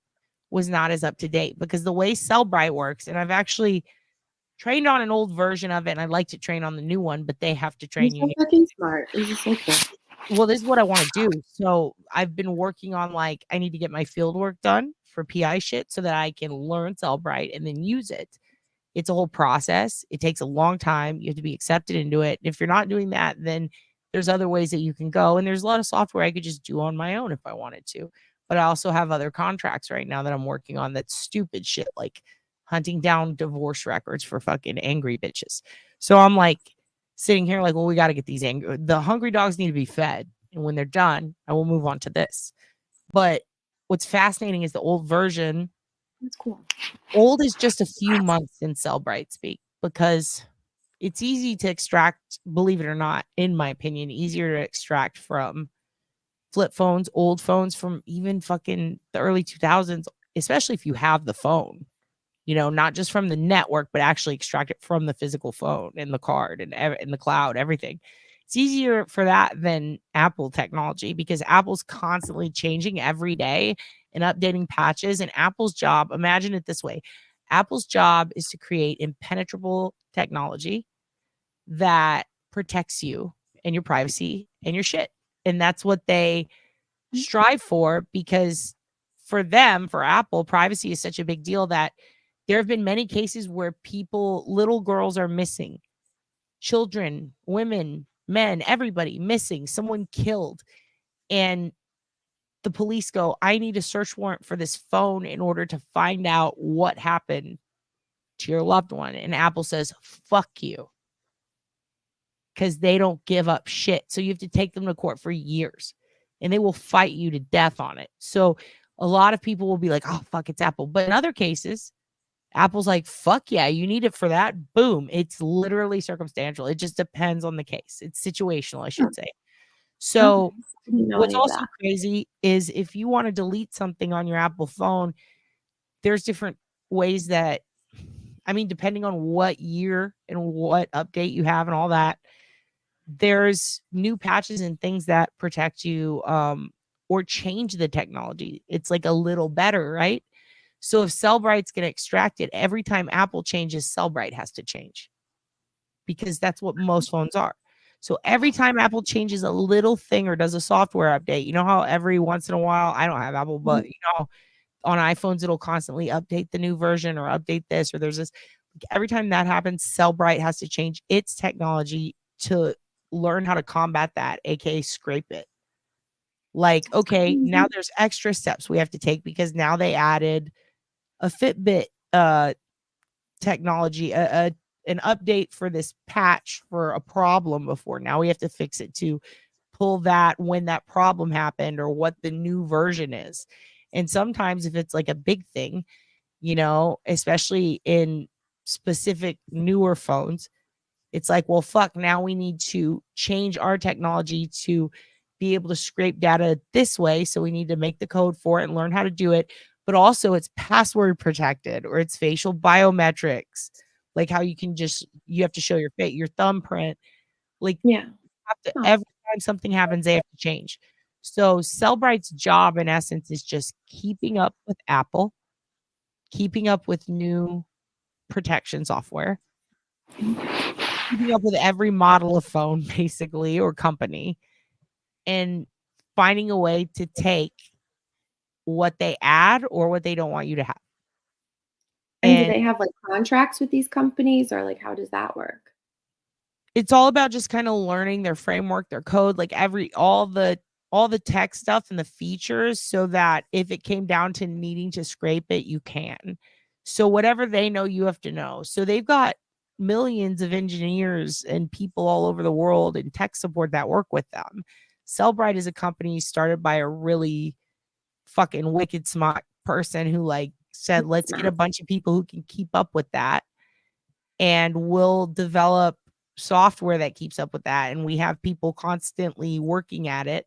was not as up to date, because the way Cellbrite works, and I've actually trained on an old version of it, and I'd like to train on the new one, but they have to train you. So fucking smart. It's just like this. Well, this is what I want to do. So I've been working on, like, I need to get my field work done for PI shit so that I can learn Cellbrite and then use it. It's a whole process. It takes a long time. You have to be accepted into it. If you're not doing that, then there's other ways that you can go. And there's a lot of software I could just do on my own if I wanted to. But I also have other contracts right now that I'm working on that's stupid shit, like hunting down divorce records for fucking angry bitches. So I'm like, sitting here like, well, we got to get the hungry dogs need to be fed. And when they're done, I will move on to this. But what's fascinating is the old version. That's cool. Old is just a few months in Cellbrite speak, because it's easy to extract, believe it or not, in my opinion, easier to extract from flip phones, old phones from even fucking the early 2000s, especially if you have the phone. You know, not just from the network, but actually extract it from the physical phone and the card and in the cloud, everything. It's easier for that than Apple technology, because Apple's constantly changing every day and updating patches. And Apple's job, imagine it this way. Apple's job is to create impenetrable technology that protects you and your privacy and your shit. And that's what they strive for, because for them, for Apple, privacy is such a big deal that there have been many cases where little girls are missing, children, women, men, everybody missing, someone killed. And the police go, I need a search warrant for this phone in order to find out what happened to your loved one. And Apple says, fuck you. Because they don't give up shit. So you have to take them to court for years and they will fight you to death on it. So a lot of people will be like, oh, fuck, it's Apple. But in other cases, Apple's like, fuck yeah, you need it for that. Boom. It's literally circumstantial. It just depends on the case. It's situational, I should say. So what's also crazy is if you want to delete something on your Apple phone, there's different ways that, I mean, depending on what year and what update you have and all that, there's new patches and things that protect you or change the technology. It's like a little better, right? So if Cellbrite's get extracted, every time Apple changes, Cellbrite has to change because that's what most phones are. So every time Apple changes a little thing or does a software update, you know how every once in a while, I don't have Apple, but you know, on iPhones, it'll constantly update the new version or update this, or there's this. Every time that happens, Cellbrite has to change its technology to learn how to combat that, aka scrape it. Like, okay, now there's extra steps we have to take because now they added a Fitbit technology, an update for this patch for a problem before. Now we have to fix it to pull that when that problem happened or what the new version is. And sometimes if it's like a big thing, you know, especially in specific newer phones, it's like, well, fuck, now we need to change our technology to be able to scrape data this way. So we need to make the code for it and learn how to do it. But also it's password protected or it's facial biometrics, like how you can just, you have to show your face, your thumbprint. Like, yeah, every time something happens, they have to change. So Cellbrite's job in essence is just keeping up with Apple, keeping up with new protection software, keeping up with every model of phone basically or company, and finding a way to take what they add or what they don't want you to have. And do they have like contracts with these companies or like how does that work? It's all about just kind of learning their framework, their code, like all the tech stuff and the features so that if it came down to needing to scrape it, you can. So whatever they know, you have to know. So they've got millions of engineers and people all over the world and tech support that work with them. Cellbrite is a company started by a really fucking wicked smart person who like said, let's get a bunch of people who can keep up with that and we'll develop software that keeps up with that. And we have people constantly working at it.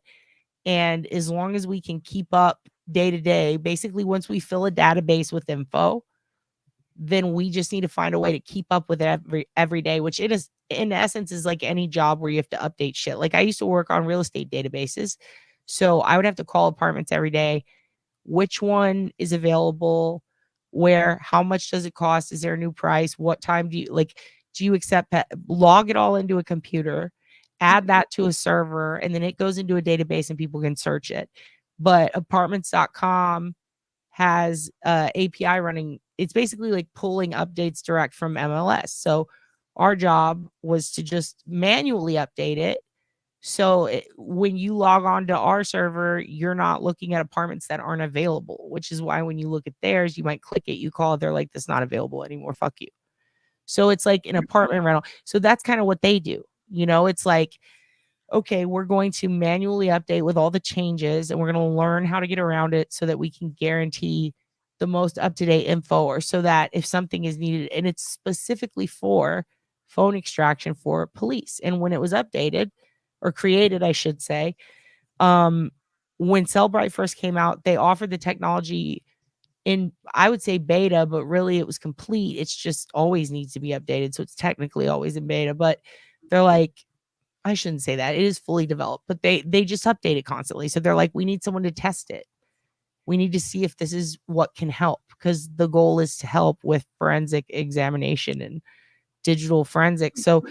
And as long as we can keep up day to day, basically once we fill a database with info, then we just need to find a way to keep up with it every day, which it is in essence is like any job where you have to update shit. Like I used to work on real estate databases. So I would have to call apartments every day. Which one is available? Where? How much does it cost? Is there a new price? What time do you accept? Log it all into a computer, add that to a server, and then it goes into a database and people can search it. But apartments.com has API running. It's basically like pulling updates direct from MLS. So our job was to just manually update it. So when you log on to our server, you're not looking at apartments that aren't available, which is why when you look at theirs, you might click it, you call it, they're like, that's not available anymore. Fuck you. So it's like an apartment rental. So that's kind of what they do. You know, it's like, okay, we're going to manually update with all the changes and we're going to learn how to get around it so that we can guarantee the most up-to-date info, or so that if something is needed, and it's specifically for phone extraction for police. And when it was updated or created, I should say, when Cellbrite first came out, they offered the technology in, I would say beta, but really it was complete. It's just always needs to be updated. So it's technically always in beta, but they're like, I shouldn't say that. It is fully developed, but they just update it constantly. So they're like, we need someone to test it. We need to see if this is what can help. because the goal is to help with forensic examination and digital forensics. So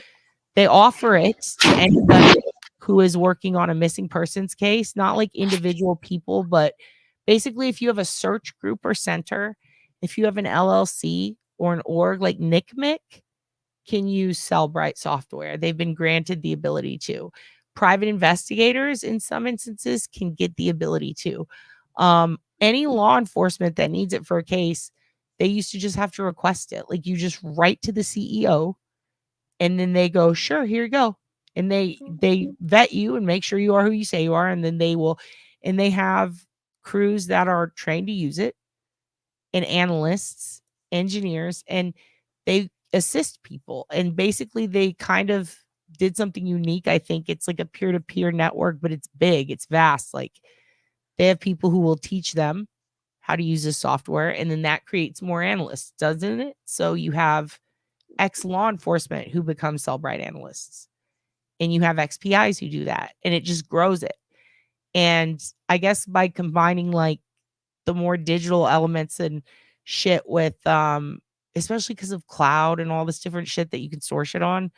they offer it to anybody who is working on a missing persons case, not like individual people, but basically if you have a search group or center, if you have an LLC or an org like NCMEC can use Cellbrite software. They've been granted the ability to. Private investigators in some instances can get the ability to. Any law enforcement that needs it for a case, they used to just have to request it. Like you just write to the CEO and then they go, sure, here you go. And they vet you and make sure you are who you say you are. And then they have crews that are trained to use it and analysts, engineers, and they assist people. And basically they kind of did something unique. I think it's like a peer-to-peer network, but it's big, it's vast. Like they have people who will teach them how to use this software. And then that creates more analysts, doesn't it? So you have ex-law enforcement who become Cellbrite analysts. And you have XPIs who do that. And it just grows it. And I guess by combining like the more digital elements and shit with especially because of cloud and all this different shit that you can store shit on,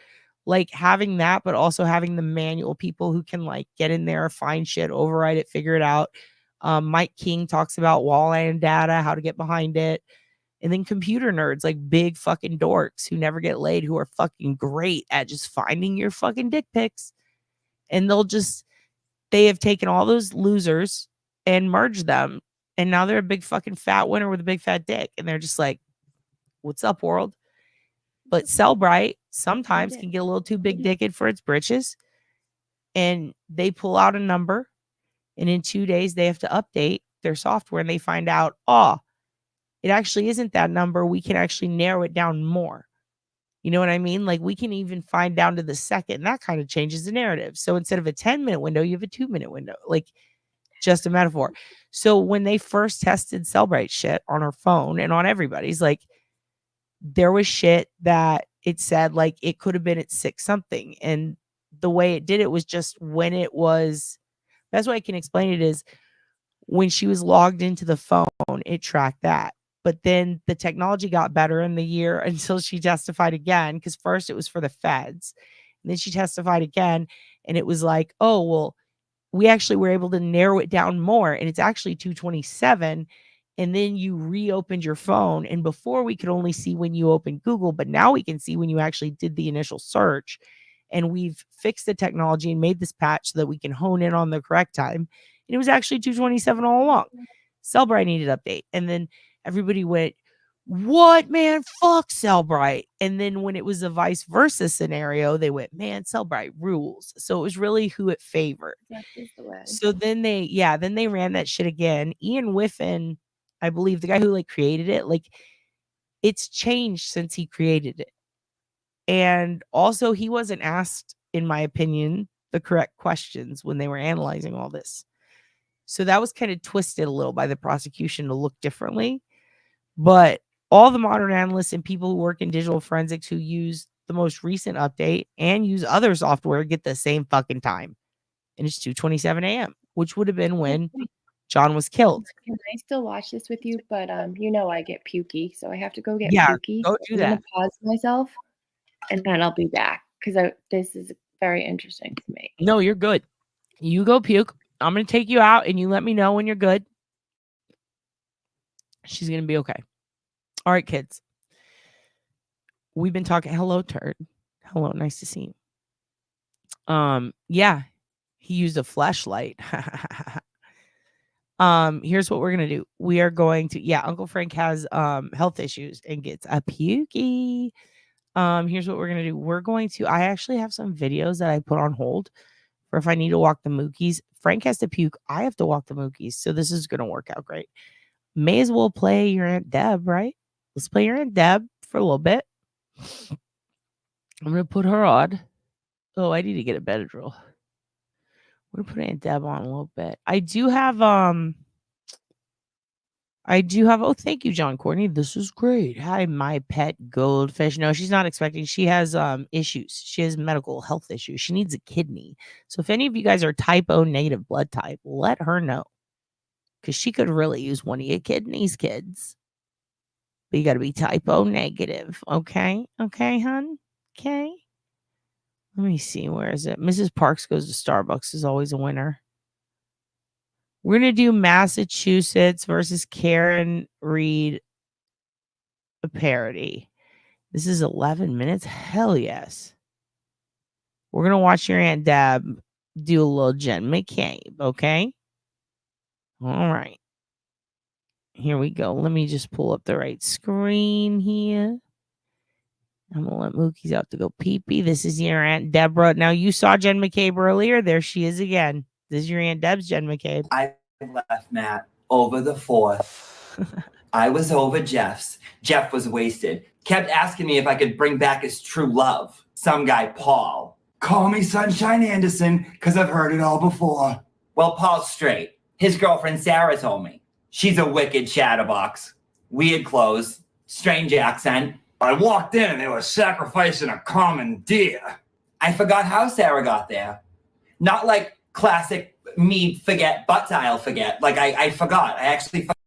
like having that, but also having the manual people who can like get in there, find shit, override it, figure it out. Mike King talks about wall-land data, how to get behind it. And then computer nerds, like big fucking dorks who never get laid, who are fucking great at just finding your fucking dick pics. And they have taken all those losers and merged them. And now they're a big fucking fat winner with a big fat dick. And they're just like, what's up, world? But Cellbrite sometimes can get a little too big dicked for its britches. And they pull out a number. And in 2 days, they have to update their software. And they find out, it actually isn't that number. We can actually narrow it down more. You know what I mean? Like we can even find down to the second. That kind of changes the narrative. So instead of a 10-minute window, you have a 2-minute window. Like just a metaphor. So when they first tested Cellbrite shit on her phone and on everybody's, like there was shit that it said like it could have been at 6 something. And the way it did it was just when it was, that's why I can explain it is when she was logged into the phone, it tracked that. But then the technology got better in the year until she testified again. Because first it was for the feds. And then she testified again. And it was like, oh, well, we actually were able to narrow it down more. And it's actually 227. And then you reopened your phone. And before we could only see when you opened Google. But now we can see when you actually did the initial search. And we've fixed the technology and made this patch so that we can hone in on the correct time. And it was actually 227 all along. Cellbrite needed update. And then everybody went, what, man? Fuck Cellbrite. And then when it was a vice versa scenario, they went, man, Cellbrite rules. So it was really who it favored. That is the way. So then they ran that shit again. Ian Whiffen, I believe the guy who like created it, like it's changed since he created it. And also he wasn't asked, in my opinion, the correct questions when they were analyzing all this. So that was kind of twisted a little by the prosecution to look differently. But all the modern analysts and people who work in digital forensics who use the most recent update and use other software get the same fucking time. And it's 2:27 a.m., which would have been when John was killed. Can I still watch this with you? But you know I get pukey, so I have to go get Yeah, pukey. go do I'm gonna that. pause myself, and then I'll be back because this is very interesting to me. No, you're good. You go puke. I'm going to take you out and you let me know when you're good. She's going to be okay. All right, kids. We've been talking. Hello, Turd. Hello. Nice to see you. Yeah, he used a flashlight. Here's what we're going to do. We are going to, Uncle Frank has health issues and gets a pukey. Here's what we're going to do. I actually have some videos that I put on hold for if I need to walk the Mookies. Frank has to puke. I have to walk the Mookies. So this is going to work out great. May as well play your Aunt Deb, right? Let's play your Aunt Deb for a little bit. I'm going to put her on. Oh, I need to get a Benadryl. I'm going to put Aunt Deb on a little bit. I do have, oh, thank you, John Courtney. This is great. Hi, my pet goldfish. No, she's not expecting. She has issues. She has medical health issues. She needs a kidney. So if any of you guys are type O negative blood type, let her know. Because she could really use one of your kidneys, kids. But you got to be typo negative. Okay. Okay, hon. Okay. Let me see. Where is it? Mrs. Parks Goes to Starbucks is always a winner. We're going to do Massachusetts versus Karen Reed, a parody. This is 11 minutes. Hell yes. We're going to watch your Aunt Deb do a little Jen McCabe. Okay. All right. Here we go. Let me just pull up the right screen here. I'm going to let Mookie's out to go pee-pee. This is your Aunt Deborah. Now, you saw Jen McCabe earlier. There she is again. This is your Aunt Deb's Jen McCabe. I left Matt over the 4th. I was over Jeff's. Jeff was wasted. Kept asking me if I could bring back his true love. Some guy, Paul. Call me Sunshine Anderson, because I've heard it all before. Well, Paul's straight. His girlfriend Sarah told me. She's a wicked chatterbox. Weird clothes, strange accent. I walked in and they were sacrificing a common deer. I forgot how Sarah got there. Not like classic me forget, but I'll forget. Like I forgot. I actually forgot.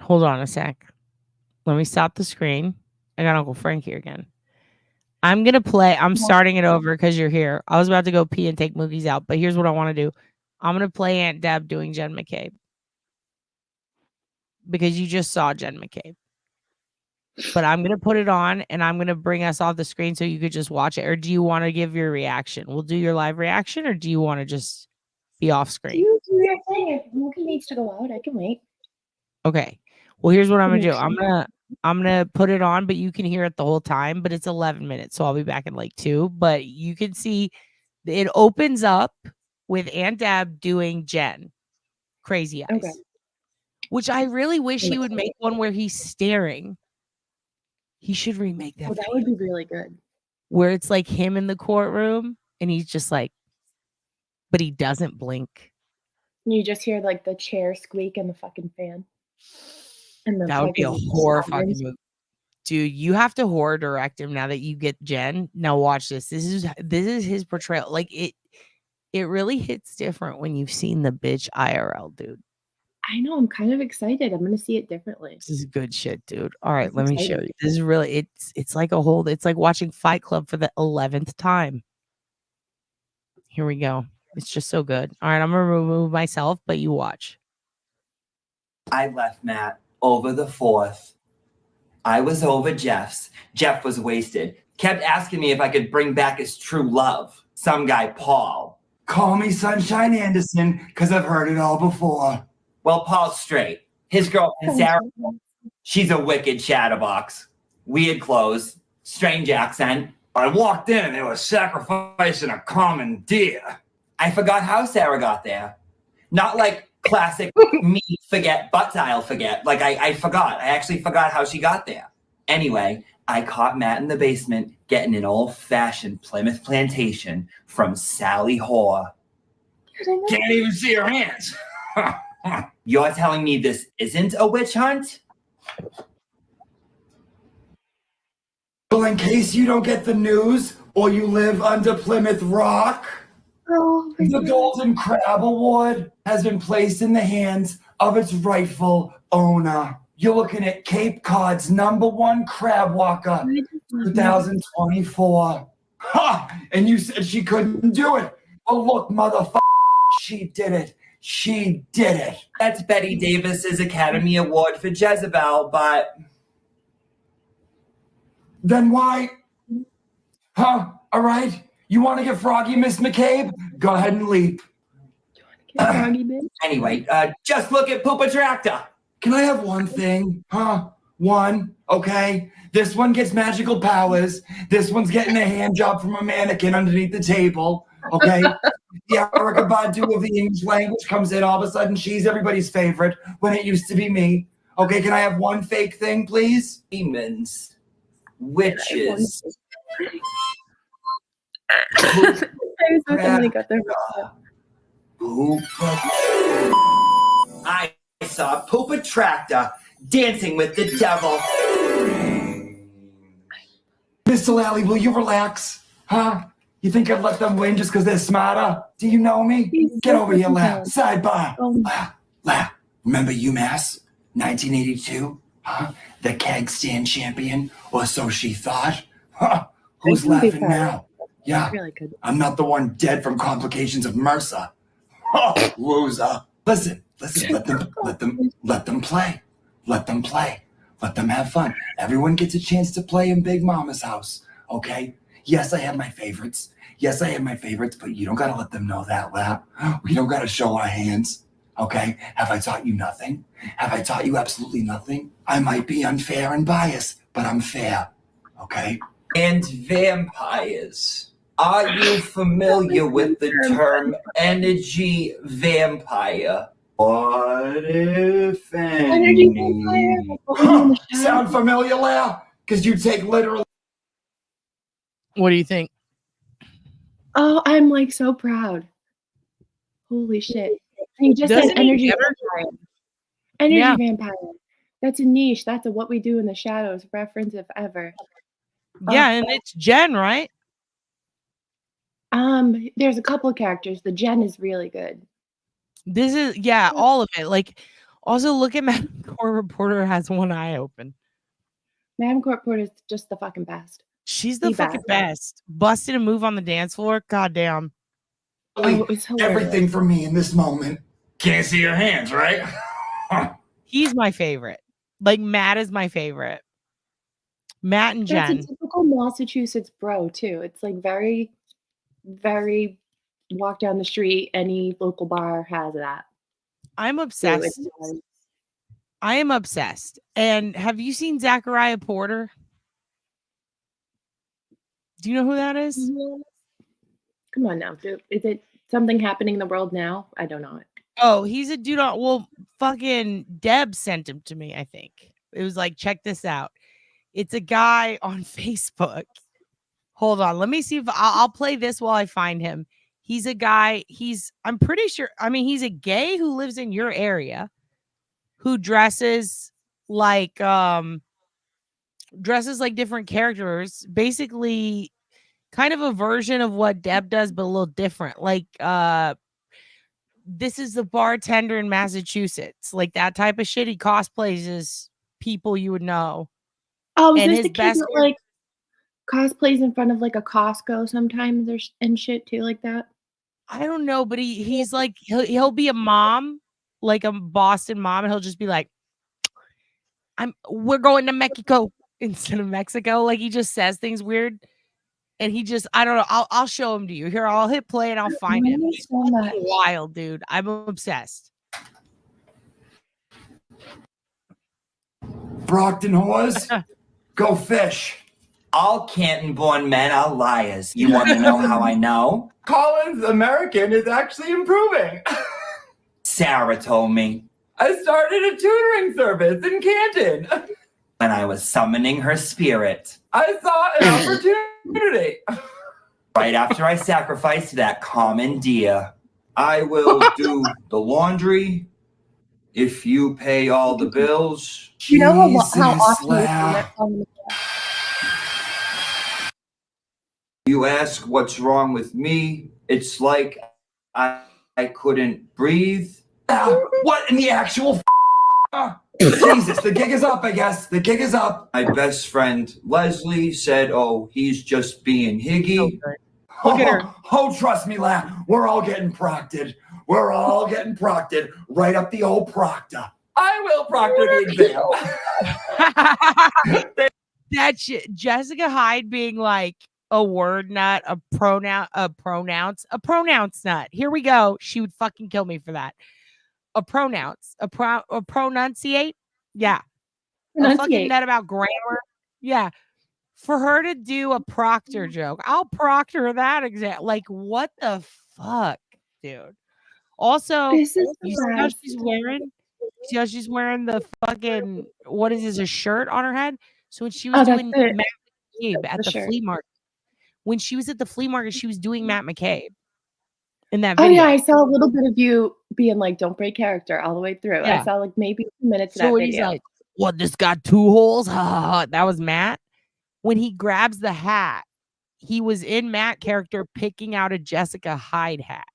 Hold on a sec. Let me stop the screen. I got Uncle Frank here again. I'm going to play. I'm starting it over because you're here. I was about to go pee and take Mookie's out, but here's what I want to do. I'm going to play Aunt Deb doing Jen McCabe. Because you just saw Jen McCabe. But I'm going to put it on and I'm going to bring us off the screen so you could just watch it. Or do you want to give your reaction? We'll do your live reaction, or do you want to just be off screen? You do your thing. If Mookie needs to go out, I can wait. Okay. Well, here's what I'm going to do. I'm going to put it on, but you can hear it the whole time, but it's 11 minutes. So I'll be back in like 2, but you can see it opens up with Aunt Deb doing Jen. Crazy Eyes. Okay. Which I really wish he would make one where he's staring. He should remake that. Oh, that would be really good. Where it's like him in the courtroom and he's just like, but he doesn't blink. You just hear like the chair squeak and the fucking fan. And that would be a horror fucking movie. Dude, you have to horror direct him now that you get Jen. Now watch this. This is his portrayal. Like it really hits different when you've seen the bitch IRL, dude. I know. I'm kind of excited. I'm going to see it differently. This is good shit, dude. All right, let me show you. This is really, it's like it's like watching Fight Club for the 11th time. Here we go. It's just so good. All right, I'm going to remove myself, but you watch. I left Matt over the 4th. I was over Jeff's. Jeff was wasted. Kept asking me if I could bring back his true love. Some guy, Paul. Call me Sunshine Anderson, because I've heard it all before. Well, Paul's straight. His girlfriend, Sarah, she's a wicked chatterbox. Weird clothes, strange accent. I walked in and they were sacrificing a common deer. I forgot how Sarah got there. Not like classic me forget, but I'll forget. Like I forgot. I actually forgot how she got there. Anyway, I caught Matt in the basement getting an old-fashioned Plymouth Plantation from Sally Hoare. Can't even see her hands. You're telling me this isn't a witch hunt? Well, in case you don't get the news or you live under Plymouth Rock, the Golden Crab Award has been placed in the hands of its rightful owner. You're looking at Cape Cod's #1 crab walker, 2024. Ha! And you said she couldn't do it. Oh, look, motherfucker, she did it. She did it. That's Betty Davis's Academy Award for Jezebel, but then why? Huh? All right. You want to get froggy, Miss McCabe? Go ahead and leap. Anyway, just look at Poopa Tractor. Can I have one thing? Huh? One. Okay. This one gets magical powers. This one's getting a hand job from a mannequin underneath the table. Okay. The Erica Badu of the English language comes in. All of a sudden, she's everybody's favorite when it used to be me. Okay. Can I have one fake thing, please? Demons. Witches. I saw Poopa Tractor dancing with the devil. Mr. Lally, will you relax? Huh? You think I'd let them win just because they're smarter? Do you know me? Get over here, laugh. Sidebar. Laugh. Remember UMass, 1982? Huh? The keg stand champion, or so she thought. Huh? Who's laughing now? Yeah, I'm not the one dead from complications of MRSA. Huh, loser. Listen, let them play. Let them play. Let them have fun. Everyone gets a chance to play in Big Mama's house, okay? Yes, I have my favorites. But you don't gotta let them know that, Lap. We don't gotta show our hands, okay? Have I taught you nothing? Have I taught you absolutely nothing? I might be unfair and biased, but I'm fair, okay? And vampires. Are you familiar with the term energy vampire? What if any? Sound familiar, Leia? Because you take literally. What do you think? Oh, I'm like so proud. Holy shit. And you just said Doesn't he energy get her? vampire. Energy Yeah. vampire. That's a niche. That's a what we do in the shadows reference if ever. Yeah, and it's Jen, right? There's a couple of characters. The Jen is really good. This is all of it. Like, also look at Madam Court Reporter has one eye open. Madam Court Reporter is just the fucking best. She's the fucking best. Busted a move on the dance floor. Goddamn. Oh, it's hilarious. Everything for me in this moment. Can't see your hands, right? He's my favorite. Like, Matt is my favorite. Matt and Jen. That's a typical Massachusetts bro too. It's like very, very walk down the street, any local bar has that. I'm obsessed. I am obsessed. And have you seen Zachariah Porter? Do you know who that is? Come on now, dude. Is it something happening in the world now? I don't know it. Oh, he's a dude on, well, fucking Deb sent him to me, I think. It was like, check this out. It's a guy on Facebook. Hold on. Let me see if I'll play this while I find him. He's a guy. I'm pretty sure. I mean, he's a gay who lives in your area who dresses like different characters. Basically, kind of a version of what Deb does, but a little different. Like, this is the bartender in Massachusetts. Like that type of shit. He cosplays as people you would know. Oh, is and this his the kid best that like cosplays in front of like a Costco sometimes and shit too like that? I don't know, but he's like he'll be a mom, like a Boston mom, and he'll just be like, we're going to Mexico instead of Mexico. Like he just says things weird. And he just, I don't know. I'll show him to you. Here, I'll hit play and I'll find him. He's wild, dude. I'm obsessed. Brockton whores, go fish. All Canton-born men are liars. You want to know how I know? Colin's American is actually improving. Sarah told me. I started a tutoring service in Canton. When I was summoning her spirit, I saw an opportunity. Right after I sacrificed that common deer, I will do the laundry if you pay all the bills. You know how Jesus, often you Lau. sing that song? You ask what's wrong with me, it's like I couldn't breathe. What in the actual Jesus, the gig is up, I guess. The gig is up. My best friend Leslie said, oh, he's just being higgy. Look at her. Oh, trust me, lad. We're all getting proctored. We're all getting proctored right up the old proctor. I will proctor the exam. That shit. Jessica Hyde being like a word nut, a pronounce nut. Here we go. She would fucking kill me for that. A pronunciate. Yeah. A fucking nut about grammar. Yeah. For her to do a proctor joke, I'll proctor that exam. Like, what the fuck, dude? Also, you see how she's wearing? See how she's wearing the fucking, what is this, a shirt on her head? So when she was doing Matt McCabe at the flea market, when she was at the flea market, she was doing Matt McCabe in that video. Oh yeah, I saw a little bit of you being like, don't break character all the way through. Yeah. I saw like maybe 2 minutes of So that when video. he's like, what, this got 2 holes? That was Matt. When he grabs the hat, he was in Matt character picking out a Jessica Hyde hat.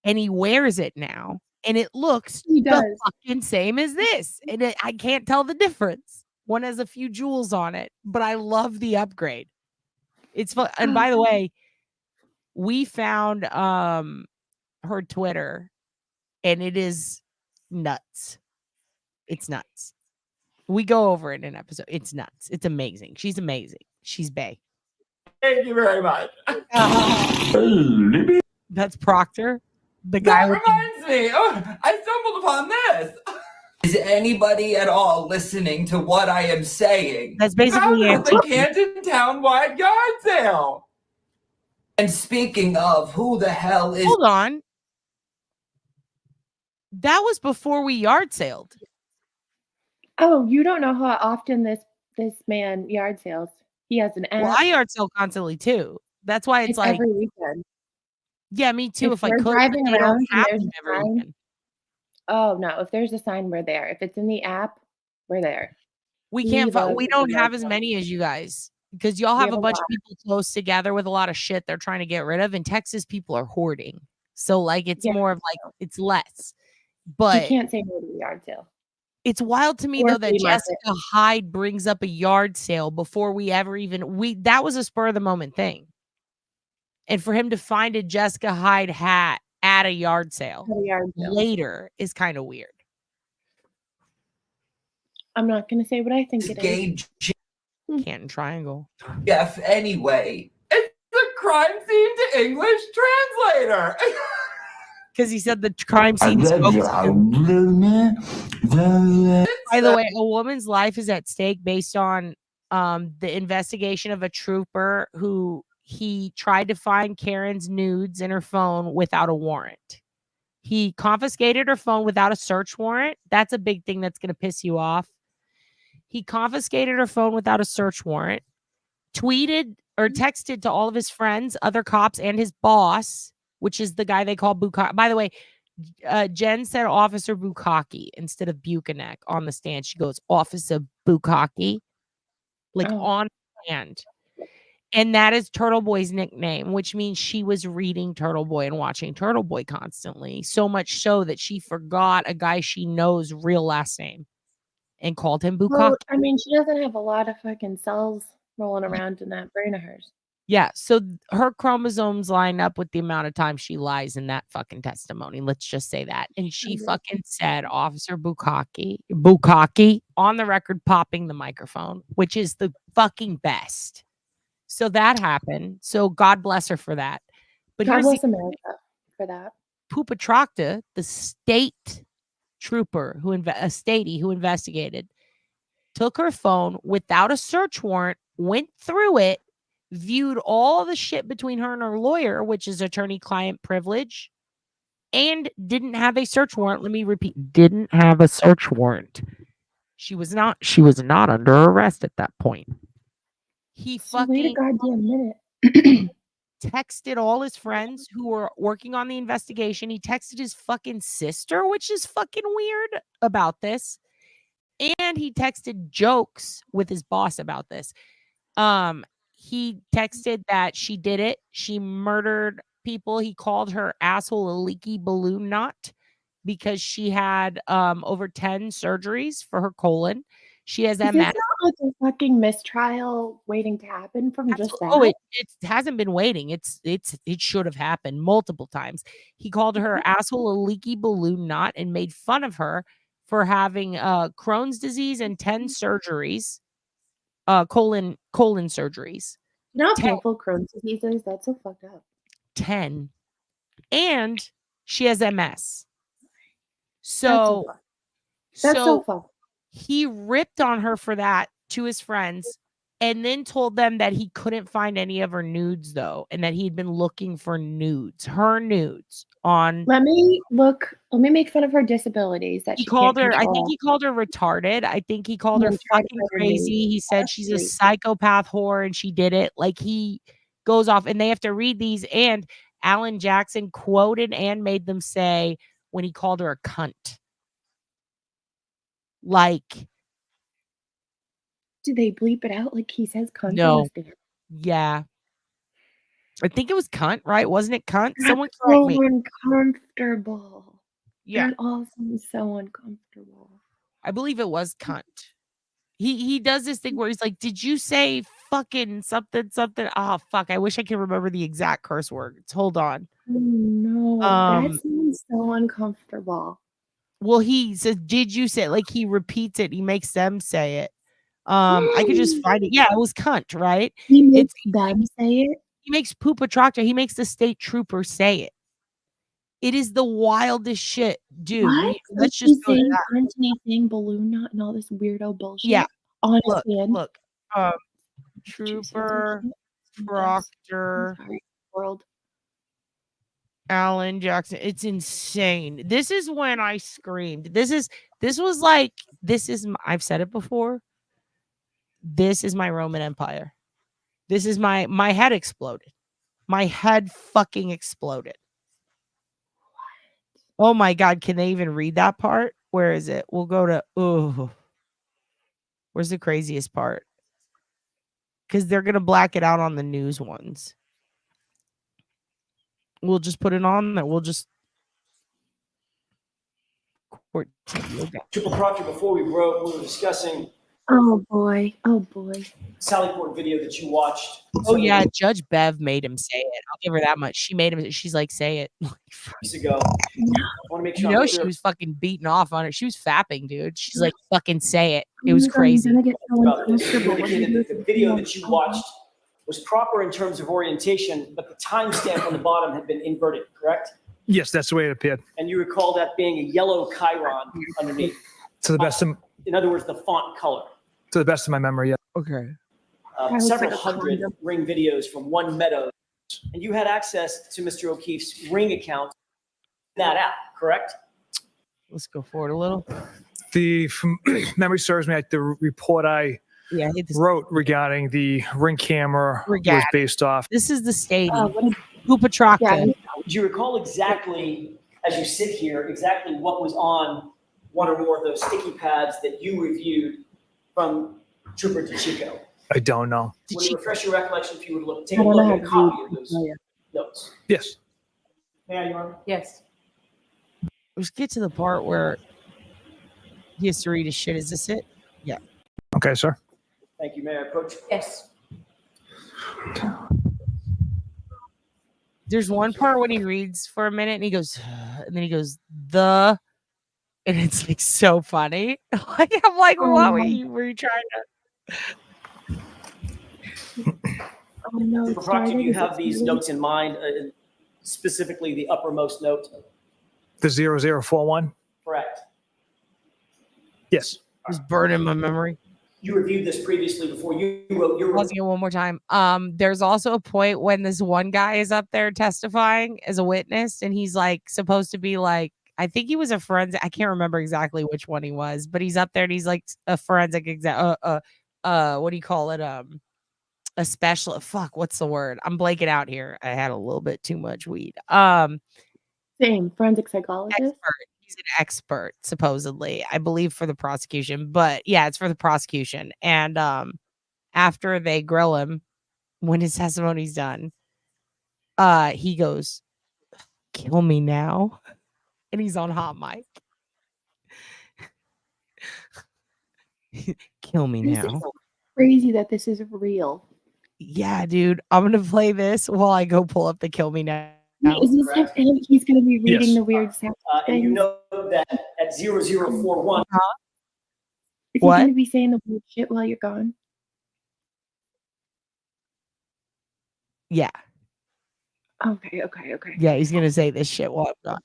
And he wears it now. and it looks He the does. fucking same as this. And I can't tell the difference. One has a few jewels on it, but I love the upgrade. It's fun. And by the way, we found her Twitter, and it is nuts. It's nuts. We go over it in an episode. It's nuts. It's amazing. She's amazing. She's bae. Thank you very much. That's Proctor, the guy That with reminds me. Oh, I stumbled upon this. Is anybody at all listening to what I am saying? That's basically Found the antiques. Canton Town-wide yard sale. And speaking of, who the hell is... Hold on. That was before we yard sailed. Oh, you don't know how often this man yard sales. He has an app. Well, I yard sale constantly too. That's why it's like every weekend. Yeah, me too. If I we're could, but driving they don't around and have there's them a every sign- weekend. Oh no! If there's a sign, we're there. If it's in the app, we're there. We can't. love We the don't yard have as sale. many as you guys because y'all We have have a a bunch lot. of people close together with a lot of shit they're trying to get rid of. In Texas, people are hoarding, so like it's Yeah, more of like it's less. You But can't say no to the yard sale. it's wild to me Or though that flea market. Jessica Hyde brings up a yard sale before we ever even that was a spur of the moment thing. And for him to find a Jessica Hyde hat at a yard sale At a yard sale. later is kind of weird. I'm not going to say what I think it is. Gay Canton Triangle. Jeff anyway. It's the crime scene to English translator. Because he said the crime scene spoke to him. By the way, a woman's life is at stake based on the investigation of a trooper who he tried to find Karen's nudes in her phone without a warrant. He confiscated her phone without a search warrant. That's a big thing that's going to piss you off. He confiscated her phone without a search warrant, tweeted or texted to all of his friends, other cops, and his boss, which is the guy they call Bukaki. By the way, Jen said Officer Bukaki instead of Buchanan on the stand. She goes, Officer Bukaki, like on hand. And that is Turtle Boy's nickname, which means she was reading Turtle Boy and watching Turtle Boy constantly. So much so that she forgot a guy she knows' real last name and called him Bukaki. Well, I mean, she doesn't have a lot of fucking cells rolling around in that brain of hers. Yeah, so her chromosomes line up with the amount of time she lies in that fucking testimony. Let's just say that. And she fucking said Officer Bukaki on the record popping the microphone, which is the fucking best. So that happened. So God bless her for that. But God here's bless America for that. Pupatrocta, the state trooper who investigated, took her phone without a search warrant, went through it, viewed all the shit between her and her lawyer, which is attorney-client privilege, and didn't have a search warrant. Let me repeat, didn't have a search warrant. She was not under arrest at that point. He Wait a fucking goddamn minute. texted all his friends who were working on the investigation. He texted his fucking sister, which is fucking weird about this. And he texted jokes with his boss about this. He texted that she did it. She murdered people. He called her asshole a leaky balloon knot because she had over 10 surgeries for her colon. She has Is MS. this not like a fucking mistrial waiting to happen from just that? Oh, it hasn't been waiting. It should have happened multiple times. He called her asshole a leaky balloon knot and made fun of her for having Crohn's disease and 10 surgeries, colon surgeries. You know how painful Crohn's disease is? That's so fucked up. 10. And she has MS. So That's so fucked. He ripped on her for that to his friends and then told them that he couldn't find any of her nudes though, and that he'd been looking for her nudes on. Let me make fun of her disabilities that He she called can't her, I control. think he called her retarded. I think he called her And tried to fucking find her crazy. nudes. He said she's a psychopath whore and she did it. Like he goes off and they have to read these. And Alan Jackson quoted and made them say when he called her a cunt. Like, do they bleep it out like he says cunt on no. the stand? Yeah. I think it was cunt, right? Wasn't it cunt? That's Someone correct so me. uncomfortable. Yeah. That all sounds so uncomfortable. I believe it was cunt. He does this thing where he's like, "Did you say fucking something something?" Oh fuck! I wish I could remember the exact curse words. Hold on. Oh no, that sounds so uncomfortable. Well, he says, "Did you say?" Like he repeats it. He makes them say it. I could just find it. Yeah, it was cunt, right? He makes them say it. He makes Poopatroctor. He makes the state trooper say it. It is the wildest shit, dude. What? Let's just go to saying that. Anthony saying balloon knot and all this weirdo bullshit. Yeah. On his Look, hand. look. Trooper, Proctor, world. Alan Jackson. It's insane. This is when I screamed. I've said it before. This is my Roman Empire. This is my head exploded. My head fucking exploded. Oh my God. Can they even read that part? Where is it? We'll go to, where's the craziest part? Because they're going to black it out on the news ones. We'll just put it on there. We'll just. Triple Proctor, before we wrote, we were discussing Oh boy. Oh boy. Sally Port video that you watched. Oh yeah, Judge Bev made him say it. I'll give her that much. She made him. She's like, say it. Weeks ago. I want to make sure. She was fucking beating off on it. She was fapping, dude. She's like, fucking say it. It was crazy. About this. You indicated that the video that you watched was proper in terms of orientation, but the timestamp on the bottom had been inverted, correct? Yes, that's the way it appeared. And you recall that being a yellow chyron underneath. To the best of, in other words, the font color. To the best of my memory, yeah. Okay. Several hundred Ring videos from one Meadows, and you had access to Mr. O'Keefe's Ring account. That app, correct? Let's go forward a little. From memory serves me, like the report I wrote regarding the Ring camera was based off. This is the stadium. Poopatroctor. Do you recall exactly, as you sit here, exactly what was on one or more of those sticky pads that you reviewed from Trooper DeChico? I don't know. Would you refresh your recollection if you would take a look at a copy of those notes? Yes. May I, Your Honor? Yes. Let's get to the part where he has to read his shit. Is this it? Yeah. Okay, sir. Thank you. May I approach? Yes. There's one part when he reads for a minute and he goes, and then he goes, and it's like so funny. Like I'm like, what were you trying to? Oh no. Trooper Proctor, do you have these notes in mind, specifically the uppermost note? The 0041? Correct. Yes. It was burning my memory. You reviewed this previously before you wrote your. Pausing it one more time. There's also a point when this one guy is up there testifying as a witness, and he's like supposed to be like, I think he was a forensic. I can't remember exactly which one he was, but he's up there and he's like a forensic what do you call it? A specialist. Fuck, what's the word? I'm blanking out here. I had a little bit too much weed. Same forensic psychologist. Expert. He's an expert, supposedly, I believe, for the prosecution. But yeah, it's for the prosecution. And after they grill him, when his testimony's done, he goes, "Kill me now," and he's on hot mic. Kill me This now. is crazy that this is real. Yeah, dude. I'm gonna play this while I go pull up the "Kill Me Now." Is this like he's going to be reading the weird sound? And you know that at 0041. Is he going to be saying the weird shit while you're gone? Yeah. Okay. Yeah, he's gonna say this shit while I'm gone.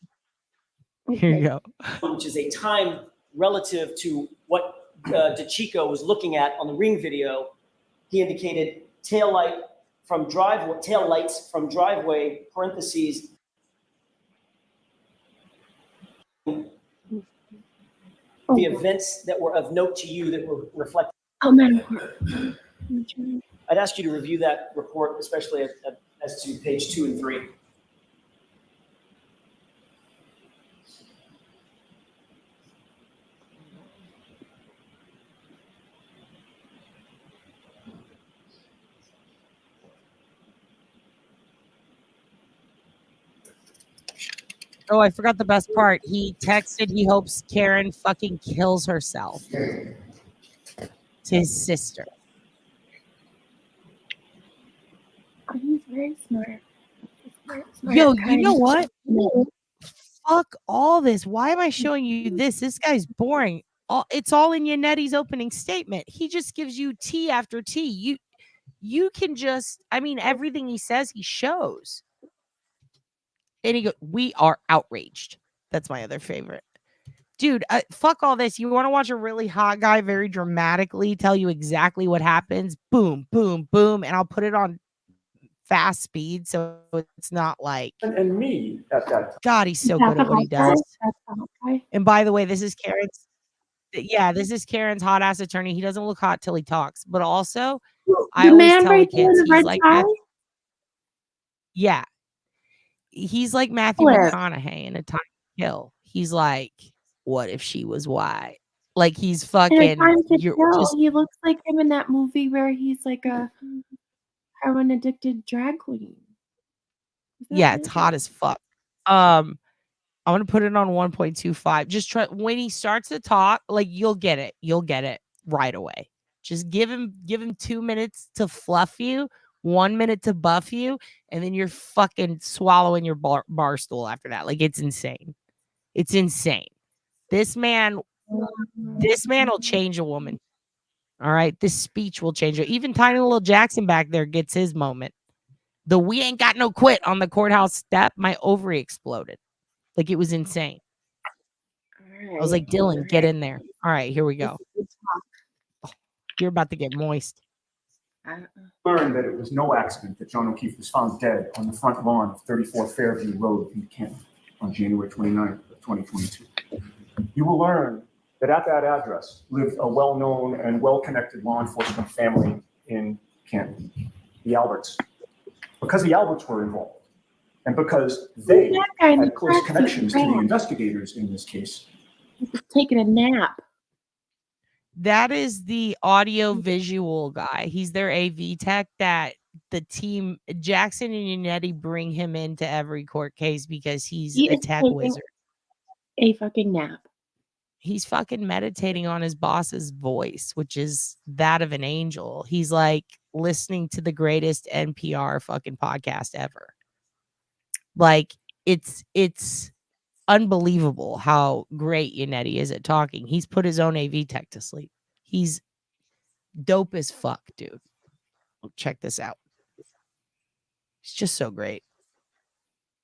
Here you go. Which is a time relative to what DeChico was looking at on the Ring video. He indicated tail lights from driveway, parentheses. The events that were of note to you that were reflected. Oh man. I'd ask you to review that report, especially as to page 2 and 3. Oh, I forgot the best part. He texted he hopes Karen fucking kills herself to his sister. He's very smart. Yo, you know what? Fuck all this. Why am I showing you this? This guy's boring. It's all in Yannetti's opening statement. He just gives you tea after tea. You can just, I mean, everything he says, he shows. And he goes, we are outraged. That's my other favorite. Dude, fuck all this. You want to watch a really hot guy very dramatically tell you exactly what happens? Boom, boom, boom. And I'll put it on fast speed so it's not like. And me at that. God, he's so good at what he does. And by the way, this is Karen's. Yeah, this is Karen's hot ass attorney. He doesn't look hot till he talks. But also, I always tell the kids, he's like, yeah. He's like Matthew McConaughey in A Time to Kill. He's like, what if she was white? Like he's fucking. He looks like him in that movie where he's like a heroin addicted drag queen. Yeah, it's hot as fuck. I'm gonna put it on 1.25. Just try when he starts to talk, like you'll get it. You'll get it right away. Just give him 2 minutes to fluff you, 1 minute to buff you, and then you're fucking swallowing your bar stool after that. Like it's insane. It's insane. This man will change a woman. All right. This speech will change her. Even tiny little Jackson back there gets his moment. The we ain't got no quit on the courthouse step. My ovary exploded. Like it was insane. I was like, Dylan, get in there. All right, here we go. Oh, you're about to get moist. Learned that it was no accident that John O'Keefe was found dead on the front lawn of 34 Fairview Road in Canton on January 29th of 2022. You will learn that at that address lived a well-known and well-connected law enforcement family in Canton, the Alberts. Because the Alberts were involved, and because they had close connections to the investigators in this case. He's taking a nap. That is the audio visual guy. He's their AV tech that the team, Jackson and Yannetti, bring him into every court case because he's a tech wizard. A fucking nap. He's fucking meditating on his boss's voice, which is that of an angel. He's like listening to the greatest NPR fucking podcast ever. Like it's unbelievable how great Yannetti is at talking. He's put his own AV tech to sleep. He's dope as fuck, dude. Check this out. He's just so great.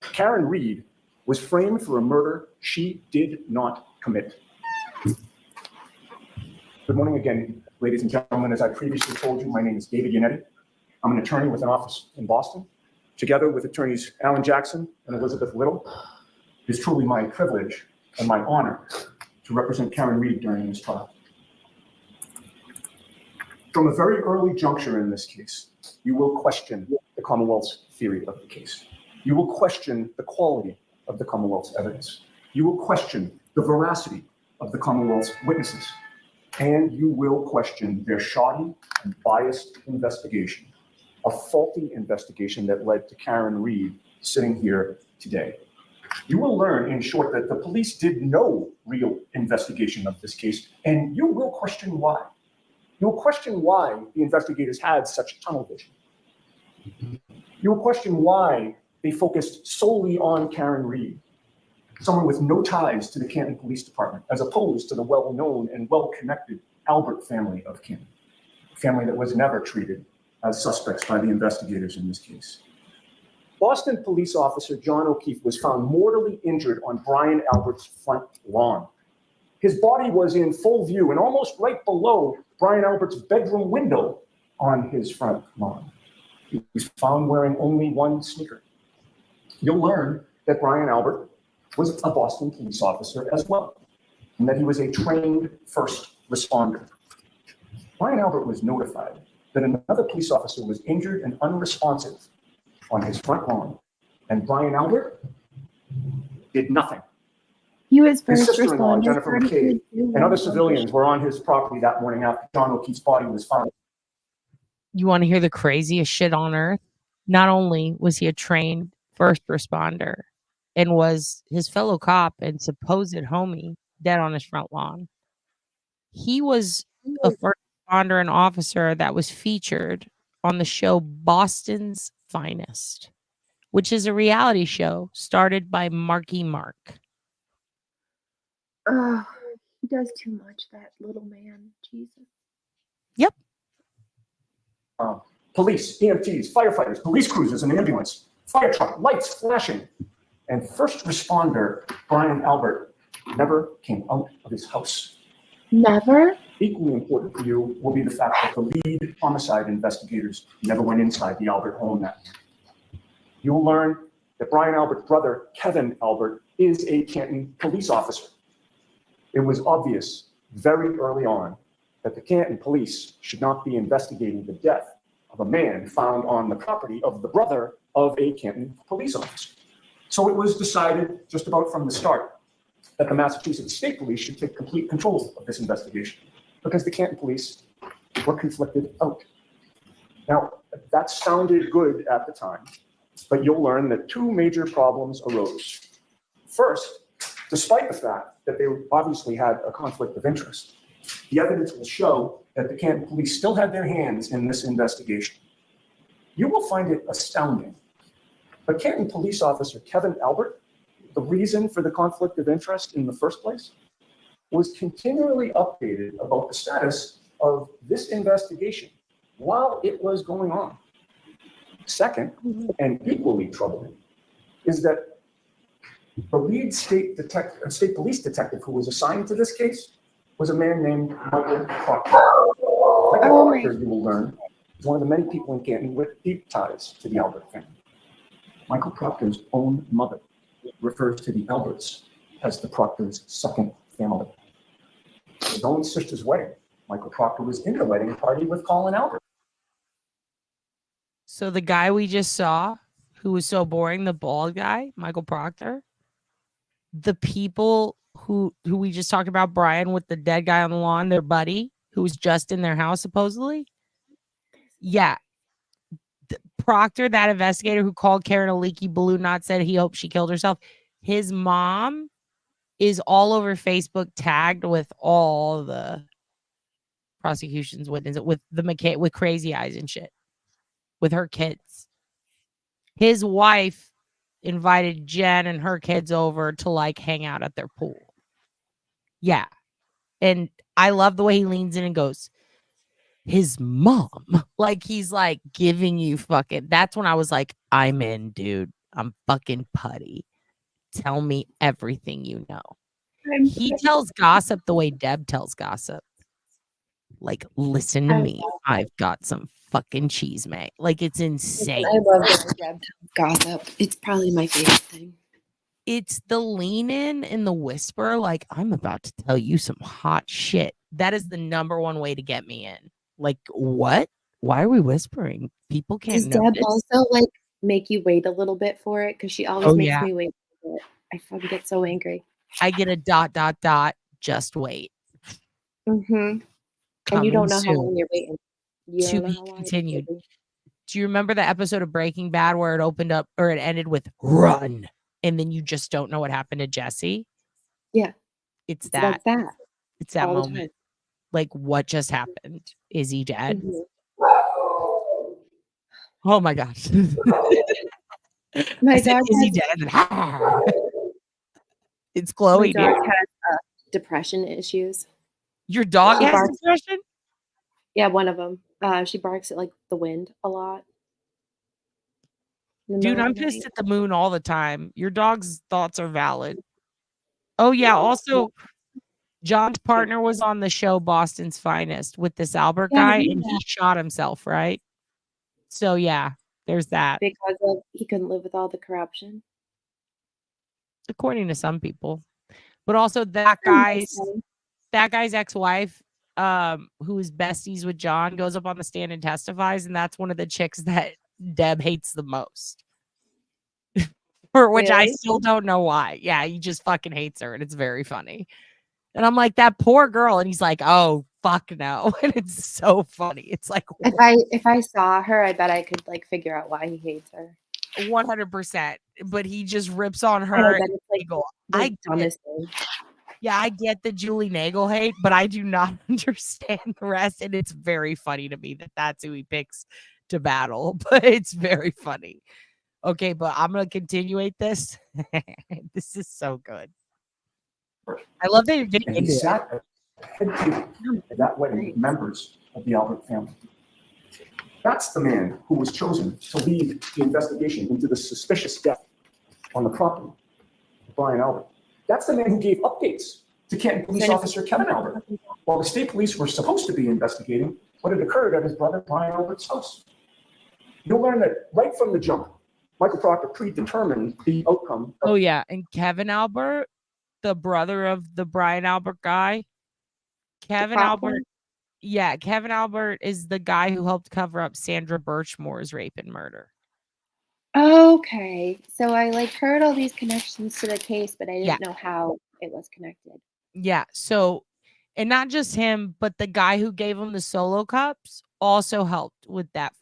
Karen Reed was framed for a murder she did not commit. Good morning again, ladies and gentlemen. As I previously told you, my name is David Yannetti. I'm an attorney with an office in Boston. Together with attorneys Alan Jackson and Elizabeth Little, it is truly my privilege and my honor to represent Karen Reed during this trial. From a very early juncture in this case, you will question the Commonwealth's theory of the case. You will question the quality of the Commonwealth's evidence. You will question the veracity of the Commonwealth's witnesses. And you will question their shoddy and biased investigation, a faulty investigation that led to Karen Reed sitting here today. You will learn, in short, that the police did no real investigation of this case, and you will question why. You'll question why the investigators had such tunnel vision. You'll question why they focused solely on Karen Reed, someone with no ties to the Canton Police Department, as opposed to the well-known and well-connected Albert family of Canton, a family that was never treated as suspects by the investigators in this case. Boston police officer John O'Keefe was found mortally injured on Brian Albert's front lawn. His body was in full view and almost right below Brian Albert's bedroom window on his front lawn. He was found wearing only one sneaker. You'll learn that Brian Albert was a Boston police officer as well, and that he was a trained first responder. Brian Albert was notified that another police officer was injured and unresponsive on his front lawn, and Brian Albert did nothing. He was His first sister-in-law, responder. Jennifer McCabe, and other civilians were on his property that morning after John O'Keefe's body was found. You want to hear the craziest shit on earth? Not only was he a trained first responder, and was his fellow cop and supposed homie dead on his front lawn. He was a first responder and officer that was featured on the show Boston's Finest, which is a reality show started by Marky Mark. Oh, he does too much, that little man. Jesus. Yep. Police, EMTs, firefighters, police cruisers, and ambulance, fire truck, lights flashing. And first responder Brian Albert never came out of his house. Never? Equally important for you will be the fact that the lead homicide investigators never went inside the Albert home that night. You'll learn that Brian Albert's brother, Kevin Albert, is a Canton police officer. It was obvious very early on that the Canton police should not be investigating the death of a man found on the property of the brother of a Canton police officer. So it was decided just about from the start that the Massachusetts State Police should take complete control of this investigation because the Canton police were conflicted out. Now, that sounded good at the time, but you'll learn that two major problems arose. First, despite the fact that they obviously had a conflict of interest, the evidence will show that the Canton police still had their hands in this investigation. You will find it astounding. But Canton police officer Kevin Albert, the reason for the conflict of interest in the first place, was continually updated about the status of this investigation while it was going on. Second, and equally troubling, is that the lead state police detective who was assigned to this case was a man named Michael Proctor. Michael Proctor, you will learn, is one of the many people in Canton with deep ties to the Albert family. Michael Proctor's own mother refers to the Alberts as the Proctor's second family. His own sister's wedding, Michael Proctor was in the wedding party with Colin Albert. So the guy we just saw, who was so boring, the bald guy, Michael Proctor, the people who we just talked about, Brian with the dead guy on the lawn, their buddy, who was just in their house, supposedly. Yeah. Proctor, that investigator who called Karen a leaky balloon knot, said he hoped she killed herself. His mom is all over Facebook tagged with all the prosecution's witnesses, with the McCabe, with crazy eyes and shit, with her kids. His wife invited Jen and her kids over to like hang out at their pool. Yeah. And I love the way he leans in and goes, his mom, like he's like giving you fucking, that's when I was like, I'm in, dude. I'm fucking putty. Tell me everything you know. He tells gossip the way Deb tells gossip. Like, listen to me. I've got some fucking cheese, mate. Like, it's insane. I love that Deb tells gossip. It's probably my favorite thing. It's the lean in and the whisper, like, I'm about to tell you some hot shit. That is the number one way to get me in. Like, what? Why are we whispering? People can't know. Does Deb also like make you wait a little bit for it? Because she always makes me wait a bit. I fucking get so angry. I get a ... Just wait. Mm-hmm. And you don't know how long you're waiting. To be continued. Do you remember the episode of Breaking Bad where it opened up or it ended with run? And then you just don't know what happened to Jesse? Yeah. It's that. Like that. It's that all the moment. time. Like, what just happened? Is he dead? Mm-hmm. Oh my gosh. My I said, dog is he has- dead? It's Chloe, My dog dude. has depression issues. Your dog She has barks- depression? Yeah, one of them. She barks at like the wind a lot. In the Dude, middle I'm of the pissed night. at the moon all the time. Your dog's thoughts are valid. Oh, yeah. Also, John's partner was on the show Boston's Finest with this Albert guy, and he shot himself, right? So, yeah, there's that. Because he couldn't live with all the corruption. According to some people. But also that guy's ex-wife, who is besties with John, goes up on the stand and testifies, and that's one of the chicks that Deb hates the most. For which I Really? still don't know why. Yeah, he just fucking hates her, and it's very funny. And I'm like, that poor girl. And he's like, oh, fuck no. And it's so funny. It's like, If I saw her, I bet I could like figure out why he hates her. 100%. But he just rips on I her. bet it's like Nagel. the I get, dumbest thing. yeah, I get the Julie Nagel hate, but I do not understand the rest. And it's very funny to me that that's who he picks to battle. But it's very funny. Okay, but I'm gonna continuate this. This is so good. I love that you're getting And he into it. sat at the head table at that wedding with members of the Albert family. That's the man who was chosen to lead the investigation into the suspicious death on the property of Brian Albert. That's the man who gave updates to Canton police officer Kevin Albert while the state police were supposed to be investigating what had occurred at his brother Brian Albert's house. You'll learn that right from the jump, Michael Proctor predetermined the outcome. Oh yeah, and Kevin Albert, the brother of the Brian Albert guy. Kevin Albert. Yeah, Kevin Albert is the guy who helped cover up Sandra Birchmore's rape and murder. Okay, so I like heard all these connections to the case, but I didn't know how it was connected. Yeah, so, and not just him, but the guy who gave him the solo cups also helped with that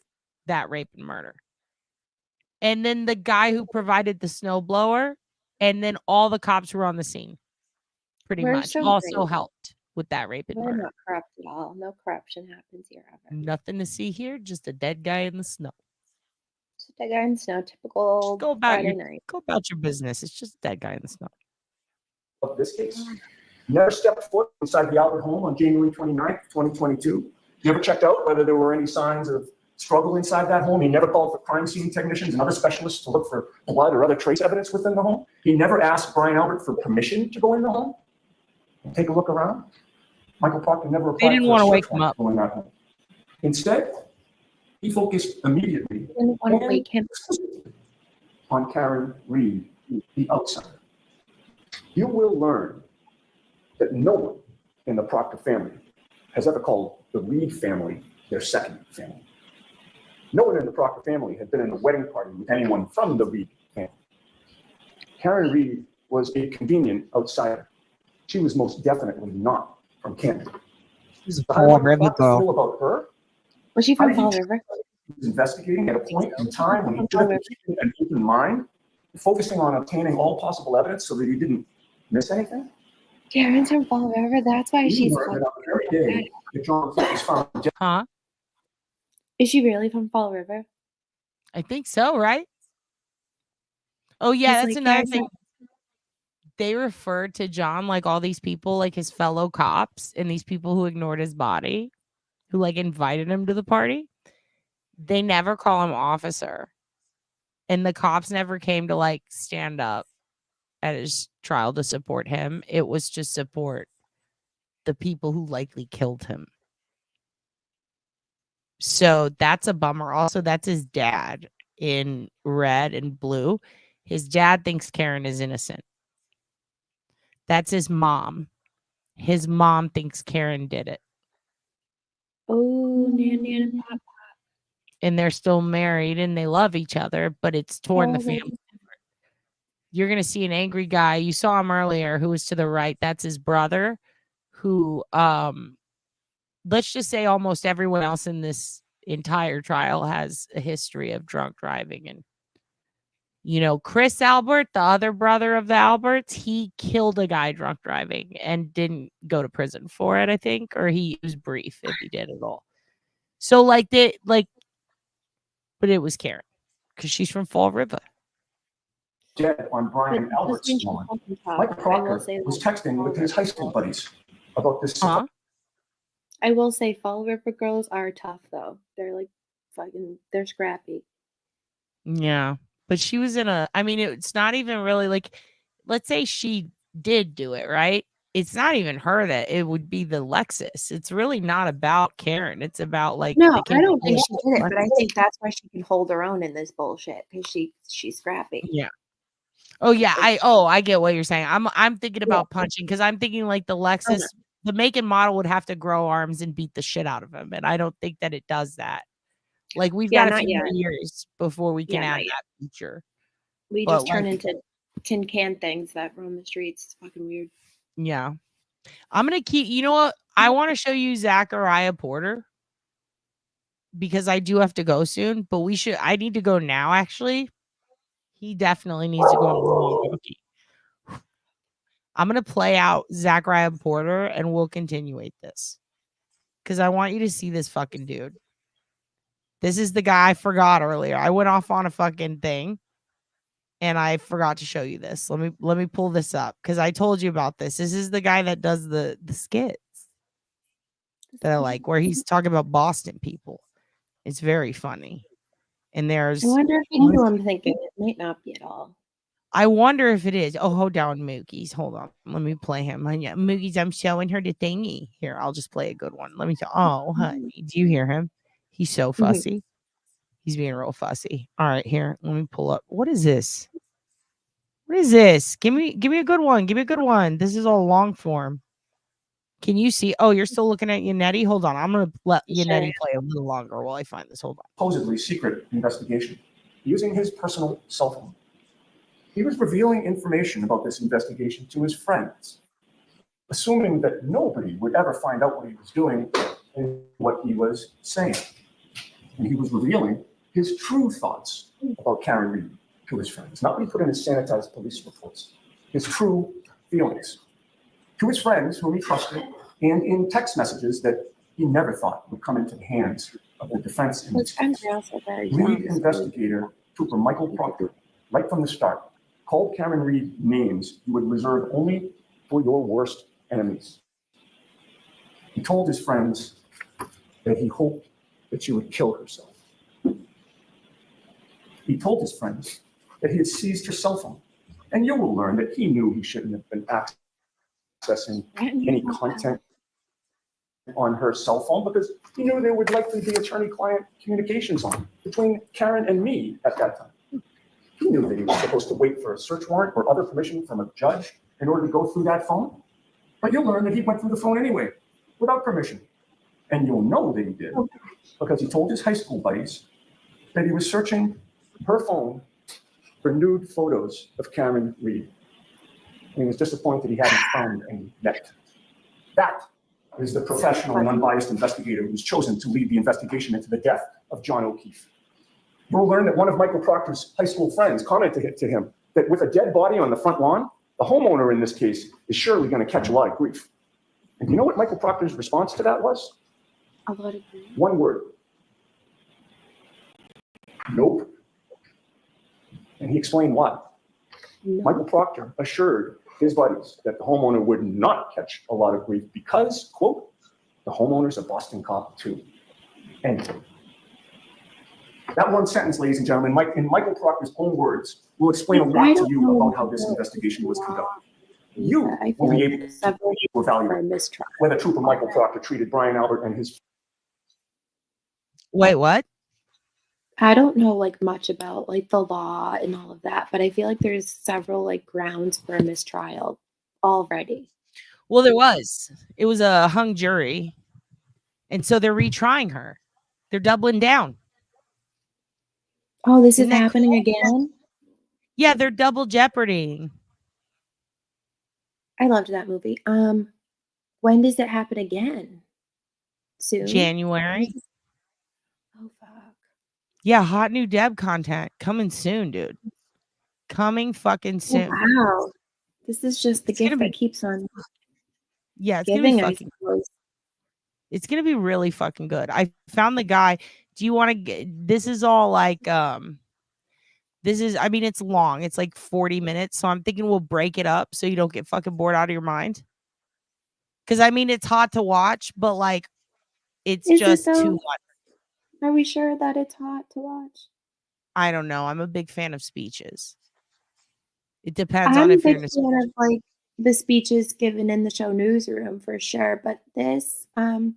rape and murder. And then the guy who provided the snowblower, and then all the cops who were on the scene, pretty We're much, so also great. helped with that rape and We're murder. not corrupt at all. No corruption happens here ever. Nothing to see here, just a dead guy in the snow. Just a guy in the snow, typical Go about Friday your night. go about your business. It's just a dead guy in the snow. Of this case, never stepped foot inside the Albert home on January 29th, 2022. You ever checked out whether there were any signs of struggle inside that home? He never called for crime scene technicians and other specialists to look for blood or other trace evidence within the home. He never asked Brian Albert for permission to go in the home and take a look around. Michael Proctor never applied They didn't for a want to search wake him warrant up. to go in that home. Instead, he focused immediately Didn't want to wake him. on Karen Reed, the outsider. You will learn that no one in the Proctor family has ever called the Reed family their second family. No one in the Proctor family had been in a wedding party with anyone from the Reed family. Karen Reed was a convenient outsider. She was most definitely not from Canton. She's a But how did River Proctor feel about her? Was she How from did he Fall River? He was investigating at a point in time when he should have been keeping an open mind, focusing on obtaining all possible evidence so that he didn't miss anything. Karen's from Fall River. That's why He she's learned that on the very day that John Keith was found dead. Huh? Is she really from Fall River? I think so, right? Oh yeah, He's that's like, another "There's thing. They referred to John like all these people, like his fellow cops and these people who ignored his body, who like invited him to the party. They never call him officer. And the cops never came to like stand up at his trial to support him. It was to support the people who likely killed him. So that's a bummer. Also, that's his dad in red and blue. His dad thinks Karen is innocent. That's his mom. His mom thinks Karen did it. Oh, Nanny and Pop. And they're still married and they love each other, but it's torn the Oh, they- family apart. You're going to see an angry guy. You saw him earlier who was to the right. That's his brother who, let's just say almost everyone else in this entire trial has a history of drunk driving. And, you know, Chris Albert, the other brother of the Alberts, he killed a guy drunk driving and didn't go to prison for it, I think, or he was brief if he did at all. So but it was Karen because she's from Fall River. Dead on Brian But Albert's this lawn. thing from Mike Top, I Proctor will say was that. texting with his high school buddies about this. Huh? I will say Fall River girls are tough though. They're like fucking, they're scrappy. Yeah. But she was it's not even really like, let's say she did do it, right? It's not even her that it would be the Lexus. It's really not about Karen. It's about like No, the I don't think capability she of did it, but I Lexus. think that's why she can hold her own in this bullshit because she's scrappy. Yeah. Oh yeah. I get what you're saying. I'm thinking about punching because I'm thinking like the Lexus, the make and model would have to grow arms and beat the shit out of him. And I don't think that it does that. Like we've Yeah, got a not few more yet. years before we can Yeah, add not yet. that feature. We But, just turn like- into tin can things that roam the streets. It's fucking weird. Yeah. I'm going to keep, you know what? I want to show you Zachariah Porter because I do have to go soon, but I need to go now actually. He definitely needs to go on. I'm going to play out Zachariah Porter and we'll continuate this. Because I want you to see this fucking dude. This is the guy I forgot earlier. I went off on a fucking thing and I forgot to show you this. Let me pull this up because I told you about this. This is the guy that does the skits that I like, where he's talking about Boston people. It's very funny. And there's I wonder if you know I'm thinking. It might not be at all. I wonder if it is. Oh, hold on, Mookie's. Hold on. Let me play him. Mookie's, I'm showing her the thingy. Here, I'll just play a good one. Let me tell. Oh, honey. Do you hear him? He's so fussy. He's being real fussy. All right, here. Let me pull up. What is this? What is this? Give me a good one. Give me a good one. This is all long form. Can you see? Oh, you're still looking at Yannetti? Hold on. I'm going to let Yannetti play a little longer while I find this. Hold on. Supposedly secret investigation using his personal cell phone. He was revealing information about this investigation to his friends, assuming that nobody would ever find out what he was doing and what he was saying. And he was revealing his true thoughts about Karen Reed to his friends, not what he put in his sanitized police reports, his true feelings to his friends whom he trusted, and in text messages that he never thought would come into the hands of the defense in this case. Lead investigator Trooper Michael Proctor, right from the start, called Karen Reed names you would reserve only for your worst enemies. He told his friends that he hoped that she would kill herself. He told his friends that he had seized her cell phone, and you will learn that he knew he shouldn't have been accessing any content on her cell phone because he knew there would likely be attorney-client communications on between Karen and me at that time. He knew that he was supposed to wait for a search warrant or other permission from a judge in order to go through that phone. But you'll learn that he went through the phone anyway, without permission. And you'll know that he did because he told his high school buddies that he was searching her phone for nude photos of Karen Reed. And he was disappointed he hadn't found any yet. That is the professional and unbiased investigator who was chosen to lead the investigation into the death of John O'Keefe. We'll learn that one of Michael Proctor's high school friends commented to him that with a dead body on the front lawn, the homeowner in this case is surely going to catch a lot of grief. And do you know what Michael Proctor's response to that was? A lot of grief. One word. Nope. And he explained why. No. Michael Proctor assured his buddies that the homeowner would not catch a lot of grief because, quote, the homeowner's a Boston cop too. End quote. That one sentence, ladies and gentlemen, in Michael Proctor's own words, will explain a lot to you about how this investigation was conducted. You will be able to evaluate whether Trooper Michael Proctor treated Brian Albert and his... Wait, what? I don't know like much about like the law and all of that, but I feel like there's several like grounds for a mistrial already. Well, there was. It was a hung jury. And so they're retrying her. They're doubling down. Oh, this is happening again? Yeah, they're double jeopardying. I loved that movie. When does it happen again? Soon? January. Oh, fuck. Yeah, hot new Deb content coming soon, dude. Coming fucking soon. Oh, wow. This is just the gift that keeps on. Yeah, it's gonna be fucking. It's gonna be really fucking good. I found the guy. Do you want to get? This is all like This is. I mean, it's long. It's like 40 minutes. So I'm thinking we'll break it up so you don't get fucking bored out of your mind. Because I mean, it's hot to watch, but like, it's just too much. Are we sure that it's hot to watch? I don't know. I'm a big fan of speeches. It depends on if you're in a fan of like the speeches given in the show Newsroom for sure. But this man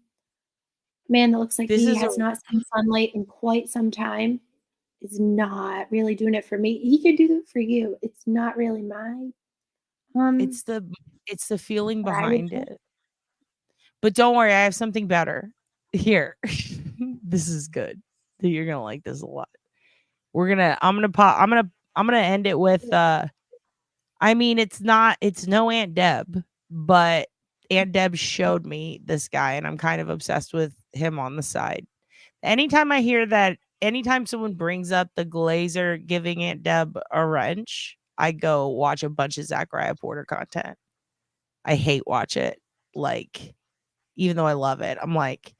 that looks like he has not seen sunlight in quite some time is not really doing it for me. He could do it for you. It's not really mine. It's the feeling behind it. But don't worry, I have something better. Here. This is good. You're gonna like this a lot. I'm gonna end it with I mean it's no Aunt Deb, but Aunt Deb showed me this guy and I'm kind of obsessed with him on the side. Anytime I hear that anytime someone brings up the Glazer giving Aunt Deb a wrench, I go watch a bunch of Zachariah Porter content. I hate watch it. Like, even though I love it, I'm like,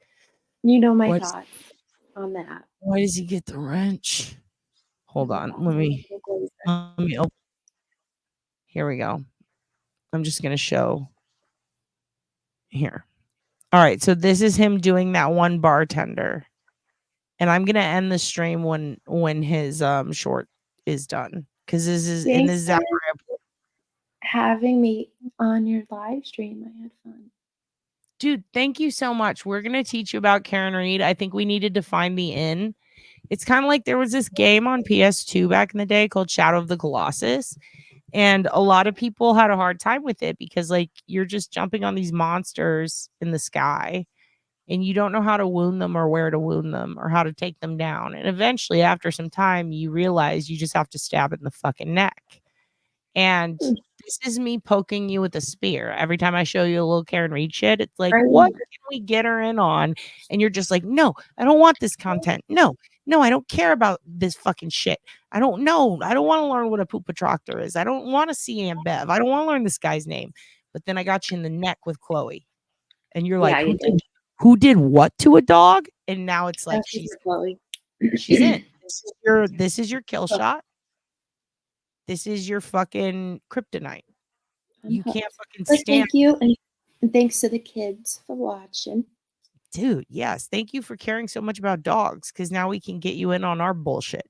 you know my thoughts on that. Why does he get the wrench? Hold on. Let me open. Here we go. I'm just going to show here. All right. So this is him doing that one bartender. And I'm going to end the stream when his short is done. Because this is in the Zachariah. Having me on your live stream. I had fun. Dude, thank you so much. We're going to teach you about Karen Reed. I think we needed to find the inn. It's kind of like there was this game on PS2 back in the day called Shadow of the Colossus. And a lot of people had a hard time with it because, like, you're just jumping on these monsters in the sky and you don't know how to wound them or where to wound them or how to take them down. And eventually, after some time, you realize you just have to stab it in the fucking neck. And this is me poking you with a spear. Every time I show you a little Karen Reed shit, it's like, what can we get her in on? And you're just like, no, I don't want this content. No, I don't care about this fucking shit. I don't know. I don't want to learn what a poop tractor is. I don't want to see Aunt Bev. I don't want to learn this guy's name. But then I got you in the neck with Chloe. And you're like, who did what to a dog? And now it's like, she's Chloe. She's in. This is your kill shot. This is your fucking kryptonite. You can't fucking stand. Thank you, and thanks to the kids for watching. Dude, yes. Thank you for caring so much about dogs, because now we can get you in on our bullshit.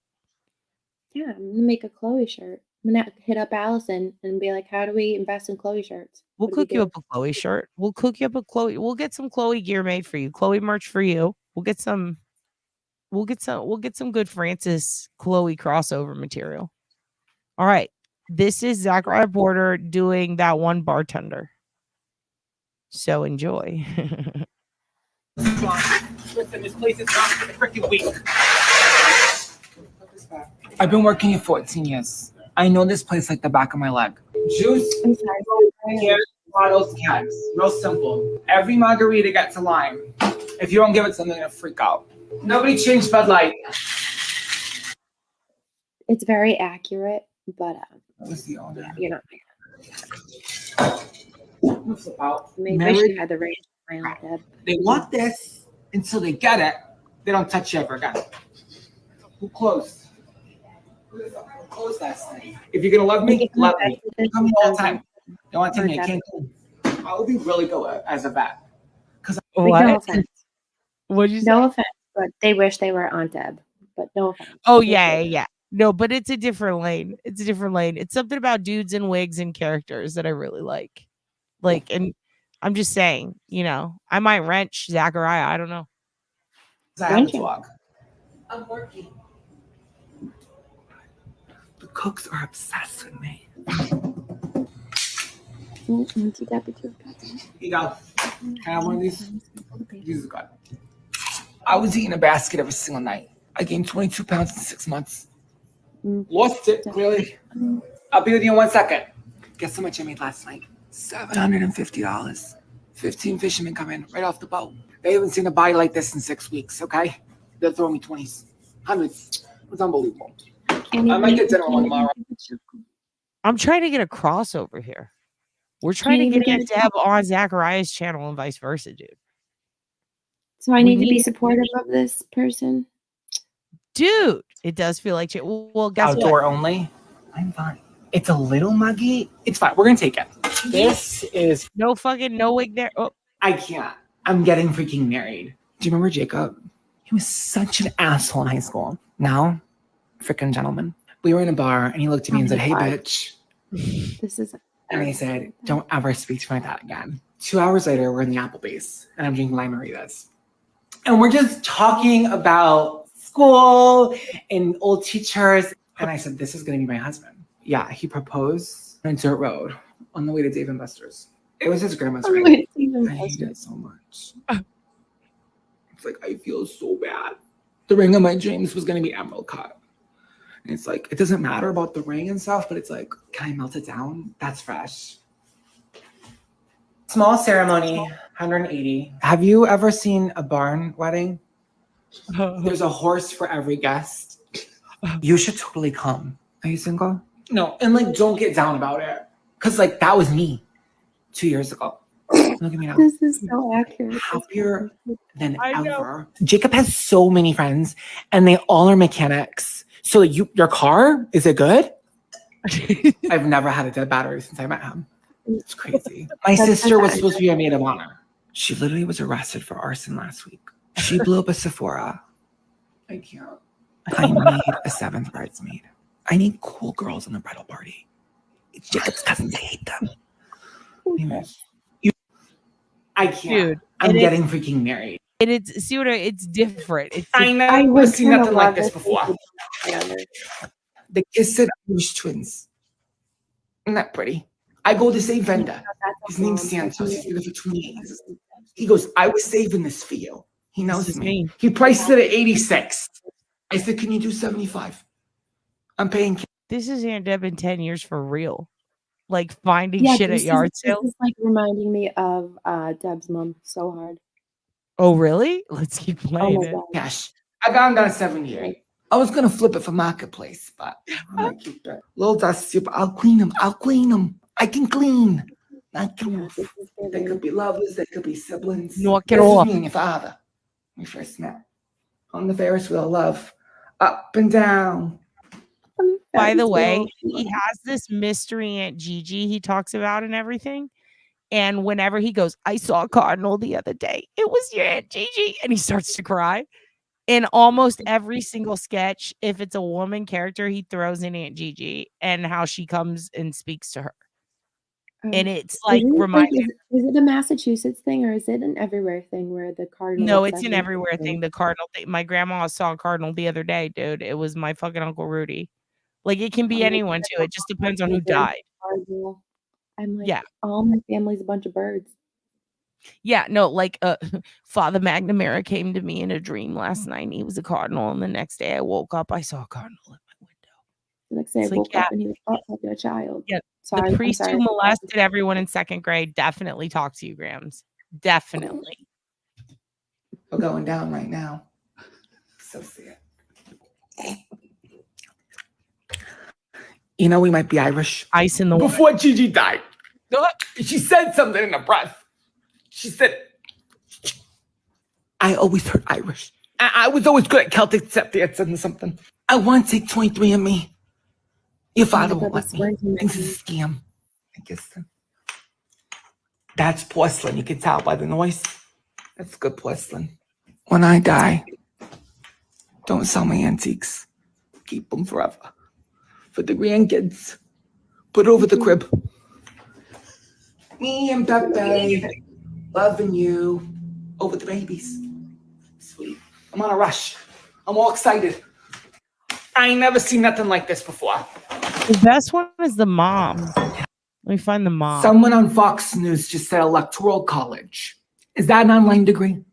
Yeah, I'm gonna make a Chloe shirt. I'm gonna hit up Allison and be like, how do we invest in Chloe shirts? We'll cook you up a Chloe shirt. We'll cook you up a Chloe. We'll get some Chloe gear made for you. Chloe merch for you. We'll get some good Francis Chloe crossover material. All right. This is Zachariah Porter doing that one bartender. So enjoy. Listen, this place is not for the freaking weak. I've been working here 14 years. I know this place like the back of my leg. Juice, bottles, cans. Real simple. Every margarita gets a lime. If you don't give it to them, they're gonna freak out. Nobody changed Bud Light. It's very accurate, but What's the order? yeah, you're not. Flip out. Maybe I should have had the range around Deb. They want this until they get it. They don't touch you ever again. Who closed? Who closed last night? If you're gonna love me, love me. You come here all the time. You want to take me? I can't. I will be really good as a vet. Because No offense. What'd you say? No offense, but they wish they were Aunt Deb. But no offense. Oh yeah. No, but it's a different lane. It's a different lane. It's something about dudes and wigs and characters that I really like. And I'm just saying, I might wrench Zachariah. I don't know. I have to talk. I'm working. The cooks are obsessed with me. You go. Can I have one of these? These are good. I was eating a basket every single night. I gained 22 pounds in 6 months. Lost it, clearly. I'll be with you in 1 second. Guess how much I made last night? $750. 15 fishermen come in right off the boat. They haven't seen a buy like this in 6 weeks, okay? They're throwing me 20s, hundreds. It's unbelievable. I might get dinner one tomorrow. I'm trying to get a crossover here. We're trying to get Aunt Deb on Zachariah's channel and vice versa, dude. So I need to be supportive of this person. Dude, it does feel like shit. Well, guess Outdoor what? only. I'm fine. It's a little muggy. It's fine. We're gonna take it. This is no wig there. Oh, I can't. I'm getting freaking married. Do you remember Jacob? He was such an asshole in high school. Now, freaking gentleman. We were in a bar and he looked at me and said, "Hey, bitch." This is. And I said, "Don't ever speak to me like that again." 2 hours later, we're in the Applebee's and I'm drinking limearitas. And we're just talking about school and old teachers. And I said, "This is going to be my husband." Yeah, he proposed on a dirt road on the way to Dave & Buster's. It was his grandma's ring. I hated it so much. It's like, I feel so bad. The ring of my dreams was going to be emerald cut. And it's like, it doesn't matter about the ring and stuff, but it's like, can I melt it down? That's fresh. Small ceremony, 180. Have you ever seen a barn wedding? There's a horse for every guest. You should totally come. Are you single? No, and like don't get down about it. Cause like that was me 2 years ago. Look at me now. This is so accurate. Happier than ever. Jacob has so many friends and they all are mechanics. So your car, is it good? I've never had a dead battery since I met him. It's crazy. My sister was supposed to be a maid of honor. She literally was arrested for arson last week. She blew up a Sephora. I can't. I need a 7th bridesmaid. I need cool girls in the bridal party. It's Jacob's cousins. I hate them. I can't. Dude, I'm getting freaking married. And it's different. I know. I I've would seen kinda nothing like love this if we before. could get together. The kissed Irish twins. Isn't that pretty? I go to save Venda. His name's Santos. He's been there for 20 years. He goes, I was saving this for you. He knows me. He priced it at 86. I said, can you do 75? I'm paying. This is Aunt Deb in 10 years for real. Like finding Yeah, shit at yard sales. This is like reminding me of Deb's mom so hard. Oh, really? Let's keep playing my it. God. Cash. I found out 78. I was gonna flip it for marketplace, but I'm gonna keep it. Little dusty, but I'll clean them. I'll clean them. I can clean. Knock it off. They could be lovers. They could be siblings. Knock it This is off. me and your father. We first met on the Ferris wheel of love, up and down. By the way, he has this mystery Aunt Gigi he talks about and everything. And whenever he goes, I saw a cardinal the other day. It was your Aunt Gigi. And he starts to cry. In almost every single sketch, if it's a woman character, he throws in Aunt Gigi and how she comes and speaks to her. And it's like reminding. Is it a Massachusetts thing or is it an everywhere thing where the cardinal? No, it's an everywhere thing. The cardinal thing. My grandma saw a cardinal the other day, dude. It was my fucking Uncle Rudy. Like it can be anyone too. It just depends on who died. Cardinal. I'm like, Yeah. all my family's a bunch of birds. Yeah, no, like Father McNamara came to me in a dream last night and he was a cardinal. And the next day I woke up, I saw a cardinal in my window. The next day I woke up and he was talking to a child. Yeah. Sorry, The priest who molested everyone in 2nd grade definitely talks to you, Grams. Definitely. We're going down right now. So sad. You know, we might be Irish. Ice in the water. Before Gigi died, she said something in her breath. She said, I always heard Irish. I was always good at Celtic septiates and something. I want to take 23 and me. Your father won't let me. Thinks it's a scam. I guess so. That's porcelain. You can tell by the noise. That's good porcelain. When I die, don't sell my antiques. Keep them forever. For the grandkids. Put over the crib. Me and Pepe loving you over the babies. Sweet. I'm on a rush. I'm all excited. I ain't never seen nothing like this before. The best one is the mom. Let me find the mom. Someone on Fox News just said electoral college. Is that an online degree?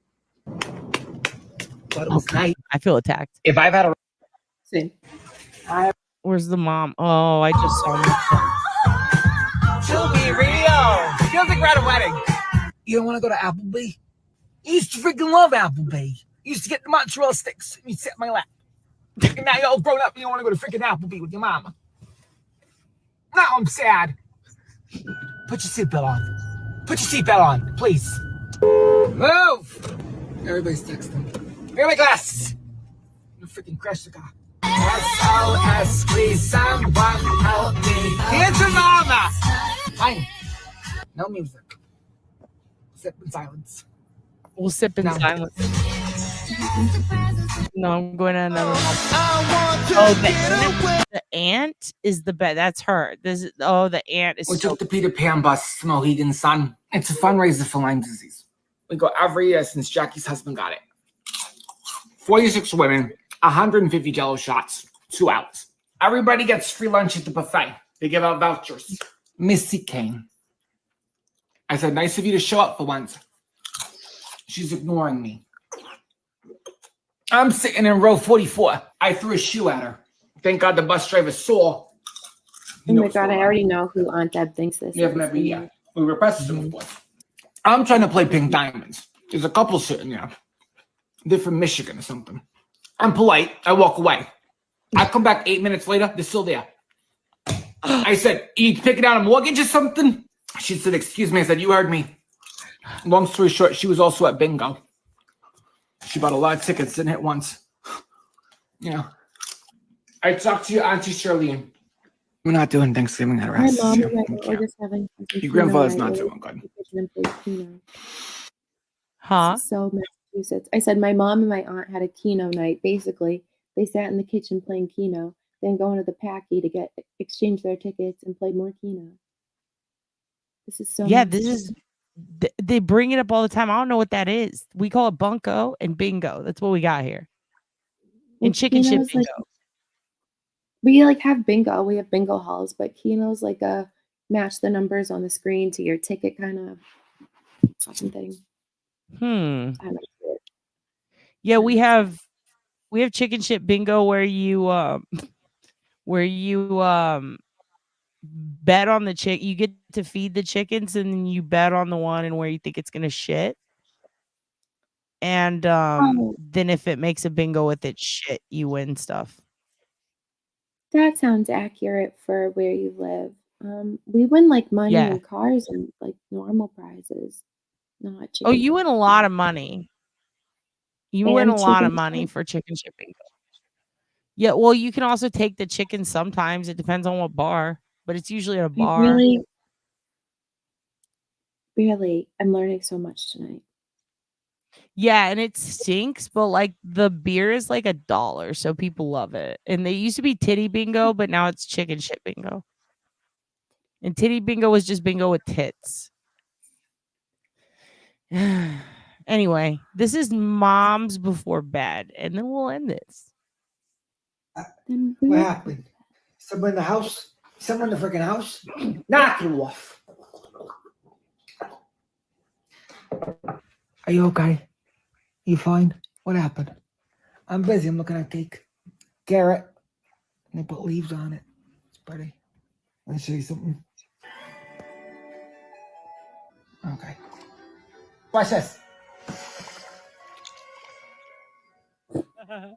But it was nice. I feel attacked. If I've had a Where's the mom? Oh, I just saw her. She'll be real. Feels like we're at a wedding. You don't want to go to Applebee? You used to freaking love Applebee. You used to get the mozzarella sticks and you'd sit in my lap. And now you're all grown up and you don't want to go to freaking Applebee with your mama. Now I'm sad. Put your seatbelt on. Put your seatbelt on, please. Move! Everybody's texting. Here are my glasses. You freaking crashed the car. SOS, please, someone help me. Answer mama! Fine. No music. Sip in silence. We'll sip in silence. No, I'm going to another one. Oh, the aunt is the best. That's her. The aunt is We so took the Peter Pan bus to Mohegan Sun. It's a fundraiser for Lyme disease. We go every year since Jackie's husband got it. 46 women, 150 Jello shots, 2 hours. Everybody gets free lunch at the buffet. They give out vouchers. Missy came. I said, nice of you to show up for once. She's ignoring me. I'm sitting in row 44. I threw a shoe at her. Thank God the bus driver saw. Oh my God, I already know who Aunt Deb thinks this You is. have never yet. We repressed them, of course. I'm trying to play Pink Diamonds. There's a couple sitting there. They're from Michigan or something. I'm polite. I walk away. I come back 8 minutes later. They're still there. I said, "You picking out a mortgage or something?" She said, "Excuse me." I said, "You heard me." Long story short, she was also at bingo. She bought a lot of tickets, didn't hit once. Yeah. I talked to your Auntie Charlene. We're not doing Thanksgiving at our house. My mom and my aunt were just having Your grandfather's not doing good. Huh? So Massachusetts. I said my mom and my aunt had a Keno night. Basically, they sat in the kitchen playing Keno, then go into the Packy to exchange their tickets and play more Keno. This is so. Yeah, this is. They bring it up all the time. I don't know what that is. We call it bunko and bingo. That's what we got here. And chicken shit bingo. We have bingo. We have bingo halls, but Keno's like a match the numbers on the screen to your ticket kind of fucking thing. Yeah, we have chicken shit bingo where you bet on the chick. You get to feed the chickens and then you bet on the one and where you think it's gonna shit. And then if it makes a bingo with its shit, you win stuff. That sounds accurate for where you live. We win money in cars and normal prizes, not chicken. Oh, you win a lot of money. You win a lot of money for chicken shit bingo. Yeah, well, you can also take the chicken sometimes. It depends on what bar, but it's usually at a bar. Really, I'm learning so much tonight. Yeah, and it stinks, but the beer is $1, so people love it. And they used to be titty bingo, but now it's chicken shit bingo. And titty bingo was just bingo with tits. Anyway, this is Moms Before Bed, and then we'll end this. What happened? Someone in the house? Someone in the freaking house? Knock it off. Are you okay? You fine? What happened? I'm busy. I'm looking at cake. Carrot. And they put leaves on it. It's pretty. Let me show you something. Okay. Watch this. I'm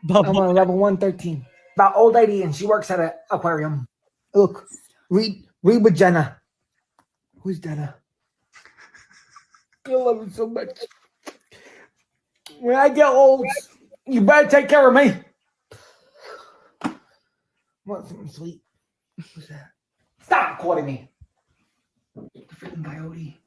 on level 113. About old lady, and she works at an aquarium. Look, read with Jenna. Who's Jenna? I love her so much. When I get old, you better take care of me. Want something sweet? What's that? Stop recording me. The freaking coyote.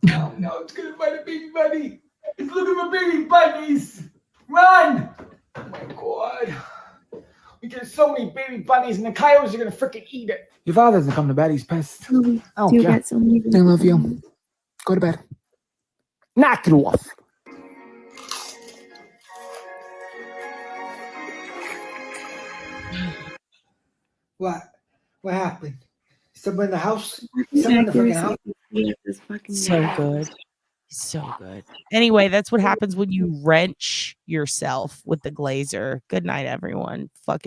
No, it's gonna find a baby bunny. It's looking for baby bunnies. Run! Oh my god. We get so many baby bunnies and the coyotes are gonna freaking eat it. Your father doesn't come to bed, he's pissed. I don't care. I love you. Go to bed. Knock it off. What? What happened? Someone in the house? Someone in the freaking house? So good. So good. Anyway, that's what happens when you wrench yourself with the glazer. Good night, everyone. Fucking